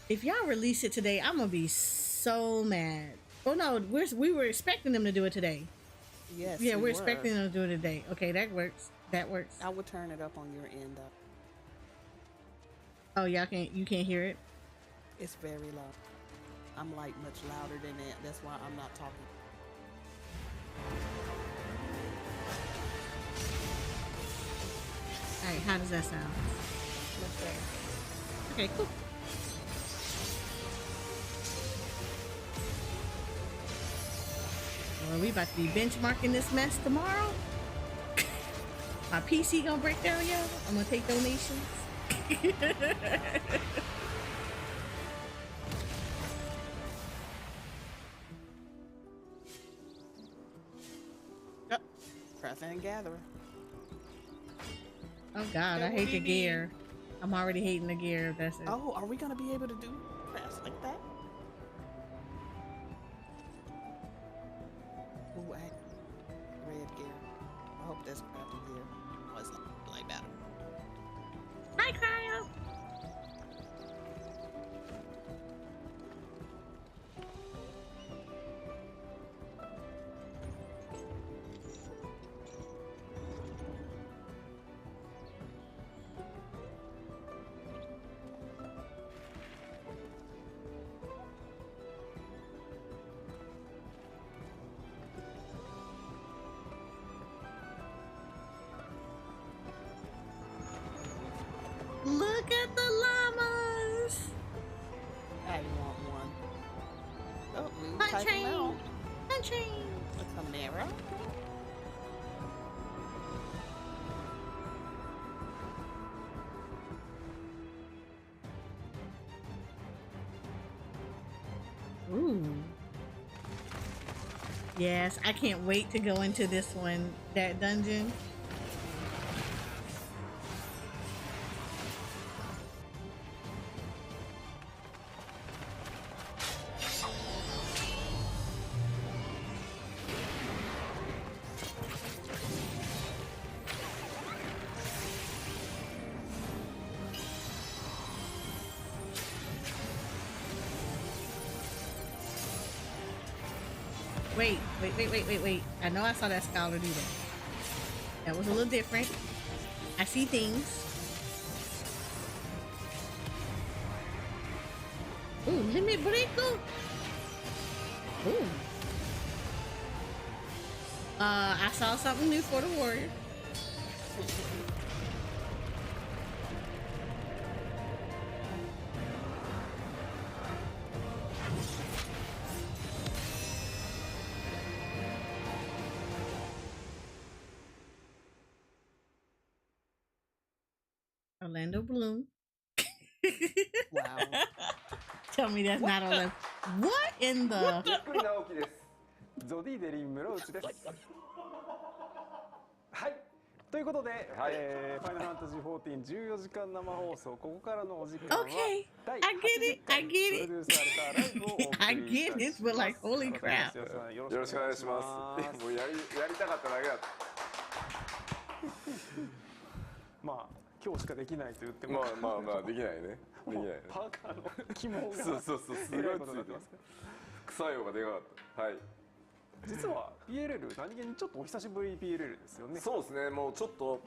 If y'all release it today, I'm gonna be so mad. Oh no, we were expecting them to do it today. Yes. Yeah, we we're were. expecting them to do it today. Okay, that works. That works. I would turn it up on your end though. Oh, you can't hear it? It's very loud. I'm like much louder than that. That's why I'm not talking. Alright, how does that sound? Much better. Okay, cool. Well, we about to be benchmarking this mess tomorrow. My PC gonna break down, y'all. I'm gonna take donations. Yep. Crafting and gathering. Oh god, I hate the gear. I'm already hating the gear if that's it. Oh, are we gonna be able to do crafts like that? Ooh, red gear. I hope that's crafting gear. Oh, it's not like that. Hi, Cryo. Look at the llamas. I want one. Oh, new Hunt type train. of mount. Hunt train. A Chimera. Ooh. Yes, I can't wait to go into this one, that dungeon. Wait. I know I saw that scholar do that. That was a little different. I see things. Ooh, let me break up. Ooh. I saw something new for the warrior. Orlando Bloom. Wow. Tell me that's not Orlando. What in the? ゆっくり直樹です。ゾディデリンムのうちです。はい。ということで、ファイナルファンタジー14 14時間生放送、ここからのお時間は Okay, 第 I get it, I 80 get 回プロデュースされたライブをお送りいたします I get it, but like, holy crap. よよろしくお願いします。もうやりたかっただけだった。まあ今日しかできないと言ってまもあできないね。できないね。パーカーの肝がそうすごいついてます。副作用がでかかった。はい。実は PLL 何気にちょっとお久しぶり PLL ですよね。そうですね。もうちょっと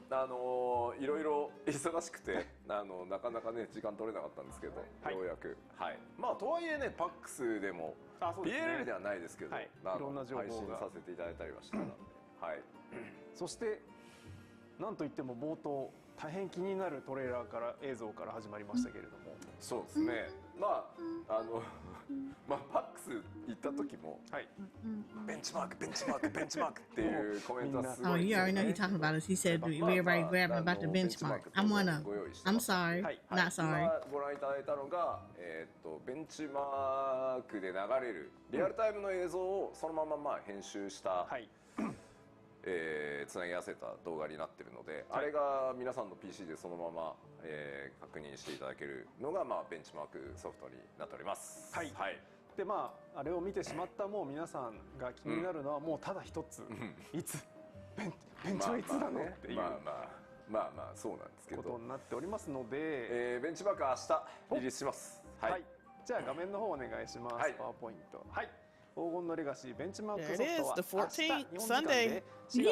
いろいろ忙しくてなかなかね時間取れなかったんですけど、ようやくはいまあとはいえねパックスでも PLL ではないですけど、いろんな情報が配信させていただいたりはしたので、はい。そしてなんといっても冒頭大変気になるトレーラーから映像から始まりましたけれども、そうですね。まあパックス行った時も、ベンチマークベンチマークベンチマークっていうコメントはすご Oh, い you already know he talking about us. He said everybody grabbing about the benchmark. I'm one of. I'm sorry, not sorry. 今ご覧いただいたのが、ベンチマークで流れるリアルタイムの映像をそのまま編集した、つなぎ合わせた動画になってるので、あれが皆さんの PC でそのまま、確認していただけるのが、ベンチマークソフトになっております。はい、であれを見てしまったもう皆さんが気になるのはもうただ一つ、いつベンチはいつなのっていうそうなんですけどことになっておりますので、ベンチマークは明日リリースします。はい、じゃあ画面の方お願いします。パワーポイント。はい、黄金のレガシーベンチマークソフトは明日日本時間で4月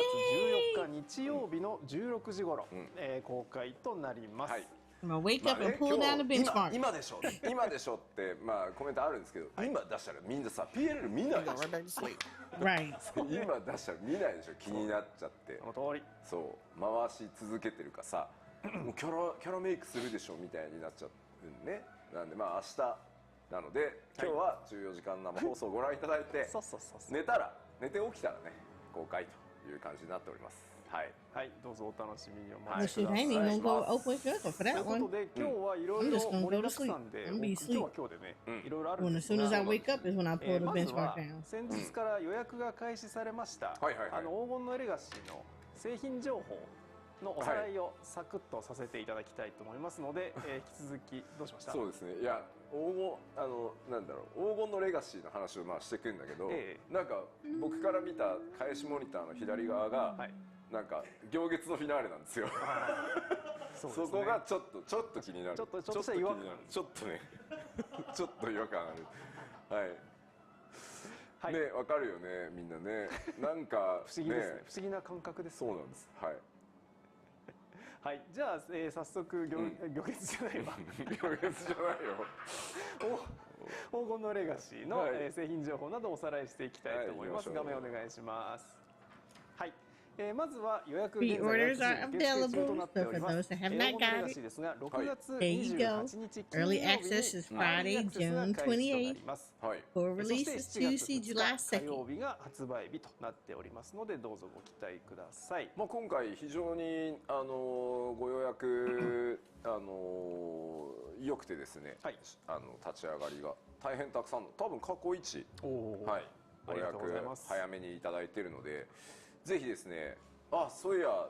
14日日曜日の16時頃、公開となります。I'm gonna wake up and pull down the benchmark. 今でしょ今でしょってコメントあるんですけど、今出したらみんなさ PLL 見ないでしょ。Right. 今出したら見ないでしょ。気になっちゃって。その通り。そう回し続けてるかさ、もうキャラメイクするでしょみたいになっちゃうんね。なんで明日なので今日は14時間生放送をご覧いただいて、寝て起きたらね公開という感じになっております。はい、どうぞお楽しみにお Well, 待ち shoot, くだ I さい。 ain't even gonna go open circle for とい that うこ one. とで今日はいろい I'm ろ just gonna 盛 go り to だくさ sleep. んで、 I'm 今 be 日 asleep. は今日でね、いろいろある When んで as す soon が、 as I wake up is when I pull the まず benchmark は down. 先日から予約が開始されました黄金のレガシーの製品情報のおさらいをサクッとさせていただきたいと思いますので、引き続きどうしました？そうですね。いや黄金のレガシーの話をしてくるんだけど、なんか僕から見た返しモニターの左側が、なんか行月のフィナーレなんですよ。そこがちょっと気になる。ちょっと違和感。ちょっとね、ちょっと違和感ある。はい。ね、わかるよね、みんなね。なんか不思議ですね。不思議な感覚です。そうなんです。はい。はい、じゃあ、早速行月じゃないわ。行月じゃないよ。黄金のレガシーの、製品情報などをおさらいしていきたいと思います。画面お願いします。はい。まずは予約現在受付中となっております。黄金のレガシーですが、6月28日金曜日に Early access is Friday, June 28th. Full release is Tuesday, July 火曜日が発売日となっておりますので、どうぞご期待ください。今回非常にご予約良くてですね、立ち上がりが大変たくさんの多分過去一ご予約早めにいただいているので。ぜひですね、そういや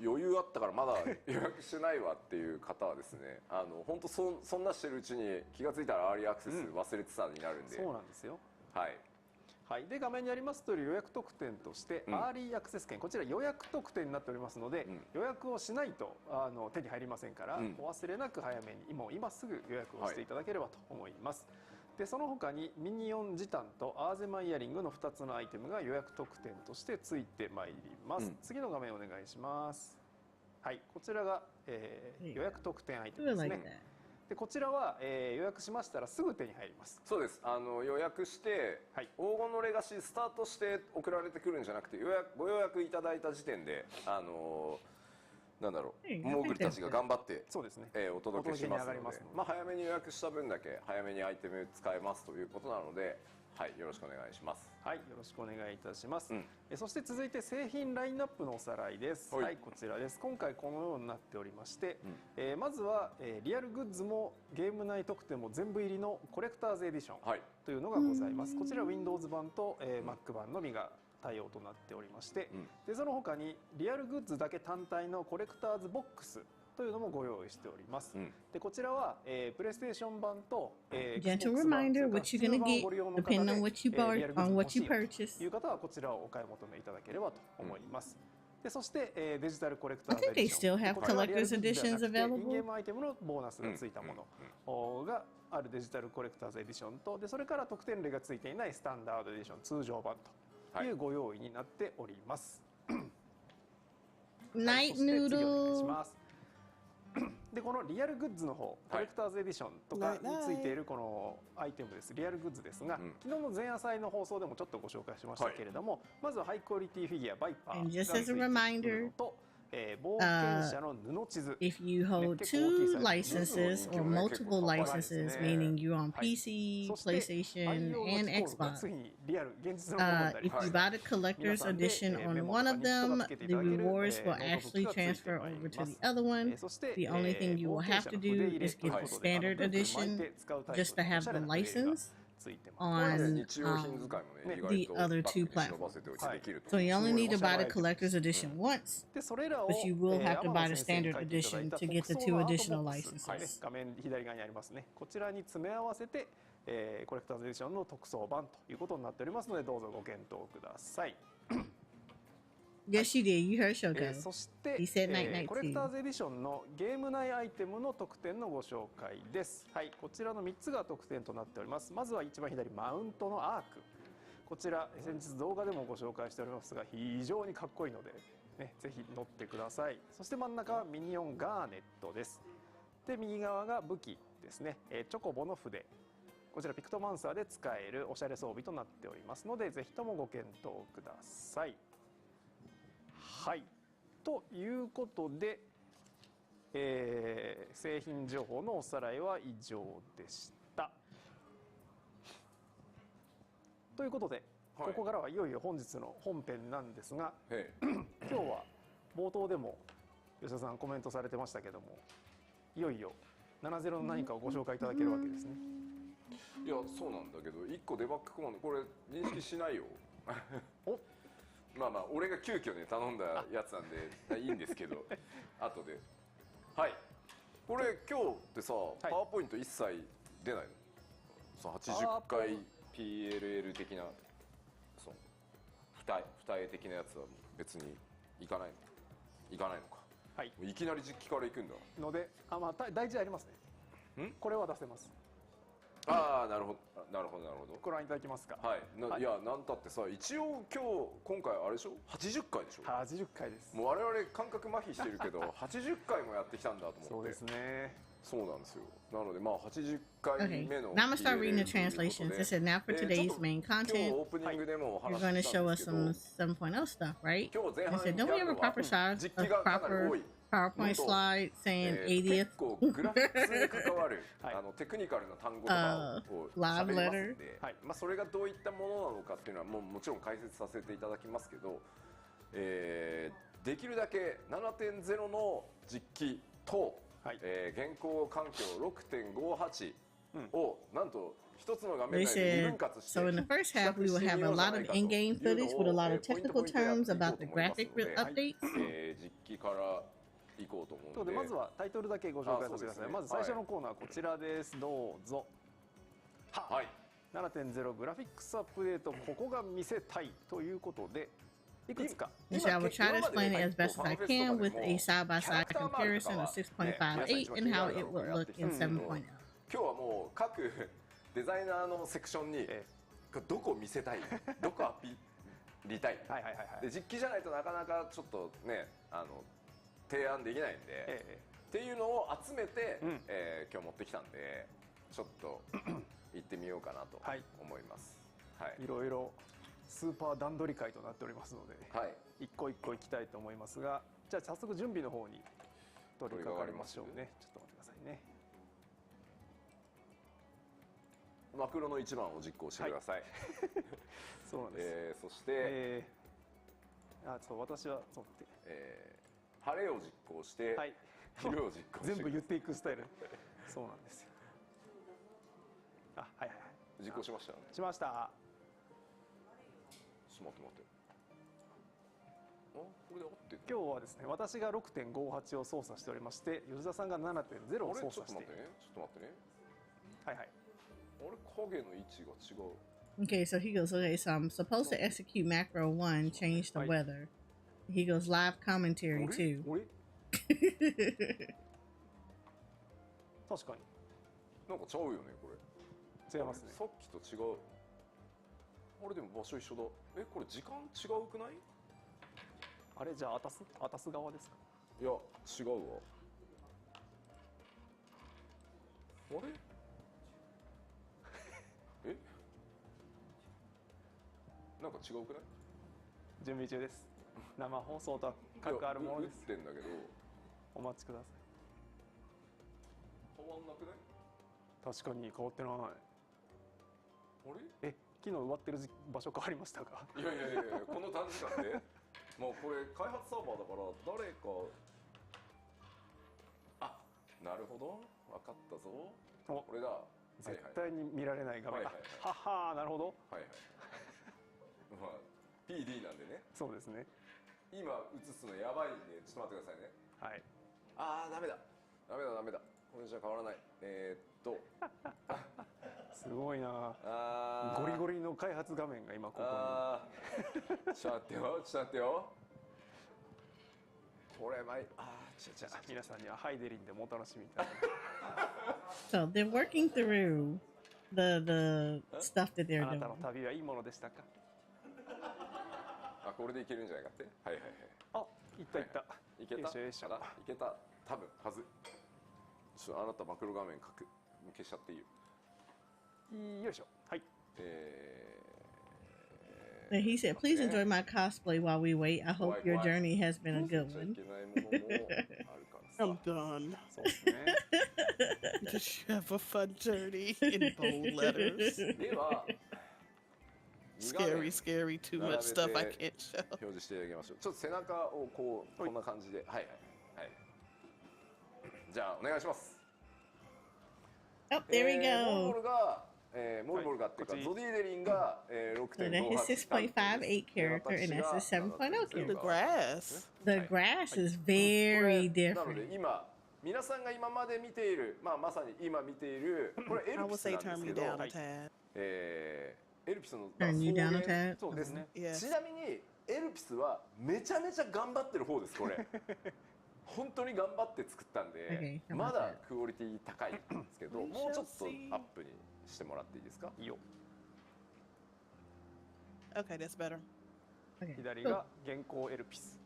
余裕あったからまだ予約してないわっていう方はですね、本当そんなしてるうちに気がついたらアーリーアクセス忘れてたになるんで、そうなんですよ。はい、で画面にあります通り予約特典として、アーリーアクセス券、こちら予約特典になっておりますので、予約をしないと手に入りませんから、お忘れなく早めに今すぐ予約をしていただければと思います。でその他にミニオンジタンとアーゼマイヤリングの2つのアイテムが予約特典としてついてまいります。次の画面お願いします。はい、こちらが、予約特典アイテムですね。でこちらは、予約しましたらすぐ手に入ります。そうです。予約して、黄金のレガシースタートして送られてくるんじゃなくて、ご予約いただいた時点でなんだろう、モーグルたちが頑張って、お届けしますので、早めに予約した分だけ早めにアイテム使えますということなので、よろしくお願いします。はい、よろしくお願いいたします。そして続いて製品ラインナップのおさらいです。はい、こちらです。今回このようになっておりまして、まずは、リアルグッズもゲーム内特典も全部入りのコレクターズエディションというのがございます。こちら Windows 版と、Mac 版のみが対応となっておりまして、でその他にリアルグッズだけ単体のコレクターズボックスというのもご用意しております。でこちらは、プレイステーション版と、Gentle reminder what you're gonna get depending on what you bought on what you purchased. という方はこちらをお買い求めいただければと思います。でそして、デジタルコレクターズエディション。I think they still have collector's editions インゲ available. ームアイテムのボーナスがついたものがあるデジタルコレクターズエディションと、でそれから特典類がついていないスタンダードエディション通常版というご用意になっております。Night 次お願いし noodle. ますでこのリアルグッズの方、コレクターズエディションとかについているこのアイテムです。リアルグッズですが、昨日の前夜祭の放送でもちょっとご紹介しましたけれども、まずはハイクオリティフィギュアバイパーがついているのと、冒険者の布地図。 if you hold two licenses or multiple licenses, meaning you're on PC, PlayStation, and Xbox, if you buy the collector's edition on one of them, the rewards will actually transfer over to the other one. The only thing you will have to do is get the standard edition just to have the license on the other two platforms. So you only need to buy the collector's edition once, but you will have to buy the standard edition to get the 2 additional licenses. 画面左側にありますね。こちらに詰め合わせて、コレクターズエディションの特装版ということになっておりますので、どうぞご検討ください。Yes, you did. You heard Shoko. そして、 He said night night コレク too. ターズエディションのゲーム内アイテムの特典のご紹介です。はい、こちらの3つが特典となっております。まずは一番左、マウントのアーク。こちら先日動画でもご紹介しておりますが、非常にかっこいいので、ね、ぜひ乗ってください。そして真ん中はミニオンガーネットです。で、右側が武器ですね。チョコボの筆。こちらピクトマンサーで使えるおしゃれ装備となっておりますので、ぜひともご検討ください。はい、ということで、製品情報のおさらいは以上でした。ということで、ここからはいよいよ本日の本編なんですが、今日は冒頭でも吉田さんコメントされてましたけども、いよいよ70の何かをご紹介いただけるわけですね。いや、そうなんだけど、1個デバッグコマンドこれ認識しないよ。おまあまあ俺が急遽ね頼んだやつなんでいいんですけど後で。はい、これ今日ってさ、パワーポイント一切出ないの？その80回 PLL 的なその二重的なやつは別にいかないのか。はい、もういきなり実機からいくんだので、まあ大事ありますね。これは出せます。ああ、なるほど。ご覧いただけますか。はい。いや、なんたってさ、一応今回あれでしょ、80回でしょ。80回です。もう我々感覚麻痺してるけど80回もやってきたんだと思って。そうですね。そうなんですよ。なのでまあ80回目の Now I'm gonna start reading the translations. It said now for today's main content, you're going to show us some 7.0 stuff, right? I said, don't we have a proper size, a proper PowerPoint slide saying 80th グラフィックスに関わるテクニカルな単語とかを喋りますんで、まあそれがどういったものなのかっていうのはもちろん解説させていただきますけど、できるだけ 7.0 の実機と現行環境 6.58 をなんと一つの画面内で二分割して、 so in the first half we will have a lot of in-game footage with a lot of technical terms about the graphic updates. 実機から行こうと思うので、まずはタイトルだけご紹介させてください。まず最初のコーナーはこちらです。どうぞ。はい。7.0 グラフィックスアップデート、ここが見せたいということで、いくつか。I will try to explain it as best as I can with a side-by-side comparison of 6.58 and how it will look in 7.0. 今日はもう各デザイナーのセクションにどこ見せたい、どこアピりたい。で実機じゃないとなかなかちょっとね提案できないんで、っていうのを集めて、今日持ってきたんで、ちょっと行ってみようかなと思います。はい。いろいろスーパー段取り会となっておりますので、一個一個行きたいと思いますが、じゃあ早速準備の方に取り掛かりましょうね。ちょっと待ってくださいね。マクロの1番を実行してください。そうなんです。そして、そう私はそうって。晴れを実行して、昼を実行して、全部言っていくスタイル。そうなんですよ。実行しました。しました。ちょっと待って。これで合ってる？今日はですね、私が 6.58 を操作しておりまして、吉田さんが 7.0 を操作して。ちょっと待ってね。はいはい。あれ影の位置が違う。Okay, so he goes, okay, so I'm supposed to execute macro 1, change the weather. He goes live commentary too. 確かに。なんかちゃうよね、これ。違いますね。さっきと違う。あれでも場所一緒だ。これ時間違うくない？あれじゃあアタス側ですか？いや、違うわ。あれ？なんか違うくない？準備中です。生放送と各あるものです。打ってんだけどお待ちくださ変わんなくない？い。確かに変わってない。あれ？昨日植わってる場所変わりましたか？いやいやいやこの短時間でもうこれ開発サーバーだから誰かなるほど分かったぞ。これだ。絶対に見られない画面が。ははなるほど。はいはい。まあ PD なんでね。そうですね。今映すのやばいんでちょっと待ってくださいね。はい。ダメだ。これじゃ変わらない。すごいな。ゴリゴリの開発画面が今ここに。ちょっと待ってよ。これ皆さんにはハイデリンでもお楽しみいただき So they're working through the stuff that they're あな doing. たの旅はいいものでしたか？これでいけるんじゃないかって。はい。いったいった。いけた。よいしょいけた。多分はず。ちょっとあなたマクロ画面消しちゃっていいよ。よいしょ。はい。And he said, "Please enjoy my cosplay while we wait. I hope your journey has been a good one." I'm done. そうですね。 Just have a fun journey in bold letters. では Scary, too much stuff I can't show. 表示していただきましょう。ちょっと背中をこんな感じで、はい。じゃあお願いします。Oh, there we モル go. ボルがモルボルがっていうかゾディーデリンが So that his 6.58 character and that's his 7.0 The character. grass. The grass is very なの different. で今皆さんが今まで見ている、まさに今見ているこれエ I ルピ would ス say なんで turn す me けど、 down a tad. エルピスの Turn you down a tad? そうですね。 Yes. ちなみにエルピスはめちゃめちゃ頑張ってる方ですこれ。本当に頑張って作ったんで、 Okay, まだクオリティ高いんですけど、もうちょっとアップにしてもらっていいですか？いいよ。 Okay, that's better. Okay. 左が現行エルピス。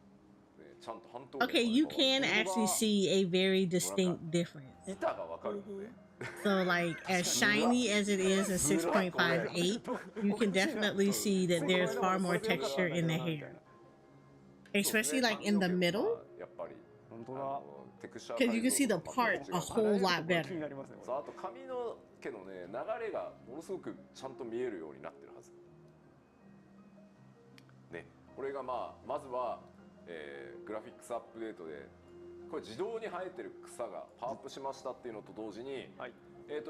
ちゃんと半島。 Okay, you can actually see a very distinct difference. 板がわかるので。 So, like, as shiny as it is in 6.58, you can definitely see that there's far more texture in the hair. Especially, like, in the middle. やっぱり。本当だ。 Because you can see the part a whole lot better. 気になりますね。あと髪の毛のね流れがものすごくちゃんと見えるようになってるはず。ね、これがまずは、グラフィックスアップデートでこれ自動に生えてる草がパワーアップしましたっていうのと同時に、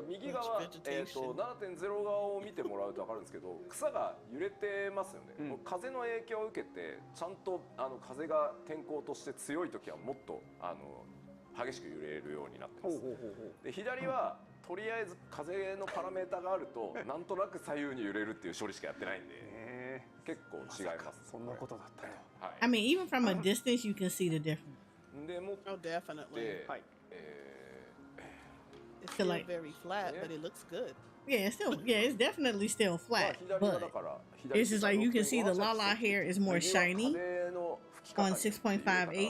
右側、7.0 側を見てもらうと分かるんですけど草が揺れてますよね、もう風の影響を受けてちゃんと風が天候として強い時はもっと激しく揺れるようになってます。で左はとりあえず風のパラメータがあるとなんとなく左右に揺れるっていう処理しかやってないんで結構違います。そんなことだったと。I mean, even from a distance, you can see the difference. でも Oh, definitely. はい。 It's still like- very flat, but it looks good. Yeah, it's definitely still flat, 左はだ but から。 it's just like you can see the Lala hair is more shiny. 風の吹き方 On に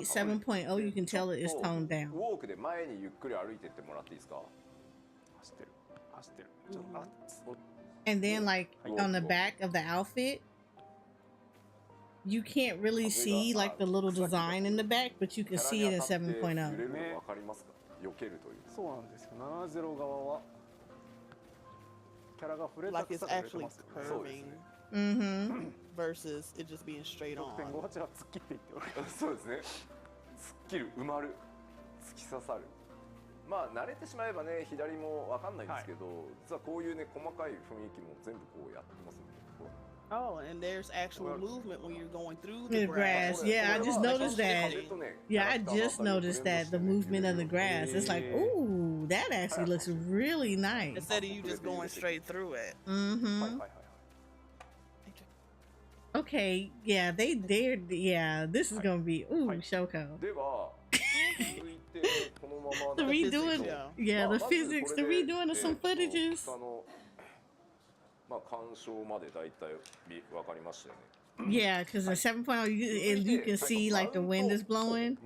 6.58, 7.0, you can tell it is toned down. ウォークで前にゆっくり歩いてってもらっていいですか？走ってる。走ってる。ちょっと待って。 And then, like, on the back of the outfit, you can't really see, like, the little design in the back, but you can see it in 揺れ 7.0. るの分かりますか？避けるという。そうなんですよ。70側はキャラが触れた Like 草 it's が触れて actually ますよね。そうですね。 Mm-hmm. versus it just being straight on. 6.58は突っ切っていっております。そうですね。突っ切る、埋まる、突き刺さる。まあ慣れてしまえばね左も分かんないんですけど、実はこういうね細かい雰囲気も全部こうやってますんで。 Oh, and there's actual movement when you're going through The the grass. grass. Yeah, I just noticed that. Yeah, I just noticed that the movement of the grass. It's like, ooh, that actually looks really nice. Instead of you just going straight through it. Mm-hmm. Okay, yeah, yeah, this is gonna be, ooh, Shoko. では続いてこのまま The redoing, yeah, the physics, the redoing of some footages. 下のまあ干渉までだいたい分かりましたよね。 Yeah, because in 7.0, you can see like the wind is blowing,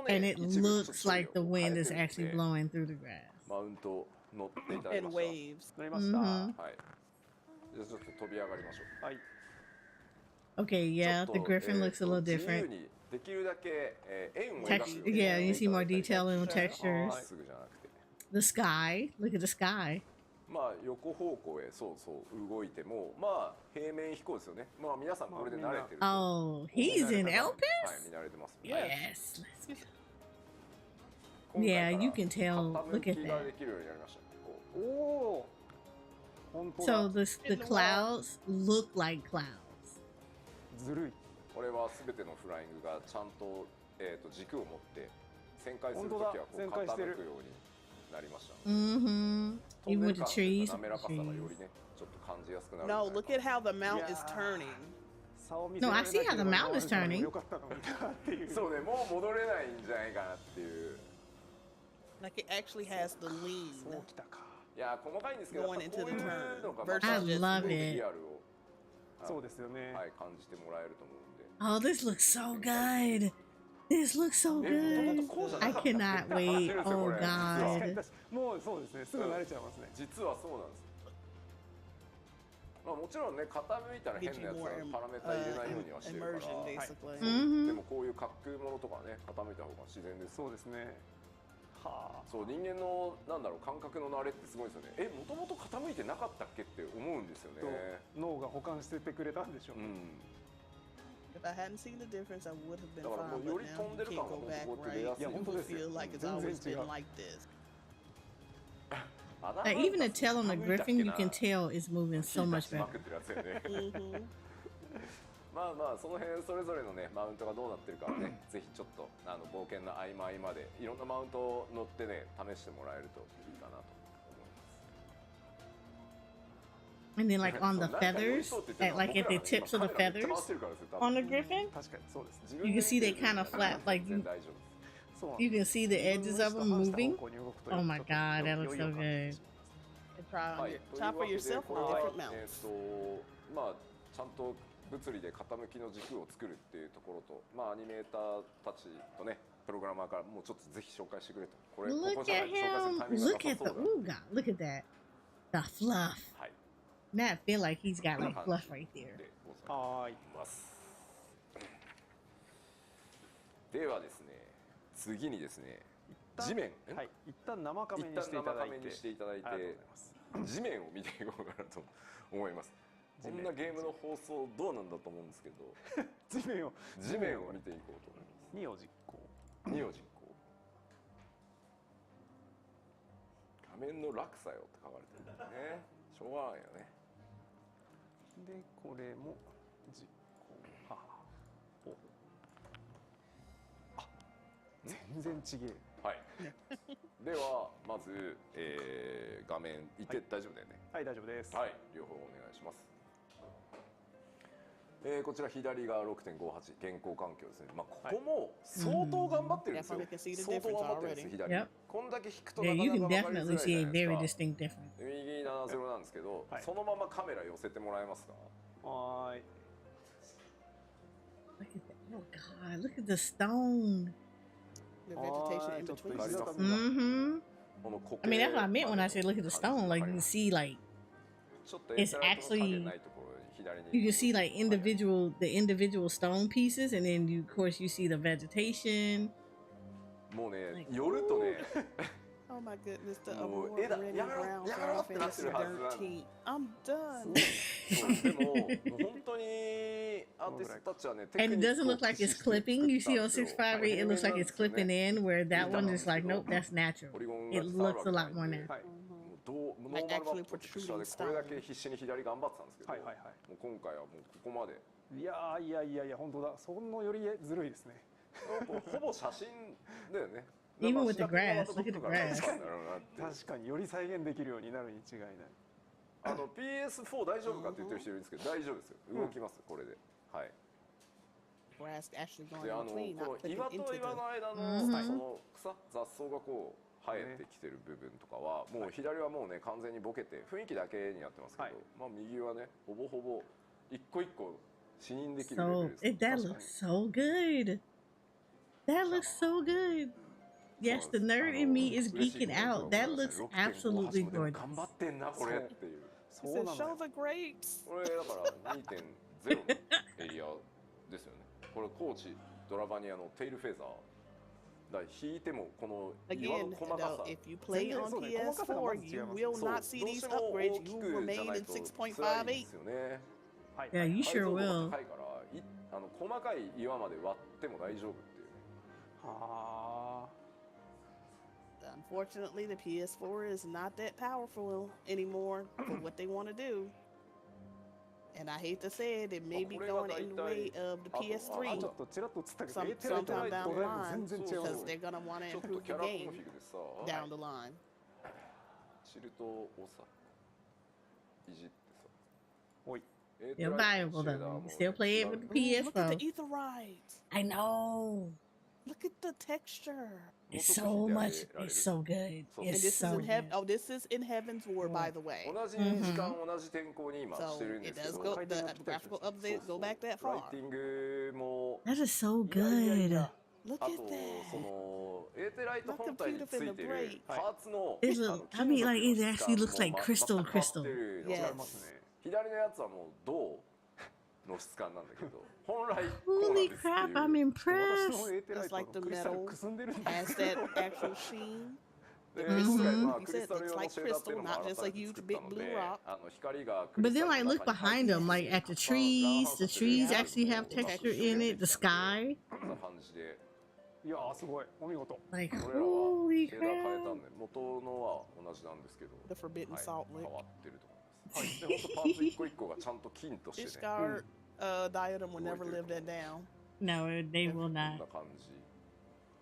and it looks like the wind is actually blowing through the grass. マウント乗っていただき And ました。 waves. 乗りました。Mhm. はい。じゃあちょっと飛び上がりましょう。はい。 Okay, yeah, the griffin looks a little 自由 different. にできるだけ、円を描く Text. ように Yeah, you see more detail in the textures. まっすぐじゃなくて The sky. Look at the sky. まあ横方向へそうそう動いてもまあ平面飛行ですよね。まあ皆さんこれで慣れてると。 Oh, he's in Elpis? はい見慣れてます。 Yes. Let's go. Yeah, you can tell. Look at 傾きが that. できるようになりました。こうおお本当だ So the clouds look like clouds. ずるいこれは全てのフライングがちゃんと、軸を持って旋回するときはこう傾くようになりました。 Mm-hmm. 飛ん Even で with る the 感 trees. 滑らかさがよりねちょっと感じやすくなるんじゃ No, ない look か at how the mount is turning. No, I see how the mount is turning. よかったのになっていうそうねもう戻れないんじゃないかなっていう Like it actually has the lean そうきたかいや細かいんですけど going やっぱ into こう the いうのが turn あ versus just love moving. it. リアルをそうですよねはい感じてもらえると思うんで Oh, this looks so good. This looks so good. I cannot wait. Oh 確か God. にもうそうですねすぐ慣れちゃいますね実はそうなんです。まあもちろんね傾いたら変なやつはパラメータ入れないようにはしてるから、 immersion basically. うんでもこういう滑空ものとかね傾いた方が自然です。そうですねはあそう人間のなんだろう感覚の慣れってすごいですよね。もともと傾いてなかったっけって思うんですよね。脳が保管しててくれたんでしょうね、If I hadn't seen the difference, I would have been だからも fine. うよ But り now 飛んで you る can't 感が go 本 back, 当こうやって出や right? すい。 People feel like it's always been like this. Like, even the tail on the griffin, you can tell is moving so much ま better. くってるやつよね。 Mhm. まあまあその辺それぞれのねマウントがどうなってるかはねぜひちょっと冒険の合間合間でいろんなマウントを乗ってね試してもらえるといいかなと思います。 And then, like, on the feathers, like at the tips of the feathers on the griffin, 確かにそうですね you can see they kind of flap, like you can see the edges of them moving. Oh my God, that looks so good. And try on はい your, という try わ for けで yourself これ on は different mounts. まあちゃんと物理で傾きの軸を作るっていうところと、まあアニメーターたちとねプログラマーからもうちょっとぜひ紹介してくれと。これこ Look こじゃな at いと紹介する him. タイミングが Look な at さ the そうだ。 ooh, God, look at that. The fluff. はい。 Now I feel like he's got like fluff right there. でございます。ではですね、次にですね、地面、はい、一旦生カメにしていただいて、地面を見ていこうかなと思います。こんなゲームの放送どうなんだと思うんですけど、地面を見ていこうと思います。2を実行。2を実行。画面の落差よって書かれてるんだね。しょうがないよね。でこれも実行。お。あ、全然違え。はい。ではまず、画面いって大丈夫だよね。はい、大丈夫です。はい、両方お願いします。こちら左が 6.58 健康環境ですね。まあここも相当頑張ってるんですよ。相当頑張ってるんです左。こんだけ引くと Yeah, なか you な can か分かり definitely づらい see じゃ a ないで very すか。 distinct difference. 右70なんですけど、そのままカメラ寄せてもらえますか。はい。 Look at that. Oh God, look at the stone. The vegetation in between. Mm-hmm. I mean, that's what I meant when I said look at the stone. Like you can see, like it's actually you can see like the individual stone pieces, and then of course you see the vegetation. もうね、寄るとね。 Oh my goodness, the もう award-winning やめろ Brown やめろ Final ってなってる Fantasy はずなん XIII. I'm done. でも本当にアーティストたちはね、 And it doesn't look like it's clipping. You see on 658, it looks like it's clipping in. Where that one is like, nope, that's natural. It looks a lot more natural. ノーマルマップと下でこれだけ必死に左頑張ってたんですけど、もう今回はもうここまで。いや本当だ。そのよりずるいですね。ほぼ写真だよね。 Even with the grass, look at the grass. 確かにより再現できるようになるに違いない。PS4 大丈夫かって言ってる人いるんですけど大丈夫ですよ。動きますこれで。はい。 Grass actually で going between, こ not の岩 clicking と into 岩 the. の間のその草雑草がこう生えてきてる部分とかはもう左はもうね完全にボケて雰囲気だけになってますけど、まあ右はねほぼほぼ一個一個視認できるレベ So ルです。 that looks so good. That looks so good. Yes, the nerd in me is geeking out. That looks absolutely gorgeous. 頑張ってんなこれっていう。 He said, show the grapes. これだから 2.0 のエリアですよね。これ高知ドラバニアのテイルフェザー。だから引いてもこの岩の Again, 細かさ though, if you play on そうね、細かさがま PS4, ず違い you ます。 will そう not see どう these しても upgrades. 大 You き will くじゃ remain ない in と辛いんで 6.58. すよね。はい。 Yeah, you 解 sure 像度が will. 高いから細かい岩まで割っても大丈夫っていう。は Unfortunately, the PS4 is not that powerful anymore for what they want to do. And I hate to say it, it may be going in the way of the あ。ちょ PS3 っとちらっと映ったけど、 some, エーテライト sometime down と the だいぶ line 全然違う。 because they're gonna want to ちょっと improve キ the ャラコン game フィグでさ、 down the line. シルトをさいじってさ。おい。 Still viable though. You still play it with the Ooh, look at PS4. the ether rides. I know. Look at the texture. It's so much. It's so good. And It's this is so in heaven. good. Oh, this is in Heaven's War, by the way. 同じ時間同じ天候に今し So てるんで it すけ does ど、 go. The graphical updates go back that ライ far. ティングも That is so いやいやい good. や Look あ at と that. そのエーテライト My 本体に computer つい finna てる break. パーツの It's a, I mean, like it actually looks like crystal, 全く変わ crystal. ってるの Yes. がありますね。左のやつはもう銅の質感なんだけど、本来こうなん Holy ですっていう crap! I'm 私の impressed. エーテライ It's ト like の the クリスタル metal くすんでるん has で that actual sheen. で Mhm. 今回まあ You クリ said スタル it's 用の like シェーダーっていう crystal, のも not 新 just た like に huge 作った big の blue で、 rock. 光がク But リス then, タル like, の look 中に入 behind って them. Like at the trees, the trees actually have texture in it. The sky. こんな感じで。いやーすごいお見事。 Like, 俺らは holy シェーダー変えた crap! んで、元のは同じなんですけど、 The forbidden はい salt 変 lick. わってると思います。はい、で本当パーツ一個一個がちゃんと金として This ね、 scar diadem will never live that down. No, they will こん not. な感じ。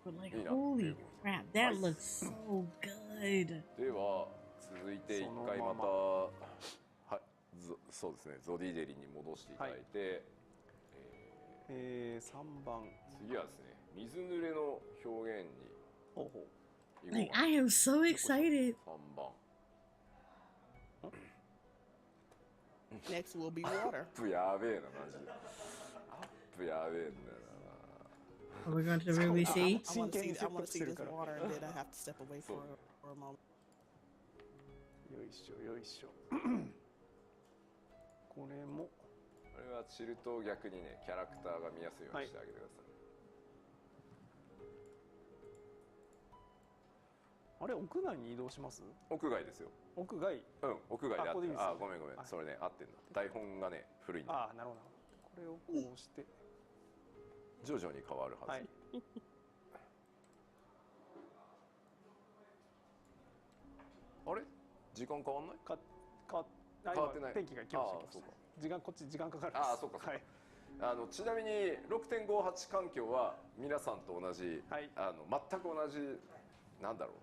But like, Yeah. holy crap! That looks so good. では続いて一回また、はい、そうですね、ゾディデリに戻していただいて、 3番。次はですね、水濡れの表現にほうほう。行こう Like, かな。 I am so excited. 3番。 Next will be ア water. ップやべえなマジで。アップやべえんだよ Are we going to really see? I want to see. I want to see this water, and then I have to step away for a moment. よいしょよいしょ。これも。な。これはチルトを逆にね、キャラクターが見やすいようにしてあげてください。あれ屋内に移動します？屋外ですよ。屋外。うん、屋外であってる。あここでいいですよあ、ごめんごめん、はいそれね、合ってんだ。台本がね、古いんだ。ああなるほど。これをこうして。徐々に変わるはず。はい。あれ？時間変わんない？変わってない。天気が来ましたああ、そうか。時間こっち時間かかるんです。ああ、そうかそうか。はい。ちなみに 6.58 環境は皆さんと同じ、はい、全く同じなんだろう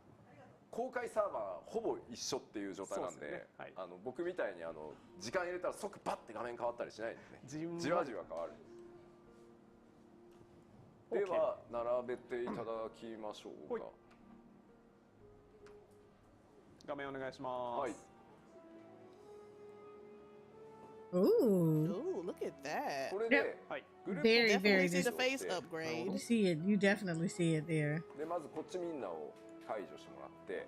公開サーバーほぼ一緒っていう状態なん で、 ねはい、僕みたいに時間入れたら即バッて画面変わったりしないんですね。じわじわ変わる。では並べていただきましょうか。画面お願いします。はい。Ooh, look at that. Very, very see the good. face upgrade. You see it. You definitely see it there. でまずこっちみんなを解除してもらって。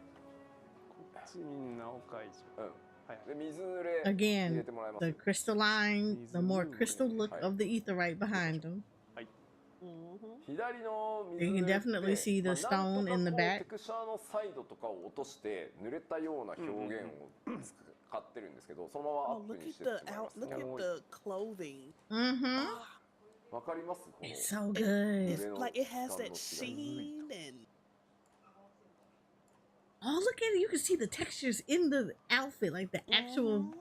こっちみんなを解除。うん。はい。で水濡れ Again, the crystalline, the more crystal look of the etherite behind them. はい。左の水 You 濡 can れって definitely see the stone in the テ back. クスチャーのサイドとかを落として濡れたような表現を使ってるんですけど、そのままアッ Oh, プ look に at して the ってもらいます look ね。 at the clothing. Mm-hmm. わかります？ It's so good. It's like it has that sheen and. Oh, look at it. You can see the textures in the outfit, like the actual.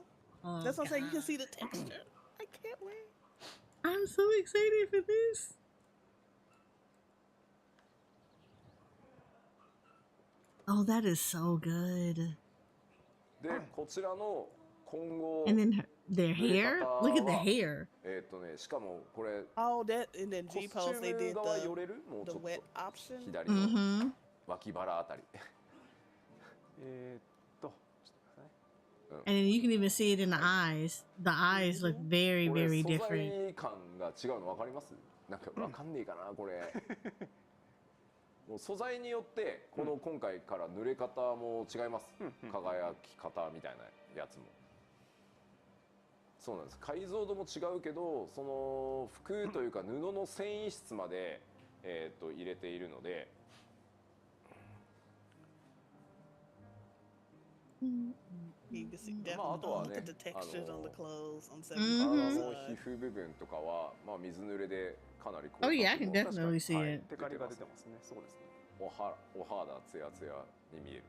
Oh, That's what I'm saying. You can God. see the texture. I can't wait. I'm so excited for this. Oh, that is so good. でこちらの今後 And then their 濡れ hair. 方 Look at the は hair. ねしかもこれ Oh, that and then コ G スチ post they ュー did ム側寄れる？もう the ちょっ wet と option. 左の Mm-hmm. 脇腹あたり。ちょっと待ってください。 And then you can even see it in the eyes. The eyes look very, これ very 素 different. 材感が違うの分かります？なんか分かんねえかなこれ。もう素材によってこの今回から濡れ方も違います。輝き方みたいなやつも。そうなんです。解像度も違うけど、その服というか布の繊維質まで、入れているので、You can see まああ definitely とは look ね at the textures on the clothes on 体 7.5 の side. 皮膚部分とかは、まあ、水濡れでかなり Oh yeah, I can 光沢も definitely see はい it. テカリが出てますね。そうですね。お肌ツヤツヤに見える。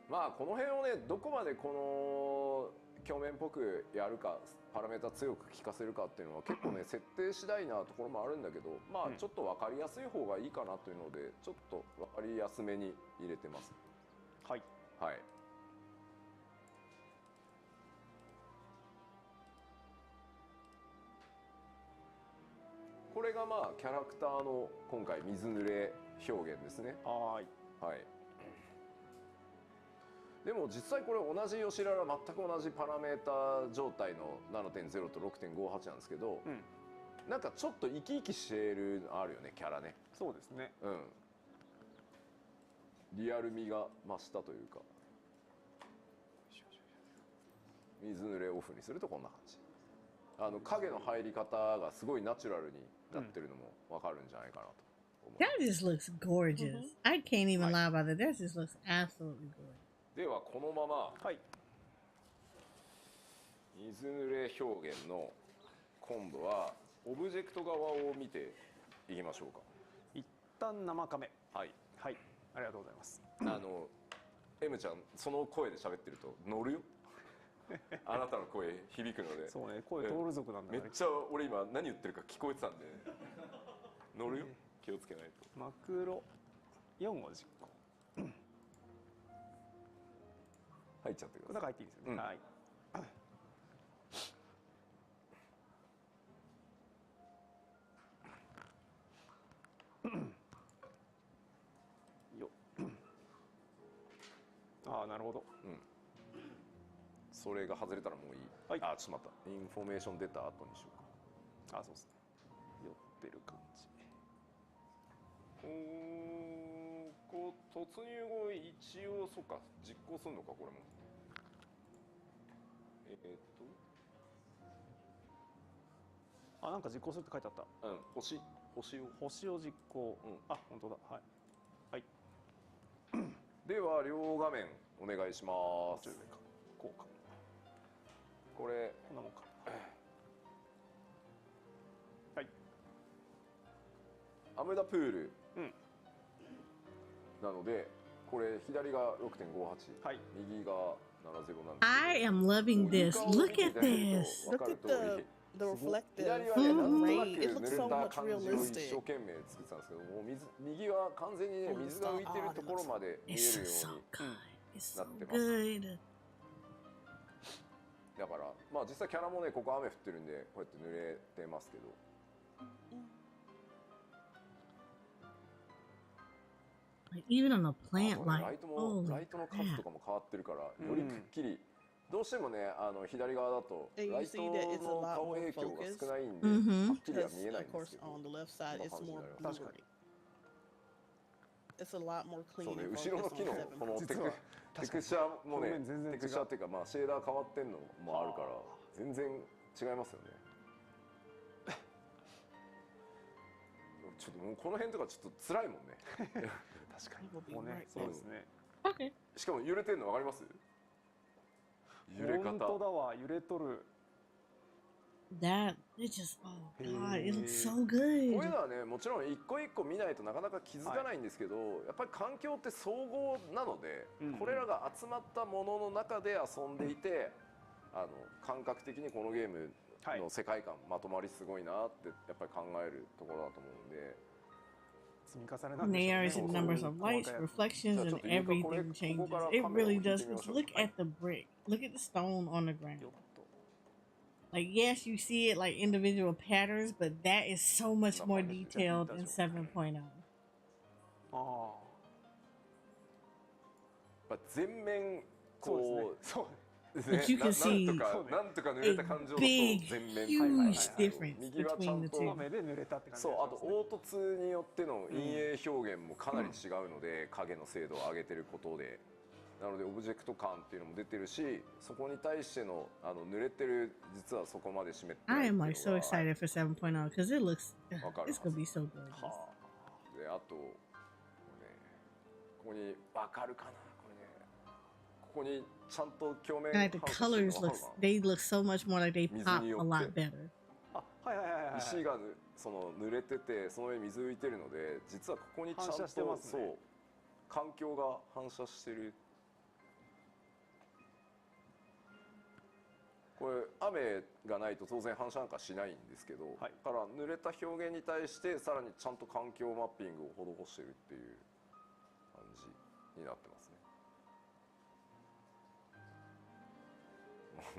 まあこの辺をねどこまでこの鏡面っぽくやるか、パラメータ強く効かせるかっていうのは結構ね設定次第なところもあるんだけど、まあちょっと分かりやすい方がいいかなというので、ちょっと分かりやすめに入れてます。はいはい。これがまあキャラクターの今回水濡れ表現ですね。はい。はい。でも実際これ同じヨシララ全く同じパラメータ状態の 7.0 と 6.58 なんですけど、なんかちょっと生き生きしてるのあるよね、キャラね。そうですね。うん。リアル味が増したというか。水濡れオフにするとこんな感じ。影の入り方がすごいナチュラルになってるのもわかるんじゃないかなと思う。 That just looks gorgeous. I can't even lie about it. That just looks absolutely gorgeous. ではこのまま、はい、水濡れ表現の今度はオブジェクト側を見ていきましょうか。一旦生カメ。はいはい、ありがとうございます。M ちゃんその声で喋ってると乗るよ。あなたの声響くので。そうね、声通る族なんだね。めっちゃ俺今何言ってるか聞こえてたんで乗るよ。気をつけないと。マクロ4を実行。入っちゃってください。中入っていいですよね。はい。よ。ああ、なるほど。それが外れたらもういい。はい。あ、ちょっと待った。インフォメーション出た後にしようか。あ、そうですね。寄ってる感じ。こう突入後一応そっか実行するのかこれも。あ、なんか実行するって書いてあった。星を実行。あ、本当だ。はい。はい。では両画面お願いします。こうか。これこんなもんか。はい。アムダプールなので、これ左が 6.58、はい、右が70なんですけど。I am loving this. Look at this. Look at the reflective 左はね、なんとなく rain. It 濡 looks れ so た much 感じを一 realistic. 生懸命作ってたんですけども、右は完全にね水が浮いてるところまで見えるよ It's so うに good. It's な so ってます。 good. だからまあ実際キャラもねここ雨降ってるんでこうやって濡れてますけど。Even on a plant ラ like イトの数とかも変わってるからよりくっきり。どうしてもね左側だとライトの顔影響が少ないんではっきりは見えないんですけど。 確かに。It's a lot more clean. そうね、後ろの木のこのテクスチャーもね、テクスチャーっていうかまあシェーダー変わってんのもあるから全然違いますよね。ちょっともうこの辺とかちょっと辛いもんね。確かに。もうね、そうですね。しかも揺れてんのわかります？揺れ方。本当だわ、揺れとる。That it just oh god, it looks so good. こういうのはね、もちろん一個一個見ないとなかなか気づかないんですけど、やっぱり環境って総合なので、これらが集まったものの中で遊んでいて、感覚的にこのゲームの世界観、まとまりすごいなってやっぱり考えるところだと思うんで。積み重ねなんでしょうね。Layers and numbers of lights, reflections, and everything changes. It really does. Look at the brick. Look at the stone on the ground. Like, yes, you see it like individual patterns, but that is so much more detailed in 7.0. 全面こう、そう But you can see なんとか濡れた感情と big, 全面 huge difference 右はちゃ between ん the と two. 雨で濡れたって感じ。そう、あと凹凸によっての陰影表現もかなり違うので、影の精度を上げてることでなのでオブジェクト感っていうのも出てるし、そこに対しての濡れてる実はそこまで湿ってない I っていうの am が like so excited for 7.0 because it looks, わかる it's gonna be so gorgeous. で、あとね、ここにわかるかな、これね、ここにちゃんと鏡面 And like the 反射してる colors のわ look, かるかな。 they look so much more like they 水 pop に a よって。 lot better. あ、はいはいはいはい。石がその濡れてて、その上水浮いてるので、実はここにちゃんと反射してますね。そう環境が反射してる。これ雨がないと当然反射なんかしないんですけど、だから濡れた表現に対してさらにちゃんと環境マッピングを施してるっていう感じになってます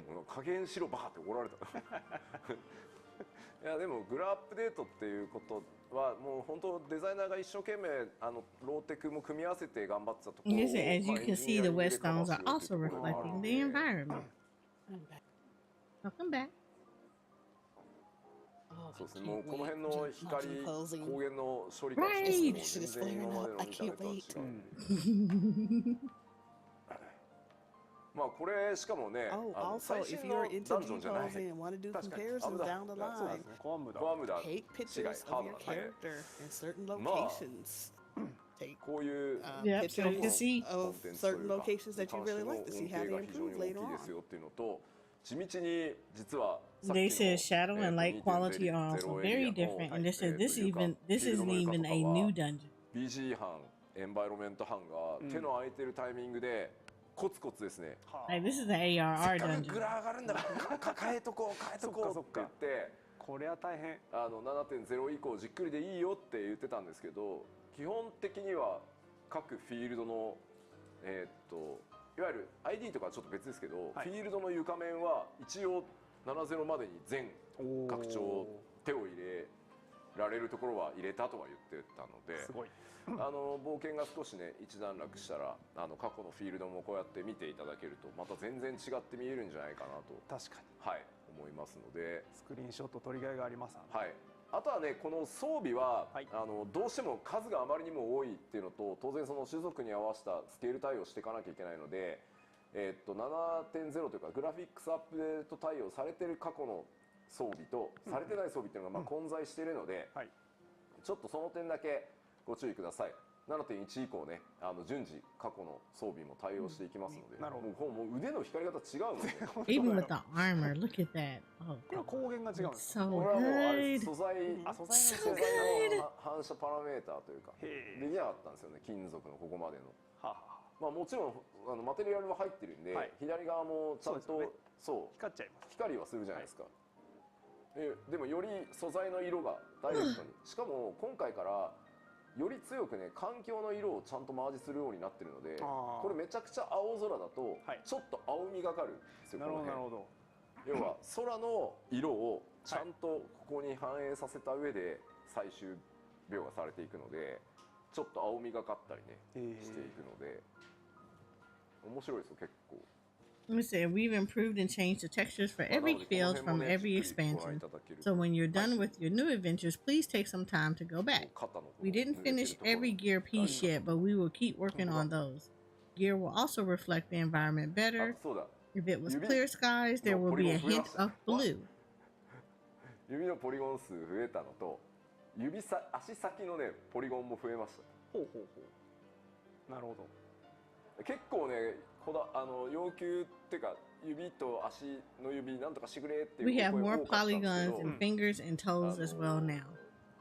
ね。もう加減しろバーって怒られた。いやでもグラアップデートっていうことはもう本当デザイナーが一生懸命ローテクも組み合わせて頑張ってたところを、 Yes, as you can see, the wet stones are also reflecting the environment. Welcome back. そうですね、もうこの辺の光、光源の処理からしても全然今までの見た目とは違う。まあこれしかもね、最新のダンジョンじゃない。確かに危ない。そうですね。コアムダ。コアムダ。違い。ハードなんで。まあこういう pictures of certain locations that you really like to see how they improve later on. ですよっていうのと、地道に実は They said shadow and light quality are also very different, and they said this isn't even a new dungeon. BG 班、エンバイロメント班が手の空いてるタイミングでコツコツですね。Like this is an ARR せっかく dungeon. グラ上がるんだから変えとこうって言って、これは大変。7.0 以降じっくりでいいよって言ってたんですけど、基本的には各フィールドのいわゆる ID とかはちょっと別ですけど、フィールドの床面は一応70までに全拡張手を入れられるところは入れたとは言ってたので、すごい。冒険が少しね一段落したら過去のフィールドもこうやって見ていただけるとまた全然違って見えるんじゃないかなと確かに、はい、思いますので、スクリーンショット撮りがいがあります。はい。あとはね、この装備は、どうしても数があまりにも多いっていうのと、当然その種族に合わせたスケール対応していかなきゃいけないので、7.0 というかグラフィックスアップデート対応されてる過去の装備と、されてない装備っていうのが混在しているので、ちょっとその点だけご注意ください。7.1 以降ね、順次過去の装備も対応していきますので、もう腕の光り方違うので。Even with the armor, look at that. Oh, 光源が違うんです。 so これはもうあれ good. 素材So の反射パラメーターというかできなかったんですよね、金属のここまでの。まあもちろんマテリアルは入ってるんで、左側もちゃんとそう光っちゃいます。光はするじゃないですか。でもより素材の色がダイレクトに、しかも今回からより強くね環境の色をちゃんとマージするようになってるので、これめちゃくちゃ青空だとちょっと青みがかるんですよ。なるほどなるほど。要は空の色をちゃんとここに反映させた上で最終描画されていくので、ちょっと青みがかったりねしていくので面白いですよ結構。Let me say, we've improved and changed the textures for every field from every expansion. So when you're done with your new adventures, please take some time to go back. We didn't finish every gear piece yet, but we will keep working on those. Gear will also reflect the environment better. If it was clear skies, there will be a hint of blue. 指のポリゴン数増えたのと、足先のねポリゴンも増えました。ほうほうほう。なるほど。結構ね要求っていうか指と足の指なんとかしてくれっていう。 We have more polygons and fingers and toes as well now.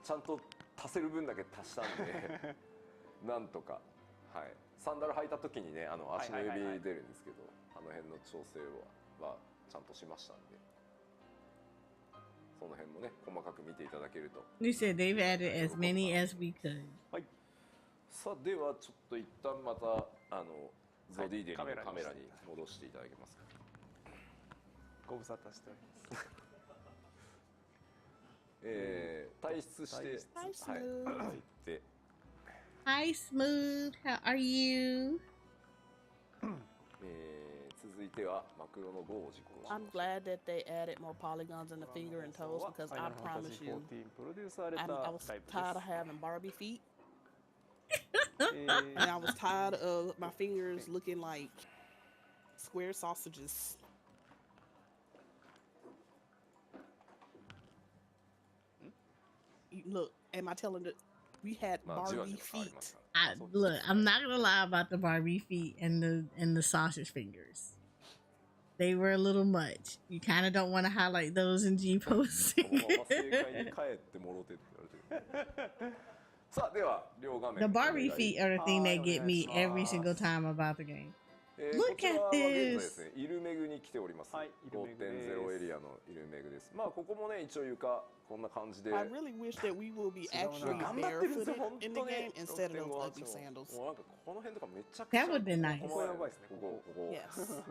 ちゃんと足せる分だけ足したんでなんとか、はい、サンダル履いた時にね足の指出るんですけど、あの辺の調整はちゃんとしましたんで、その辺もね細かく見ていただけると。 You said they've added as many as we could. はい。さあではちょっと一旦またゾディデリのカメラに戻していただけますか。ご無沙汰しております。退出して、はい、Hi Smooth, how are you? 続いてはマクロの5を実行します。 I'm glad that they added more polygons in the finger and toes because I promise you, I was tired of having Barbie feet. And I was tired of my fingers looking like square sausages. Look, am I telling it? We had Barbie feet. Look, I'm not gonna lie about the Barbie feet and the sausage fingers. They were a little much. You kind of don't want to highlight those in G posting. The Barbie feet are the thing that get me every single time about the game. Look at this. イルメグに来ております。5.0 エリアのイルメグです。まあここもね一応床こんな感じで。I really wish that we will be actually barefooted in the game instead of those ugly sandals. もうなんかこの辺とかめちゃくちゃ。 That would be nice. ここやばいですね。ここ。Yes.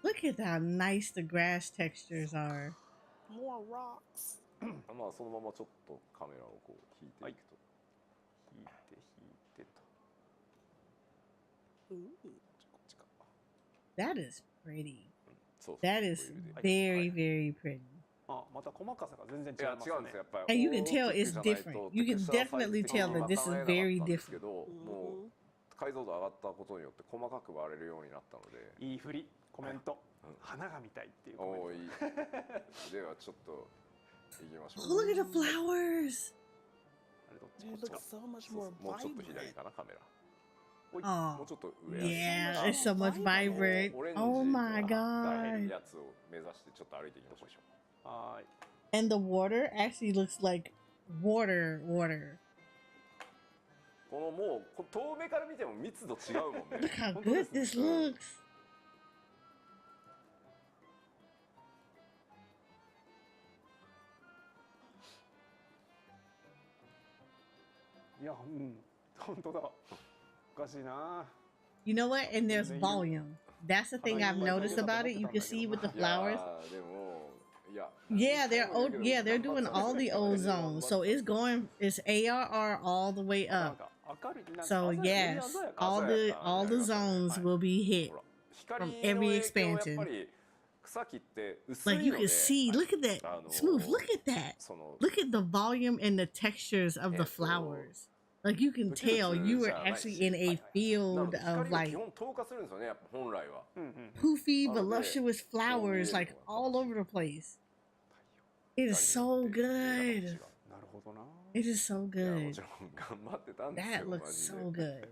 Look at how nice the grass textures are. More rocks. まあそのままちょっとカメラをこう引いていくと。引いてと。That is pretty. That is very, very pretty. あ、また細かさが全然違いますね。And you can tell it's different. You can definitely tell that this is very different. もう解像度上がったことによって細かく割れるようになったので。いい振り、コメント。花が見たいっていうコメント。おいい。ではちょっと行きましょう。 Oh, look at the flowers. It looks so much more もうちょっと vibrant. 左かなカメラ。 Oh, もうちょっと上。 yeah, it's so much vibrant. Oh my god. やつを目指してちょっと歩いていきましょう。はい。 And the water actually looks like water. このもう遠目から見ても密度違うもんね。 Look how good this looks. いや、うん、本当だ。おかしいな。 You know what? And there's volume. That's the thing I've noticed about it. You can see with the flowers. Yeah, they're doing all the old zones. So it's ARR all the way up. So yes, all the zones will be hit from every expansion. Like you can see, look at that. Smooth, look at that. Look at the volume and the textures of the flowers. Like you can tell you were actually in a field of like poofy, voluptuous flowers like all over the place. It is so good. It is so good. That looks so good.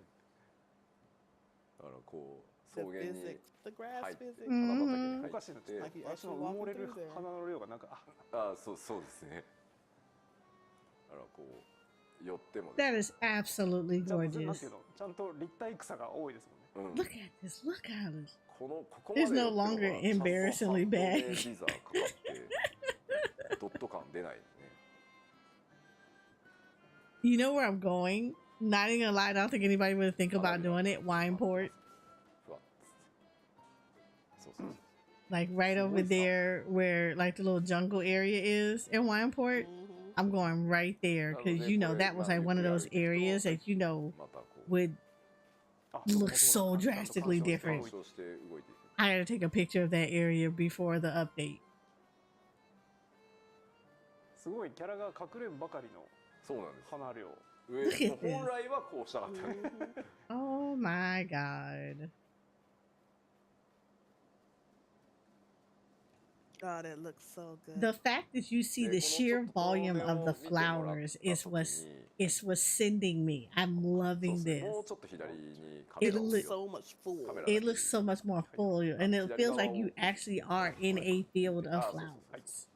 The physics, the grass physics. おかしいな。私の埋もれる花の量がなんか。あ、そうですね。あらこう寄っても。 That is absolutely gorgeous. ちゃんと立体草が多いですもんね。Look at this. Look at this. It's no longer embarrassingly bad. ドット感出ないね。 You know where I'm going? Not even gonna lie, I don't think anybody would think about doing it. Wineport. Like right over there where like the little jungle area is in Wineport. I'm going right there because you know that was like one of those areas that you know would look so drastically different. I gotta take a picture of that area before the update. すごいキャラが隠れんばかりの。そうなんです。花量。本来はこうしたかったね。 Oh my god. Oh, that looks so good. The fact that you see the sheer volume of the flowers is what's sending me. I'm loving this. It looks so much full. It looks so much more full, and it feels like you actually are in a field of flowers.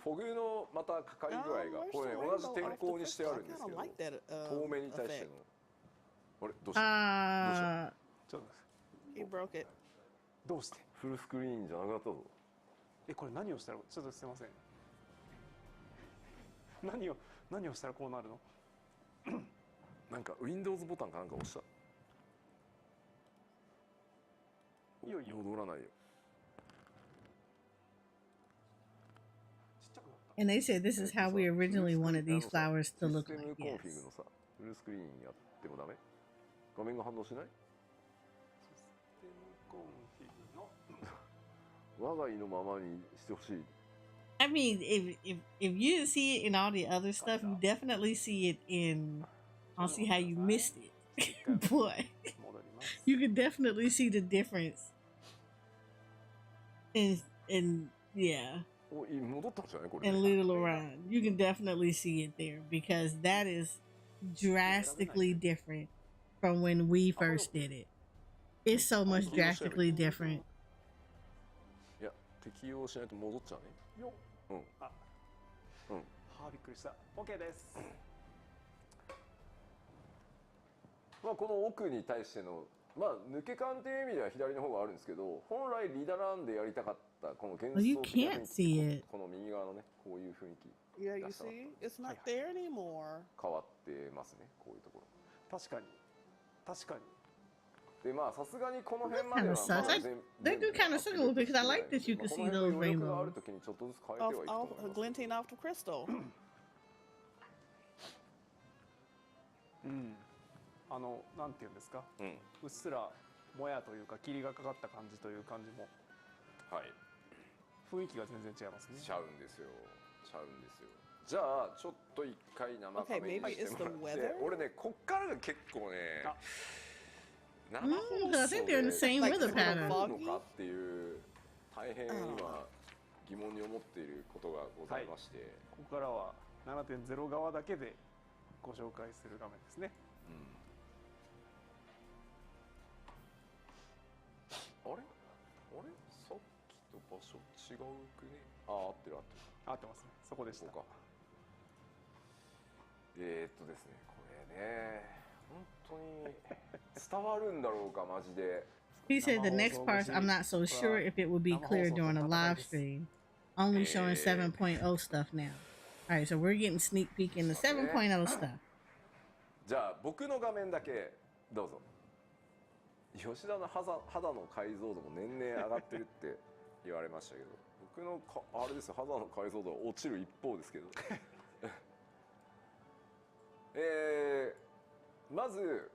フォグのまたかかり具合がこれ同じ天候にしてあるんですけど、遠目に対してのあれどうした？ He broke it. どうして？ フルスクリーンじゃなくなったぞ。これ何をしたらちょっとすいません。何をしたらこうなるの？なんか Windows ボタンかなんか押した。いよいよ戻らないよ。 And they said this is how we originally wanted these flowers to look like. Yes. フルスクリーンやってもダメ？画面が反応しない？ 我が意のままにしてほしい。I mean, if you didn't see it in all the other stuff, you definitely see it in. I don't see how you missed it, but you can definitely see the difference. And yeah, お戻ったんじゃないこれ and Little Around, you can definitely see it there because that is drastically different from when we first did it. It's so much drastically different. いや適用しないと戻っちゃうねようんあうんはあびっくりした OK ですまあこの奥に対してのまあ抜け感という意味では左の方があるんですけど本来リダランでやりたかったこの幻想 You 的な can't 雰囲 see 気 it. この右側のねこういう雰囲気 Yeah, you see? It's not there anymore. 変わってますねこういうところ確かに確かにでまあさすがにこの That 辺まで kind は of sucks. They do kind of suck a little bit because I like that you can see those 余力があ rainbows. る時にちょっとずつ変えてはいくと思います Glinting off the crystal. うんなんていうんですか、うんうっすらもやというか霧がかかった感じという感じもはい雰囲気が全然違いますねちゃうんですよちゃうんですよじゃあちょっと一回生カメにしてもらって俺ねこっからが結構ね生放送 I think they're in the same weather pattern. のかっていう大変今疑問に思っていることがございまして、ここからは 7.0 側だけでご紹介する画面ですね、あれさっきと場所違うくねあ合ってる合ってますねそこでしたこうかですねこれね本当に伝わるんだろうかマジで He said the next parts, I'm not so sure if it will be clear during a live stream. Only showing 7.0 stuff now. All right, so we're getting sneak peek in the 7.0 stuff. じゃあ僕の画面だけどうぞ吉田の肌の解像度も年々上がってるって言われましたけど僕のあれですよ肌の解像度は落ちる一方ですけどまず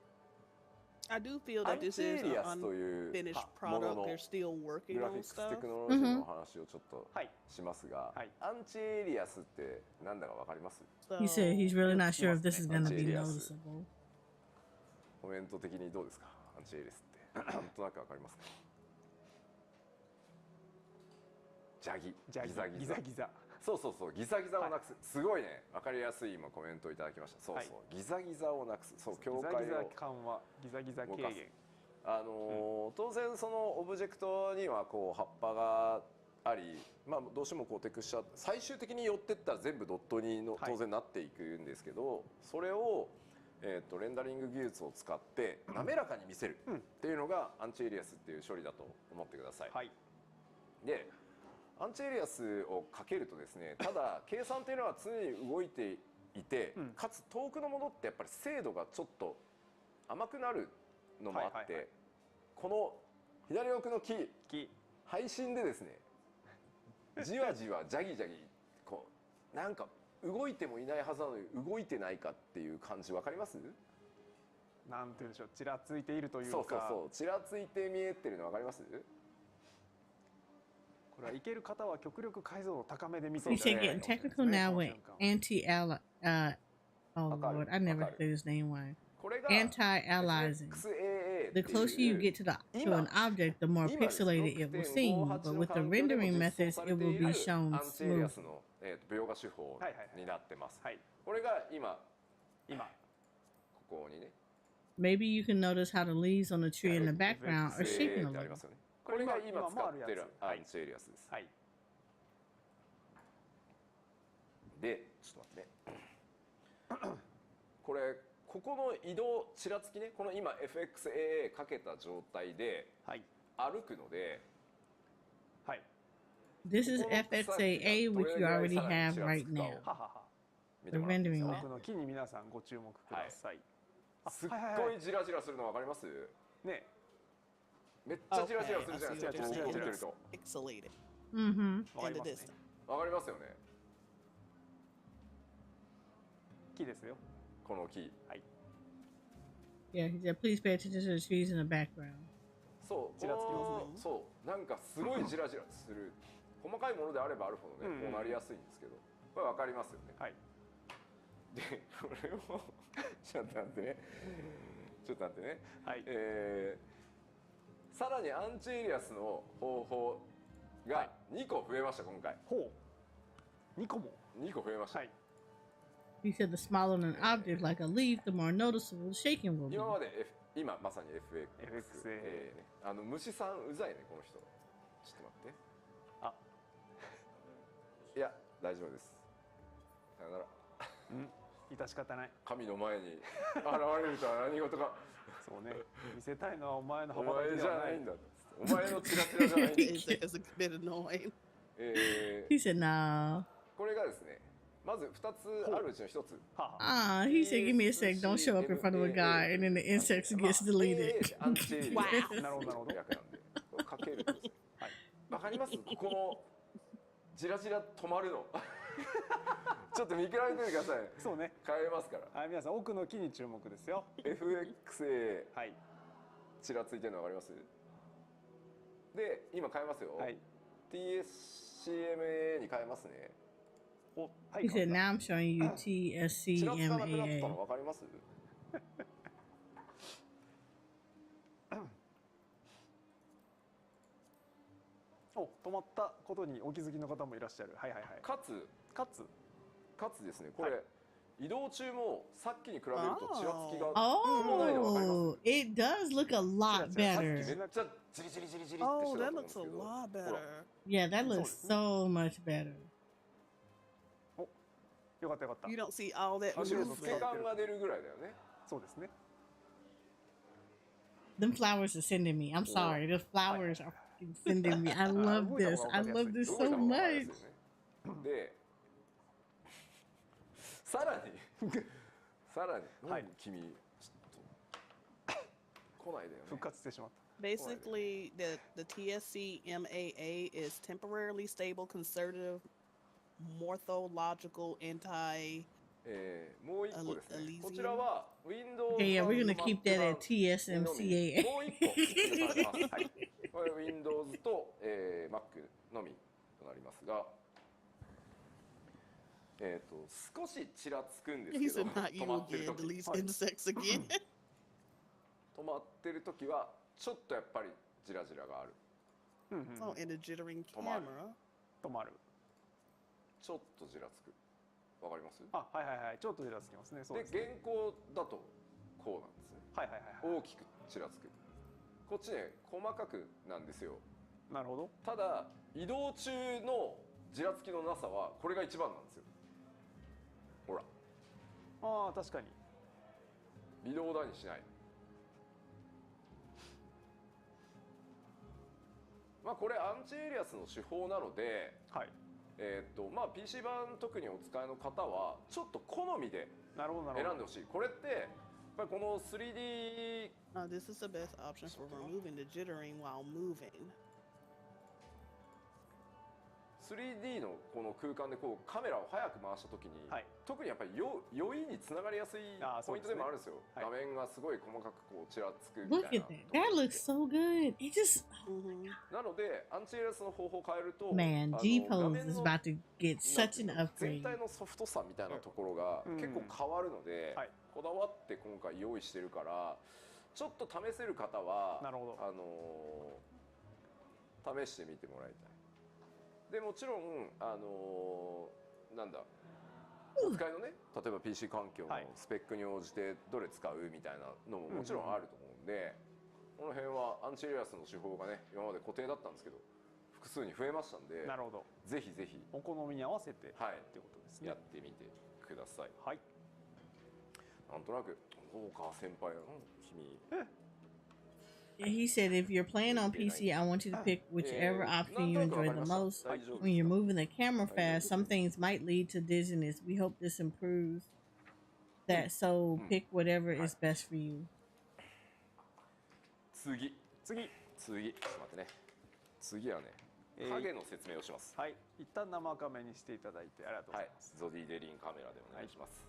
I do feel that this is an unfinished product. They're still グ working ラフィ on ックス stuff. テクノロジーの話をちょっとしますが、アンチエイリアスってなんだかわかります？ He said he's really not sure if this is going to be noticeable. コメント的にどうですか？アンチエイリアスってなんとなくわかりますか？ギザギザそうギザギザをなくす、すごいねわかりやすい今コメントをいただきました。そうギザギザをなくす、そう境界をギザギザ緩和ギザギザ軽減当然そのオブジェクトにはこう葉っぱがあり、まあどうしてもこうテクスチャー最終的に寄ってったら全部ドットにの当然なっていくんですけど、それをレンダリング技術を使って滑らかに見せるっていうのがアンチエイリアスっていう処理だと思ってください。でアンチエイリアスをかけるとですね、ただ計算というのは常に動いていて、かつ遠くのものってやっぱり精度がちょっと甘くなるのもあって、この左奥の木配信でですねじわじわジャギジャギこうなんか動いてもいないはずなのに動いてないかっていう感じわかります？なんて言うんでしょう、ちらついているというか、そうちらついて見えてるのわかります？これはいける方は極力解像度高めで見て He いただ said きたい getting technical now with anti-ally. Oh Lord, I never say his name right. Anti-aliasing. The closer you get to an object, the more pixelated it will seem. But with the rendering methods, it will be shown smooth. 描画手法になってます。これが今ここにね。Maybe you can notice how the leaves on the tree in the background are shaking a little. これが今使ってるアンチエイリアスです。で、ちょっと待ってね。ここの移動ちらつきね、この今 FXAA かけた状態で歩くので、This is FXAA, which you already have right now. The rendering 奥の木に皆さんご注目ください。すっごいジラジラするのわかります？ね。めっちゃジラジラするじゃないですか。こう撮ってると。Pixelated. Mm-hmm. わかりますね。わかりますよね。木ですよ。この木。はい。Yeah, he said, please pay attention to the trees in the background. そう、そう、なんかすごいジラジラする。細かいものであればあるほどね、こうなりやすいんですけど、これ分かりますよね。はい。でこれをちょっと待ってね、ちょっと待ってね、はい。さらにアンチエリアスの方法が2個増えました今回。ほう。2個も。2個増えました。はい。He said the smaller an object like a leaf, the more noticeable the shaking will be. 今まで、今まさに FXA ね。虫さんうざいねこの人。ちょっと待って。あ。いや大丈夫です。さよなら。致し方ない。神の前に現れるとは何事か。そうね。見せたいのはお前の羽おばたき前ではないじゃないんだ。お前のチラチラじゃないんだ。It's a bit annoying. He said, nah. これがですね、まず2つあるうちの1つ。He said, give me a sec, don't show up in front of a guy, and then the insects gets deleted. アンチエリアス。なるほどなるほど。役なんで、これかけるとですね。はい。わかります？ここのじらじら止まるの。ちょっと見比べてみてください。そうね。変えますから。はい、皆さん奥の木に注目ですよ。FXA はい。ちらついてるのわかります？で、今変えますよ。はい。TSCMA に変えますね。お、は He い。said, now I'm showing you ちらつかなくなった TSCMAA. のわかります？お、止まったことにお気づきの方もいらっしゃる。はいはいはい。かつですね、これ、移動中もさっきに比べるとちらつきがないのわかります？ Oh, it does look a lot さっき better. めっちゃジリジリジリジリってしてた Oh, と思うん that です looks け a ど、 lot ほら better. Yeah, that looks so much better. お、よかったよかった。 You don't see all that むしろ透 movement. け感が出るぐらいだよね。そうですね。 Them flowers are sending me. I'm sorry. The flowers are fucking sending me. I love this. I love this 動い so た方が早い much. ですよね。で、さらにはい君ちょっと来ないでよね。復活してしまった。 Basically, the TSCMAA is temporarily stable, conservative, morphological, anti. もう一個ですね。 Elysium こちらは Windows Okay, yeah, we're gonna keep that at TSMCAA. もう一個追加されます。はい。これ Windows と、Mac のみとなりますが、少しちらつくんです He けど、 said, "Not 止 you まってる again. 時、 Delete insects again." 止まってる時はちょっとやっぱりジラジラがある。 Oh, and a jittering 止まる。 camera. 止まる。ちょっとジラつく。わかります？あ、はいはいはい。ちょっとイラつきますね。そうで、ですね。現行だとこうなんですね。はいはいはいはい。大きくちらつく。こっちね、細かくなんですよ。なるほど。ただ移動中のじらつきのなさはこれが一番なんですよ。ほら、ああ、確かに。微動だにしない。まあこれアンチエリアスの手法なので、はい。まあ PC 版特にお使いの方はちょっと好みでなるほどなるほど。選んでほしい。これってやっぱりこの 3D This is the best option for removing the jittering while moving. 3D のこの空間でこうカメラを早く回した時に、はい、特にやっぱり酔いにつながりやすいポイントでもあるんですよ。画面がすごい細かくこうちらつくみたいな。Look at that. That looks so good. It just. なのでアンチエリアスの方法を変えると、 Man, G Pose is about to get such an 全 upgrade. 体のソフトさみたいなところが結構変わるので、はい、こだわって今回用意してるから、ちょっと試せる方はなるほど、試してみてもらいたい。でもちろんなんだ、お使いのね、例えば PC 環境のスペックに応じてどれ使うみたいなのももちろんあると思うんで、この辺はアンチエリアスの手法がね今まで固定だったんですけど複数に増えましたんで、なるほど、ぜひぜひお好みに合わせて、はい、ってことですね。やってみてください。はい。なんとなくそうか先輩、君。He said, if you're playing on PC, I want you to pick whichever option you enjoy the most. When you're moving the camera fast, some things might lead to dizziness. We hope this improves that, so pick whatever is best for you. 次。ちょっと待ってね。次はね、影の説明をします。はい。一旦生カメにしていただいてありがとうございます。ゾディデリンカメラでお願いします。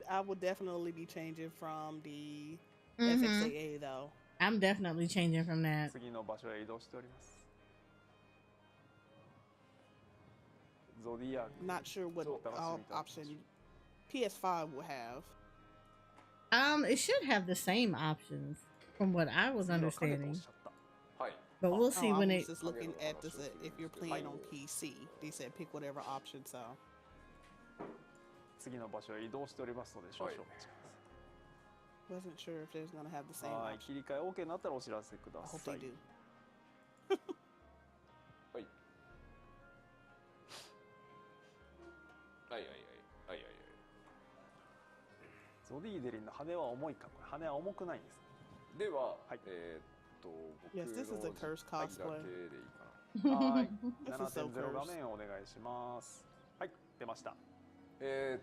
I will definitely be changing from the FFXIV though. I'm definitely changing from that. 次の場所へ移動しております。Zodiac Not sure what お楽しみいただきましょう。 option PS5 will have. It should have the same options from what I was 次は影とおっ understanding, しゃった はい。 but we'll see Oh, when I it. was just looking at this if you're playing on PC. They said pick whatever option. So 次の場所へ移動しておりますので少々お待ちくだ wasn't sure if there's gonna have the さ same い。はい、 option. 切り替え OK になったらお知らせくだ I さ hope い。 they do. はい。はいはいはいはいはいはい。ゾディーデリンの羽は重いか、これ羽は重くないんですね。では、はい僕 Yes, this is a の curse 実機だ cosplay. けでいいかな。はい、 This is so 7.0 画 cursed. 面をお願いします。はい、出ました。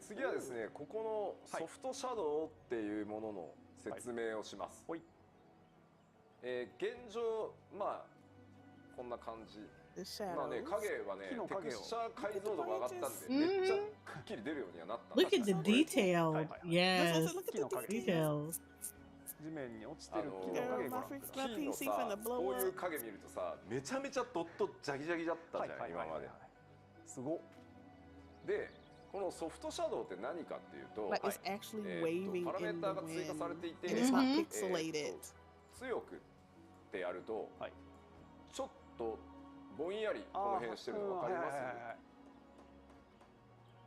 次はですね、ここのソフトシャドウっていうものの説明をします。はい。現状、まあこんな感じ。 The まあね、 shadows. 影はね、木のテク影をスチャー解像度が上がったんで、うんめっちゃくっきり出るようにはなったん Look at the 確かに detail. Hi, hi, hi. Yes, Look at the Kino kage. details. 地面に落ちてる木の Girl, 影ご my 覧くだ freak さい。 my 金の PC さ finna こ blow ういう up. 影見るとさ、めちゃめちゃドットジャギジャギだったじゃん、今まで。すごっ。で、このソフトシャドウって何かっていうと、 Like it's actually waving パラメ in ータ the ーが追加 wind. されていて、 And it's not Mhm. pixelated. 強くってやると、はい。ちょっとぼんやりこの辺してるの分かりま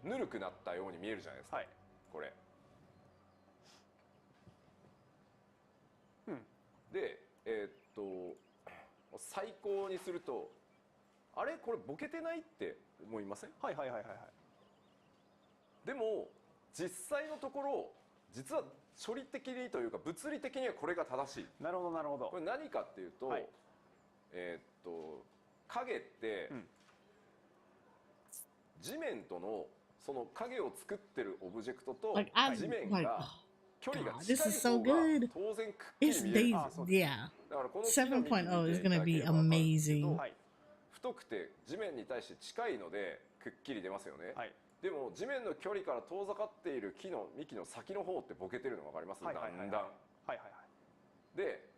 す？ぬるくなったように見えるじゃないですか、はい、これ。うん。で、最高にすると、あれこれボケてないって思いません？はいはいはいはいはい。でも実際のところ実は処理的にというか物理的にはこれが正しい。なるほどなるほど。これ何かっていうと、はい、影って、うん、地面とのその影を作ってるオブジェクトと Like I 地面 like. が距離が God, 近 this い is so 方が good. 当然くっきり It's 見える。 they. あ、そうです。 Yeah. だからこの木の幹見て7.0 is いただ gonna け be れば分かるんですけど amazing. はい、太くて地面に対して近いのでくっきり出ますよね。はい、でも地面の距離から遠ざかっている木の幹の先の方ってボケてるの分かります？はいはいはいだんだん。はいはいはい。で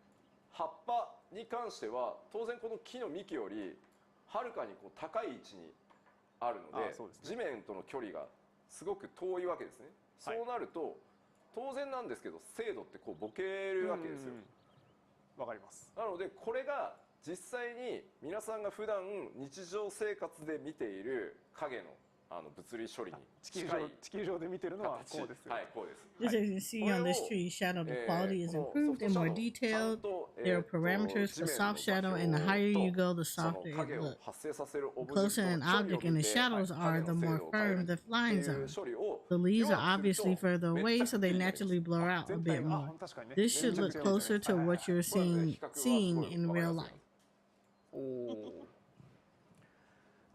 葉っぱに関しては当然この木の幹よりはるかにこう高い位置にあるので、そうですね、地面との距離がすごく遠いわけですね。はい、そうなると当然なんですけど精度ってこうボケるわけですよ。わかります。なのでこれが実際に皆さんが普段日常生活で見ている影の物理処理に近い地球上で見てるのはこうですよ。はい、こうです。 Just as you see on this tree, shadow the quality is improved and more detailed. There are parameters for soft shadow, and the higher you go, the softer it looks. The closer an object in the shadows are, the more firm the lines are. The leaves are obviously further away, so they naturally blur out a bit more. This should look closer to what you're seeing in real life.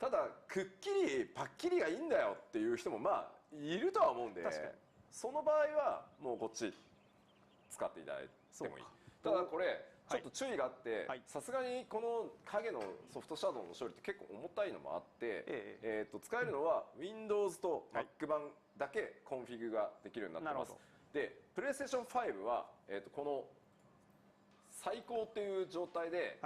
ただくっきりパッキリがいいんだよっていう人もまあいるとは思うんで、その場合はもうこっち使っていただいてもいい。ただこれちょっと注意があって、さすがにこの影のソフトシャドウの処理って結構重たいのもあって、使えるのは Windows と Mac 版だけコンフィグができるようになってます。で、PlayStation 5は、この最高っていう状態で、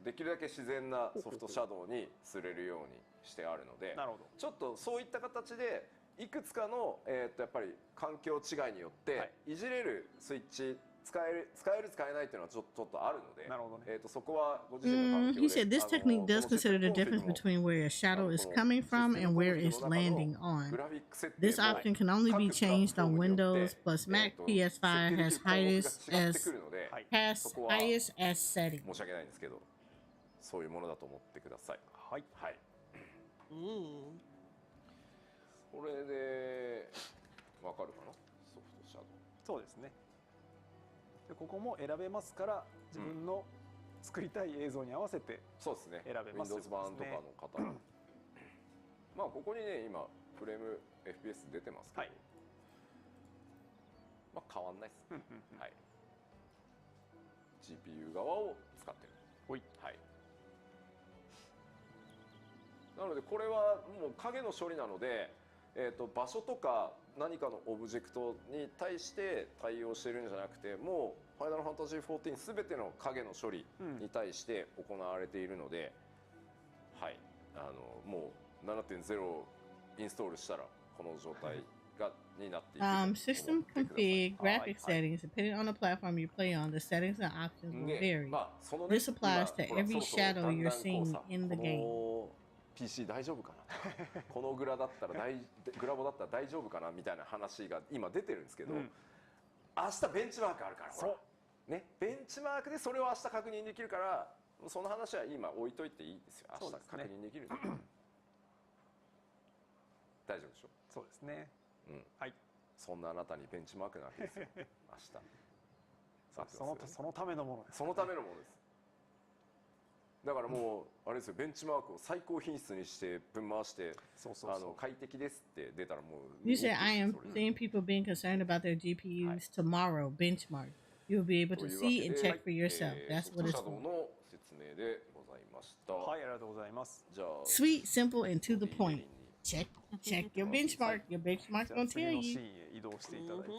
できるだけ自然なソフトシャドウにすれるようにしてあるので、ちょっとそういった形でいくつかの、やっぱり環境違いによって、いじれるスイッチ使える使えないっていうのはちょっとあるので、そこはご自身の環境で。He said this technique does consider the difference between where a shadow is coming from and where it's landing on. This option can only be changed on Windows plus Mac. PS5 has highest as setting. 申し訳ないんですけど、そういうものだと思ってください。はいはい。それでわかるかな、ソフトシャドウ。そうですね。でここも選べますから自分の作りたい映像に合わせてそうですね、選べますよね。Windows 版とかの方はまあここにね今フレーム FPS 出てますけど、まあ変わんないです。はい。GPU 側を使ってる。はい。なのでこれはもう影の処理なので、場所とか何かのオブジェクトに対して対応してるんじゃなくて、もうファイナルファンタジー14すべての影の処理に対して行われているので、はい、もう7.0 インストールしたらこの状態がになっていく。System config, graphic settings. Depending on the platform you play on, the settings and options will vary. This applies to every shadow you're seeing in the game. PC 大丈夫かなこのグラボだったら大丈夫かなみたいな話が今出てるんですけど、明日ベンチマークあるから、ね、ベンチマークでそれを明日確認できるから、その話は今置いといていいですよ。明日確認できる大丈夫でしょ。そうですね。はい。そんなあなたにベンチマークなわけですよ。明日。そのためのものです。そのためのものです。だからもうあれですよ、ベンチマークを最高品質にしてぶん回して快適ですって出たらもう。You said I am seeing people being concerned about their GPUs tomorrow. Benchmark. You'll be able to see and check for yourself. That's what it's for. の説明でございました。はい、ありがとうございます。じゃあ Sweet, simple, and to the point. Check your benchmark. Your benchmark's gonna tell you. 次のシーンへ移動していただいて。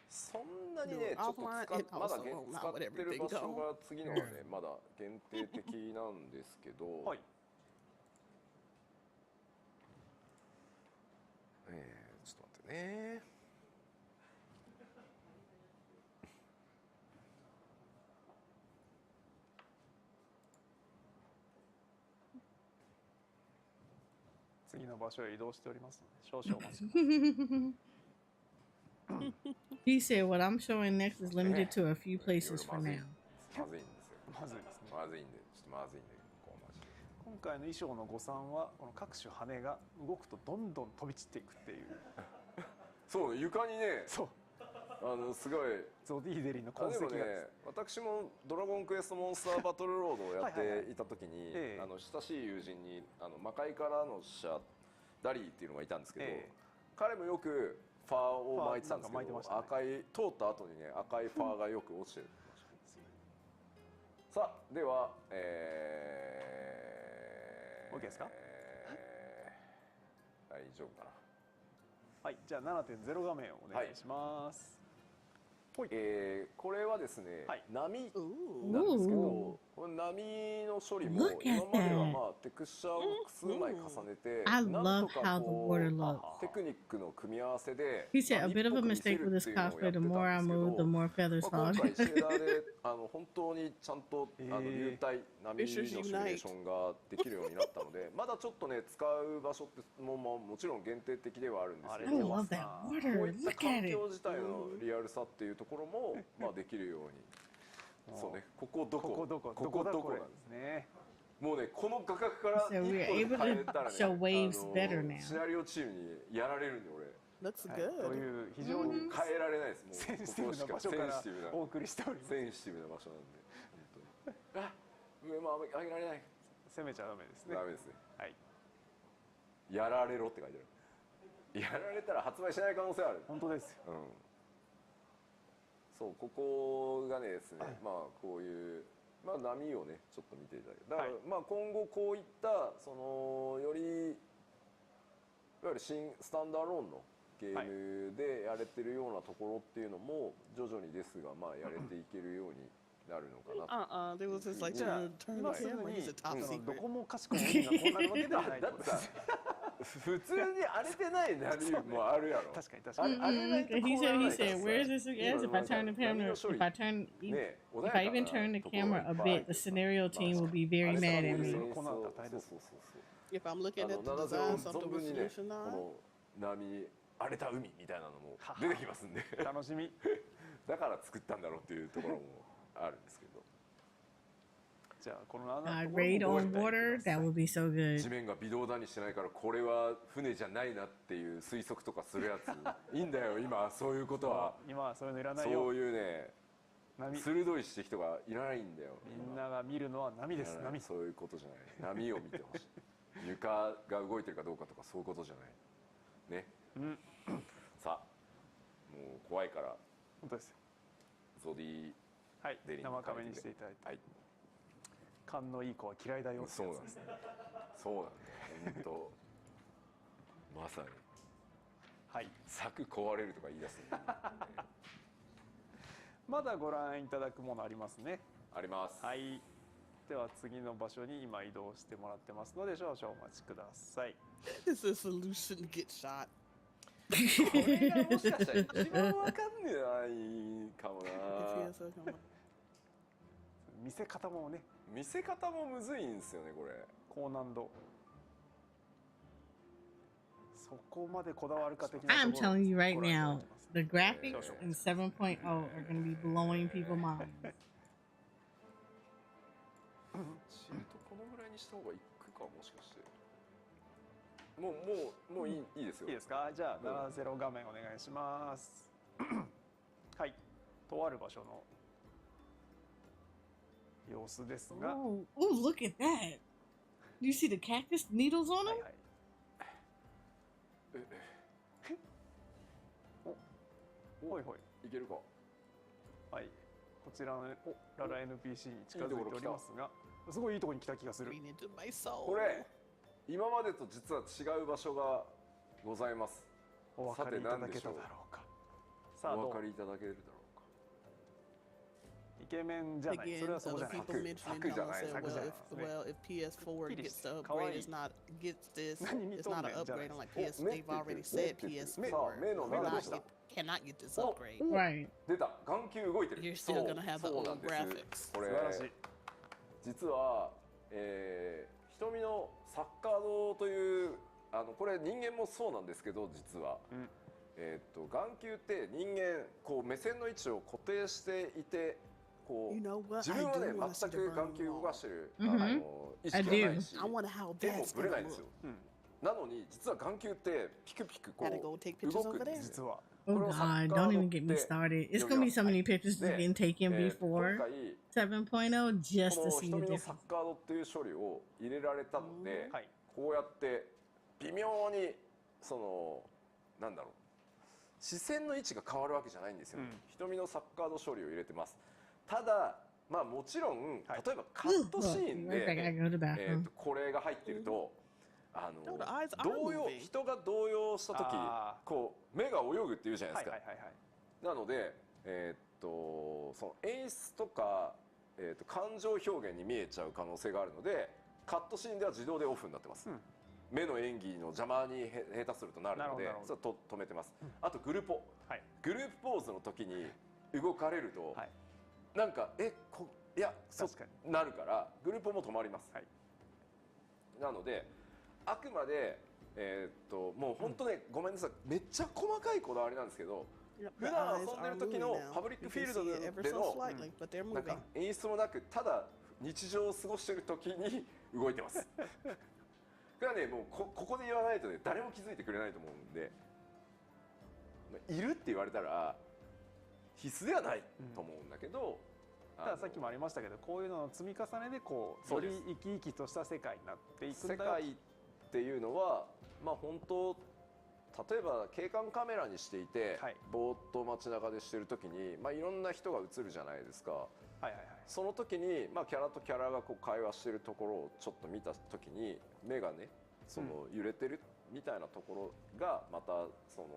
そんなにね、ちょっとまだ使ってる場所が次のはね、まだ限定的なんですけど、ちょっと待ってね。次の場所へ移動しておりますので、少々お待ちください。He said what I'm showing next is limited to a few places for now. まずいんですよ。まずいですね。まずいんで、ちょっとまずいんで、今回の衣装の誤算はこの各種羽が動くとどんどん飛び散っていくっていう。そう、床にね、すごいゾディーデリの痕跡が。私もドラゴンクエストモンスターバトルロードをやっていた時に、親しい友人に魔界からの使者ダリーっていうのがいたんですけど、彼もよくファーを巻いてたんですけど、赤い通った後にね、赤いファーがよく落ちてる。さあ、ではOK ですか？大丈夫かな。はい、じゃあ 7.0 画面をお願いします。これはですね、波なんですけど、これ波の処理も今まではテクスチャーを複数枚重ねて、なんとかこうテクニックの組み合わせで He said a bit of a mistake with this cosplay. The more I move, the more feathers fall. 今回シェーダーで本当にちゃんと流体波のシミュレーションができるようになったので、まだちょっとね使う場所ってもちろん限定的ではあるんですけど、こういった環境自体のリアルさっていうところもできるように。そうね、ここどこなんですね。もうね、この画角から一歩変えたらね、シナリオチームにやられるんで俺。Looks good. という非常に変えられないです。もうセンシティブな場所からお送りしております。センシティブな場所なんで、本当に。上も上げられない。攻めちゃダメですね。ダメですね。はい。やられろって書いてある。やられたら発売しない可能性ある。本当ですよ。そう、ここがねですね、こういう波をねちょっと見ていただいて、だから今後こういったそのよりいわゆる新スタンダーローンのゲームでやれてるようなところっていうのも徐々にですがやれていけるようになるのかな。There was this like turn the camera. He's a top secret. どこもかしこもいいがこんなわけではない。だってさ、普通に荒れてない波もあるやろ。確かに確かに。He said, where is this again? If I turn the camera, if I even turn the camera a bit, the scenario team will be very mad at me. If I'm looking at the design, something was solution on. この波、荒れた海みたいなのも出てきますんで。楽しみ。だから作ったんだろうっていうところもあるんですけど。じゃあこのraid on water, that would be so good. 地面が微動だにしてないからこれは船じゃないなっていう推測とかするやついいんだよ今そういうことは。今はそういうのいらないよ。そういうね鋭い指摘とかいらないんだよ。みんなが見るのは波です。波。そういうことじゃない。波を見てほしい。床が動いてるかどうかとかそういうことじゃないね。さあもう怖いから本当ですよ。ゾディデリン生カメにしていただいて。勘のいい子は嫌いだよ。そうなんですね。そうなんだよ。本当。まさに。はい。柵壊れるとか言い出す。まだご覧いただくものありますね。あります。はい。では次の場所に今移動してもらってますので少々お待ちください。 Is a solution to get shot? これがもしかしたら一番わかんねないかもな。見せ方もね、見せ方もむずいんですよねこれ。高難度。そこまでこだわるか的なところ。 I'm telling you right now, the graphics in 7.0 are going to be blowing people's minds. チルトこのぐらいにした方がいくかもしかして。もういいですよ。いいですか。じゃあ70画面お願いします。はい、とある場所の様子ですが。Oh, look at that! Do you see the cactus needles on them? ほいほい。いけるか。はい。こちらのララ NPC に近づいておりますが、すごいいいところに来た気がする。これ今までと実は違う場所がございます。お分かりいただけただろうか。さあ、お分かりいただけるだろうか。イケメンじゃない。それはそうじゃない。作じゃない。Well, if PS4 gets the upgrade, gets this, it's not an upgrade on like PS. They've already said PS4 cannot get this upgrade. Right. 出た。眼球動いてる。 You're still gonna have the old graphics. これ実は瞳のサッカー堂というこれ人間もそうなんですけど実は、眼球って人間こう目線の位置を固定していてこう自分はね全く眼球動かしてる意識がないし手もぶれないんですよ。なのに実は眼球ってピクピクこう動くんです実は。 Oh God, don't even get me started. It's going to be so many pictures that's been taken before 7.0 just to see the 瞳の difference. サッカードっていう処理を入れられたので、こうやって微妙にそのなんだろう視線の位置が変わるわけじゃないんですよ。瞳のサッカード処理を入れてます。ただまあもちろん例えばカットシーンでこれが入ってると。人が動揺した時こう目が泳ぐっていうじゃないですか。なのでその演出とか感情表現に見えちゃう可能性があるのでカットシーンでは自動でオフになってます。目の演技の邪魔に下手するとなるのでそれは止めてます。あとグループポーズの時に動かれるとなんかいやなるからグループも止まります。なのであくまでもう本当ねごめんなさいめっちゃ細かいこだわりなんですけど普段遊んでる時のパブリックフィールドでのなんか演出もなくただ日常を過ごしてる時に動いてます。これはねもうここで言わないとね誰も気づいてくれないと思うんでいるって言われたら必須ではないと思うんだけど。たださっきもありましたけどこういうのの積み重ねでこうより生き生きとした世界になっていくんだよ。世界っていうのはまあ本当例えば景観カメラにしていて、ぼーっと街中でしてる時にまあいろんな人が映るじゃないですか。その時にまあキャラとキャラがこう会話してるところをちょっと見た時に目がねその揺れてるみたいなところがまたその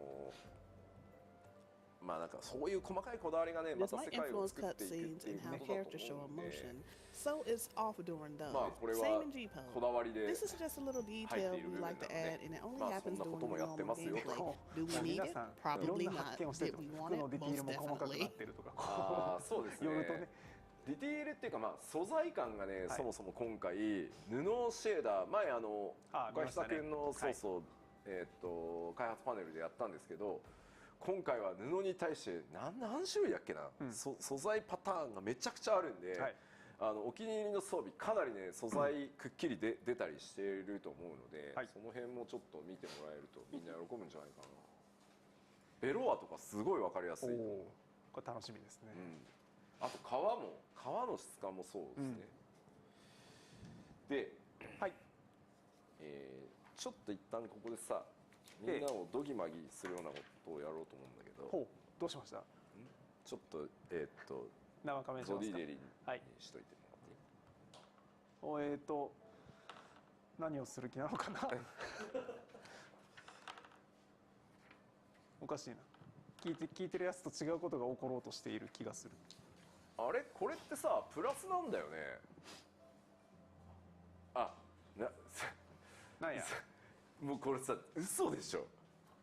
まあなんかそういう細かいこだわりがねまた世界を作っていくっていうことだと思うんで。So it's off during those. まあこれはこだわりで This is just a little detail we like to add, and it only happens during the normal gameplay. Do we need it? Probably not. Did we want it? Most definitely. ああそうですね。ディティールっていうかまあ素材感がねそもそも今回布シェーダー前岡久君のそうそう開発パネルでやったんですけど。今回は布に対して何種類だっけな、素材パターンがめちゃくちゃあるんで、お気に入りの装備かなりね素材くっきり出たりしていると思うので、その辺もちょっと見てもらえるとみんな喜ぶんじゃないかな。ベロアとかすごい分かりやすい。これ楽しみですね。あと革の質感もそうですね。で、ちょっと一旦ここでさみんなをドギマギするようなことをやろうと思うんだけど。どうしました？ちょっと生仮面しますか？ボディデリにしといてもらっていい？何をする気なのかな？おかしいな。聞いてるやつと違うことが起ころうとしている気がする。あれこれってさプラスなんだよね。なんやもうこれさ嘘でしょ。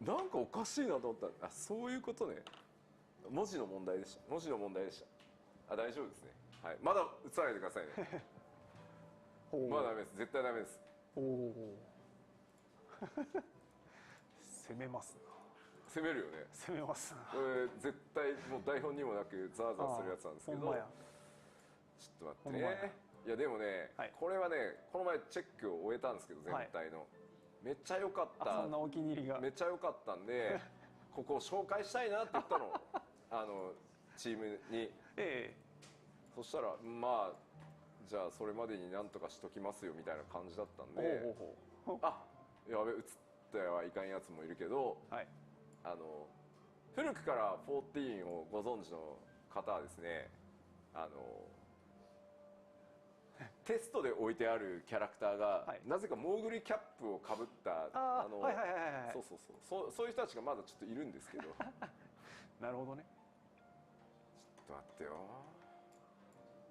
なんかおかしいなと思ったら、あ、そういうことね。文字の問題でした。文字の問題でした。あ、大丈夫ですね。はい、まだ映さないでくださいね。まだダメです。絶対ダメです。おお攻めますな。攻めるよね。攻めますな。これ絶対もう台本にもなくザーザーするやつなんですけど、ちょっと待ってね。いやでもね、これはね、この前チェックを終えたんですけど、全体の、めっちゃ良かった。そんなお気に入りがめっちゃ良かったんでここを紹介したいなって言ったのチームに、そしたらまあじゃあそれまでになんとかしときますよみたいな感じだったんで、あ、やべ、映ってはいかんやつもいるけど、古くから14をご存知の方はですね、テストで置いてあるキャラクターが、なぜかモーグリキャップをかぶったそういう人たちがまだちょっといるんですけどなるほどね。ちょっと待ってよ。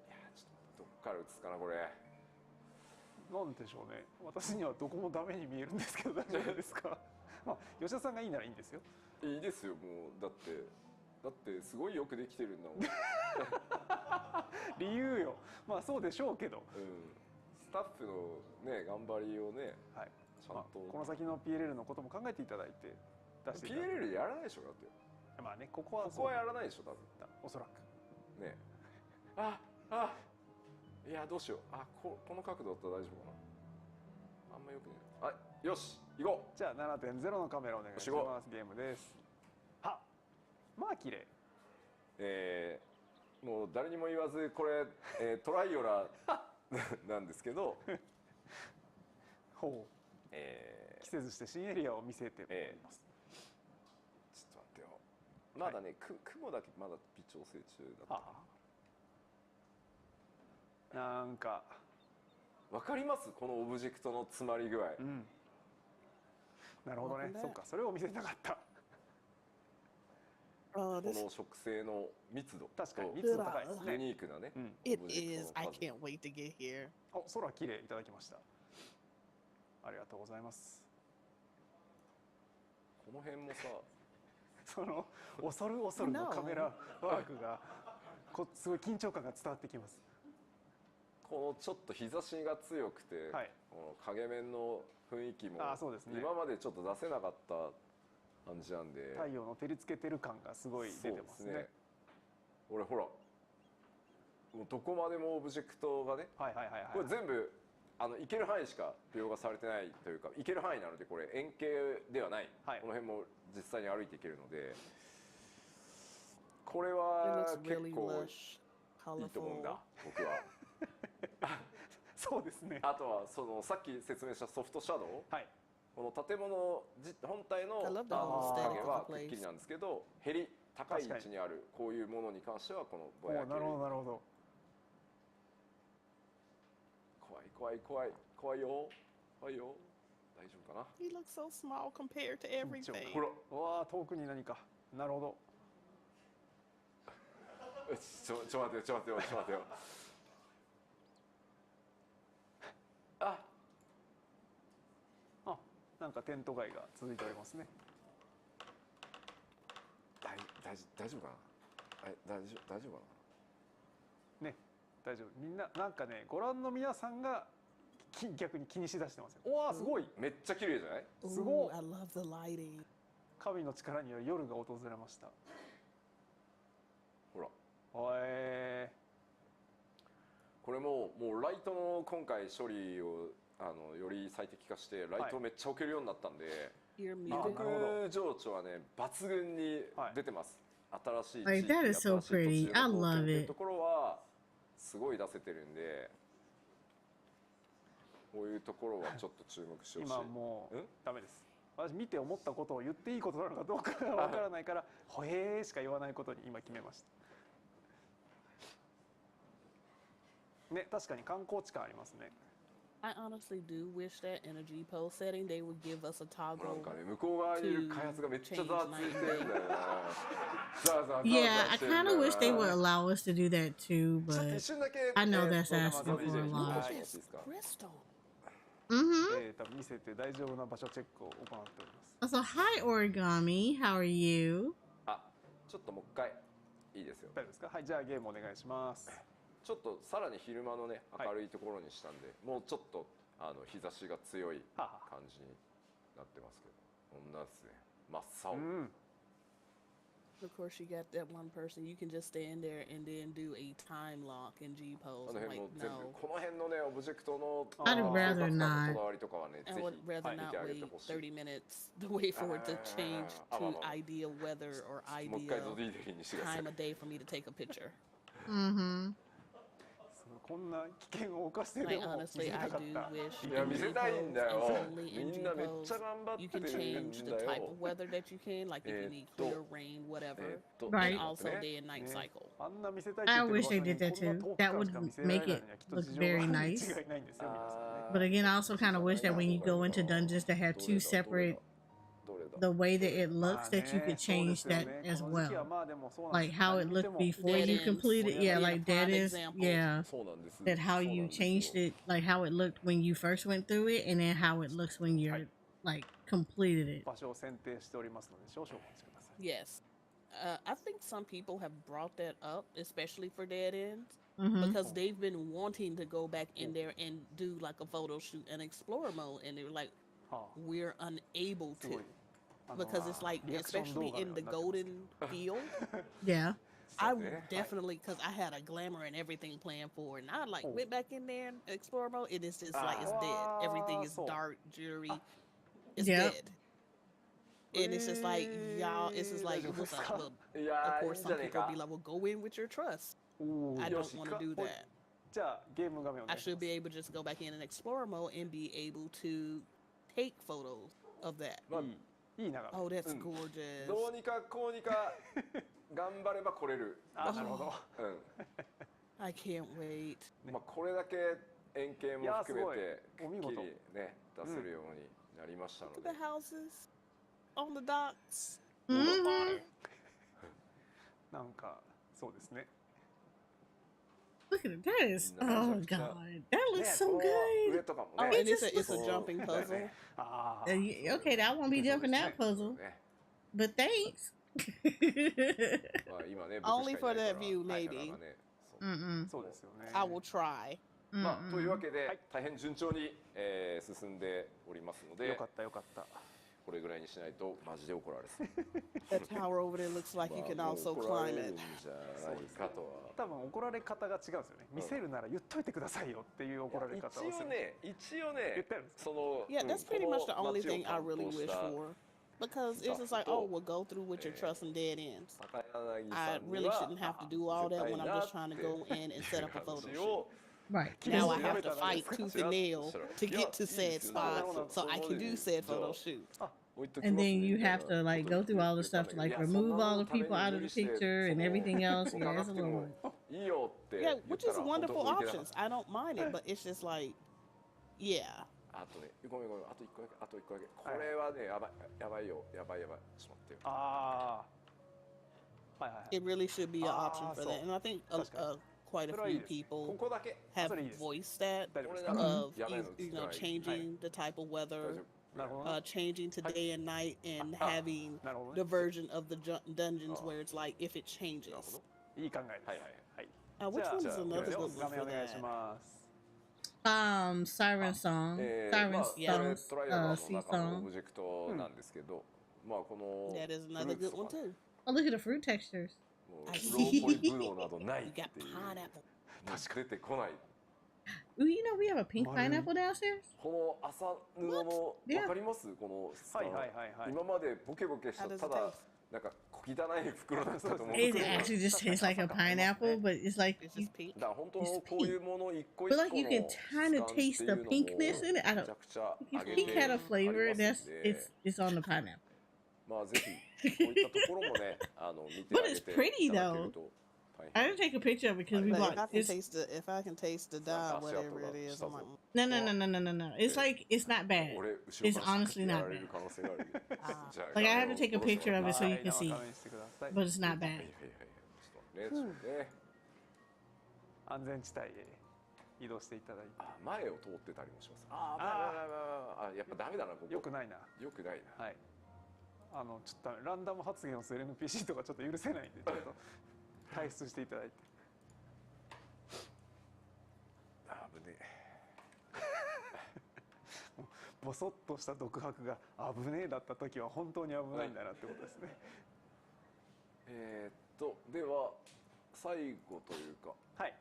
いや、ちょっとどっから映すかなこれ。なんでしょうね。私にはどこもダメに見えるんですけど大丈夫ですか？まあ吉田さんがいいならいいんですよ。いいですよ。もうだってすごいよくできてるんだもん。理由よ。まあそうでしょうけど、スタッフのね頑張りをね、ちゃんと、この先の PLL のことも考えていただいて出していただいて。 PLL やらないでしょだって。まあね、ここはやらないでしょ多分、おそらくね。いやどうしよう。この角度だったら大丈夫かな。あんまよくね。よし行こう。じゃあ 7.0 のカメラお願いします。ゲームです。は、まあ綺麗。もう誰にも言わずこれ、トライオラなんですけどほう、季節して新エリアを見せております。ちょっと待ってよ。まだね、雲だけまだ微調整中だった。なんかわかります？このオブジェクトの詰まり具合。なるほどね。そっか、それを見せたかった。この植生の密度、確かに密度高いですね。ユニークなね。It is. I can't wait to get here. 空綺麗いただきました。ありがとうございます。この辺もさ、その恐る恐るのカメラワークがすごい緊張感が伝わってきます。このちょっと日差しが強くて、この影面の雰囲気も今までちょっと出せなかった感じなんで、太陽の照りつけてる感がすごい出てますね。俺ほら、もうどこまでもオブジェクトがね、これ全部行ける範囲しか描画されてないというか、行ける範囲なのでこれ円形ではない、この辺も実際に歩いていけるので、これは結構いいと思うんだ僕は。そうですね。あとはそのさっき説明したソフトシャドウ、この建物本体の影はくっきりなんですけど、高い位置にあるこういうものに関してはこのぼやける。なるほどなるほど。怖いよ。怖いよ。大丈夫かな。 He looks so small compared to everything. ほら、わあ遠くに何か。なるほど。ちょ待ってよ。なんかテント街が続いておりますね。大丈夫かな。大丈夫かな。ね、大丈夫。みんななんかね、ご覧の皆さんが逆に気にしだしてますよ。おお、すごい。めっちゃ綺麗じゃない？すごい。I love the lighting. 神の力による夜が訪れました。ほら。これもうライトの今回処理をより最適化してライトをめっちゃ置けるようになったんで、異国情緒はね抜群に出てます。新しい地域、新しい土地の貢献っていうところはすごい出せてるんで、こういうところはちょっと注目してほしい。今もうダメです。私見て思ったことを言っていいことなのかどうかわからないから「ほへー」しか言わないことに今決めました。ね、確かに観光地感ありますね。I honestly do wish that in a G pose setting they would give us a toggle. なんかね、向こう側にいる開発がめっちゃざわついてるんだよな。Yeah, I kind of wish they would allow us to do that too, but I know that's asking for a lot. Crystal. 見せて大丈夫な場所チェックを行っております。 Also, hi Origami, how are you? あ、ちょっともう一回いいですよ。大丈夫ですか？はい、じゃあゲームお願いします。ちょっとさらに昼間のね明るいところにしたんで、もうちょっと日差しが強い感じになってますけど、こんなですね、真っ青。Of course, you got that one person. You can just stand there and then do a time lock in G pose. あの I'm 辺 like, の全部 no. この辺のねオブジェクトの I'd rather こ not. だわりとかはね、ぜ I ひ would 見 rather て not あげて wait ほしい。 30 minutes to wait for it to change to idea weather or もう一回 idea ドディデリにしてください。 time of day for me to take a picture. Mm-hmm. こんな危険を冒してで Like も見せ honestly, た I かっ do た。 wish いや in 見 G せ pose たいんだ and よ。 only み in G んなめっち pose ゃ頑張っ you て can る change ん the だ type よ。 of weather that you can, like if you need clear rain, whatever, Right. and also day and night cycle. あんな見せたいって I 言って wish る they 場所 did に that こんな too. 遠くか That ら would しか見せ make られ it ないのにはきっと look 事情が very 違い nice. ないんですよ、皆さんね。 But again, I also kind of wish that when you go into dungeons to have two separate, the way that it looks, that you could change that as well. Like how it looked before Dead you ends. completed, yeah, Yeah, like prime that is, example. yeah. そうなんです。 That how you changed it, like how it looked when you first went through it, and then how it looks when you're like completed it. 場所を選定しておりますので少々お待ちください。 Yes. I think some people have brought that up, especially for dead ends, Mm-hmm. because they've been wanting to go back in there and do like a photo shoot and explore mode, and they were like, は we're unable あ、すご to い。because it's like, リアクション動 especially 画のよ in う the になってます。 golden field, Yeah. I would definitely, because I had a glamour and everything planned for it, and I like went back in there and explore mode, and it's just like it's dead. Everything is dark, jewelry, it's Yep. dead. And it's just like y'all, it's just like it was like, look, いや of ーいい course んじゃ some ねえ people か be。 like, well, go in with your trust. お I ー don't want to do that. じゃあゲーム画面お I 願いしま should す。 be able to just go back in and explore mode and be able to take photos of that. まあいい眺め。 Oh, that's うん gorgeous. どうにかこうにか頑張れば来れる。あ、なるほど。うん。 I can't wait. まあこれだけ円形も含めてくっきりね出せるようになりましたの Look で。 at the houses on the docks. Mm-hmm. なんかそうですね。 Look at it. That is, oh god, that looks so この good. 上とかも Oh, ね。 and it's a こう jumping puzzle. ああ。 Okay, that won't be jumping that puzzle, ね but thanks. まあ今ね。 Only for that view, なかな maybe. かね。そう Mm-mm. そうですよね。 I will try. まあというわけで、はい大変順調に、進んでおりますので、よかったよかった。これぐらいにしないとマジで怒られそう。 That tower over there looks like you can まあ also もう怒ら climb れるん it. じゃないかとは。多分怒られ方が違うんですよね。見せるなら言っといてくださいよっていう怒られ方をする。一応ね言ってあるんですか？その Yeah, that's pretty こ much の the only 街を thing I really 担当し wish た for. Because it's just like, oh, we'll go through with your trust and dead ends. 高柳 I さんに really は shouldn't have to do all that when I'm just trying to go in and set up a photo shoot. Right. Now I have to fight tooth and nail to get to said spot so I can do said photo shoot. And then you have to like go through all the stuff to like remove all the people out of the picture and everything else. Yeah, it's a little. Yeah, which is wonderful options. I don't mind it, but it's just like, yeah. あとね、ごめんあと1個だけ、あと1個だけ。これはね、やばいよ、やばい。ちょっと待ってよ。ああ。はいはい。 It really should be an option for that. And I think quite a few people have voiced that of you know changing the type of weather, changing to day and night, and having the version of the dungeons where it's like if it changes. いい考えです。はいはいはい。 Which one is another good one 画面お for 願いし that? ます。 Siren song, siren song, トライアルの sea 中のオ song. ブジェクトなんですけど、まあこの That is another good one too. Oh, look at the fruit textures. ローポリブドウなどないっていう。 Pineapple. 確か出てこない。 Ooh, you know we have a pink pineapple downstairs. この麻布のわかります？この質感。今までボケボケしたただなんか小汚い袋だったと思う。 It actually just tastes like a pineapple, but it's like It's just pink. だから本当こういうもの一個一 but 個 like you can kind of taste the pinkness in it. I め don't. ちゃくちゃ If 揚げ pink て had a flavor, あります that's んで it's on the pineapple. まあぜひこういったところもね見てあ But げ it's て pretty いただけると I didn't take a picture of it because we But bought. It's, if I can taste the dye, whatever it is, I'm like, no. It's like it's not bad. 俺後ろ It's から honestly や not られ bad. る可能性がある。じゃあ Like I have to take a picture of it so you can はい see, 生画面してください。 but it's not はい bad. はいはいちょっとね安全地帯へ移動していただいて。前を通ってたりもします。前やっぱダメだなここ。よくないな。よくないな。はい。ちょっとランダム発言をする NPC とかちょっと許せないんでちょっと退出していただいて。危ねもうボソッとした独白が危ねえだった時は本当に危ないんだなってことですね。では最後というか。はい。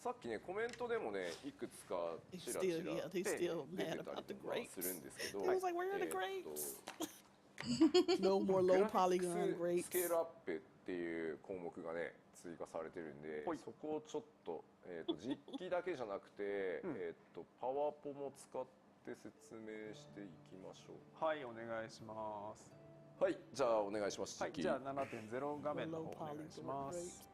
さっきねコメントでもねいくつかちらちら出てたりとかするんですけど、No more グ low ラフィック polygon ス grapes. スケールアップっていう項目がね追加されてるんで、そこをちょっと実機だけじゃなくてパワポも使って説明していきましょう。はい、お願いします。はい、じゃあお願いします。はい、じゃあ 7.0 画面の方お願いします。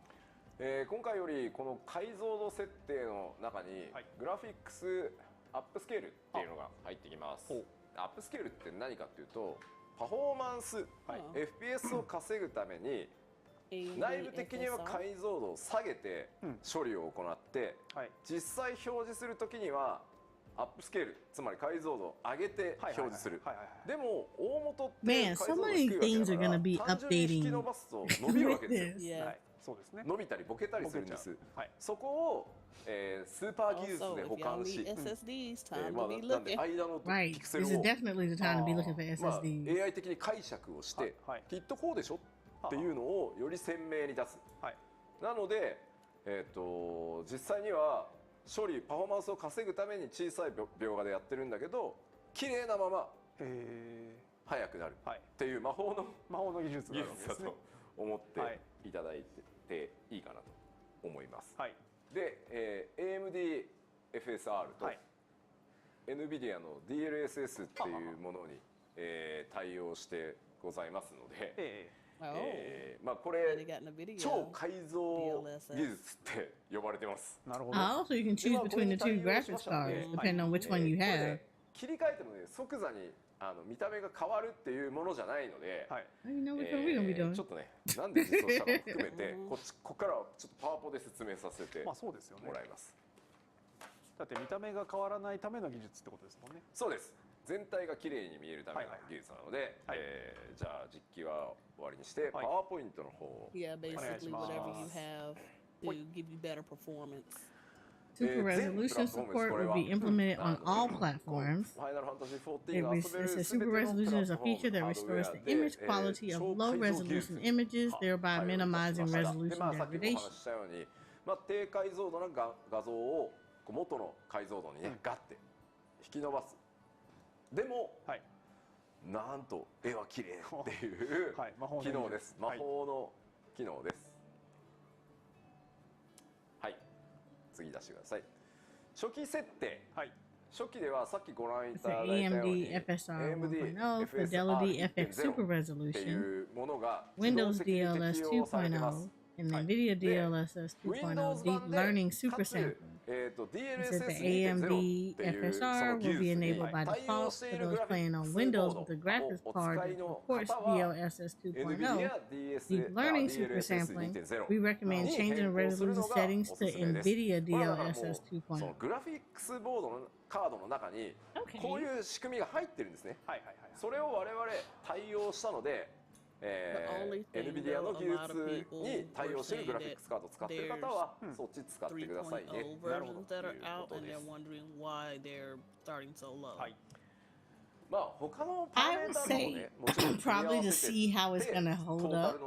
今回よりこの解像度設定の中にグラフィックスアップスケールっていうのが入ってきます。アップスケールって何かっていうとパフォーマンス、FPS を稼ぐために内部的には解像度を下げて処理を行って、実際表示するときにはアップスケール、つまり解像度を上げて表示する。でも大元って解像度が低いわけだから単純に引き伸ばすと伸びるわけですよ。そうですね。伸びたりボケたりするんです。そこをスーパー技術で保管し、なんで間のピクセルをAI 的に解釈をしてきっとこうでしょっていうのをより鮮明に出す。なので実際には処理パフォーマンスを稼ぐために小さい描画でやってるんだけど綺麗なまま速くなるっていう魔法の技術だと思っていただいていいかなと思います。で、AMD FSR と NVIDIA の DLSS っていうものに対応してございますので、まあこれ超改造技術って呼ばれてます。なるほど。Also, you can choose between the two graphics cards depending on which one you have. 切り替えてもね即座に見た目が変わるっていうものじゃないので、ちょっとねなんで実装したかも含めてここからはちょっとパワポで説明させてもらいます。だって見た目が変わらないための技術ってことですもんね。そうです。全体が綺麗に見えるための技術なので、じゃあ実機は終わりにしてパワーポイントの方をお願いします。 to give you better performance. Super resolution support will be implemented on all platforms. It says super resolution is a feature that restores the image quality of low resolution images, thereby minimizing resolution degradation. 低解像度の画像を元の解像度にねガッて引き伸ばす。でも、なんと絵は綺麗っていう機能です。魔法の機能です。はい、次出してください。初期設定。初期ではさっっきご覧いただいたように AMD FSR 1.0 Fidelity FX Super っていうものが Windows DLS 2.0 and NVIDIA DLSS 2.0 Deep Learning Super Sampling. It says the AMD FSR will be enabled by default for those playing on Windows with a graphics card that supports DLSS 2.0. Deep Learning Super Sampling, we recommend changing resolution settings to NVIDIA DLSS 2.0. グラフィックスボードのカードの中にこういう仕組みが入ってるんですね。それを我々対応したので、NVIDIA の技術に対応しているグラフィックスカードを使っている方はそっち使ってくださいね。なるほどということです。まあ他のパラメーターもね、もちろん probably to see how it's going to hold up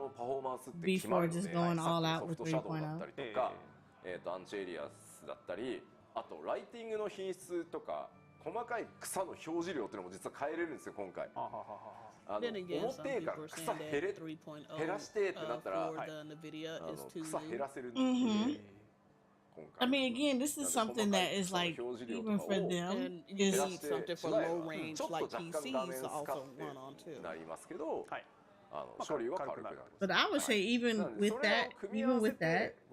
before just going all out with 3.0. アンチエリアスだったり、あとライティングの品質とか細かい草の表示量っていうのも実は変えれるんですよ今回。表から草減らしてってなったら草減らせるっていう。I mean, again, this is something that is like, even for them, is something for low range like PCs to also run on too. But I would say even with that,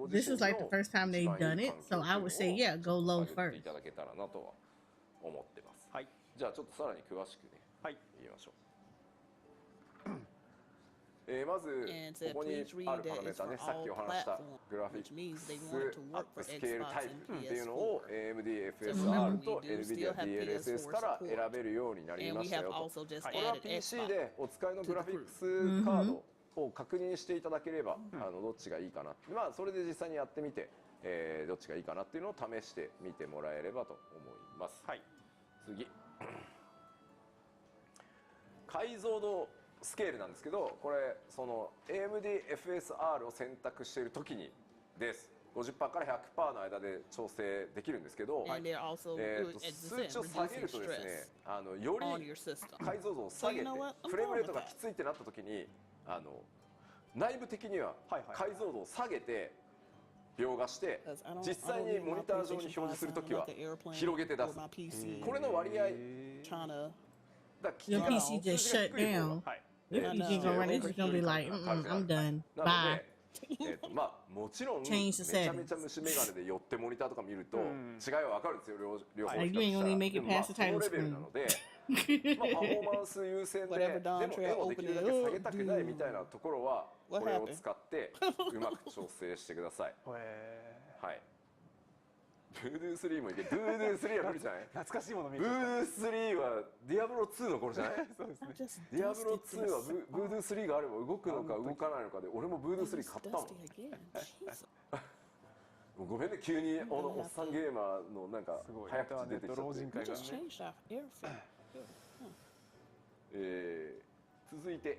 this is like the first time they've done it. So I would say, yeah, go low first. じゃあちょっとさらに詳しくね、言いましょう。まず And こ said こに please read あるパラ that メー it's タ for ね、さっき all お話した platforms, グラフィッ which means ク they ス want it to アッ work プ for スケールタイ Xbox プ and っていうのを PS4. AMD remember, FSR と we do still NVIDIA have DLSS PS4 から support. 選べるようになり And ま we した have よと。 also just これは added PC Xbox. でお使いの to グ the ラフィッ group. クスカードを確認していただければ、どっちがいいかな、まあそれで実際にやってみて、どっちがいいかなっていうのを試してみてもらえればと思います。はい、次解像度スケールなんですけど、これその AMD FSR を選択している時にです。50%から100%の間で調整できるんですけど、 And they're also 数値を下げるとですね、よ on り your system. 解像度を下げ So て you know what? I'm フレームレート fine with が that. きついってなった時に内部的には解像度を下げて描画して実際にモニター上に表示するときは広げて出す。これの割合 Your PC just shut down. Your PC gonna run. It's just gonna be like, I'm done. なの Bye. でまあもちろんめ Change ち the ゃめちゃ虫眼鏡で寄ってモニターとか見ると違いは分かるんですよ、両方 Like, 比 you 較 ain't した gonna ら。 make it でもまあ past the その title レベルな screen. のでまあパフォーマンス優先でで Whatever も Don 絵をできるだけ Trail 下げたくないみたいなところは What これを happened? 使ってうまく調整してください。はい。ブードゥー3もいけ。ブードゥー3は無理じゃない？懐かしいもの見ブちゃった。ードゥー3はディアブロ2の頃じゃない？そうですね。 Just ディアブロ dusted 2は this. ブードゥー3があれば動くのか動かないのかで俺もブードゥー3 It's 買ったもん。 dusty again. Jesus. ごめんね、急におっさんゲーマーのなんかすごい早口出てきちゃ老人って。 We 会が just ね。 changed our airfare. 続いて、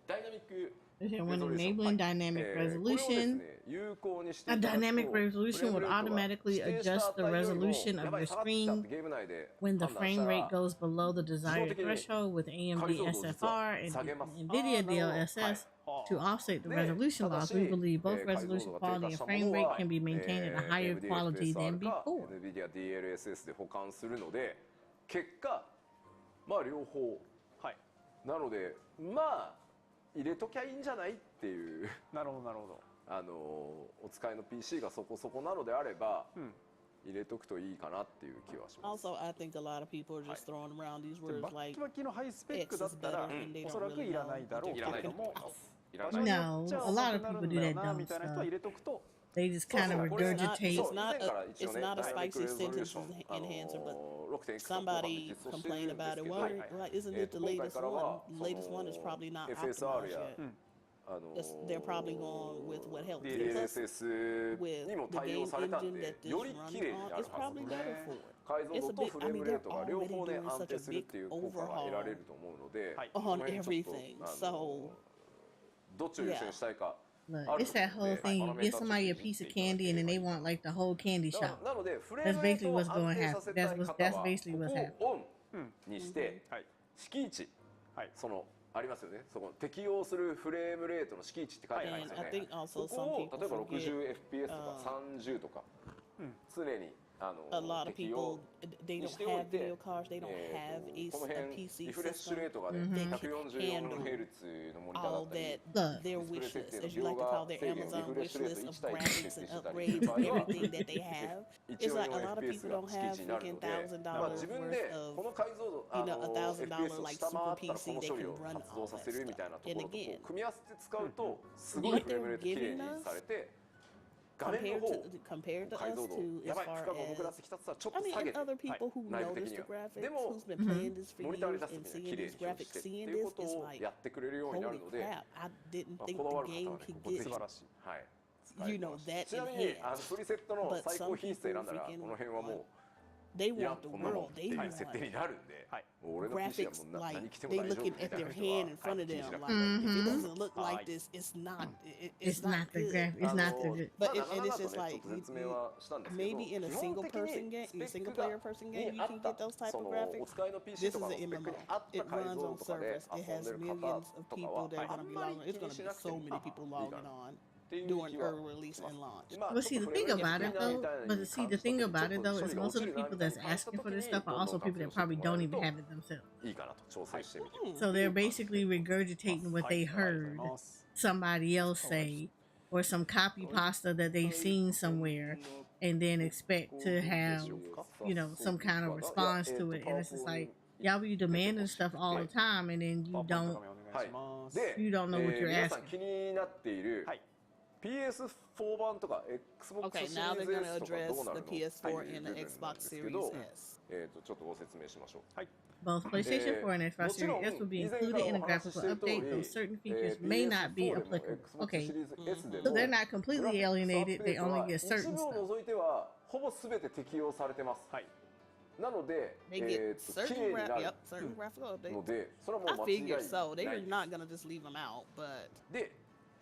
ダイナミック When enabling dynamic これをです resolution, ね有効にして a いただくと dynamic resolution would フレームレートが automatically 指定した adjust the 値よりも resolution や of ば your い下がってきたっ screen てゲーム内で when the 判断 frame した rate ら goes below the desired threshold with AMD SFR and NVIDIA DLSS to offset the resolution loss. We believe both resolution quality and frame rate can be maintained at a higher quality than before. NVIDIA DLSS で保管するので結果まあ両方なのでまあ入れときゃいいんじゃないっていうなるほどなるほど。お使いの PC がそこそこなのであれば、入れとくといいかなっていう気はします。 Also, I think a lot of people are just throwing around these バ words ッ like キバキのハイスペックだったら X is better and they お don't そらく really いらないだろうけれども、いらない。 No, a lot of people do that な dumb みたいな人は stuff. 入れとくと They just kind of regurgitate. it's not a spicy sentence enhancer, but somebody complained about it. Why, like, isn't it the latest one? The latest one is probably not optimized yet. They're probably going with what helps. DLSS にも対応されたんでより綺麗になるはず。解像度とフレームレートが両方ね安定するっていう効果が得られると思うので、 on everything. So どっちを優先したいか。 Look, it's that whole thing. You give somebody a piece of candy and then they want like the whole candy shop. なのでフレー That's ムレー basically トを what's 安 going 定 to さ happen. せたい That's 方 that's は basically こ what's こ happening. をオンにして敷地そのありますよね。そこ適用するフレームレートの敷地って書いてありますよ I ね。 think also ここ some を people 例えば forget 60fps とか30とか常に a lot of 適用 people they に don't しておい have て video cards, they don't have この a 辺 PC リフレッシュレー system トがね 144Hz のモニターだ all ったり that their wish list, as you like to call their Amazon wish list of graphics and upgrades and everything that they have. It's like a lot of people don't have freaking $1,000 自分 worth で of この解像度 you know, $1,000 FPS を like 下回 super ったらこ PC の that 処理 can を run 発動 all さ that せるみ stuff. たいなとこ And ろと again, 組み合わせて使うとすごい what フレームレ they're ート綺麗 giving に us されて画面の compared 方 to 解 us 像度 to や as ばい負 far 荷が重くなって as きたってちょっ I と mean, 下げ and て other people who 内部 notice 的に the は graphics, でも who's been playing this for モニターに years 出す and 時に seeing は綺麗 these に表示 graphics, してって seeing いう this こと is を like, やってくれるようにな holy るので crap! I didn't こ think だわ the る方 game はね could ここぜ get ひ 素晴らしい。はい you know that ちなみに enhanced. プリセットの But 最 some 高品質選んだら people この辺はもう They いや want the こんなもん world. ってい They う設定 want になるんで、俺の PC は graphics もう like 何着ても they 大丈夫 looking みたい at な their 人 hand は in front of 気に them. しなく Like て if it doesn't look like this, it's not. It's It's not not the good. graph. It's not the good. But まあ and 長 it's 々と just ね like ちょっと説明はしたんですけど maybe in a 基本 single 的 person に game, スペッ single クが player person game, に you 合 can った get those type そ of のお graphics. 使いの PC This と is かの an スペックに MMO. 合った It 解 runs 像度 on とかで servers. It 遊ん has でる millions 方 of とか people は that are あ going to ん be まり logging. 気 It's に going し to な be くて so もいい many people いい logging かな on っていう doing 気は early release and launch. まあ But see, the thing about it though, but see, the thing about it though is 処理が most 落 of ち the るな people みたい that's に感じた asking 時 for this に stuff ど are んど also ん people 活 that 用しても probably らえ don't る even と have it themselves. いいかなと調整してみて So they're basically regurgitating what they heard somebody else say or some copy pasta that they've seen somewhere and then expect to have, you know, some kind of response to it. And it's just like, y'all be demanding stuff all the time, and then you don't はい you don't know what you're 皆さん asking. 気になっている PS4 版とか Xbox Okay, シリ now ー they're ズ gonna S とか address どうなる the の PS4 っていう and the 部分なん Xbox ですけ Series ど S. ちょっとご説明しましょう。 Both PlayStation 4 and Xbox もちろん Series S will be 以前 included から in お a 話し graphical している通 update, り though certain features may not be PS4 でも applicable. Xbox Okay, シリーズ S で so も they're not completely alienated. They only get 一 certain 部を stuff. 除いてはほぼ全て適用されてます。なので、 They get 綺 certain 麗になる certain graphical の updates. で、それはも I う間違いない figured so. They're です。 not gonna just leave them out, but で、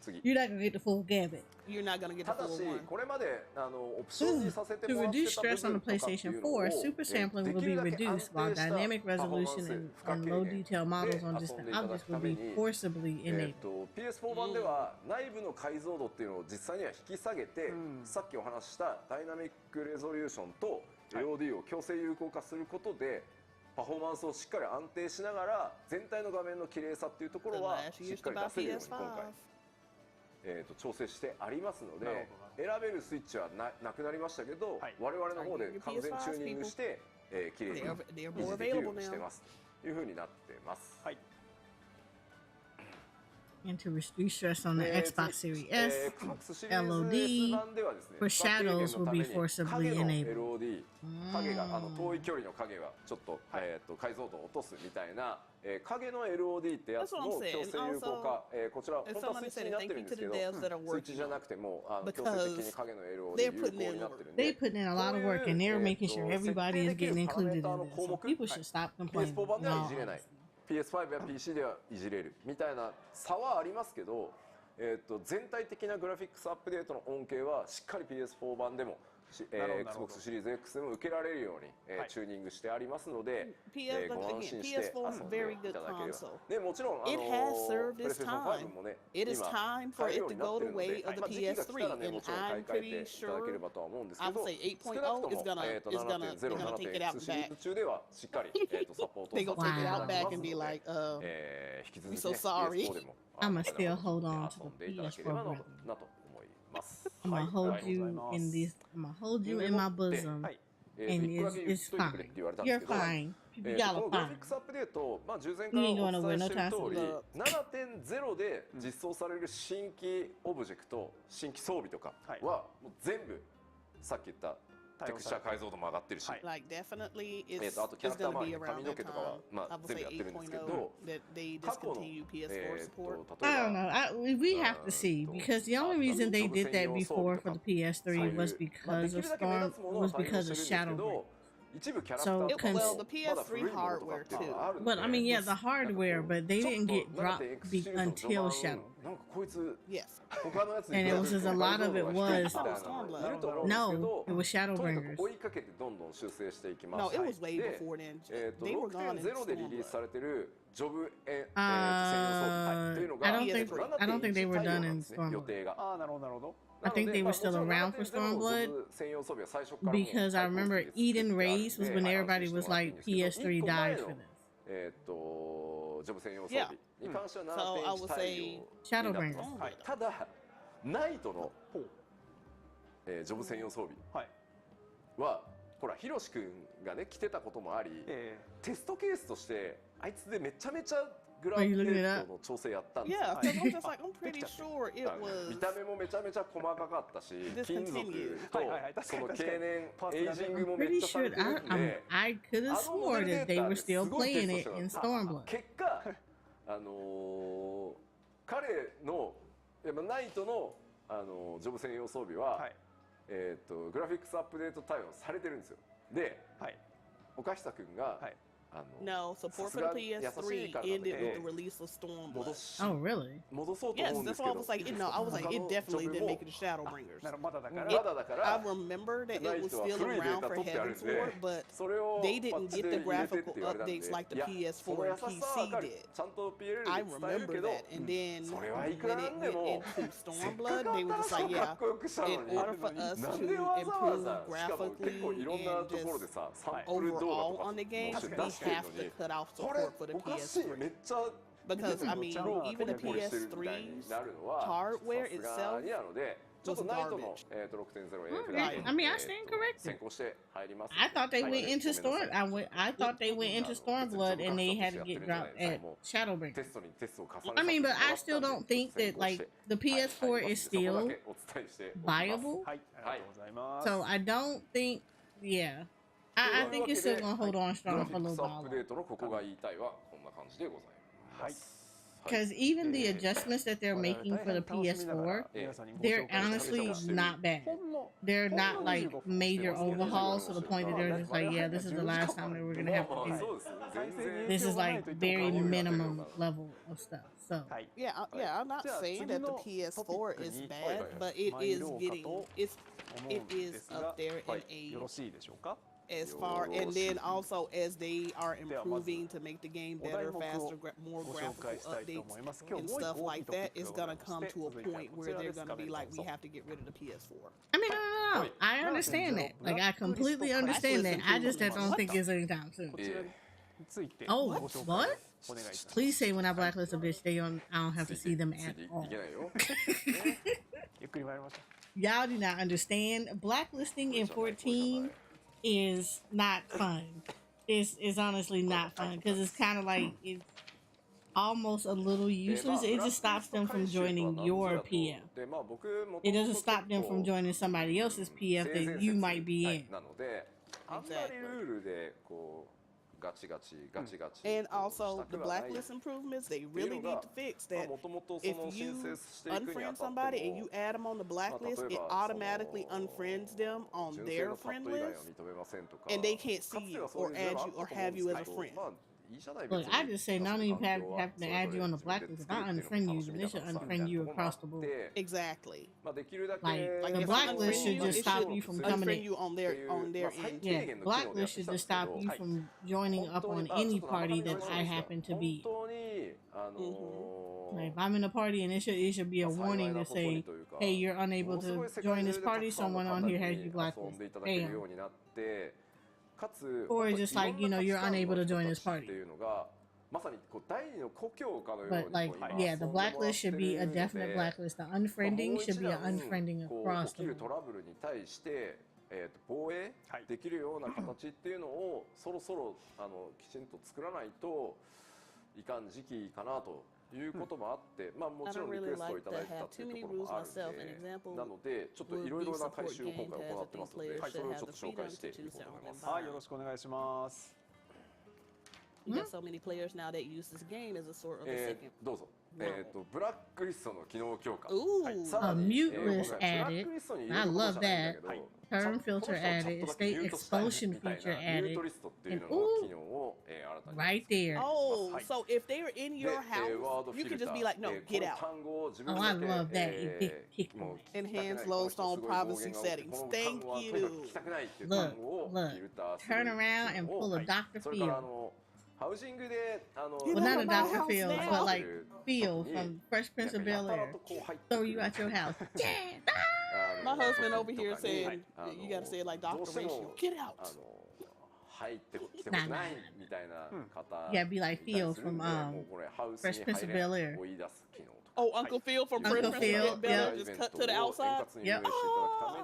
次。 You're not gonna get the full gamut. you're not gonna get た the だ full し one. これまでオプションにさせて To もらって reduce た部 stress on 分 the とかってい PlayStation うのを 4, super sampling で will き be るだけ安 reduced, while 定した dynamic パフォーマン resolution ス and, 負荷 and 軽 low 減 detail で models on 遊ん distant でいただ objects く will ため be に forcibly enabled. PS4 版では内部の解像度っていうのを実際には引き下げて、さっきお話ししたダイナミックレゾリューションと LOD を強制有効化することでパフォーマンスをしっかり安定しながら全体の画面の綺麗さっていうところは The last しっ used かり出 about せるように PS5. 今回調整してありますので選べるスイッチはなくなりましたけど、我々の方で完全チューニングして綺麗に維持できるようにしてますというふうになってます。 And to reduce stress on the Xbox Series S, Xbox シリーズ LOD S 版ではですね for shadows will be forcibly 影の enabled. LOD 影が遠い距離の影がちょっと解像度を落とすみたいな影の LOD ってやつの強制有効化こちら本当はスイッチになってるんですけどスイッチじゃなくても強制的に影の LOD 有効になってるんで They put in a lot of work and they're making sure everybody is getting included in this. So people should stop complaining. PS4 版では No. いじれない PS5 や PC ではいじれるみたいな差はありますけど、全体的なグラフィックスアップデートの恩恵はしっかり PS4 版でも、Xbox シリーズ X でも受けられるように、チューニングしてありますので、ご安心して遊んでいただければ。でもちろんIt has served its PlayStation time. 5もね、 It is time for 買える it よう to にな go って the るので、 way of the 時期が来たらね PS3, も and ちろん買 I'm い替え pretty ていただけれ sure ばとは思うんですけ I ど、 would say 少なくと 8.0 is も gonna is gonna 7.0、 they're gonna take it out 7.x シリー back. ズ中ではしっかりサポート They gonna take it out させていただ back き and ます be の like, で、引き続 we き so ね sorry. PS4 でも I'ma still hold on 遊 to んで the いただければ PS4 brand. なと思います。 I'm gonna hold you in this. I'm gonna hold you in my bosom, and it's fine. You're fine. こ Y'all の are グラフィ fine. ックスアップデート、従前からお You ain't going 伝 nowhere え no している time 通り soon. 7.0 で実装される新規オブジェクト、新規装備とかはもう全部さっき言ったテクスチャー解像度も上がってるし、 Like definitely it's あとキャ it's ラクター gonna 周 be りの髪 around の that 毛とかは time. I would 全部 say やってるんですけ 8.0 ど、 that they 過去の discontinue PS4 support. 例え I ば don't know. We have to see because the only reason they did that before for the PS3 was because of Storm. Was because of Shadowbringers. 一部キャラクター So とかも Well, the まだ古い PS3 ものとかっていうのがあるんで But I mean, yeah, the hardware, but they didn't get dropped until Shadow. なんかこいつ Yes. 他のやつに And it was just a lot of it was いると思うんですけど no, it was とにか Shadowbringers. く追いかけてどんどん修正していきま No, す。 it was way で before then. They were gone in 6.0 でリリースさ Stormblood. れてるジョブ専用装備というのが I don't think they were done in 予 Stormblood. 定が。 ああ、なるほどなるほど。 I think they were still around for Stormblood because I remember Eden Race was when everybody was like PS3 died for this. ジョブ専用装備に関しては So I would 7.1 対 say 応になってます Stormblood. ただナイトのジョブ専用装備はほらヒロシ君がね着てたこともありテストケースとしてあいつでめちゃめちゃグラフィックの調整やったんですよ Yeah, because I'm just like, I'm pretty sure it 見 was. た目もめちゃめちゃ細かかったし Discontinued. 金属とその経年エイジングも I'm めっ pretty ちゃさ sure れてるんで I could have swore that they were still playing it in Stormblood. 結果彼のナイトのジョブ専用装備はグラフィックスアップデート対応されてるんですよ。で、岡久君が No, support for the PS3 ended with the release of Stormblood. Oh, really? Yes, that's why I was like, no, I was like, it definitely didn't make it to Shadowbringers. I remember that it was still around for Heaven's Sword, but they didn't get the graphical updates like the PS4 and PC did. I remember that, and then when it went into Stormblood, they were just like, yeah, in order for us to improve graphically and just overall on the game, we have to cut off support for the PS3. Because I mean, even the PS3's hardware itself ちょっと was ナイトの garbage.、6.0 Okay. I mean, I stand 先 corrected. 行して入ります。 I thought they はい went into ごめん Storm. なさい I thought they went into Stormblood and they had to get dropped at Shadowbring. テストにテストを重ね I mean, but させて I still もらったん don't で think 先 that 行 like して the はい PS4 入りま is す。そこだ still けお伝えしておきます。 viable. はい、ありがとうございます。 So I don't think, yeah. I think it's still gonna hold on グラ strong フ for a ィック little スアップ while. デートのここが言いたいはこんな感じでございます。はい。 Because even the adjustments that they're making for the PS4, they're honestly not bad. They're not like major overhauls to the point that they're just like, yeah, this is the last time that we're gonna have to do it. This is like very minimum level of stuff. So Yeah, I'm not saying that the PS4 is bad, but it is up there in よろ age しいでしょうか。 as far, and then also as they are improving to make the game better, faster, more ご紹介 graphical したいと updates 思います。今日 and もう一 stuff 個 like トピッ that, ク it's がござ gonna いまして come to a 続いては point こ where ちら they're です。 gonna 画 be 面ど like, う we ぞ。 have to get rid of the PS4. I mean, no. I understand that. Like I completely understand that. I just don't think it's anytime soon. こちらについて Oh, ご紹介 what? お願いします。 Please say when I blacklist a bitch, I don't have to see them つい at てい all. けないよ。ゆっくり参りましょ Y'all do not understand. Blacklisting in 14 is not fun. It's honestly not fun because it's kind of like it's almost a little useless. It just stops them from joining your PF. でまあ僕も It doesn't stop them from joining somebody else's PF that you might be は in. いなのであんまりルールでこうガチガチ And こう also した the くはない blacklist improvements, they っていう really の need が to fix まあ that. もともとそ If の申 you 請していくにあ unfriend たって somebody and も you add them on the blacklist, 例え it ば automatically その unfriends them on 純正 their のパッ friend ド以外は list, 認めませんとか and they can't か see つて you はそう or いう時代 add はあ you った or と思うん have で you す as a けど friend. まあいいじゃない Look, 別に I just say not 環 only 境 have は have そ to れ add ぞ you れ on the 自分で blacklist. 作 If る I っていうの unfriend も you, 楽しみ they だか should らさみたい unfriend な you ところもあ across っ the board. て Exactly. まあできるだけ Like the 優しく blacklist should just stop you from coming Unfriend in. you on their end. Yeah, blacklist should just stop you from joining up on any party that I happen to 本 be. 当に Like if I'm in a party and it should be a warning to say, hey, you're unable to join this party. Someone on here has you 遊ん blacklisted. でいただける Damn. ようになってかつ Or just like, you know, you're unable to join this っ party. ていうのがまさにこう第二の故郷かのように But like, こう今 yeah, the 遊んでもらって blacklist should be a るの definite で blacklist. The unfriending should be an unfriending こう across 起き the るト board. ラブルに対して防衛できるような形っていうのをそろそろきちんと作らないといかん時期かなということもあって、まあもちろんリクエストをいただいたっていうところもあるんで、なのでちょっといろいろな改修を今回行ってますので、それをちょっと紹介していこうと思います。はい、よろしくお願いします。 You got so many players now that use this game as a sort of a second. どうぞ。ブラックリストの機能強化。 Ooh. さら A に mute list added. I love that. Turn filter added. State expulsion feature added. And ooh, right there. Oh, so if they were in your house, you could just be like, no, get out. Oh, I love that. You kick them. Enhance lowstone privacy settings. Thank you. Look, turn around and pull a Dr. それから Phil. ハウジングでWell, not a Dr. Phil, but like Phil from Fresh Prince of Bel Air. Throw you out your house. Yeah. My husband over here saying, you gotta say it like Dr. Ratio. Get out. 入ってきてほしくないみたいな方 Yeah, be like Phil from Fresh Prince of Bel Air. Oh, Uncle Phil from Fresh Uncle Prince Phil, of Bel Air just cut to the outside. Yep. Oh.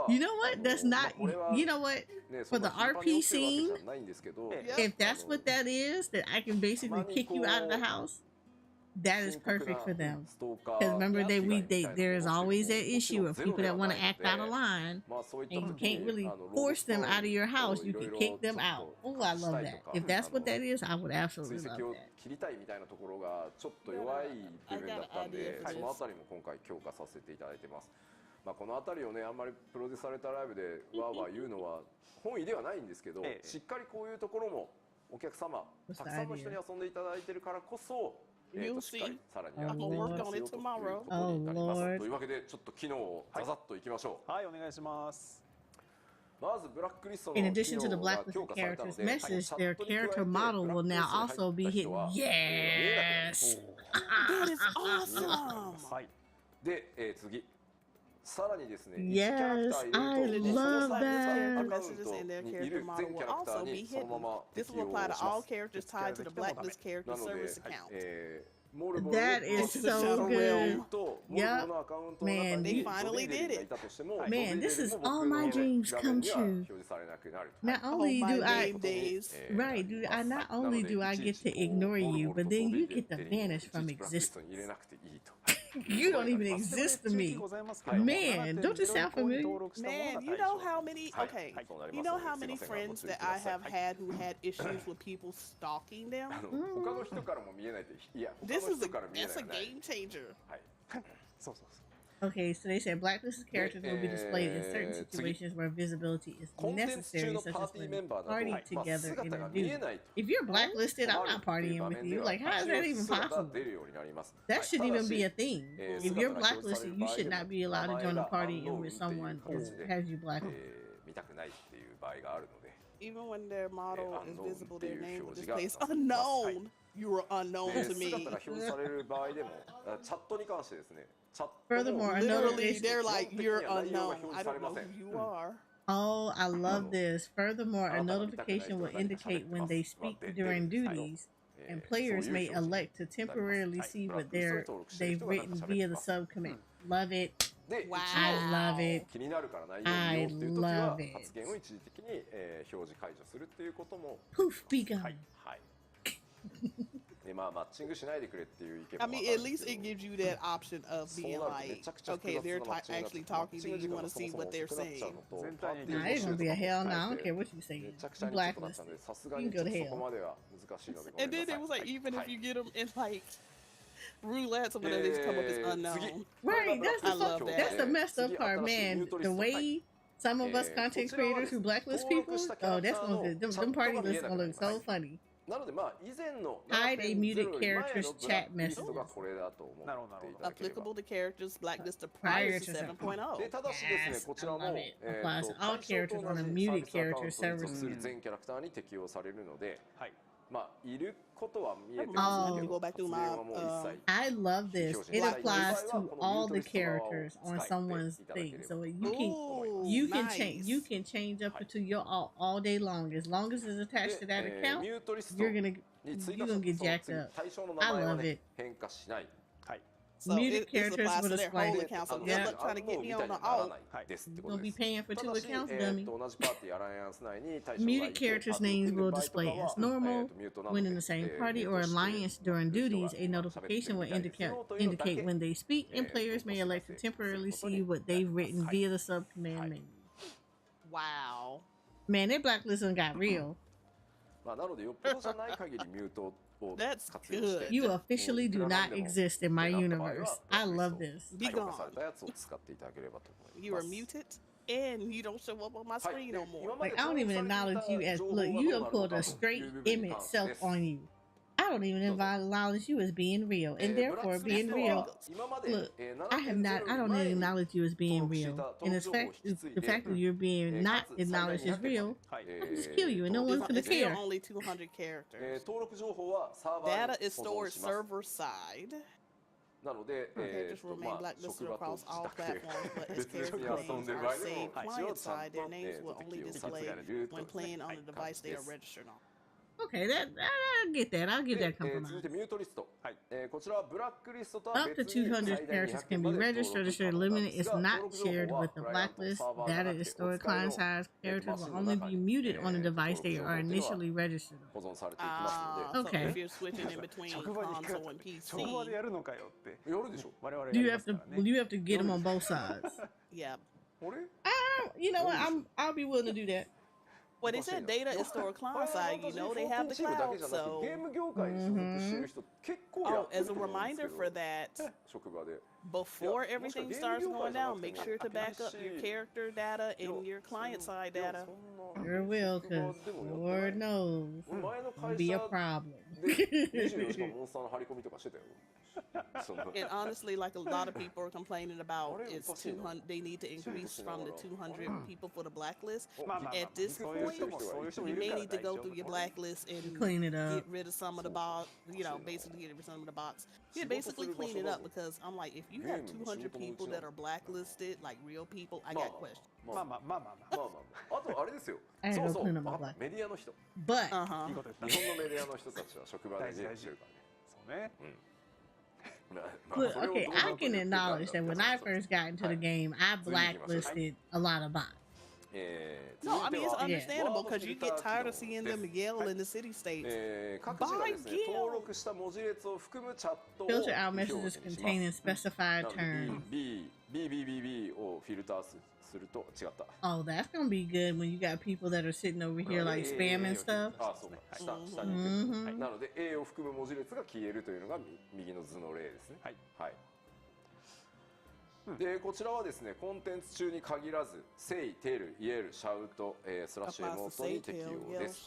You know what? That's not. You know what? For the RP scene, if that's what that is, that I can basically kick you out of the house. That is perfect for them. Because remember, there is always that issue of people that want to act out of line, and you can't really force them out of your house. You can kick them out. Oh, I love that. If that's what that is, I would absolutely love that. 切りたいみたいなところがちょっと弱い部分だったんで、そのあたりも今回強化させていただいてます。まあこのあたりをね、あんまりプロデュースされたライブでわーわー言うのは本意ではないんですけど、しっかりこういうところもお客様、たくさんの人に遊んでいただいてるからこそ、しっかりさらにやっていきますよということになります。というわけでちょっと機能をざざっといきましょう。はい、お願いします。 In addition to the blacklisted character's message, their character model will now also be hidden. Yes! That is awesome! で、次。さらにですね、 Yes, I love that. Messages in their character model will also be hidden. This will apply to all characters tied to the blacklist character service account. That is so good. Yep. Man, They finally did it. Man, this is all my dreams come true. Not only my do I game days. right, do I not only do I get to ignore you, but then you get to vanish from existence. You don't even exist to me. Man, don't you sound familiar? Man, you know how many you know how many friends that I have had who had issues with people stalking them? This is that's a game changer. Okay, so they said blacklisted characters will be displayed in certain situations where visibility is necessary, such as when party together in a duty. If you're blacklisted, I'm not partying with you. Like, how is that even possible? That shouldn't even be a thing. If you're blacklisted, you should not be allowed to join a party with someone who has you blacklisted. Even when their model is visible, their name will display as unknown. You were unknown to me. Furthermore, literally, they're like, you're unknown. I don't know who you are. Oh, I love this. Furthermore, a notification will indicate when they speak during duties, and players may elect to temporarily see what they've written via the subcommand. Love it. Wow. I love it. I love it. Poof, be gone. I mean, at least it gives you that option of being like, okay, they're actually talking to you. You want to see what they're saying. Nah, it's gonna be a hell no. I don't care what you say. You blacklisted. You can go to hell. And then it was like, even if you get them in like roulette, some of them just come up as unknown. Right, that's the messed up part, man. The way some of us content creators who blacklist people, oh, that's gonna them party lists gonna look so funny. Hide a muted character's chat message. Applicable to characters blacklisted prior to 7.0. Yes, I love it. Applies to all characters on a muted character server. Go back through my, I love this. It applies to all the characters on someone's thing, so you can change up to your all day long. As long as it's attached to that account, you're gonna get jacked up. I love it. So muted characters will display. So good luck trying to get me on the alt. You're gonna be paying for 2 accounts, dummy. Muted characters' names will display as normal. When in the same party or alliance during duties, a notification will indicate when they speak, and players may elect to temporarily see what they've written via the sub-command menu. Wow. Man, that blacklisting got real. That's good. You officially do not exist in my universe. I love this. Be gone. You are muted, and you don't show up on my screen no more. Like, I don't even acknowledge you as, look, you done pulled a straight image self on you. I don't even acknowledge you as being real, and therefore being real. Look, I don't even acknowledge you as being real, and the fact that you're being not acknowledged as real, I can just kill you, and no one's gonna care. Only 200 characters. Data is stored server side. Okay, just remain blacklisted across all platforms, but as character names are saved client side, their names will only display when playing on the device they are registered on. Okay, I get that. I'll give that compromise. Up to 200 characters can be registered. The limit is not shared with the blacklist. Data is stored client-side. Characters will only be muted on the device they are initially registered on. Okay. So if you're switching in between console and PC, you have to get them on both sides. Yeah. You know what? I'll be willing to do that. Well, they said data is stored client side. You know they have the cloud, so. Oh, as a reminder for that, before everything starts going down, make sure to back up your character data and your client side data. Sure will, because Lord knows it'll be a problem. And honestly, like a lot of people are complaining about, it's 200. They need to increase from the 200 people for the blacklist. At this point, you may need to go through your blacklist and clean it up. Get rid of some of the box. You know, basically get rid of some of the box. Yeah, basically clean it up, because I'm like, if you have 200 people that are blacklisted, like real people, I got questions. I ain't no clean up my black. But Look, okay, I can acknowledge that when I first got into the game, I blacklisted a lot of bots. No, I mean it's Yeah. understandable because you get tired of seeing them yell in the city states. 各自がですね By 登録した文字列を含むチャットを Filter out 非表 messages 示にします containing specified なので terms. B をフィルターすると違った Oh, that's gonna be good when you got people that are sitting over here like spamming stuff. あ、そうか下に行くなので A を含む文字列が消えるというのが右の図の例ですねはいでこちらはですねコンテンツ中に限らず Say、Tell、Yell、Shout、スラッシュエモートに適用です。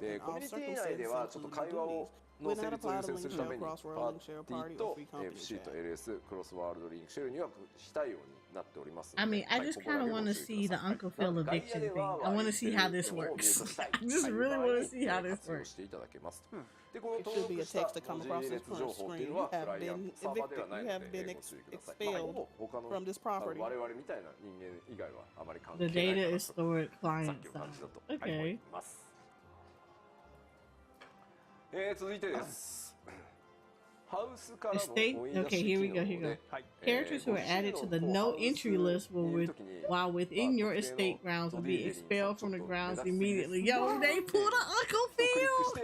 でコミュニティ内ではちょっと会話をの成立を優先するためにパーティーと FC と LS クロスワールドリンクシェルには非対応になっておりますので I mean, I just kind of want to see the Uncle Phil eviction thing. I want to see how this works. I just really want to see how this 活用 works. していただけますとでこの It 登 should be 録 a した text to come 文 across 字 this 列情報っていう screen. の You はク have ライアン been トサーバーでは evicted. ない You の have で been ご注意ください。 expelled 他の from this property. 我々みたいな人間以外はあまり関係 The ない data か is なと stored さ client っきの感じだ side. と思い Okay. ます。続いてです。ハウスからの Estate. 追い出 Okay, し here we 機 go. 能 Here we で go. Characters who are added to the no entry list while within your estate grounds will be expelled from the grounds immediately. Yo, they pulled an Uncle Phil!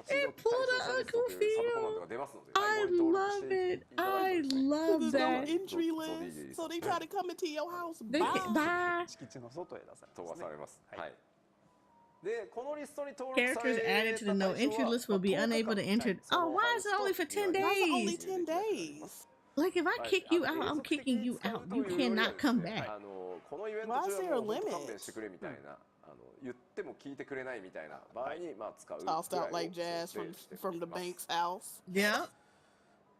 They pulled an Uncle Phil! I love it. I love There's no that. entry list, so they try to come into your house. They can buy 敷地の外へ出され飛ばますねされます。はい。でこのリストに登録さ characters れ added to the no entry list will be unable to enter. Oh, why is it only for 10 Why is it only days? 10 days? Like, if I kick you out, I'm kicking you out. You cannot come back. このイベント Why is 中 there は a もう本当 limit? 勘弁してくれみたいな言っても聞いてくれないみたいな場合にまあ使う Tossed out like ぐらいを jazz 想定して from the おります bank's house. Yeah.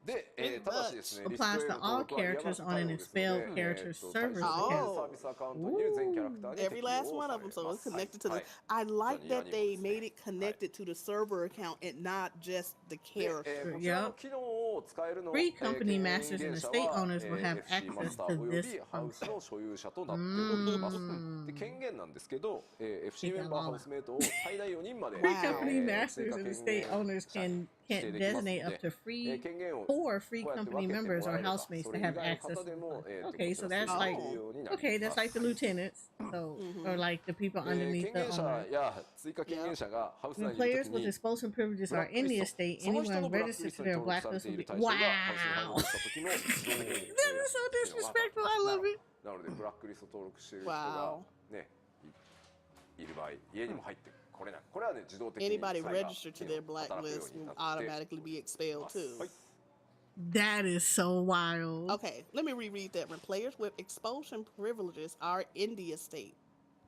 で、ただしですね、 Applies to all characters on an expelled character's server サ account. ービスアカウントにいる全キャラクターに Every last one of them, so it's connected to the. はい I like that they 何々 made it connected to the server account and not just the で character. こちらの機能を使えるのは Free company masters and 権限者 estate は owners will have FC マ access スター to およ this びハウス function. の所有者となっておりますで権限なんですけど、FC メンバーハウスメイトを最大4人まで Free company 追 masters 加 and 権 estate 限 owners can designate up to 権限を four free こうやって company 分けて members も or らえれば housemates そ to れ以 have 外の access 方 to で the も function. こ Okay, ち so ら that's 接 like するようになります okay, that's like the lieutenants. So or like the people 権 underneath 限 the 者 owner. や追加権限者がハウス When 内にいる players とき with に expulsion privileges are in the estate, その人 anyone のブラックリ registered スト to に their 登録され blacklist てい will る be 対象がハウスに wow. 入した時の That is so disrespectful. I love it. なのでブラックリスト登録している人が Wow. ねいる場合家にも入ってこれないこれはね自動的に Anybody サイが registered to their 働くよう blacklist に will なって automatically be expelled too. はい That is so wild. Okay, let me reread that. When players with expulsion privileges are in the estate,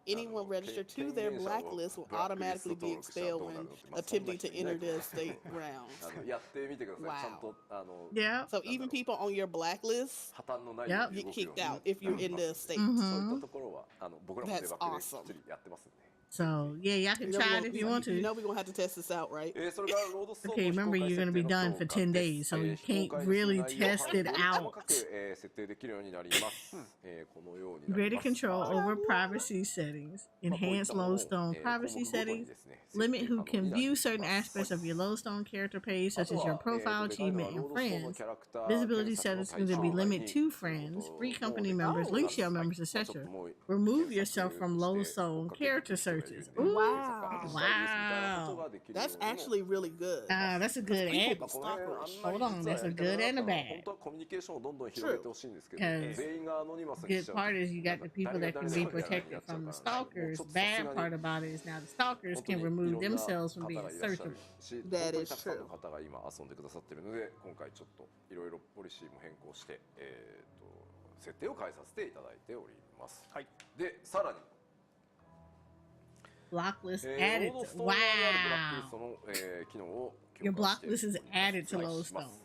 anyone registered to their blacklist will automatically be expelled when attempting to enter the estate grounds. やってみてくださいちゃんと Yeah. So even people on your blacklist 破綻のないように get 動くよう kicked に out if you're in the estate. そういったところは僕らもデバッグできっちりやってますんで So yeah, y'all can try it if you want You to. know we're gonna have to test this out, right? それがロードストーン Okay, の remember 非 you're 公開 gonna be 設定の done for 強化 10 で days, so you 非 can't 公開 really 内容を test it 細か out. く設定できるようになりますこのようにな Greater ります control over privacy settings, enhance lodestone privacy settings, limit who can view certain aspects of your lodestone character page, such as your profile, achievement, and friends. Visibility settings can be limited to friends, free company members, link share members, etc. Remove yourself from lodestone character searches. Ooh. Wow. That's actually really good. That's a good and hold on, that's a good and a bad. 本当はコミュニケーションをどんどん広げてほしいんですけど Because 全員がアノニマスにし good ちゃう part is you got the people that can be protected from the stalkers. Bad part about it is now the stalkers can remove themselves from being searchable. That 本当に is たくさんの true. 方が今遊んでくださってるので今回ちょっといろいろポリシーも変更して設定を変えさせていただいておりますでさらに Blocklist ロ added. ードストーンにあるブラックリス Wow. トの機能を Your 強化して blocklist is added to お願いします Lodestone.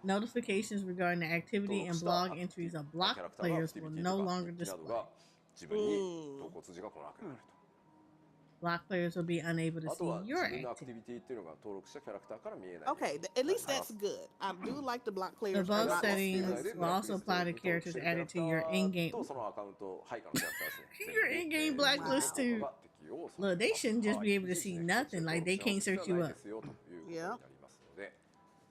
Notifications regarding the activity and blog entries of blocked players will no longer display. 自分に投稿通知が来なくなると Blocked players will be unable to あと see は自 your 分のアクティ activity. ビティっていうのが登録したキャラクターから見えない Okay, at least that's good. I do like the block The players. above not settings listed. will also apply to characters added to your in-game とそのアカウント配下のキャラクターですね your in-game blacklist too. Look, they shouldn't just be able to see nothing. Like they can't search you up. ですよということになりますのでよ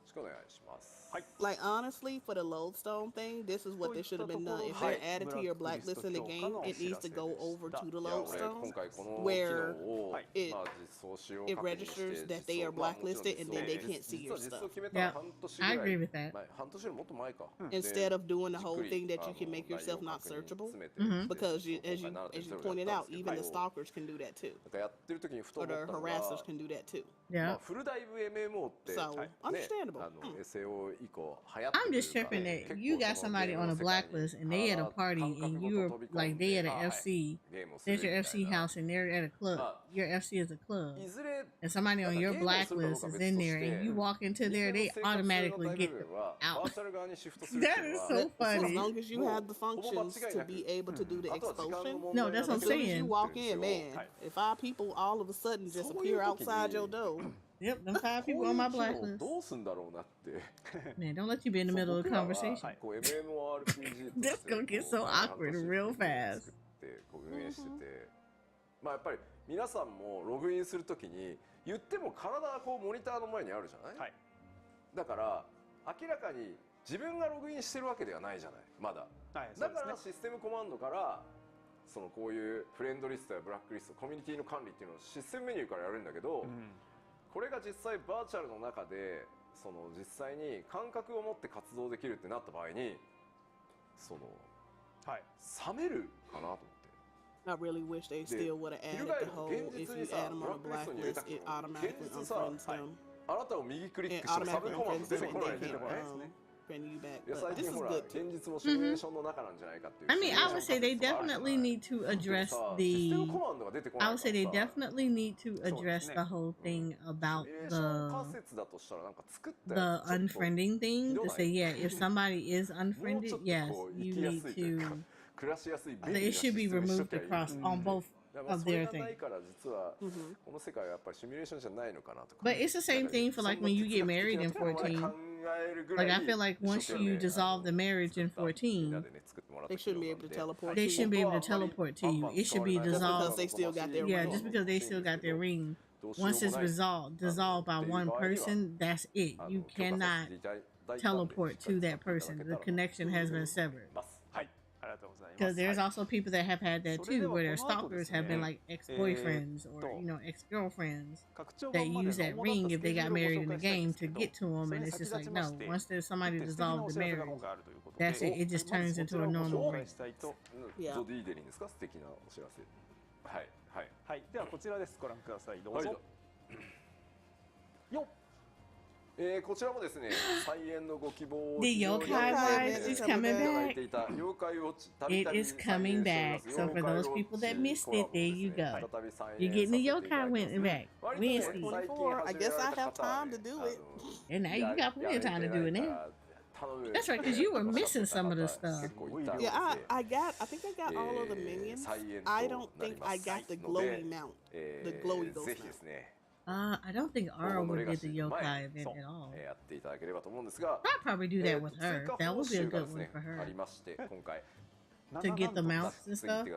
ろしくお願いします Like honestly, for the lodestone thing, this is what they should have been done. If they're added to your blacklist in the game, it needs to go over to the いや俺 lodestone 今回この機能 where を it まあ実装使用 it 確認して registers that they 実 are 装まあもちろん blacklisted 実 and 装 then they can't see 実 your は実装 stuff. 決めたの Yeah, 半年ぐ I ら agree い with that. まあ半年よりもっと前か Instead of doing the じっ whole くり thing that あ you の can make 内容 yourself を not 確認 searchable, 詰めて Mhm. で because 実 as 装 you 今回 as you 7.0 pointed だった out, んですけ even the ど stalkers can do that too, なんかやってる時にふと or 思っ the たの harassers が can do that too. ま Yeah. あフルダイブ MMO って So ね understandable. あの SAO 以降流行って I'm る just というか tripping 結 that you 構 got その somebody ゲーム on の a 世界に blacklist and they at a 感 party 覚 and ご you と were 飛び込 like ん they で at あ an はい FC. ゲームをする There's み your たい FC な house and they're at a club. ま Your FC is a club. あいずれ And somebody なん on か your ゲームをするかどう blacklist か is 別 in とし there and て you walk into 人 there, 間の they 生活の automatically 大 get 部 the 分はバ out. ーチャル側にシフトするって That いうの is は so As funny. long as you も have the うほぼ間 functions 違い to なく be able to do the あとは時間の expulsion, 問 No, 題 that's だ what as と I'm soon as saying. you 思って walk るんです in, よ man, if our people all of a sudden just そういう appear 時 outside に your door, Yep, them 5 こう people い on う my 機能 blacklist. どうすんだろうなって Man, don't let you be in the そう middle of 僕 the らは conversation. こう MMORPG と That's して gonna get こ so う awkward 半年 real 作 fast. ってこう運営しててまあやっぱり皆さんもログインするときに言っても体はこうモニターの前にあるじゃない、はい、だから明らかに自分がログインしてるわけではないじゃないまだ、はい、だからシステムコマンドからそのこういうフレンドリストやブラックリストコミュニティの管理っていうのをシステムメニューからやるんだけど、これが実際バーチャルの中でその実際に感覚を持って活動できるってなった場合にその、はい、冷めるかなと思って。I really wish they still would have added the whole if you add them on a blacklist, it automatically unfriends them. あなたを右クリッ It クしたらサブ automatically コマンド unfriends 出 them て and こない they じゃ can ない friend you back. いや But 最 this 近 is ほら good 現 too. 実もシミュレーションの中なんじゃないかっていう I mean, I would say they definitely need to address the. I would say they definitely need to address the whole thing about the unfriending thing. To say, yeah, if somebody is unfriended, yes, you need to. It should be removed across on both of their things. But it's the same thing for like when you get married in 14. Like I feel like once you dissolve the marriage in 14, they shouldn't be able to teleport. they shouldn't be able to teleport to you. It should be dissolved. Just because they still got their yeah, ring. just because they still got their ring. Once it's dissolved by one person, that's it. You cannot teleport to that person. The connection has been severed. Because there's also people that have had that too, where their stalkers have been like ex-boyfriends or ex-girlfriends that use that ring if they got married in the game to get to them, and it's just like no. Once there's somebody dissolved the marriage, that's it. It just turns into a normal ring. Yeah. はい、ではこちらです。ご覧ください。どうぞ。よっ。こちらもですね、再演のご希望を The Yokai Vibes is coming back. いただいていた妖怪ウォッチ It is coming back. So for those people that missed it, there you go. You're getting the Yokai went back. Wednesday. 24. I guess I have time to do it. And now you got plenty of time to do it now. That's right, because you were missing some of the stuff. Yeah, I think I got all of the minions. I don't think I got the glowy mount, the glowy ghost mount. I don't think Ara would get the yokai event at all. I'd probably do that with her. That would be a good one for her. To get the mounts and stuff.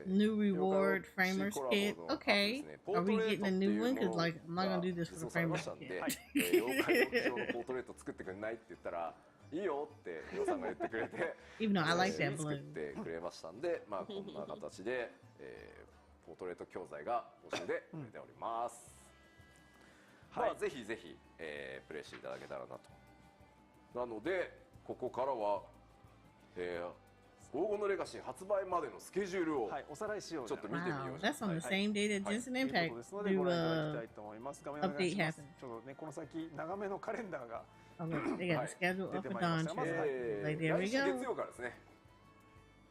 New reward framers kit. Okay. Are we getting a new one? Because like I'm not gonna do this for the framers kit. いいよってヒロさんが言ってくれて Even though I like that 作っ blue. てくれましたんで、まあこんな形で、ポートレート教材が募集で出ております。まあぜひぜひ、プレイしていただけたらなと。なのでここからは、黄金のレガシー発売までのスケジュールをちょっと見てみよう。 Wow, that's on the same day that Genshin Impact new update happened. ちょっとねこの先長めのカレンダーが Oh, look, they got the schedule up for Dawn Trip. Like, there we 来週 go. 月曜からですね。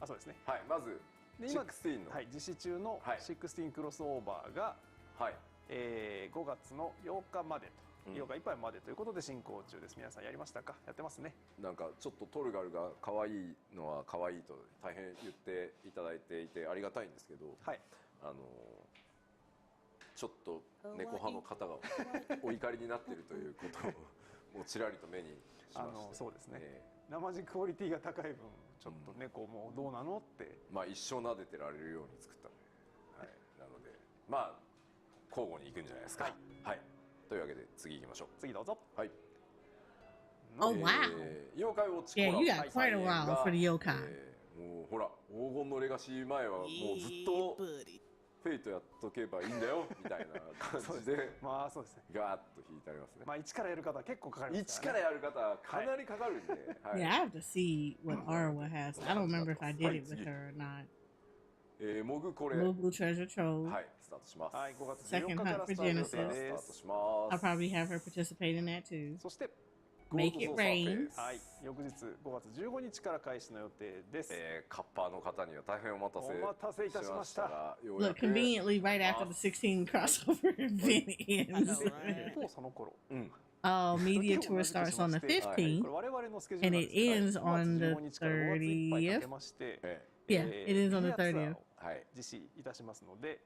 あ、そうですね。はい、まず16の、はい、実施中の16クロスオーバーが、はい、5月の8日までと、8日いっぱいまでということで進行中です。皆さんやりましたか？やってますね。なんかちょっとトルガルが可愛いのは可愛いと大変言っていただいていてありがたいんですけど、はい、ちょっと猫派の方がお怒りになっているということをもうちらりと目にしました。そうですね。生地クオリティが高い分ちょっと猫もどうなのって、まあ一生撫でてられるように作ったので、はい、なのでまあ交互に行くんじゃないですか。はい。というわけで次行きましょう。次どうぞ。はい。 Oh wow. 妖怪ウォッチ Yeah, コラ you ボ got quite a while for the yokai. もうほら黄金のレガシー前はもうずっとフェイトやっとけばいいんだよみたいな感じでまあそうですね。ガーッと引いてありますね。まあ一からやる方は結構かかります一かね。かららやる方はかなりかかるんで、はい Yeah, I have to see what Arwa has. I don't remember if I did it with her or not. モグこれ Mobile Treasure Trove. はいスタートします。はい、5月 Second 14日から hunt ス for タート予定 Genesis. スタでートす。しま I'll す。 probably have her participate in that too. そして、 Make it rain. はい、翌日5月15日から開始の予定です。カッパーの方には大変お待たせお待たせいたしましたがようや Look, く conveniently, right after the 16 crossover event ends. 一方その頃、 Media tour starts on the こ 15th. れ我々のスケジュー And ル it ends on the 5月15日から5月いっぱいかけまして、 Yeah, it ends on the メディアツアー 30th. を実施いたしますので、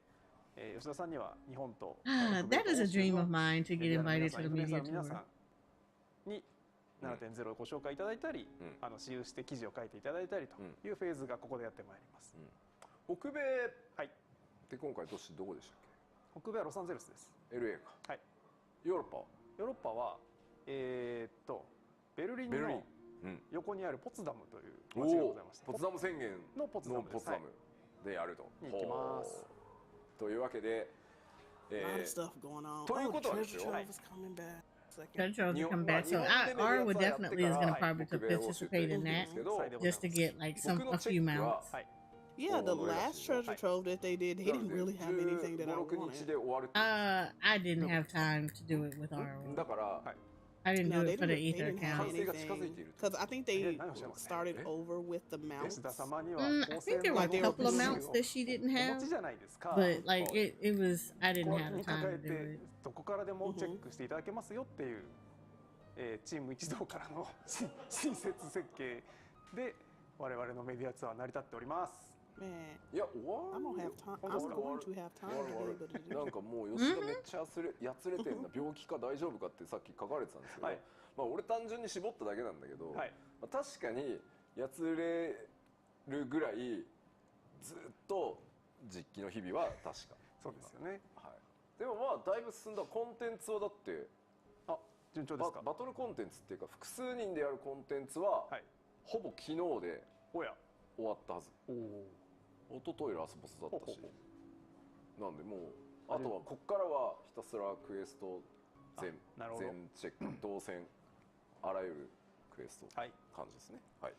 吉田さんには日本と That is a dream of mine to get invited to the メディ media アの皆 tour. さんに 7.0 をご紹介いただいたり、私有して記事を書いていただいたりというフェーズがここでやってまいります。北米で今回どこでしたっ北米はロサンゼルスです。け？ LA か。はい。ヨーロッパ？ヨーロッパはベルリンの横にあるポツダムという街がございました。ポツダム宣言のポツダムです。でやると。に行きます。というわけで、 lot of stuff going on. ということはですよ。 Treasure Trove is coming back. Treasure Trove will come back. So Arwa definitely is going to probably participate in that just to get like a few mounts. Yeah, the last treasure trove that they did, they didn't really have anything that I wanted. I didn't have time to do it with Arwa. だから I didn't do they it for the didn't Ether have account. anything because I think they started over with the mounts. I think there were a couple of mounts that she didn't have, but like it was I didn't have the time to do it. どこからでもチェックしていただけますよっていうチーム一同からの新設設計で我々のメディアツアー成り立っております。Man, いや終わる。 I'm gonna have time. I'm going to have time to be able to do なんかもう吉田めっちゃやつれてんな病気か大丈夫かってさっき書かれてたんですけど、まあ俺単純に絞っただけなんだけど、まあ確かにやつれるぐらいずっと実機の日々は確か。そうですよね。はい。でもまあだいぶ進んだ。コンテンツはだって順調ですか？バトルコンテンツっていうか複数人でやるコンテンツはほぼ昨日で終わったはず。一昨日ラスボスだったし、なんでもうあとはこっからはひたすらクエスト全チェック動線あらゆるクエスト感じですね。はい。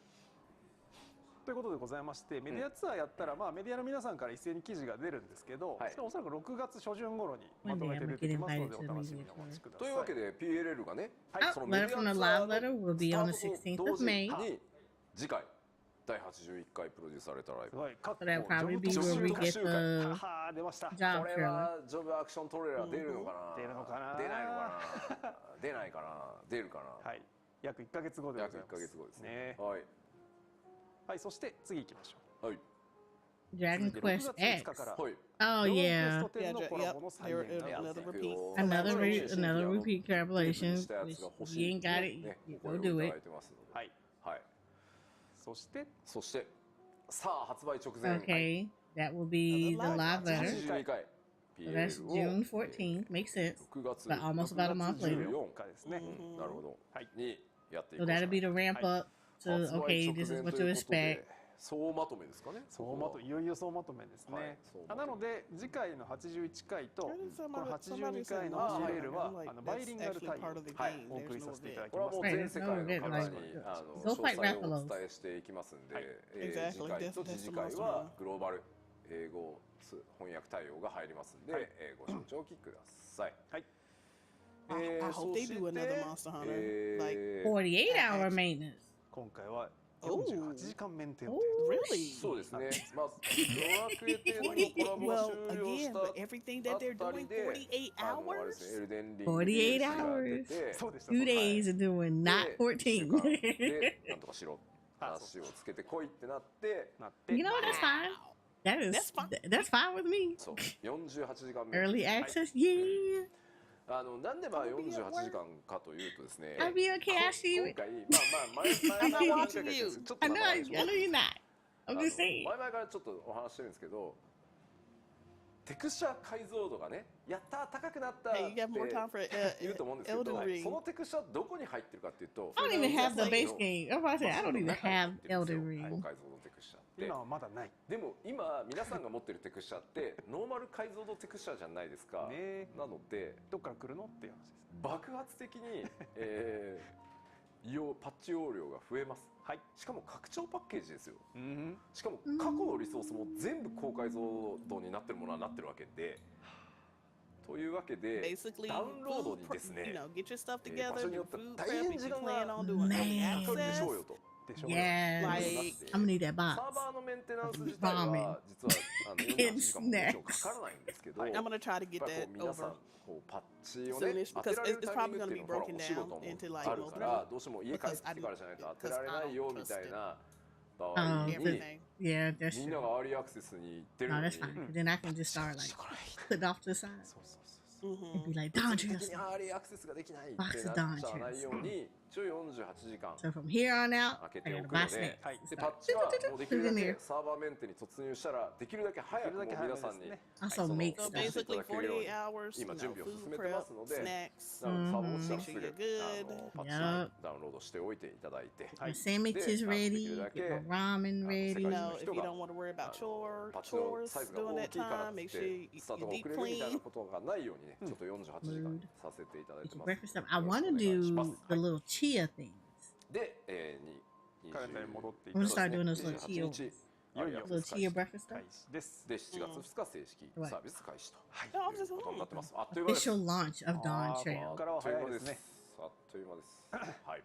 ということでございまして、メディアツアーやったらまあメディアの皆さんから一斉に記事が出るんですけど、それはおそらく6月初旬頃にまとめて出てきますのでお楽しみにお待ちください。というわけで PLL がね、そのメディアツアーと同時に次回第81回プロデュースされたライブ。So that'll probably be where we get the 出ました。 job これ trailer. はジョブアクショントレーラー出るのかな？出るのかな？出ないのかな？出ないかな？出るかな？はい。約1ヶ月後でございます。約1ヶ月後ですね。はい。はい、そして次行きましょう。はい。 Dragon Quest X. はい。 Oh yeah. Another repeat compilation. Which you ain't got it. Go do it. はい。はい。そしてさあ発売直前。 Okay, that will be the live letter. 82回。 So that's June 14th. Makes sense. But almost about a month later. ですね。なるほど。にやってい So く。 that'll be the ramp up to okay, this is what to expect. 総まとめですかね。いよいよ総まとめですね。なので次回の81回とこの82回の走レールはバイリンガル対応お送りさせていただきます。これはもう全世界の方に詳細をお伝えしていきますんで、次回と次次回はグローバル英語翻訳対応が入りますんで、ご承知おきください。はい。 I hope they do another Monster Hunter. Like 48-hour maintenance. 今回は48時間メンテ予定。 Really? そうですね。まあドラクエ10のコラボが Well, 終了 again, した but everything that they're doing 48 hours. 48 hours. 2 days of doing not 14. なんとかしろ。話をつけてこいってなって。 You know what? That's fine. That's fine with me. そう。48時間 Early access, yeah. なんでまあ48時間かというとですね。 I'll be okay. I see you. 今回まあ前ちょっと I know you're not. I'm just saying. 前々からちょっとお話してるんですけど、テクスチャー解像度がねやったー高くなったっ Hey, you て got more time for 言うと思うんですけど、 Elden Ring. そのテクスチャどこに入ってるかっていうと I don't even have the base の game. I'm about to say, I don't even have Elden 高 Ring. 解像度テクスチャって今はまだない。でも今皆さんが持ってるテクスチャってノーマル解像度テクスチャじゃないですか、ね、なのでどっから来るのっていう話です。爆発的に、パッチ容量が増えます、はい、しかも拡張パッケージですよ、うんしかも過去のリソースも全部高解像度になってるものはなってるわけで、というわけで Basically, ダウンロードにですね、 you know, get your stuff 場 together, 所によ do っては food 大 prep 変 if 時 you 間 plan が on doing Man. early かかるでしょう access. よと。でしょう。 Yes. Like- I'm gonna need that サー box. バーのメンテナンス自体は実は48時間ももちろんかからないんですけど、 I'm gonna try to get やっぱり that こう皆さ over んこうパッチを soonish ね当て because られる it's タイミン probably グって gonna いう be のが broken お仕事 down も into like ある multiple からどうしても家帰って because き I て do からじゃないと当て because られ I ない don't よみたい trust な場 Oh, 合に everything. Yeah, that's みん true. ながアーリーアクセスに行ってる No, のに that's fine. Then I can just start like putting off to the side そうそうそうそう。 and be like, 物 Don 理的 Trails. にアーリーアクセスができないって Box な of Don っちゃわないように一応48時間 So from here on out, 開け I てお gotta くの buy で、 snacks. でパッチはもうできる Put it だ in け there. サーバーメンテに突入したらできるだけ早くもう皆さんに Also make So stuff. basically, いただけるように 48 hours, you 今 know, 準備を food 進めて prep, ますので、 snacks. なのでサーバー落ちたら Make す sure ぐ you're good. パッチ Yup. ダウンロードしておいていただいて、 My sandwich is で ready. できるだけ Get my ramen You ready. know, if you don't want to worry about パッチの chores サイズが during 大 that きいからっ time, て make sure you スタートが deep 遅れるみたいな clean. ことがないようにね、ちょっと48時間させていただいてます。 Breakfast stuff. I want to do the little chia things. で、カレンダーに戻ってい I'm た gonna だい start て doing those little chia 28 ones. いよいよ Little chia breakfast 開 stuff. 始です。で、7月2日正式サービス開始と、No, I'm just ことになってます。あっという間です。 Official launch of Dawn ここ Trail. からは早いですね。あっという間です。はい。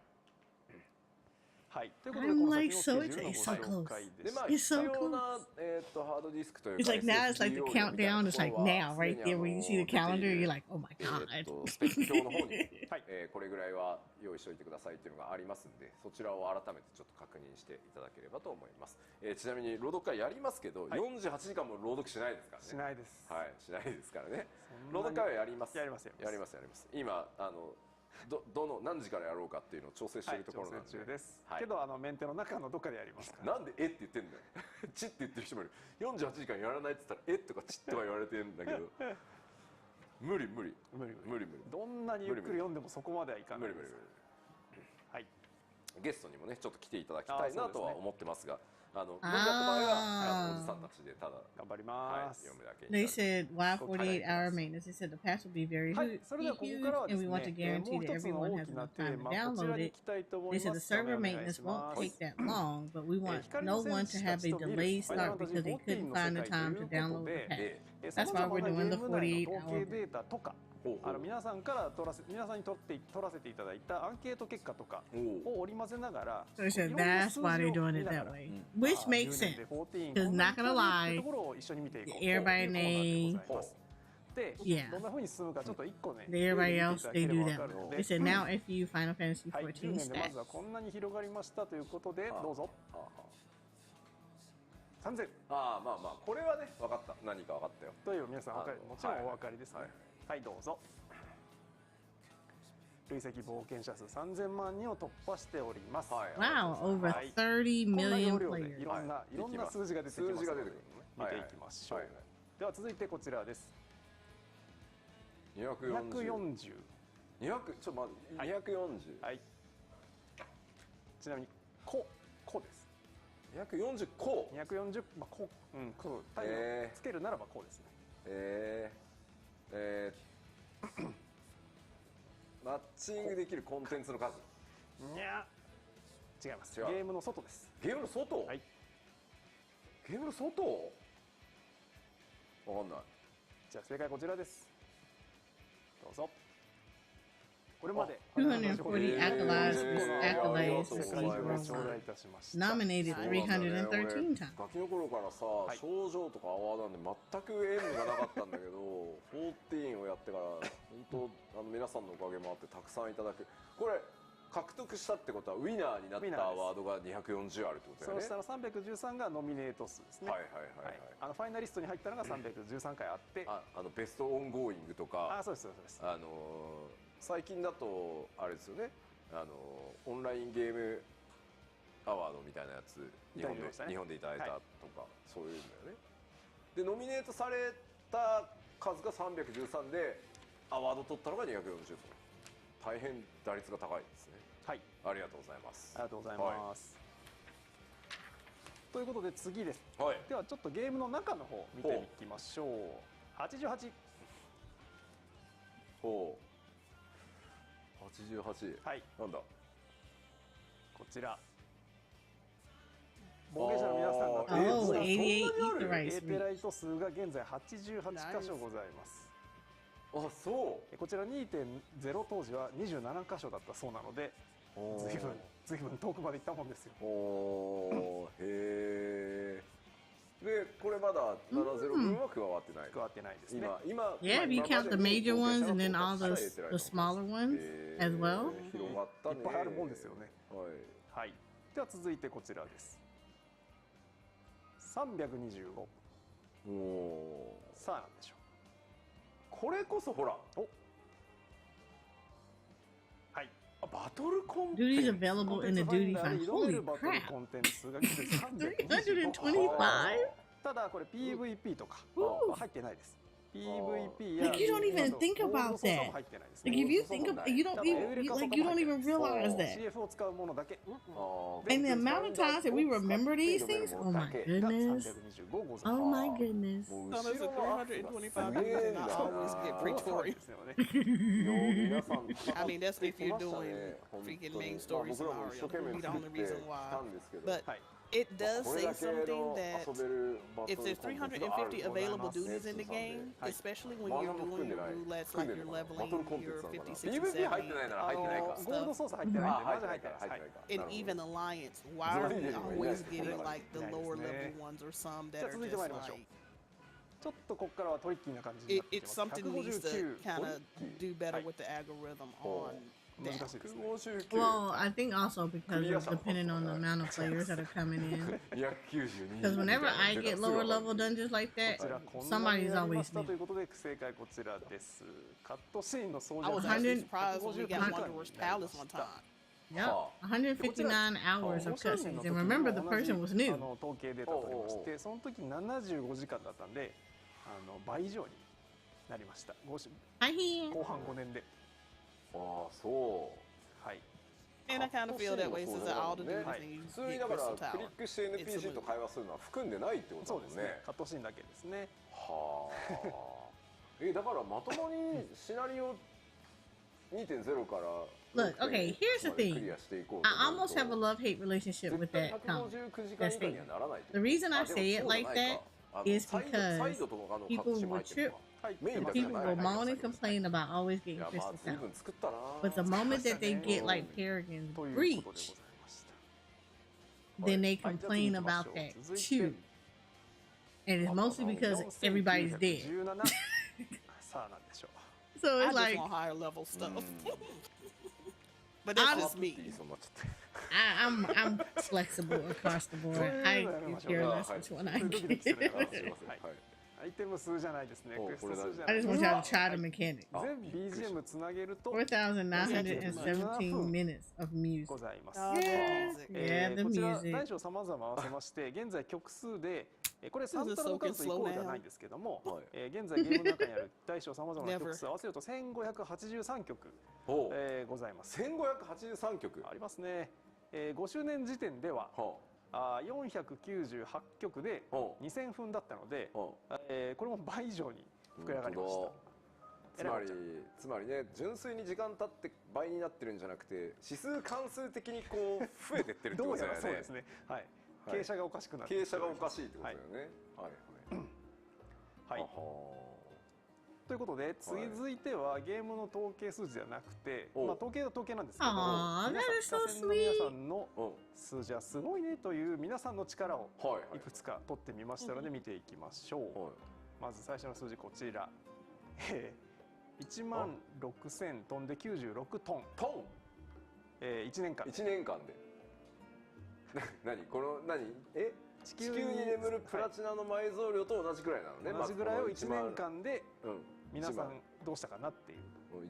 はい。ということで I'm この like 先 so のスケジュールの excited. ご So 紹 close. 介でで、した。まあ、 It's 必 so 要 cool. なハードディスクという It's か like now it's like the SSD 容量みたいな countdown. It's と like ころは now, right there, where you see the すでに calendar. 出てい You're る like, oh my god. スペック表の方に、はいこれぐらいは用意しておいてくださいっていうのがありますんで、そちらを改めてちょっと確認していただければと思います。ちなみに朗読会やりますけど、はい48時間も朗読しないですからね。しないです。はい、しないですからね。そんなに朗読会はやります。やりますよ。やりますやります。今どの何時からやろうかっていうのを調整してはいい、るところ調なんで。整中です。はいけどメンテの中のどっかでやりますから。なんでって言ってんだよ。チって言ってる人もいる。48時間やらないって言ったらとかチとか言われてるんだけど。無理。どんなにゆっくり読んでもそこまではいかないです。はい。ゲストにもねちょっと来ていただきたいなとは思ってますが、無理だった場合はおじさんたちでただ頑張りはいます。読むだけ。 They said, why 48-hour maintenance? They said the patch will be very はい、それではここ huge, からはで and す we want to ね、 guarantee もう that 一つの everyone 大 has きな enough テ time ー to マ、こちら download に it. 行きたいと思 They い said ま the す。 server お願い maintenance しま won't す take that long, but we want 光 no の one 戦 to 士 have たち a と見る delayed ファイナル start ファンタジー because they 14 couldn't の find 世 the 界と time いう to こと download the で patch. さ That's まざ why ま we're なゲ doing the ーム内の 48統計 hour. データとか皆さんから皆さんに取らせていただいたアンケート結果とかを織り交ぜながら So they い said ろんな that's 数 why 字 they're を doing 見 it なが that ら way, which makes 10年 sense. で14 Because こんな not に gonna いっ lie, ていうところを一緒に見ていこうと everybody いうコーナーでございます。で、 Yeah. どんな風に進むかちょっと一個ね、 Everybody 見てい else, ただ they けれ do ば that. わかるの They で said now FU Final Fantasy はい、10 14年でまずは stats. こんなに広がりましたということで、どうぞ。3000まあこれはね分かった、何か分かったよという皆さんもちろんお分かりですね。はい、どうぞ。累積冒険者数3000万人を突破しております。Wow, over はい、 30こんな million 容量で players. いろんな数字が出てきますので数字が出てくるのね。見ていきましょう。では続いてこちらです。240。ちょっと待って、240。はい。ちなみに個です。240個。240個、タイムをつけるならばこうですね。マッチングできるコンテンツの数。にゃ違います。違うゲームの外です。ゲームの外？はい。ゲームの外？わかんない。じゃあ正解こちらです。どうぞ。これまで240 accolades, 世界中を頂戴いたしました。 nominated 313 times. ガキの頃からさ、賞状とかアワードなんで全く縁がなかったんだけど14をやってから本当皆さんのおかげもあってたくさんいただく。これ獲得したってことはウィナーになったアワードが240あるってことだよね。そうしたら313がノミネート数ですね。ファイナリストに入ったのが313回あって、ベストオンゴーイングとか、そうですそうです。最近だとあれですよね、オンラインゲームアワードみたいなやつ日本でいただいたとか、そういうんだよね。でノミネートされた数が313でアワード取ったのが240と、大変打率が高いですね。はい、ありがとうございます。ありがとうございます、ということで次です、ではちょっとゲームの中の方見ていきましょう。88、ほう、88、はい、なんだこちら冒険者の皆さんがOh, 88 エ Easter ーテライト数が現在88箇所ございます。あ、そうこちら 2.0 当時は27箇所だったそうなので、ずいぶん遠くまで行ったもんですよ。おー、へー。で、これまだ70分は加わってない。加わってないですね。今 Yeah, if you count the major ones and then all the smaller ones as well. 広がったね。いっぱいあるもんですよね。はい。はい。では続いてこちらです。325。おお。さあなんでしょう。これこそほら。お。はい。バトルコンテン Duties ツ。 available in the duty find. Holy バトル crap! コンテンツ数が現在325? ただこれ PVP とかは入ってないです。PVP や Like you don't even think about that. Like if you think about, you don't even realize that. CF を使うものだけ。 And the amount of times that we remember these things. Oh my goodness. Oh my goodness. So there's a 325 dudes and I always get Praetorian. I mean, that's if you're doing freaking main story scenario. Would be the only reason why. But it does say something that if there's 350 available duties in the game, especially when you're doing your roulettes, like you're leveling your 50, 60, 70, all stuff, in even alliance, why are we always getting like the lower level ones or some that are just like... ちょっとここからはトリッキーな感じになってきます。 It's something needs to kind of do better with the algorithm on that. Well, I think also because of depending on the amount of players that are coming in. Because whenever I get lower level dungeons like that, somebody's always new. ということで正解こちらです。カットシーンの操 I was 作 actually surprised when we got Wanderer's Palace one time. Yep, 159 hours of cutscenes. And remember, the person was new. 統計データ取りまして、その時75時間だったんで、倍以上になりました。後半5年で。ああ、そう。はい。 And I kind of feel that way since all the duties need 普通にだからクリックして NPC と会話するのは含んでないってことそうですね。だもんね。カットシーンだけですね。はあ。だからまともにシナリオ 2.0 から Look, okay, here's the thing. I almost have a love-hate relationship with that comment. That statement. The reason I say it like that is because people will trip, and people will moan and complain about always getting crystal towers. But the moment that they get like Paragon's Breach, then they complain about that too. And it's mostly because everybody's dead. So it's I like just want higher level stuff. But that's just me. I'm flexible across the board. I care less which one I get. アイテム数じゃないですね。クエスト数じゃない。 I just want y'all to try the mechanics. 全部 BGM つなげると 4,917 minutes of music. ございます。 Yeah, the こちら music. 大小様々合わせまして現在曲数でこれサントラの数とイコールではないんですけども、現在ゲームの中にある大小様々な曲数合わせると1583曲ございます。1583曲ありますね。5周年時点では498曲で2000分だったので、これも倍以上に膨れ上がりました。つまりね、純粋に時間経って倍になってるんじゃなくて、指数関数的にこう増えてってるってことだよね。そうですね。はい。傾斜がおかしくなって。傾斜がおかしいってことだよね。はい。ということで続いてはゲームの統計数字ではなくて、まあ統計は統計なんですけど、皆さんの数字はすごいねという皆さんの力をいくつか取ってみましたので見ていきましょう。まず最初の数字こちら。16,000飛んで96トン。1年間。1年間で。何この何地球に眠るプラチナの埋蔵量と同じぐらいなのね。同じぐらいを1年間で皆さんどうしたかなっていう。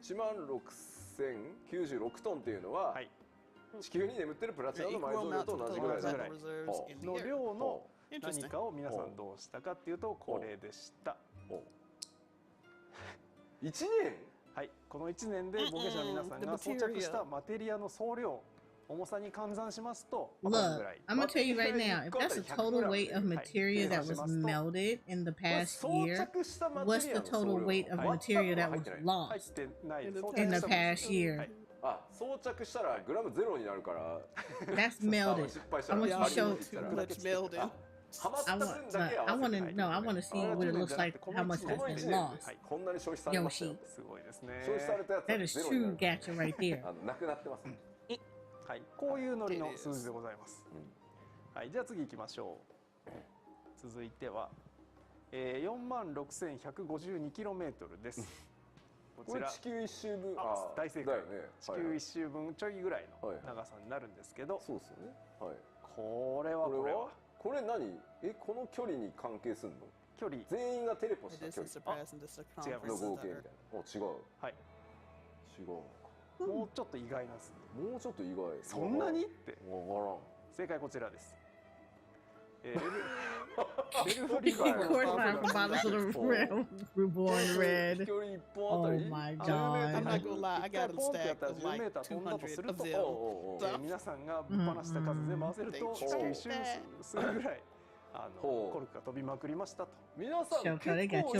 16,096トンっていうのは地球に眠ってるプラチナの埋蔵量と同じぐらいの量の何かを皆さんどうしたかっていうとこれでした。1年。はい、この1年で冒険者の皆さんが装着したマテリアの総量、重さに換算しますと、 Look, I'm gonna tell you right now, if that's the total weight of materia that was melted in the past year, what's the total weight of materia that was lost in the past year? あ、装着したらグラムゼロになるから。That's melted. I want you to show. I want to know. I want to see what it looks like. How much has been lost. こんなに消費されましたよ。 Yoshi. すごいですね。消費されたやつ That is true gacha right there. なくなってます。はい、こういうノリの数字でございます。はい、じゃあ次行きましょう。続いては、46,152km です。こちら地球一周分、大正解。地球一周分ちょいぐらいの長さになるんですけど、そうですよね。はい。これはこれ何？この距離に関係するの？距離全員がテレポした距離。違います。の合計みたいな。違う。はい。違うのか。もうちょっと意外なんです。もうちょっと意外。そんなにって。わからん。正解こちらです。レルフリー Quarterline from Bottles of the Realm, Reborn Red. 距離1本あ Oh たり。 my I'm god. not gonna lie, I got a stack of like 200 of them. 皆さんがぶっ放した数で回せると地球一周するぐらいコルクが飛びまくりましたと。皆さん結構意外と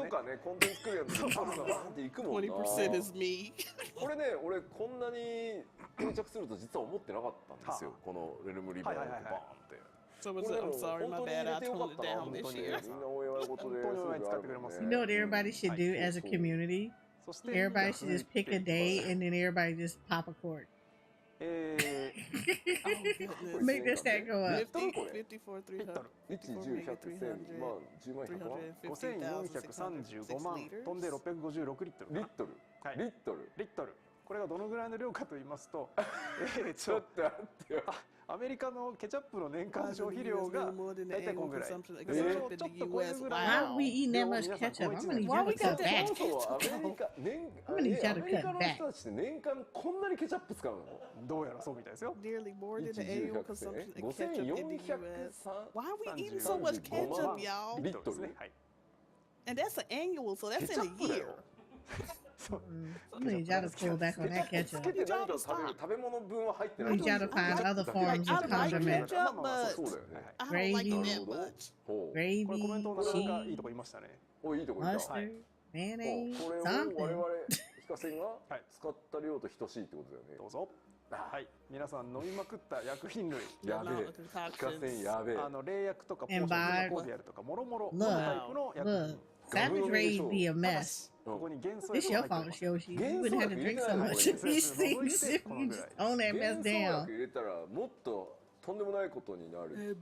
かね、コンテンツ作るやつバーンっていくもんな。20% is me. これね、俺こんなに定着すると実は思ってなかったんですよ。このレルムリバーンってバーンって。So I'm sorry, my bad. I toned it down this year. You know what everybody should do as a community? Everybody should just pick a day and then everybody just pop a cork. Make that stat go up. 54, 300. 5435万飛んで656リットル。リットル。リットル。リットル。これがどのぐらいの量かと言いますと、ちょっと待ってよ。アメリカのケチャップの年間消費量が大体こんぐらい。ちょっと超えるぐらい。Why are we eating that much ketchup? I'm gonna need y'all to cut back. I'm gonna need y'all to cut back. 年間こんなにケチャップ使うの？どうやらそうみたいですよ。 Nearly more than the annual consumption of ketchup in the US. Why are we eating so much ketchup, y'all? リットルですね。はい。 And that's an annual, so that's in a year. I'm gonna need y'all to pull back on that ketchup. 食べ物分は入って I ない。 need y'all to find other forms I of like condiment. ketchup, but そうだよね。 I don't like it that much. Gravy, これコメントの中がいい cheese, とこ言いましたね。お、いいとこいた。 mustard, mayonnaise, これを我 something. 々ヒカセンが使った量と等しいってことだよね。どうぞ。はい、皆さん飲みまくった薬品類。やべえ。ヒカセンやべえ。冷薬とかポーションのコーディアルとかもろもろのタイプの薬品。 Savage Rage be a mess. ここに元素 It's your fault, Yoshi. You wouldn't have to drink so much of these things if you just own that mess 元素 down. 薬入れたらもっととんでもないことになる。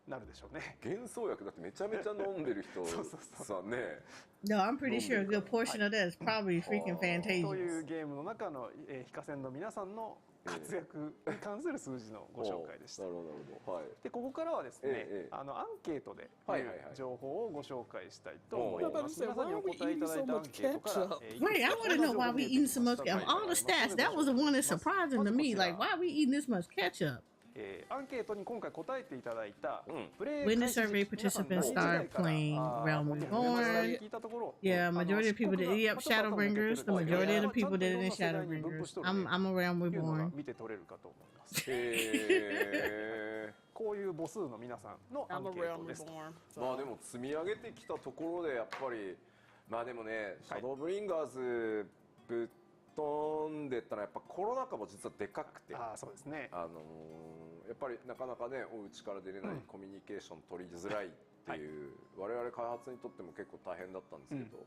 なるでしょうね。元素薬だってめちゃめちゃ飲んでる人さね。No, I'm pretty sure a good portion of that is probably freaking とい Fantasia. うゲームの中の非課線の皆さんの活躍に関する数字のご紹介でした。なるほど、はい。でここからはですね、アンケートで情報をご紹介したいと思います。皆さんにお答えいただいたアンケートから。 Wait, I want to know why we eating so much. Of all the stats, that was the one that's surprising to me. Like, why are we eating this much ketchup? アンケートに今回答えていただいた When the survey participants start playing Realm Reborn, yeah, majority of people did. Yep, Shadowbringers. The majority of the people did it in Shadowbringers. I'm a Realm Reborn. 見て取れるかと思います。こういう母数の皆さんのアンケートです。まあでも積み上げてきたところでやっぱりまあでもね、シャドーブリンガーズぶっ飛んでったらやっぱコロナ禍も実はでかくて、そうですね。やっぱりなかなかねお家から出れない、コミュニケーション取りづらいっていう、我々開発にとっても結構大変だったんですけど、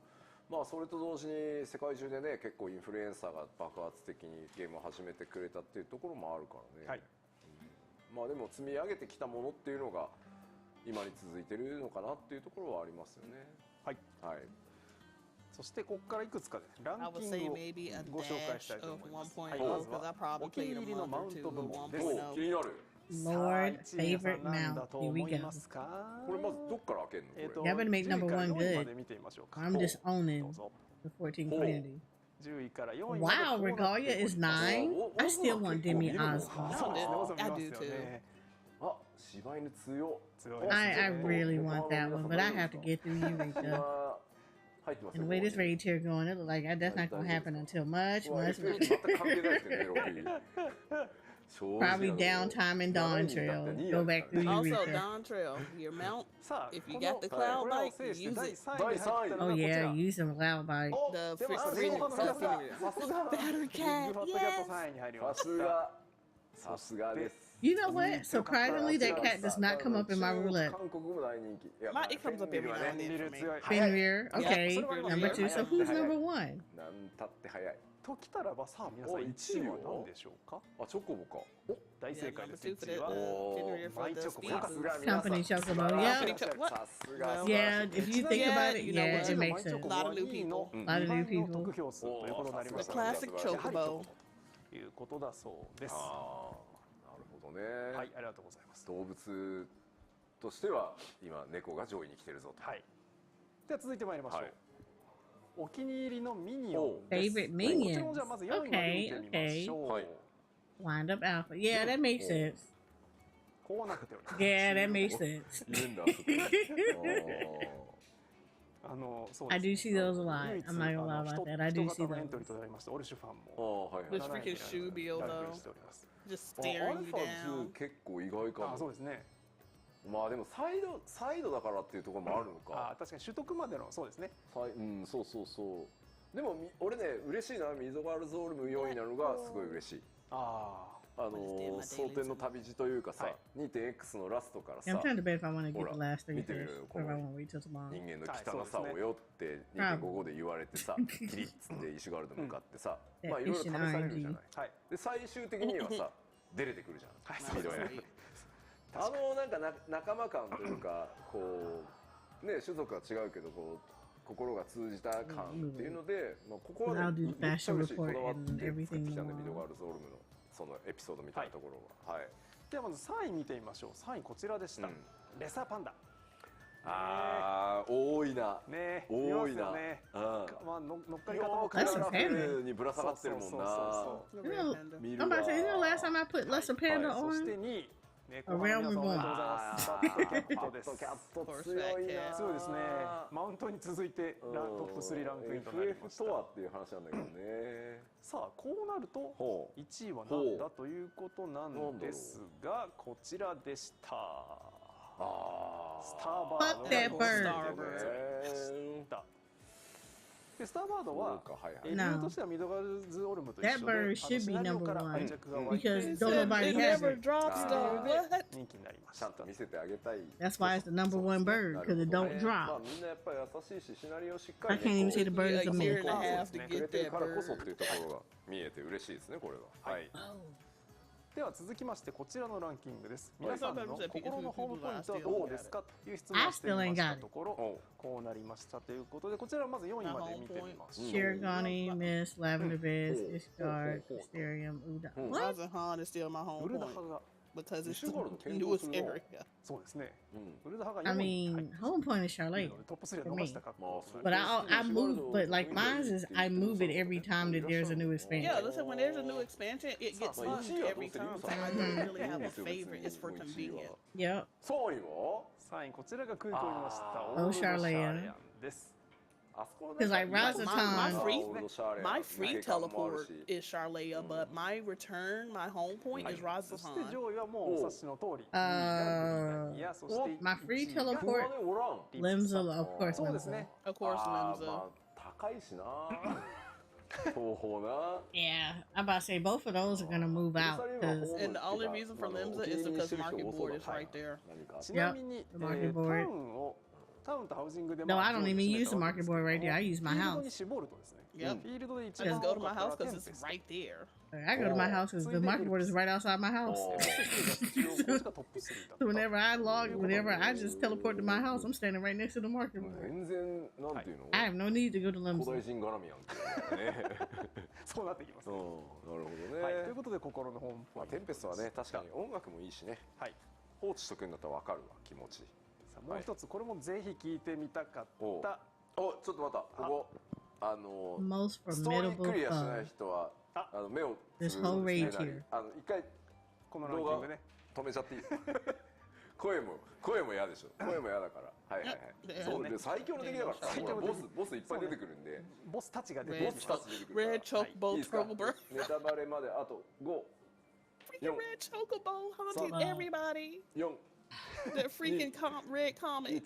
まあそれと同時に世界中でね結構インフルエンサーが爆発的にゲームを始めてくれたっていうところもあるからね、まあでも積み上げてきたものっていうのが今に続いてるのかなっていうところはありますよね。はい、はい。そしてここからいくつかでランキングをご紹介したいと思います。はい、まずはお気に入りのマウント部門です。気になる。Lord, favorite mount. Here we go. これまずどっから開けるの？ Y'all better make number one good. I'm just owning the 14 community. Wow, Regalia is 9. I still want Demi Osmond. I do too. あ、柴犬強。I really want that one, but I have to get through Eureka. 入ってますよ。 And the way this raid tier going, it look like that's not gonna happen until much, まあ much, FF much. 全く関係ないですよね、6位。 Probably downtime and Dawn Trail. Go back through Also, Eureka. Dawn Trail, your mount. さあ If you この got the cloud これを bike, 制して use 第 it. 3位に入ったの Oh がこち yeah, ら use some loud bike. The 出ました free その他の皆さん free- さすが Battery ビッグファット cat, キャッ yes. ト3位に入りまさしたすが、さすがです。 You know what? Surprisingly, that cat does not come up in my roulette. 韓国も大人気。いや My, it comes up every now and ビ then ル for me. 強い Fenrir, okay. Yeah. Number 2. So who's number 1? なんたって早い。ときたらばさあ皆さんお1位は何でしょうか。あ、チョコボか。お大正解です。 Yeah, number two for 1位 the は Fenrir マ for イ the チョコ speed さ boost. すが皆さん Company Chocobo. Company Yep. Chocobo. What? さすが。 Yeah, if you think about it, You know yeah, what? it makes sense. A lot of new people. A lot of new 2倍の people. 得票数ということになりま The したので classic chocobo. ということだそうです。ああ、なるほどね。はい、ありがとうございます。動物としては今猫が上位に来てるぞと。はい。では続いてまいりましょう。はいお気に入りのミニオンです。 Favorite こちらも minions. じゃあまず4位まで見てみましょう。はい。 Wind up alpha. Yeah, that makes sense. こうなっております。 Yeah, that makes sense. いるんだ。あそこにそう I です do ね see those a lot. 唯一 I'm not gonna lie about that. I do 人 see 型のエントリー those. となりましたオルシュファンあもあ、はいはい。 This freaking Shubio ランクイン though. しております。 Just ア staring ル you ファ down. 2結構意外かあ、そうも。ですね。まあでもサイドだからっていうところもあるのか。あ、確かに取得までのそうですね。うん、そうそうそう。でも俺ね嬉しいな、ミゾガルゾールム4位なのがすごい嬉しい。あ蒼天の旅路というかさ、2.X のラストから Yeah, I'm さ、 trying to bet if I want to get ほら the last 3見てみ first るよ、 or if I want to wait till tomorrow. 人間の汚さをよって2.55で言われてさ、キリッつってイシュガルド向かってさ、まあいろいろ試されるじゃない。はい。で最終的にはさ、出れてくるじゃん。はい、スピードやなんか仲間感というか、こうね種族は違うけどこう心が通じた感っていうので、まあここはねめっちゃ嬉しい、こだわって作ってきたんで、ミドガルゾールムのそのエピソードみたいなところは。はい。ではまず3位見てみましょう。3位こちらでした。レッサーパンダ。ああ、多いな。ね、多いな。ね。うん。まあ乗っかり方もクララフェルにぶら下がってるもんな。You know, I'm about to say, you know, last time I put Lesser Panda そして on, 2位。ね、 A Realm おめでとうござい Reborn. ます。バッドキャットです。バッドキャット強いな。強いですね。マウントに続いてトップ3ランクインとなりました。 FF とはっていう話なんだけどね。さあこうなると1位は何だということなんですが、こちらでした。スターバード。 Fuck that bird. でスターバードは理由としてはミドガルズオルムと一緒 That bird で should シ be ナリオ number から one 愛着が湧いて because don't nobody It has never it. drops though. What? 人気になりましちゃた。んと見せてあげたい。 That's why it's the number 1 bird, because it don't まあ drop. みんなやっぱり優しいしシナリオしっか I り can't even say the bird is a A year and a man. half to くれ get てる that からこそってい bird. うところが見えて嬉しいですね、これは。はい。では続きましてこちらのランキングです。はい皆さんの心のホームポイントはどうですかという質問をしてみましたところ、こうなりましたということで、こちらはまず4位まで見てみましょう。 Shirogane, Mist, Lavender Biz, Ishgard, Mysterium, Uda. What? Razahan is still my home ウルダ point 派が because it's the Ishiguro の健康 newest するな。 area. そうですね。ウルダ派が I 4位に入 mean, って home point is Charlotte. トップ3は逃した格好。 But I move, but like mine is I move it every time that there's a new expansion. Yeah, listen, when there's a new expansion, it gets moved every time. So I don't really have a favorite. It's for convenience. Yep. 3位は3位こちらが空港にいました。オーシャーレイアンです。あそこ Because like My Razatan, my free teleport is Charlea, but my return, my home point is そして Razahan. 上位はもうお察しの通り。 Uh, いや、そして my free 車 teleport, でおらん。 Limza, of course. そうです Limza. ね。 Of course, あー Limza. まあ高いしな。方法な。 Yeah, I'm about to say both of those are gonna move out because And the only reason for Limza is because Market Board is right there. 何か。ちなみに、 the market board. タウンとハウジングで No, I don't even use the market board right there. I use my フィールド house. に絞るとですね。 Yep. フィールドで一 I 番 just 多 go to か my ったら house テ because ンペ it's スト。 right there. I go to my house because the market board is right outside my house. こっちがトップ3だった。 So whenever I log, whenever I just teleport to my house, I'm standing right next to the market board. 全然なんていうの。 I have no need to go to 古 Limsa. 代人絡みやんっていうね。そうなってきます。うん、なるほどね。はい、ということで心のホームポイント。テンペストはね、確かに音楽もいいしね。はい。放置しとくんだったらわかるわ、気持ち。さあもう一つ、これもぜひ聞いてみたかった。お、ちょっと待った、ここ。Most ストーリー formidable クリアしない foe. 人は、目を This whole raid here. 一回このランキングね。止めちゃっていい。声も嫌でしょ。声も嫌だから。はいはいはい。そうで最強の敵だから。ボスいっぱい出てくるんで。ボスたちが出てくる。ボスたち出てくる。 Red Chocobo いいですか Trollber. ネタバレまであと5、 Freaking Red Chocobo haunted everybody. 4、 That freaking red comic.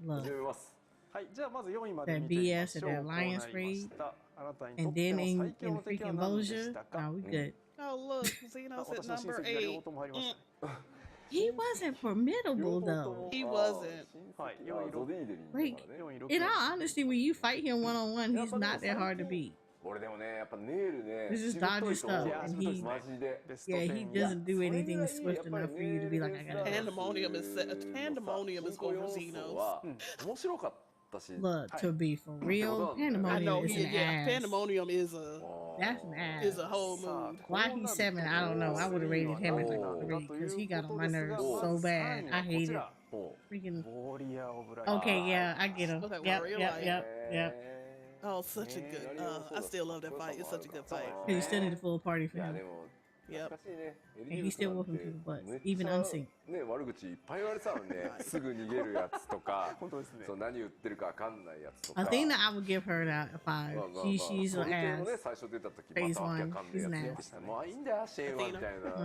1。始めます。はい、じゃあまず4位まで That 見てみまし BS ょ or う。 that Lions こうなりまし Raid. た。あなたにと And って then の in 最強の敵は freaking 何でし Boja, たか。 no, we good. Oh look, Xenos at 私の親 number 戚が両 8. 方とも入りましたね。 He wasn't formidable though. He wasn't. はい、ゾディーデリン Like, だからね。 4位、6 in 位。 all honesty, when you fight him one on one, he's not that hard to beat. 俺でもねやっぱネイルね This is しぶと dodgy いと思 stuff, う and he, マジで yeah, he doesn't do anything swift enough for you to be like, I got it. Pandemonium is over Xenos. は面白かったし Look, to be for real, I know Pandemonium is he, an yeah, ass. Pandemonium is a That's an ass. is a whole mood. Why he's 7, I don't know. I would have rated him as like a 3 because he got on my nerves so bad. I hate it. Freaking. ウォリアーオブライト。 Okay, yeah, I get him. Okay, Yep, Warrior yep, Light. yep, yep. Oh, such a good. I still love that fight. It's such a good fight. Because you still need a full party for いや him. でも Yep. 懐かしいね And he's still whooping people's butts, めっちゃ even unseen. ね悪口いっぱい言われてたのねすぐ逃げるやつとか本当ですね。そう何言ってるかわかんないやつとか I think that I would give her that a 5. She's ソ an ルテもね ass. 最初出た時 Phase またわけわ one, かんないやつ he's 出 nasty. てきたもういいんだよシェーンはみたい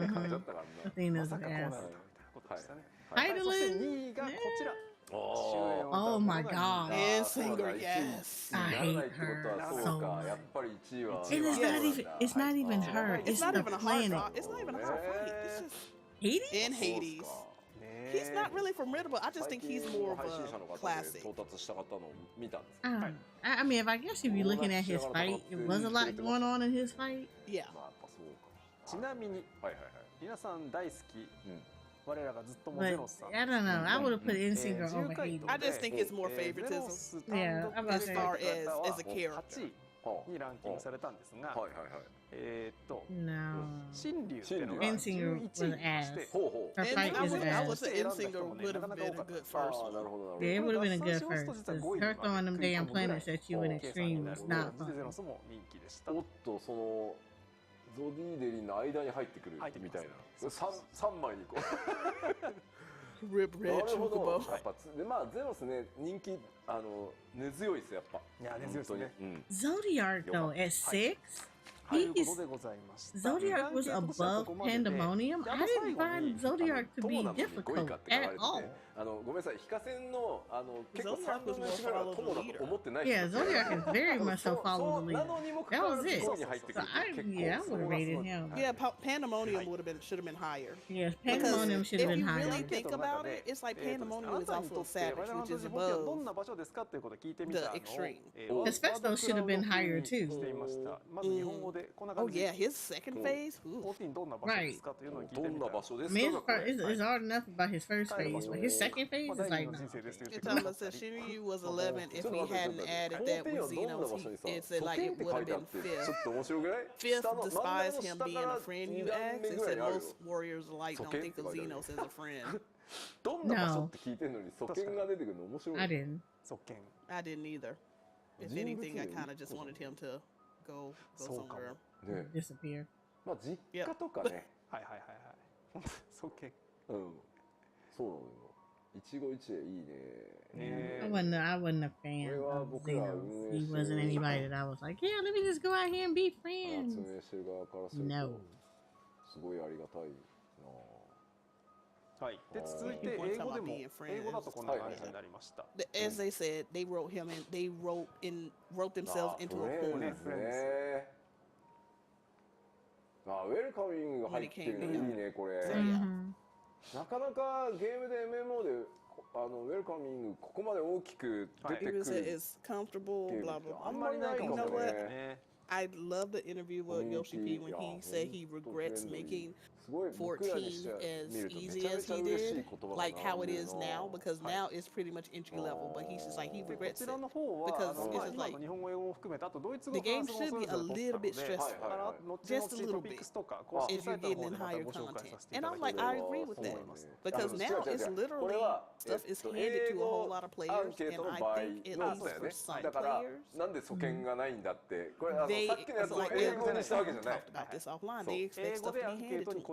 な感じだったからな Athena's まさ an かこうなる ass. とみたいなことでしたね。ははいい、そして2位がこちら。 Oh my god. And Singer, yes. I hate her そう so かやっ much. ぱり1位は And it's not even her. It's It's not the even a hard planet. fight. It's not even a hard fight. It's just Hades? in Hades. He's not really formidable. I just think he's more of a classic. 到達した方のを見たんです I mean, if I guess if you're looking at his fight, it was a lot going on in his fight. Yeah. まあやっぱそうかちなみにはいはいはい皆さん大好き。我らがずっとも But ゼノスさん。 I don't know. I would have put Insinger over Hades. I just think it's more favoritism. Yeah, I'm about to As say. far as a character. 8位にランキングされたんですが、はいはいはいNo. 神竜っていうのが Insinger was 11 an 位 ass. にして、 Her And fight I is would, an I would ass. say Insinger would have been a good first ああ one. なるほどなるほど Yeah, it would have been a good first. 'Cause her throwing them damn planets at you in extreme was not ゼ fun. ノスも人気でした。おっとそのゾディーデリンの間に入ってくるみたいな3枚にこう Rip な Red るほど Chocobo. やっぱでまあゼノスね人気根強いですやっぱいや根強いですね。 Zodiac, though, at 6? という He こと is. でございました。 Zodiac was above Pandemonium. I didn't find Zodiac to be difficult at all. ごめんなさい非課線の結構 Zodiac 3分の1ぐらいは友だと思ってない Yeah, Zodiac is very much so follow the な leader. のにもかか That わ was らず it. 5位に入ってく So る I, yeah, I would have rated him. Yeah, Pandemonium should have been higher. Yes, Because Pandemonium should have if been you higher. really think about it, it's like Pandemonium is also Savage, which is どん above な場所ですかっていうことを聞いてみた the のを extreme. His Festo should have been higher too. していました。まず日本語でこんな Oh 感じで yeah, his second phase. Ooh. 14どんな場所ですかというのを聞いてどんみた。な場所で I す mean, か it's hard enough about his first phase, but his second phase is 第 like, 二の no. 人生ですと言って You're くだ talking さ about った said り。 Shinryu was 11. If we hadn't added that with Xenos, it said like it would have been ちょ fifth. っと面白くない Fifth, despise him being a friend, you asked. It ぐらい said あるよ most warriors alike don't think of Xenos as a friend. どんな場所って聞いてんのに素見が出てくるの面白い I didn't. 側見。 I didn't either. If anything, I kind of just wanted him to go somewhere. ね Disappear. まあ実家とかねはいはいはいはい。側見。うんそうなのよ一期一会いいね I wasn't a fan of Xenos. He wasn't anybody that I was like, yeah, let me just go out here and be 発 friends. 明してる側からする No. とすごいありがたいなはい。で続いて英語でも英語だとこんな感じになりました。 As they said, they wrote him in. They wrote themselves into a フレン corner. ズねウェルカミングが入ってるのいいねこれ Mhm. なかなかゲームで MMO でウェルカミングここまで大きく出てく People る said it's comfortable, ゲーム blah って blah あ blah. んまりないか You も know ね what? ね。 I love the interview with Yoshi P when he said he regrets making すごい僕らにして 14 見 as るとめ easy ちゃめ as ちゃ he 嬉しい did, 言葉 like だ how な it is now, because now it's pretty much entry level. But he's just like he こ regrets ち it らの方は because まあ it's 今 like の日本語英語も含めてあとドイツ語 the フラン game ス語も should そ be れ a ぞれ取ったの little bit で stressful. だから後々 Just a ト little ピッ bit. クスとか公式 If サ you're イトの getting 方 in でまた higher ご紹介させ content, てい and ただ I'm け like, れば I と agree 思 with い that ます。 because now it's literally stuff is handed to a whole lot of players, and I think at least for some だから players. なんで素見がないんだってこれ They さっきのやつを like 英語にしたわけじゃ we ない talked about this offline. So, They expect 英語 stuff で to ア be ンケー handed ト to に them.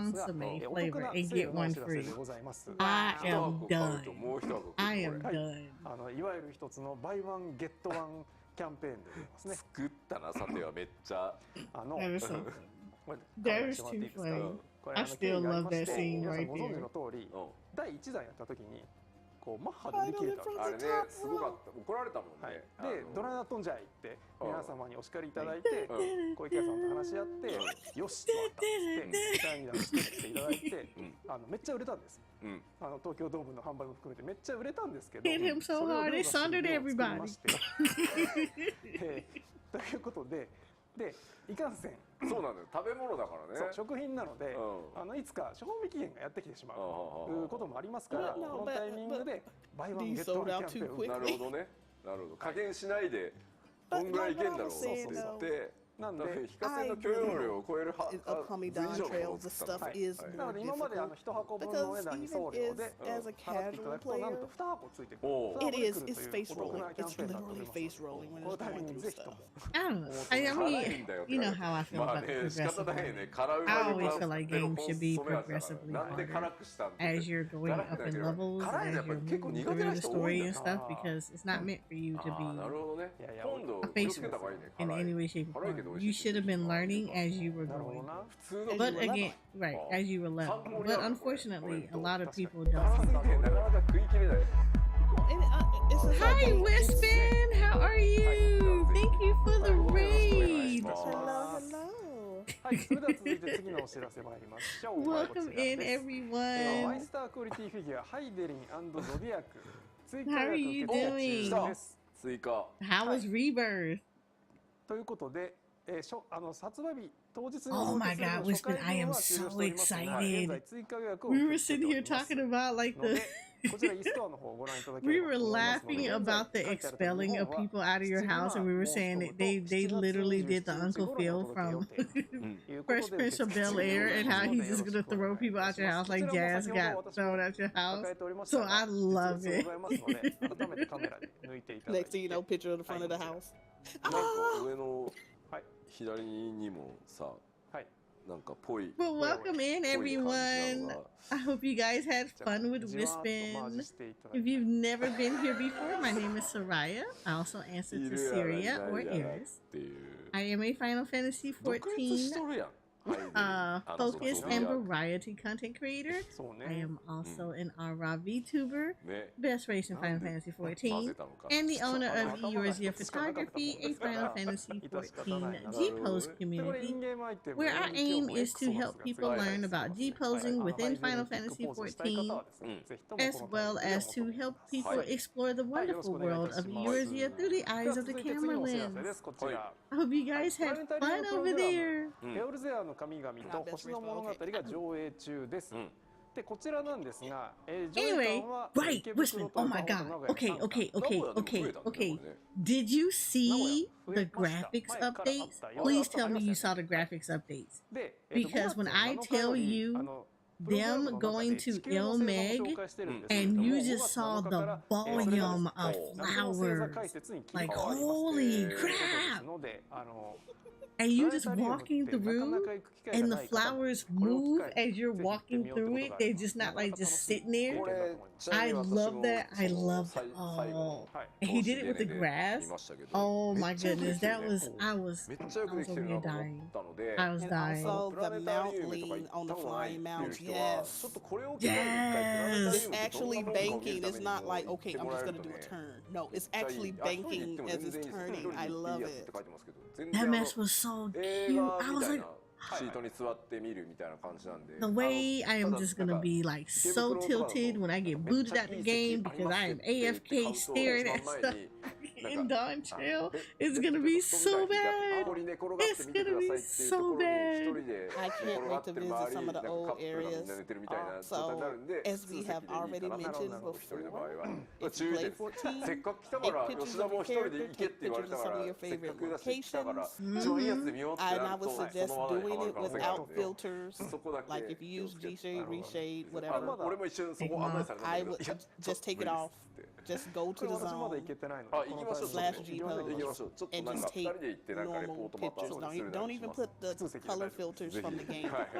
consomme お得 flavor な and セー get ルのお one 知らせ free. でございます。 I 一 am 箱買うと done. もう一箱 I am これ done. いわゆる一つのバイワンゲットワンキャンペーンでございますね。作ったなさてはめっちゃ That is so これ That is 考えてもらっていい too ですか？ funny. これ I 経緯 still があり love ま that して scene 皆さん right ご存知 there. の通り第1弾やった時にこうマッハで売り切れたんです。あれねすごかった怒られたもんね、でドラナトンじゃいって皆様にお叱りいただいて小池屋さんと話し合ってよしとわったって第2弾作っていただいてめっちゃ売れたんです。東京ドームの販売も含めてめっちゃ売れたんですけど Hit him so hard it sundered everybody ということでいかんせんそうなんだよ食べ物だからねそう食品なのでいつか賞味期限がやってきてしまうこともありますからこのタイミングでバイワンゲットワンキャンペーンをなるほどねなるほど加減しないでどんぐらいいけんだろうって言ってなんで非課税の許容量を超えるはず以上のものを作ったなので今まで1箱分のお値段に送料で払っていただくとなんと2箱ついてくるIt is. It's face rolling. It's literally face rolling when it's going through stuff. I don't know. I mean, you know how I feel about the progressive line. I always feel like games should be progressively harder as you're going up in levels, as you're moving through the story and stuff, because it's not meant for you to be a face roller in any way, shape, or form. You should have been learning as you were going. But again, right, as you were leveling. But unfortunately, a lot of people don't. Hi, Wispin! How are you? Thank you for the raid! Welcome in, everyone! How are you doing? How was Rebirth? ということで、発売日当日に Oh my God, Wispin, I am so excited. We were sitting here talking about like the we were laughing about the expelling of people out of your house, and we were saying that they literally did the Uncle Phil from Fresh Prince of Bel-Air, and how he's just gonna throw people out your house like Jazz got thrown out your house. So I love it. Next thing you know, picture of the front of the house. 上の左にもさ、なんかぽい。Well, welcome in, everyone. I hope you guys had fun with Wispin. If you've never been here before, my name is Soraya. I also answer to Syria or Eris. I am a Final Fantasy XIV focused and variety content creator. I am also an RA VTuber, best race in Final Fantasy XIV, and the owner of Eorzea Photography, a Final Fantasy XIV G-Pose community, where our aim is to help people learn about G-posing within Final Fantasy XIV, as well as to help people explore the wonderful world of Eorzea through the eyes of the camera lens. I hope you guys had fun over there. の神々と星の物語が上映中です。でこちらなんですが、Anyway, right, Wispin. Oh my God. Okay. Did you see the graphics updates? Please tell me you saw the graphics updates. Because when I tell you them going to Ilmeg and you just saw the volume of flowers, like holy crap! And you just walking through and the flowers move as you're walking through it. They're just not like just sitting there. I love that. I love that. Oh. And he did it with the grass. Oh my goodness. That was, I was over here dying. I was dying. Also the mount lean on the flying mount. Yes. Yes. It's actually banking. It's not like, okay, I'm just going to do a turn. No, it's actually banking as it's turning. I love it. That mess was so cute. I was like, the way I am just gonna be like so tilted when I get booted out the game because I am AFK staring at stuff in Dawn Trail. It's gonna be so bad. It's gonna be so bad. I can't wait to visit some of the old areas. So, as we have already mentioned before, if you play 14, take pictures of your character, take pictures of some of your favorite locations. And I would suggest doing it without filters. Like if you use G-Shade, Reshade, whatever. I would just take it off. Just go to the zone. ましょう。 slash ちょっと G 行 pose きましょう。ちょっと and なん just か2 take 人で行ってなんかレポー normal トまた pictures. する Don't の don't にし even ます。 put the color filters ぜ from the ひ game. はい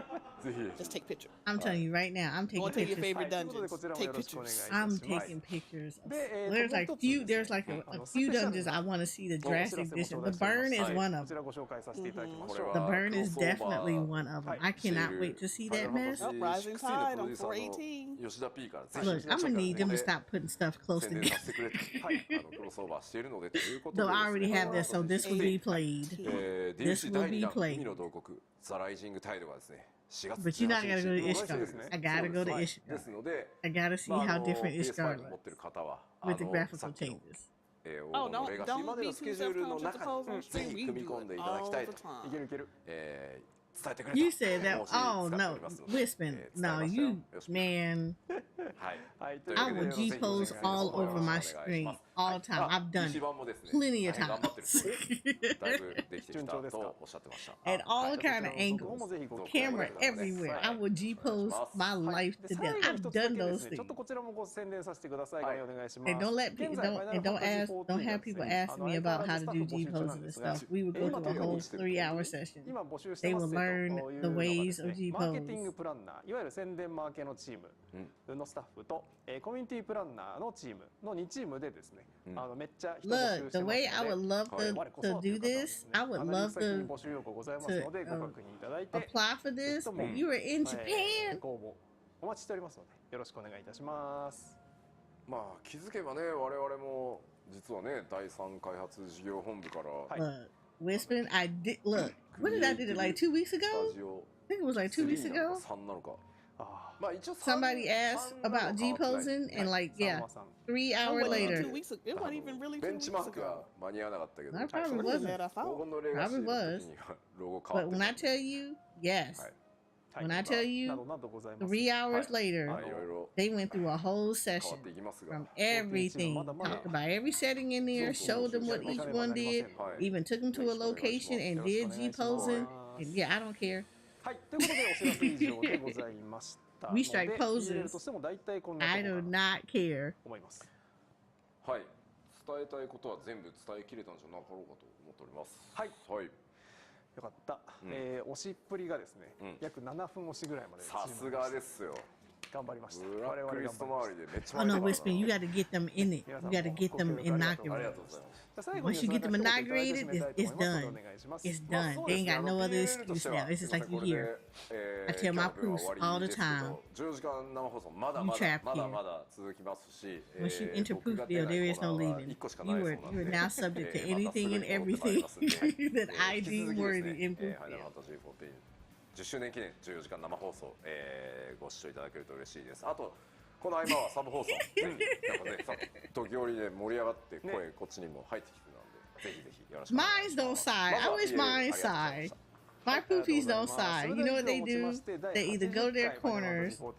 ぜ Just take picture. I'm telling you right now, I'm taking Going to your pictures. favorite ということで dungeons. こちらも Take よろしくお願いい pictures. たし I'm ます。 taking pictures. Of, で、there's like もう一つ few, です there's ね like a ス few ペシャル dungeons な I want to see the お知らせ drastic も edition. 頂戴 The しております burn is はい one こ of ち them. らご紹介させていただきまし こ ょ れ う。 The は burn クロ is スオーバ definitely ー one of them. はい I してい cannot る wait to see ファイ that ナルファン mess. タジ Oh, ー Rising 16の Tide プロ on デューサー 418. の吉田 P からぜ Look, ひ I'm gonna need them to ここで stop putting stuff close 宣伝 together. させてくれとクロスオーバーしているのでということで So です I ね already have this, so this will be played. This DLC will 第 be 2弾 played. 海の洞窟ザライジングタイドがですね4月 But you're not gonna go to 18 Ishgard. 日 I gotta go to で Ishgard. すので I gotta see まあ how different PS5 持 Ishgard ってる looks 方は with the さ graphical っきの changes. 黄 Oh, 金の don't レガシー don't まで be のス too ケジュールの self-conscious 中 to pose に on ぜ stream. ひ We 組み do 込ん it でいただき all たい the と、time. いけるいける。伝えてくれと You said that. 申し使 Oh ってお no, りますので Wispin. 伝え No, ましたよ you よろしく man. はいはい、という I わけで will よろし G くお願い pose します all over my screen all the time. I've done PC it 版もですね plenty of 大変頑張ってる times. だいぶできてきたとおっしゃってました At all kind of 僕も angles, ぜひご camera everywhere. I will G pose my はい life で to 最 death. 後に一 I've つだ done けで those すね、ちょっ things. とこちらもご宣伝させてください。お願いします。 And don't let people 現在 don't ask don't have people ask me about how to do G poses and stuff. We would go through a whole 3-hour session. 今募集して They ます will ね learn という the のがで ways す of ね G マーケティング pose. プランナー、いわゆる宣伝マーケのチームのスタッフと、コミュニティプランナーのチームの2チームでですね、めっちゃ人募集 Look, して the ます way I の would で、 love 我こ to そとい do う方はで this, すね、 I would 連 love 絡先に to 募集要項ございますので、ご確認いただいて、 apply for this. ぜひとも You were in Japan. ご応募お待ちしておりますので、よろしくお願いいたします。まあ気づけばね我々も実はね第3開発事業本部から Look, Wispin, I did look. When did I did it? Like 2 weeks ス ago? タジオ I think it was like 2 weeks 3なの ago. か3なのかあまあ一応 Somebody asked about G posing, and like, ー yeah, さんまさん 3 It hour wasn't even later. 2 weeks ago. It wasn't even really ベ 2 ンチ weeks マーク ago. が間に合わなかったけど I probably Look at wasn't. that, I 黄 thought. 金のレガシーの時にはロゴ変わ But って when I tell you, yes, はい when I tell な you, どなどございます 3 hours ま later, あいろいろ they went through a whole 変わ session っていきますが from everything, talked about every setting in there, showed them what each one did, even took them to a location and did G posing. And yeah, I don't care. はい、ということでお知らせ以上でございましたの We で strike poses. URL としても大体こんな I とこ do ろかな not care. と思います。はい伝えたいことは全部伝えきれたんじゃなかろうかと思っておりますはいはいよかった、押しっぷりがですね、約7分押しぐらいまでさすがですよ頑張りました。ブラックリスト周りでめっちゃ Oh 前 no, だから Wispin, you got to get them in it. You got to get them ありがとう inaugurated. ございます Once you get them inaugurated, it's done. It's done. They ain't got no other excuse now. It's just like you hear. I tell my proofs all the time. 10時間生放送まだ You ま trapped だ here. まだ続きますし Once you enter 僕が Proofville, 出ない there is コー no ナーは leaving. 1個しかない You そう are なん you で are now subject to またす anything ぐ and 戻ってまいりますんで everything that I 引き deem 続きです worthy ね in ファイナルファ Proofville. ンタジー14 10周年記念14時間生放送、ご視聴いただけると嬉しいです。あとこの合間はサブ放送、なんかね、さ時折で盛り上がって声、こっちにも入ってきてたんで、ぜひぜひよろしくお願いし Mines ま don't す。 sigh. I wish mine sigh. My poopies don't sigh. You know what they do? They either go to their corners or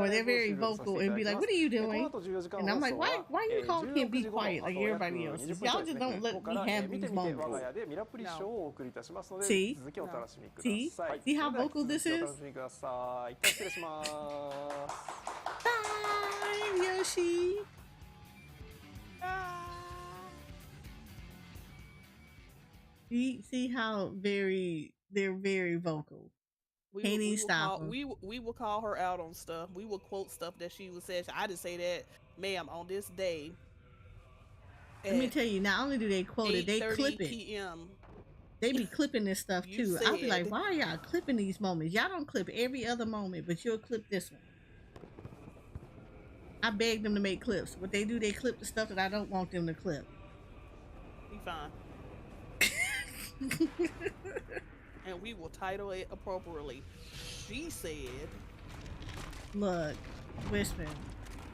they're very vocal and be like, "What are you doing?" And I'm like, "Why you calling can't be quiet like everybody else? Y'all just don't let me have these moments." See? See? See how vocal this is? Bye, Yoshi. See how they're very vocal. Can't even stop 'em. We will call her out on stuff. We will quote stuff that she would say. I just say that, ma'am, on this day. Let me tell you, not only do they quote it, they clip it. PM. They be clipping this stuff You too. I'll be like, said- why are y'all clipping these moments? Y'all don't clip every other moment, but you'll clip this one. I beg them to make clips. What they do, they clip the stuff that I don't want them to clip. Be fine. And we will title it appropriately. She said, Look, Wishman,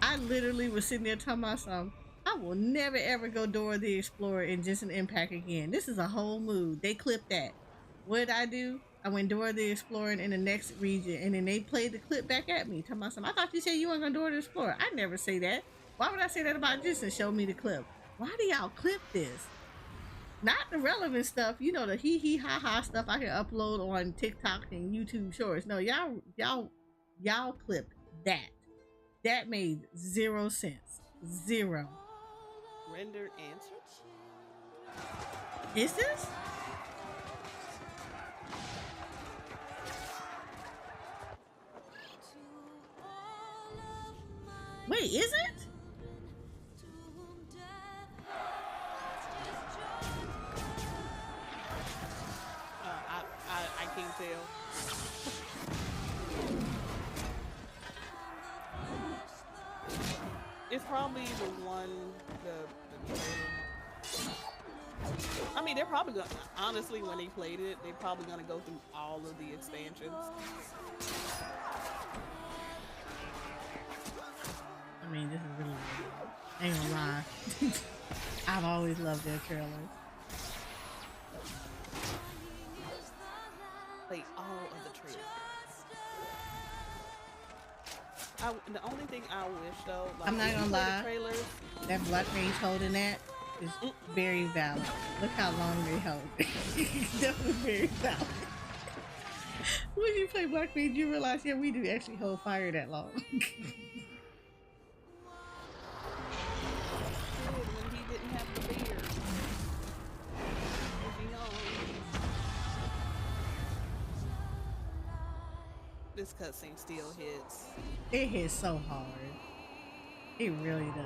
I literally was sitting there talking about something. I will never ever go Dora the Explorer in Just an Impact again. This is a whole mood. They clipped that. What did I do? I went Dora the Explorer in the next region, and then they played the clip back at me. Talking about something. I thought you said you weren't going Dora the Explorer. I never say that. Why would I say that about Just and show me the clip? Why do y'all clip this? Not the relevant stuff, you know, the hee hee ha ha stuff I can upload on TikTok and YouTube Shorts. No, y'all clipped that. That made 0 sense. 0. Rendered answer. Is this? Wait, is it? I can't tell. It's probably the one, the trailer. I mean, they're probably gonna, honestly, when they played it, they're probably gonna go through all of the expansions. I mean, this is really good. I ain't gonna lie. I've always loved their trailers. Play all of the trailers. The only thing I wish though, like, I'm not gonna lie, trailers, that Black Mage holding that is very valid. Look how long they hold it. Definitely very valid. When you play Black Mage, you realize, yeah, we do actually hold fire that long. when he didn't have the beard. This cutscene still hits. It hits so hard. It really does.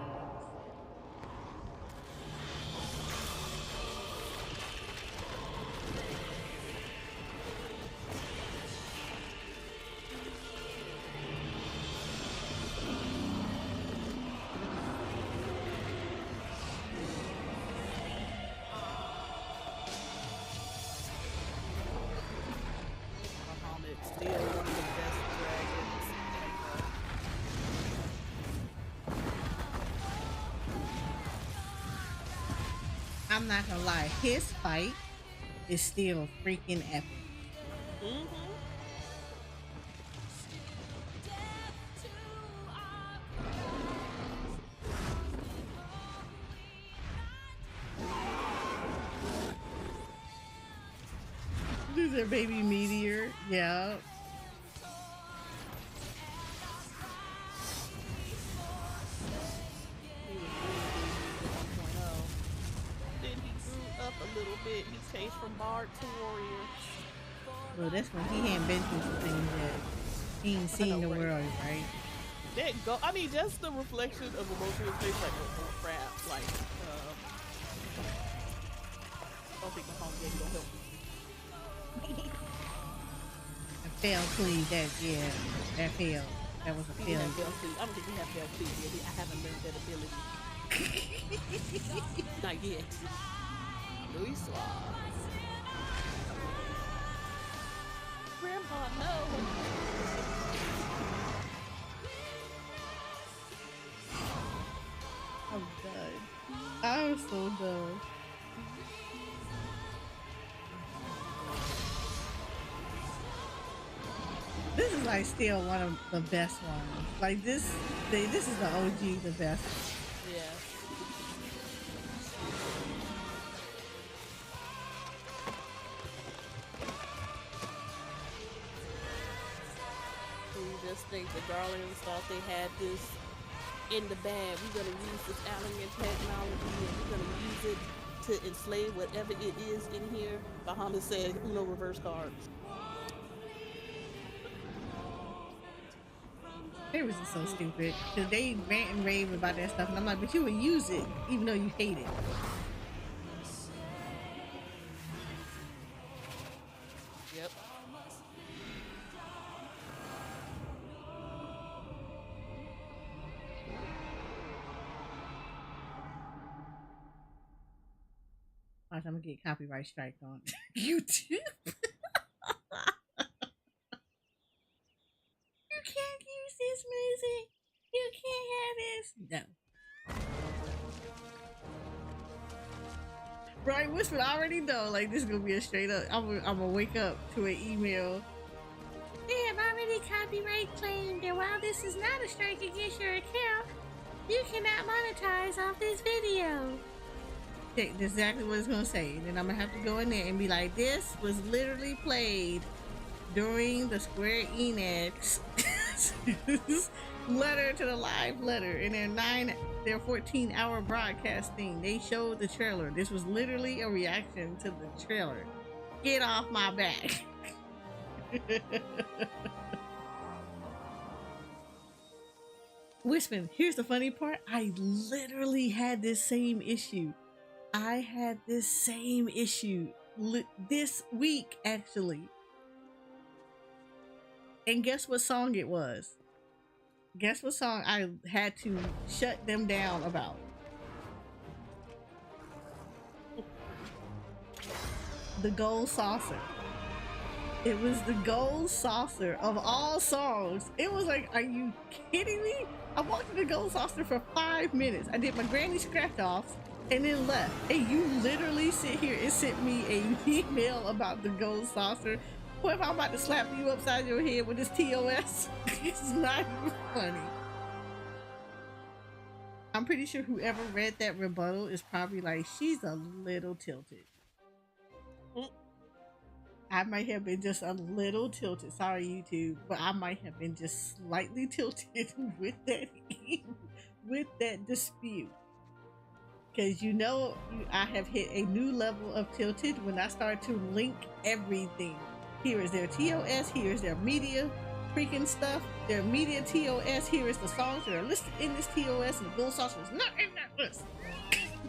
Bahamut's still one of the best dragons ever. I'm not gonna lie, his fight is still freaking epic. This is a baby meteor, yeah. Then he grew up a little bit. He changed from bard to warrior. Well, that's when he hadn't been through some things yet. He ain't seen the world, right? That go. I mean, just the reflection of emotion in his face, like, oh crap, like, I don't think my home game gonna help me. I failed clean that, yeah, that failed. That was a failure. I don't think we have failed clean yet. I haven't learned that ability. Not yet. Louis Suave. Grandpa, no. I'm done. I'm so done. This is like still one of the best ones. Like this is the OG, the best. Yeah. So you just think the Guardians thought they had this in the bag. We're gonna use this alien technology and we're gonna use it to enslave whatever it is in here. Bahamut said, Uno reverse cards. They was just so stupid. Cause they rant and rave about that stuff and I'm like, but you would use it even though you hate it. Yep. Watch, I'm gonna get copyright strike on YouTube. You can't use this music. You can't have this. No. Brian Whisper already know, like, this is gonna be a straight up. I'm gonna wake up to an email. They have already copyright claimed that while this is not a strike against your account, you cannot monetize off this video. Okay, that's exactly what it's gonna say. And then I'm gonna have to go in there and be like, this was literally played during the Square Enix letter to the live letter in their 14-hour broadcast thing. They showed the trailer. This was literally a reaction to the trailer. Get off my back. Wispin, here's the funny part. I literally had this same issue. I had this same issue this week, actually. And guess what song it was? Guess what song I had to shut them down about? The Gold Saucer. It was the Gold Saucer of all songs. It was like, are you kidding me? I walked in the Gold Saucer for 5 minutes. I did my granny scratch offs and then left. And you literally sit here and sent me an email about the Gold Saucer. What if I'm about to slap you upside your head with this TOS? It's not even funny. I'm pretty sure whoever read that rebuttal is probably like, she's a little tilted. I might have been just a little tilted. Sorry, YouTube, but I might have been just slightly tilted with that dispute. Because you know, I have hit a new level of tilted when I start to link everything. Here is their TOS, here is their media freaking stuff, their media TOS, here is the songs that are listed in this TOS, and the Gold Saucer is not in that list.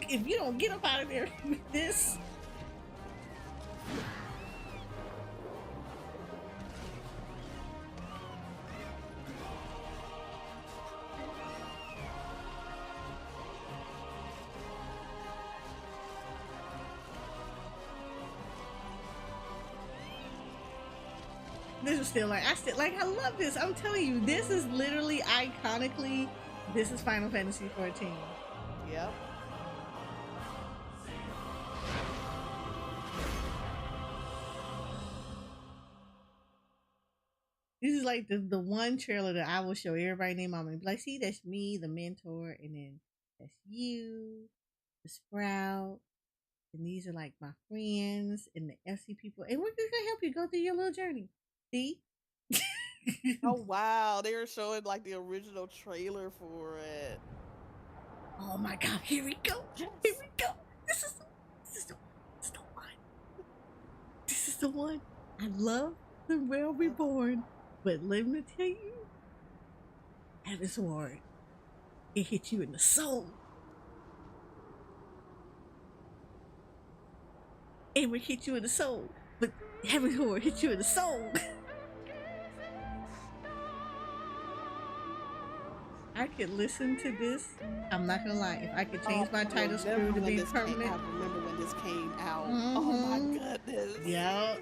If you don't get up out of there with this. This is still like, I love this. I'm telling you, this is literally iconically, this is Final Fantasy XIV. Yep. This is like the one trailer that I will show everybody name on me. Like, see, that's me, the mentor, and then that's you, the Sprout, and these are like my friends and the FC people, and we're just gonna help you go through your little journey. See? Oh wow, they were showing like the original trailer for it. Oh my god, here we go. Here we go. This is the one. This is the one. I love the Well Reborn, but let me tell you, Heaven's Ward, it hit you in the soul. It would hit you in the soul, but Heaven's Ward hit you in the soul. I could listen to this. I'm not gonna lie. If I could change my title screw to be permanent. I remember when this came out. Oh my goodness. Yeah.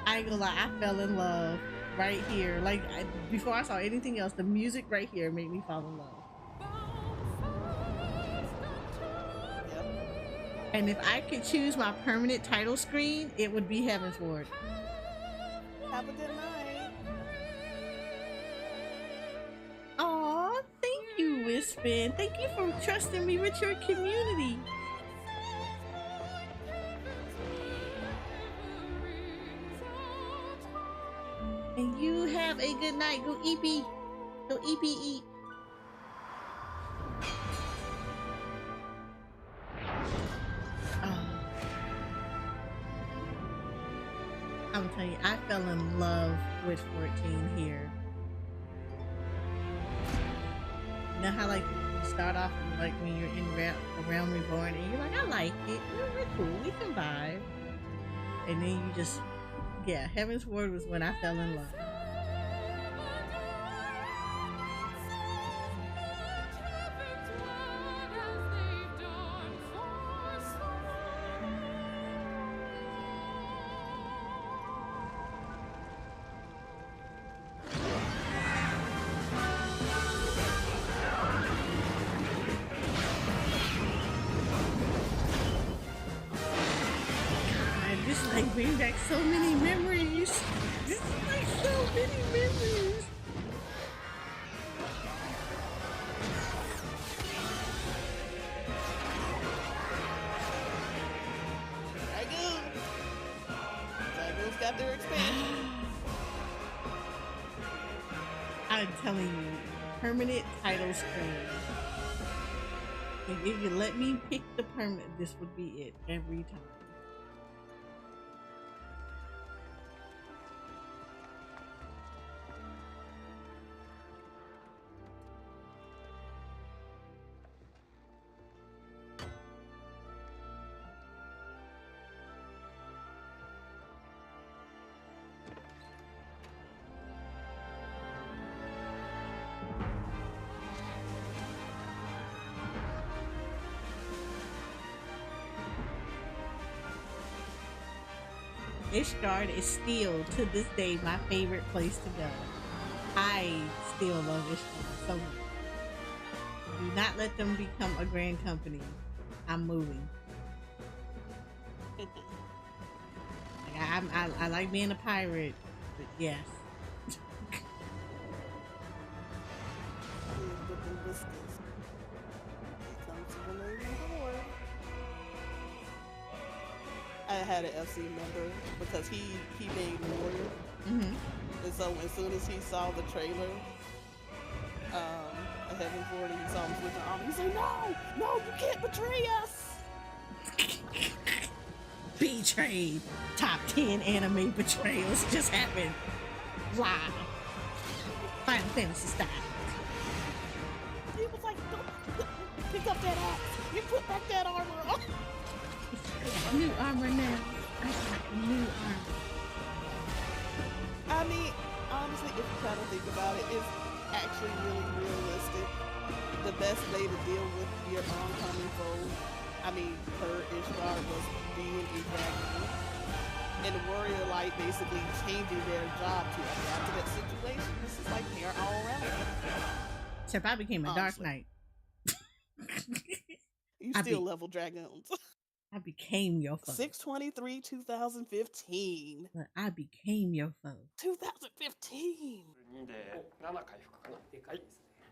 I ain't gonna lie. I fell in love right here. Like, before I saw anything else, the music right here made me fall in love. Yep. And if I could choose my permanent title screen, it would be Heaven's Ward. Have a good night. Aw, thank you, Wispin. Thank you for trusting me with your community. And you have a good night. Go EP. Go EP. I'm telling you, I fell in love with 14 here. You know how like you start off like when you're in Realm Reborn and you're like, I like it, we're cool, we can vibe. And then you just, yeah, Heaven's Ward was when I fell in love. Bring back so many memories. This is like so many memories. got their expansion. I'm telling you, permanent title screen. If you let me pick the permanent, this would be it every time. Ishgard is still, to this day, my favorite place to go. I still love Ishgard so much. Do not let them become a grand company. I'm moving. I like being a pirate, but yes. I had an FC member because he made Warrior, and so as soon as he saw the trailer, a Heaven 40, he saw him switching arms. He's like, no, you can't betray us. Betrayed. Top 10 anime betrayals just happened live. Final Fantasy style. He was like, don't pick up that axe. You put back that armor on. New armor now. I got new armor. I mean, honestly, if you kind of think about it, it's actually really realistic. The best way to deal with your oncoming foe, I mean, per Ishgard, was being a dragon. And the warrior light basically changing their job to adapt to that situation. This is like they're all around. Except I became a Dark Knight. You still level dragons. I became your foe. 6/23, 2015. But I became your foe. 2015. 7回復かな。でかいですね。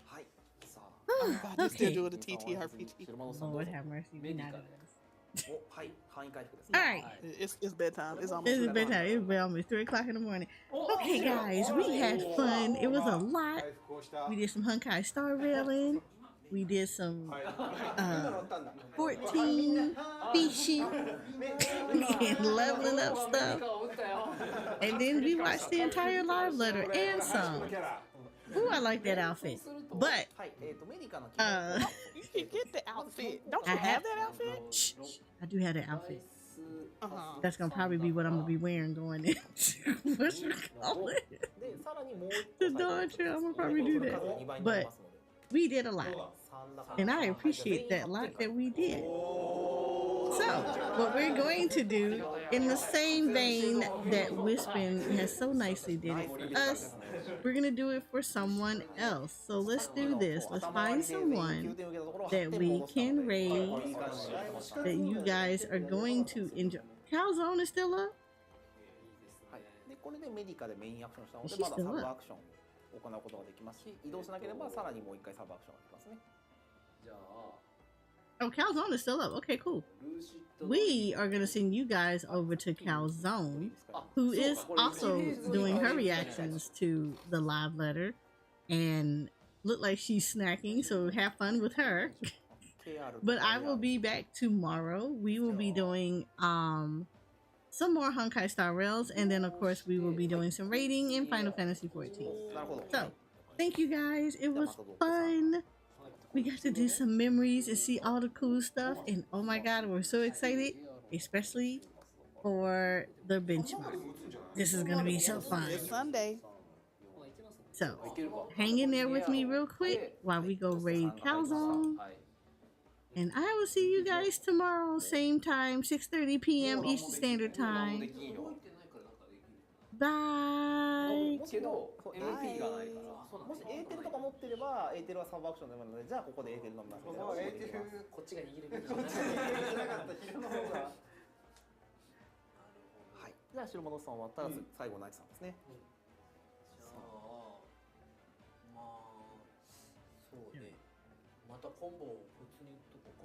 はい。さあ。Oh God, you're still doing the TTRPG. Lord have mercy. We not doing this. お、はい。範囲回復ですね。All right. It's bedtime. It's almost It's bedtime. It's almost 3 o'clock in the morning. Okay, guys, we had fun. It was a lot. We did some Honkai Star Railing. We did some 14 fishing and leveling up stuff. And then we watched the entire live letter and some. Ooh, I like that outfit. But you can get the outfit. Don't you have that outfit? Shh, I do have that outfit. That's gonna probably be what I'm gonna be wearing going into what you call it? The Dawn Trail. I'm gonna probably do that. But we did a lot. And I appreciate that lot that we did. So, what we're going to do, in the same vein that Wispin has so nicely did it for us, we're going to do it for someone else. So let's do this. Let's find someone that we can raid, that you guys are going to enjoy. Calzone is still up? これでメディカでメインアクションしたので、 She's まだサ still ブ up. アクションを行うことができますし、移動しなければさらにもう一回サブアクションができますね。じゃあ、 Oh, Calzone is still up. Okay, cool. We are going to send you guys over to Calzone, who is also doing her reactions to the live letter and look like she's snacking, so have fun with her. But I will be back tomorrow. We will be doing some more Honkai Star Rails, and then of course we will be doing some raiding in Final Fantasy XIV. So, thank you guys. It was fun. We got to do some memories and see all the cool stuff, and oh my god, we're so excited, especially for the benchmark. This is gonna be so fun. It's Sunday. So, hang in there with me real quick while we go raid Calzone. And I will see you guys tomorrow, same time, 6:30 p.m. Eastern Standard Time. Bye. けど MP がないからもしエーテルとか持ってればエーテルはサブアクションでもあるのでじゃあここでエーテル飲みますみたいなエーテルこっちが握るべきじゃなかった昼の方がはいじゃあ白物さん終わったら最後ナイツさんですねじゃあまあそうねまたコンボを普通に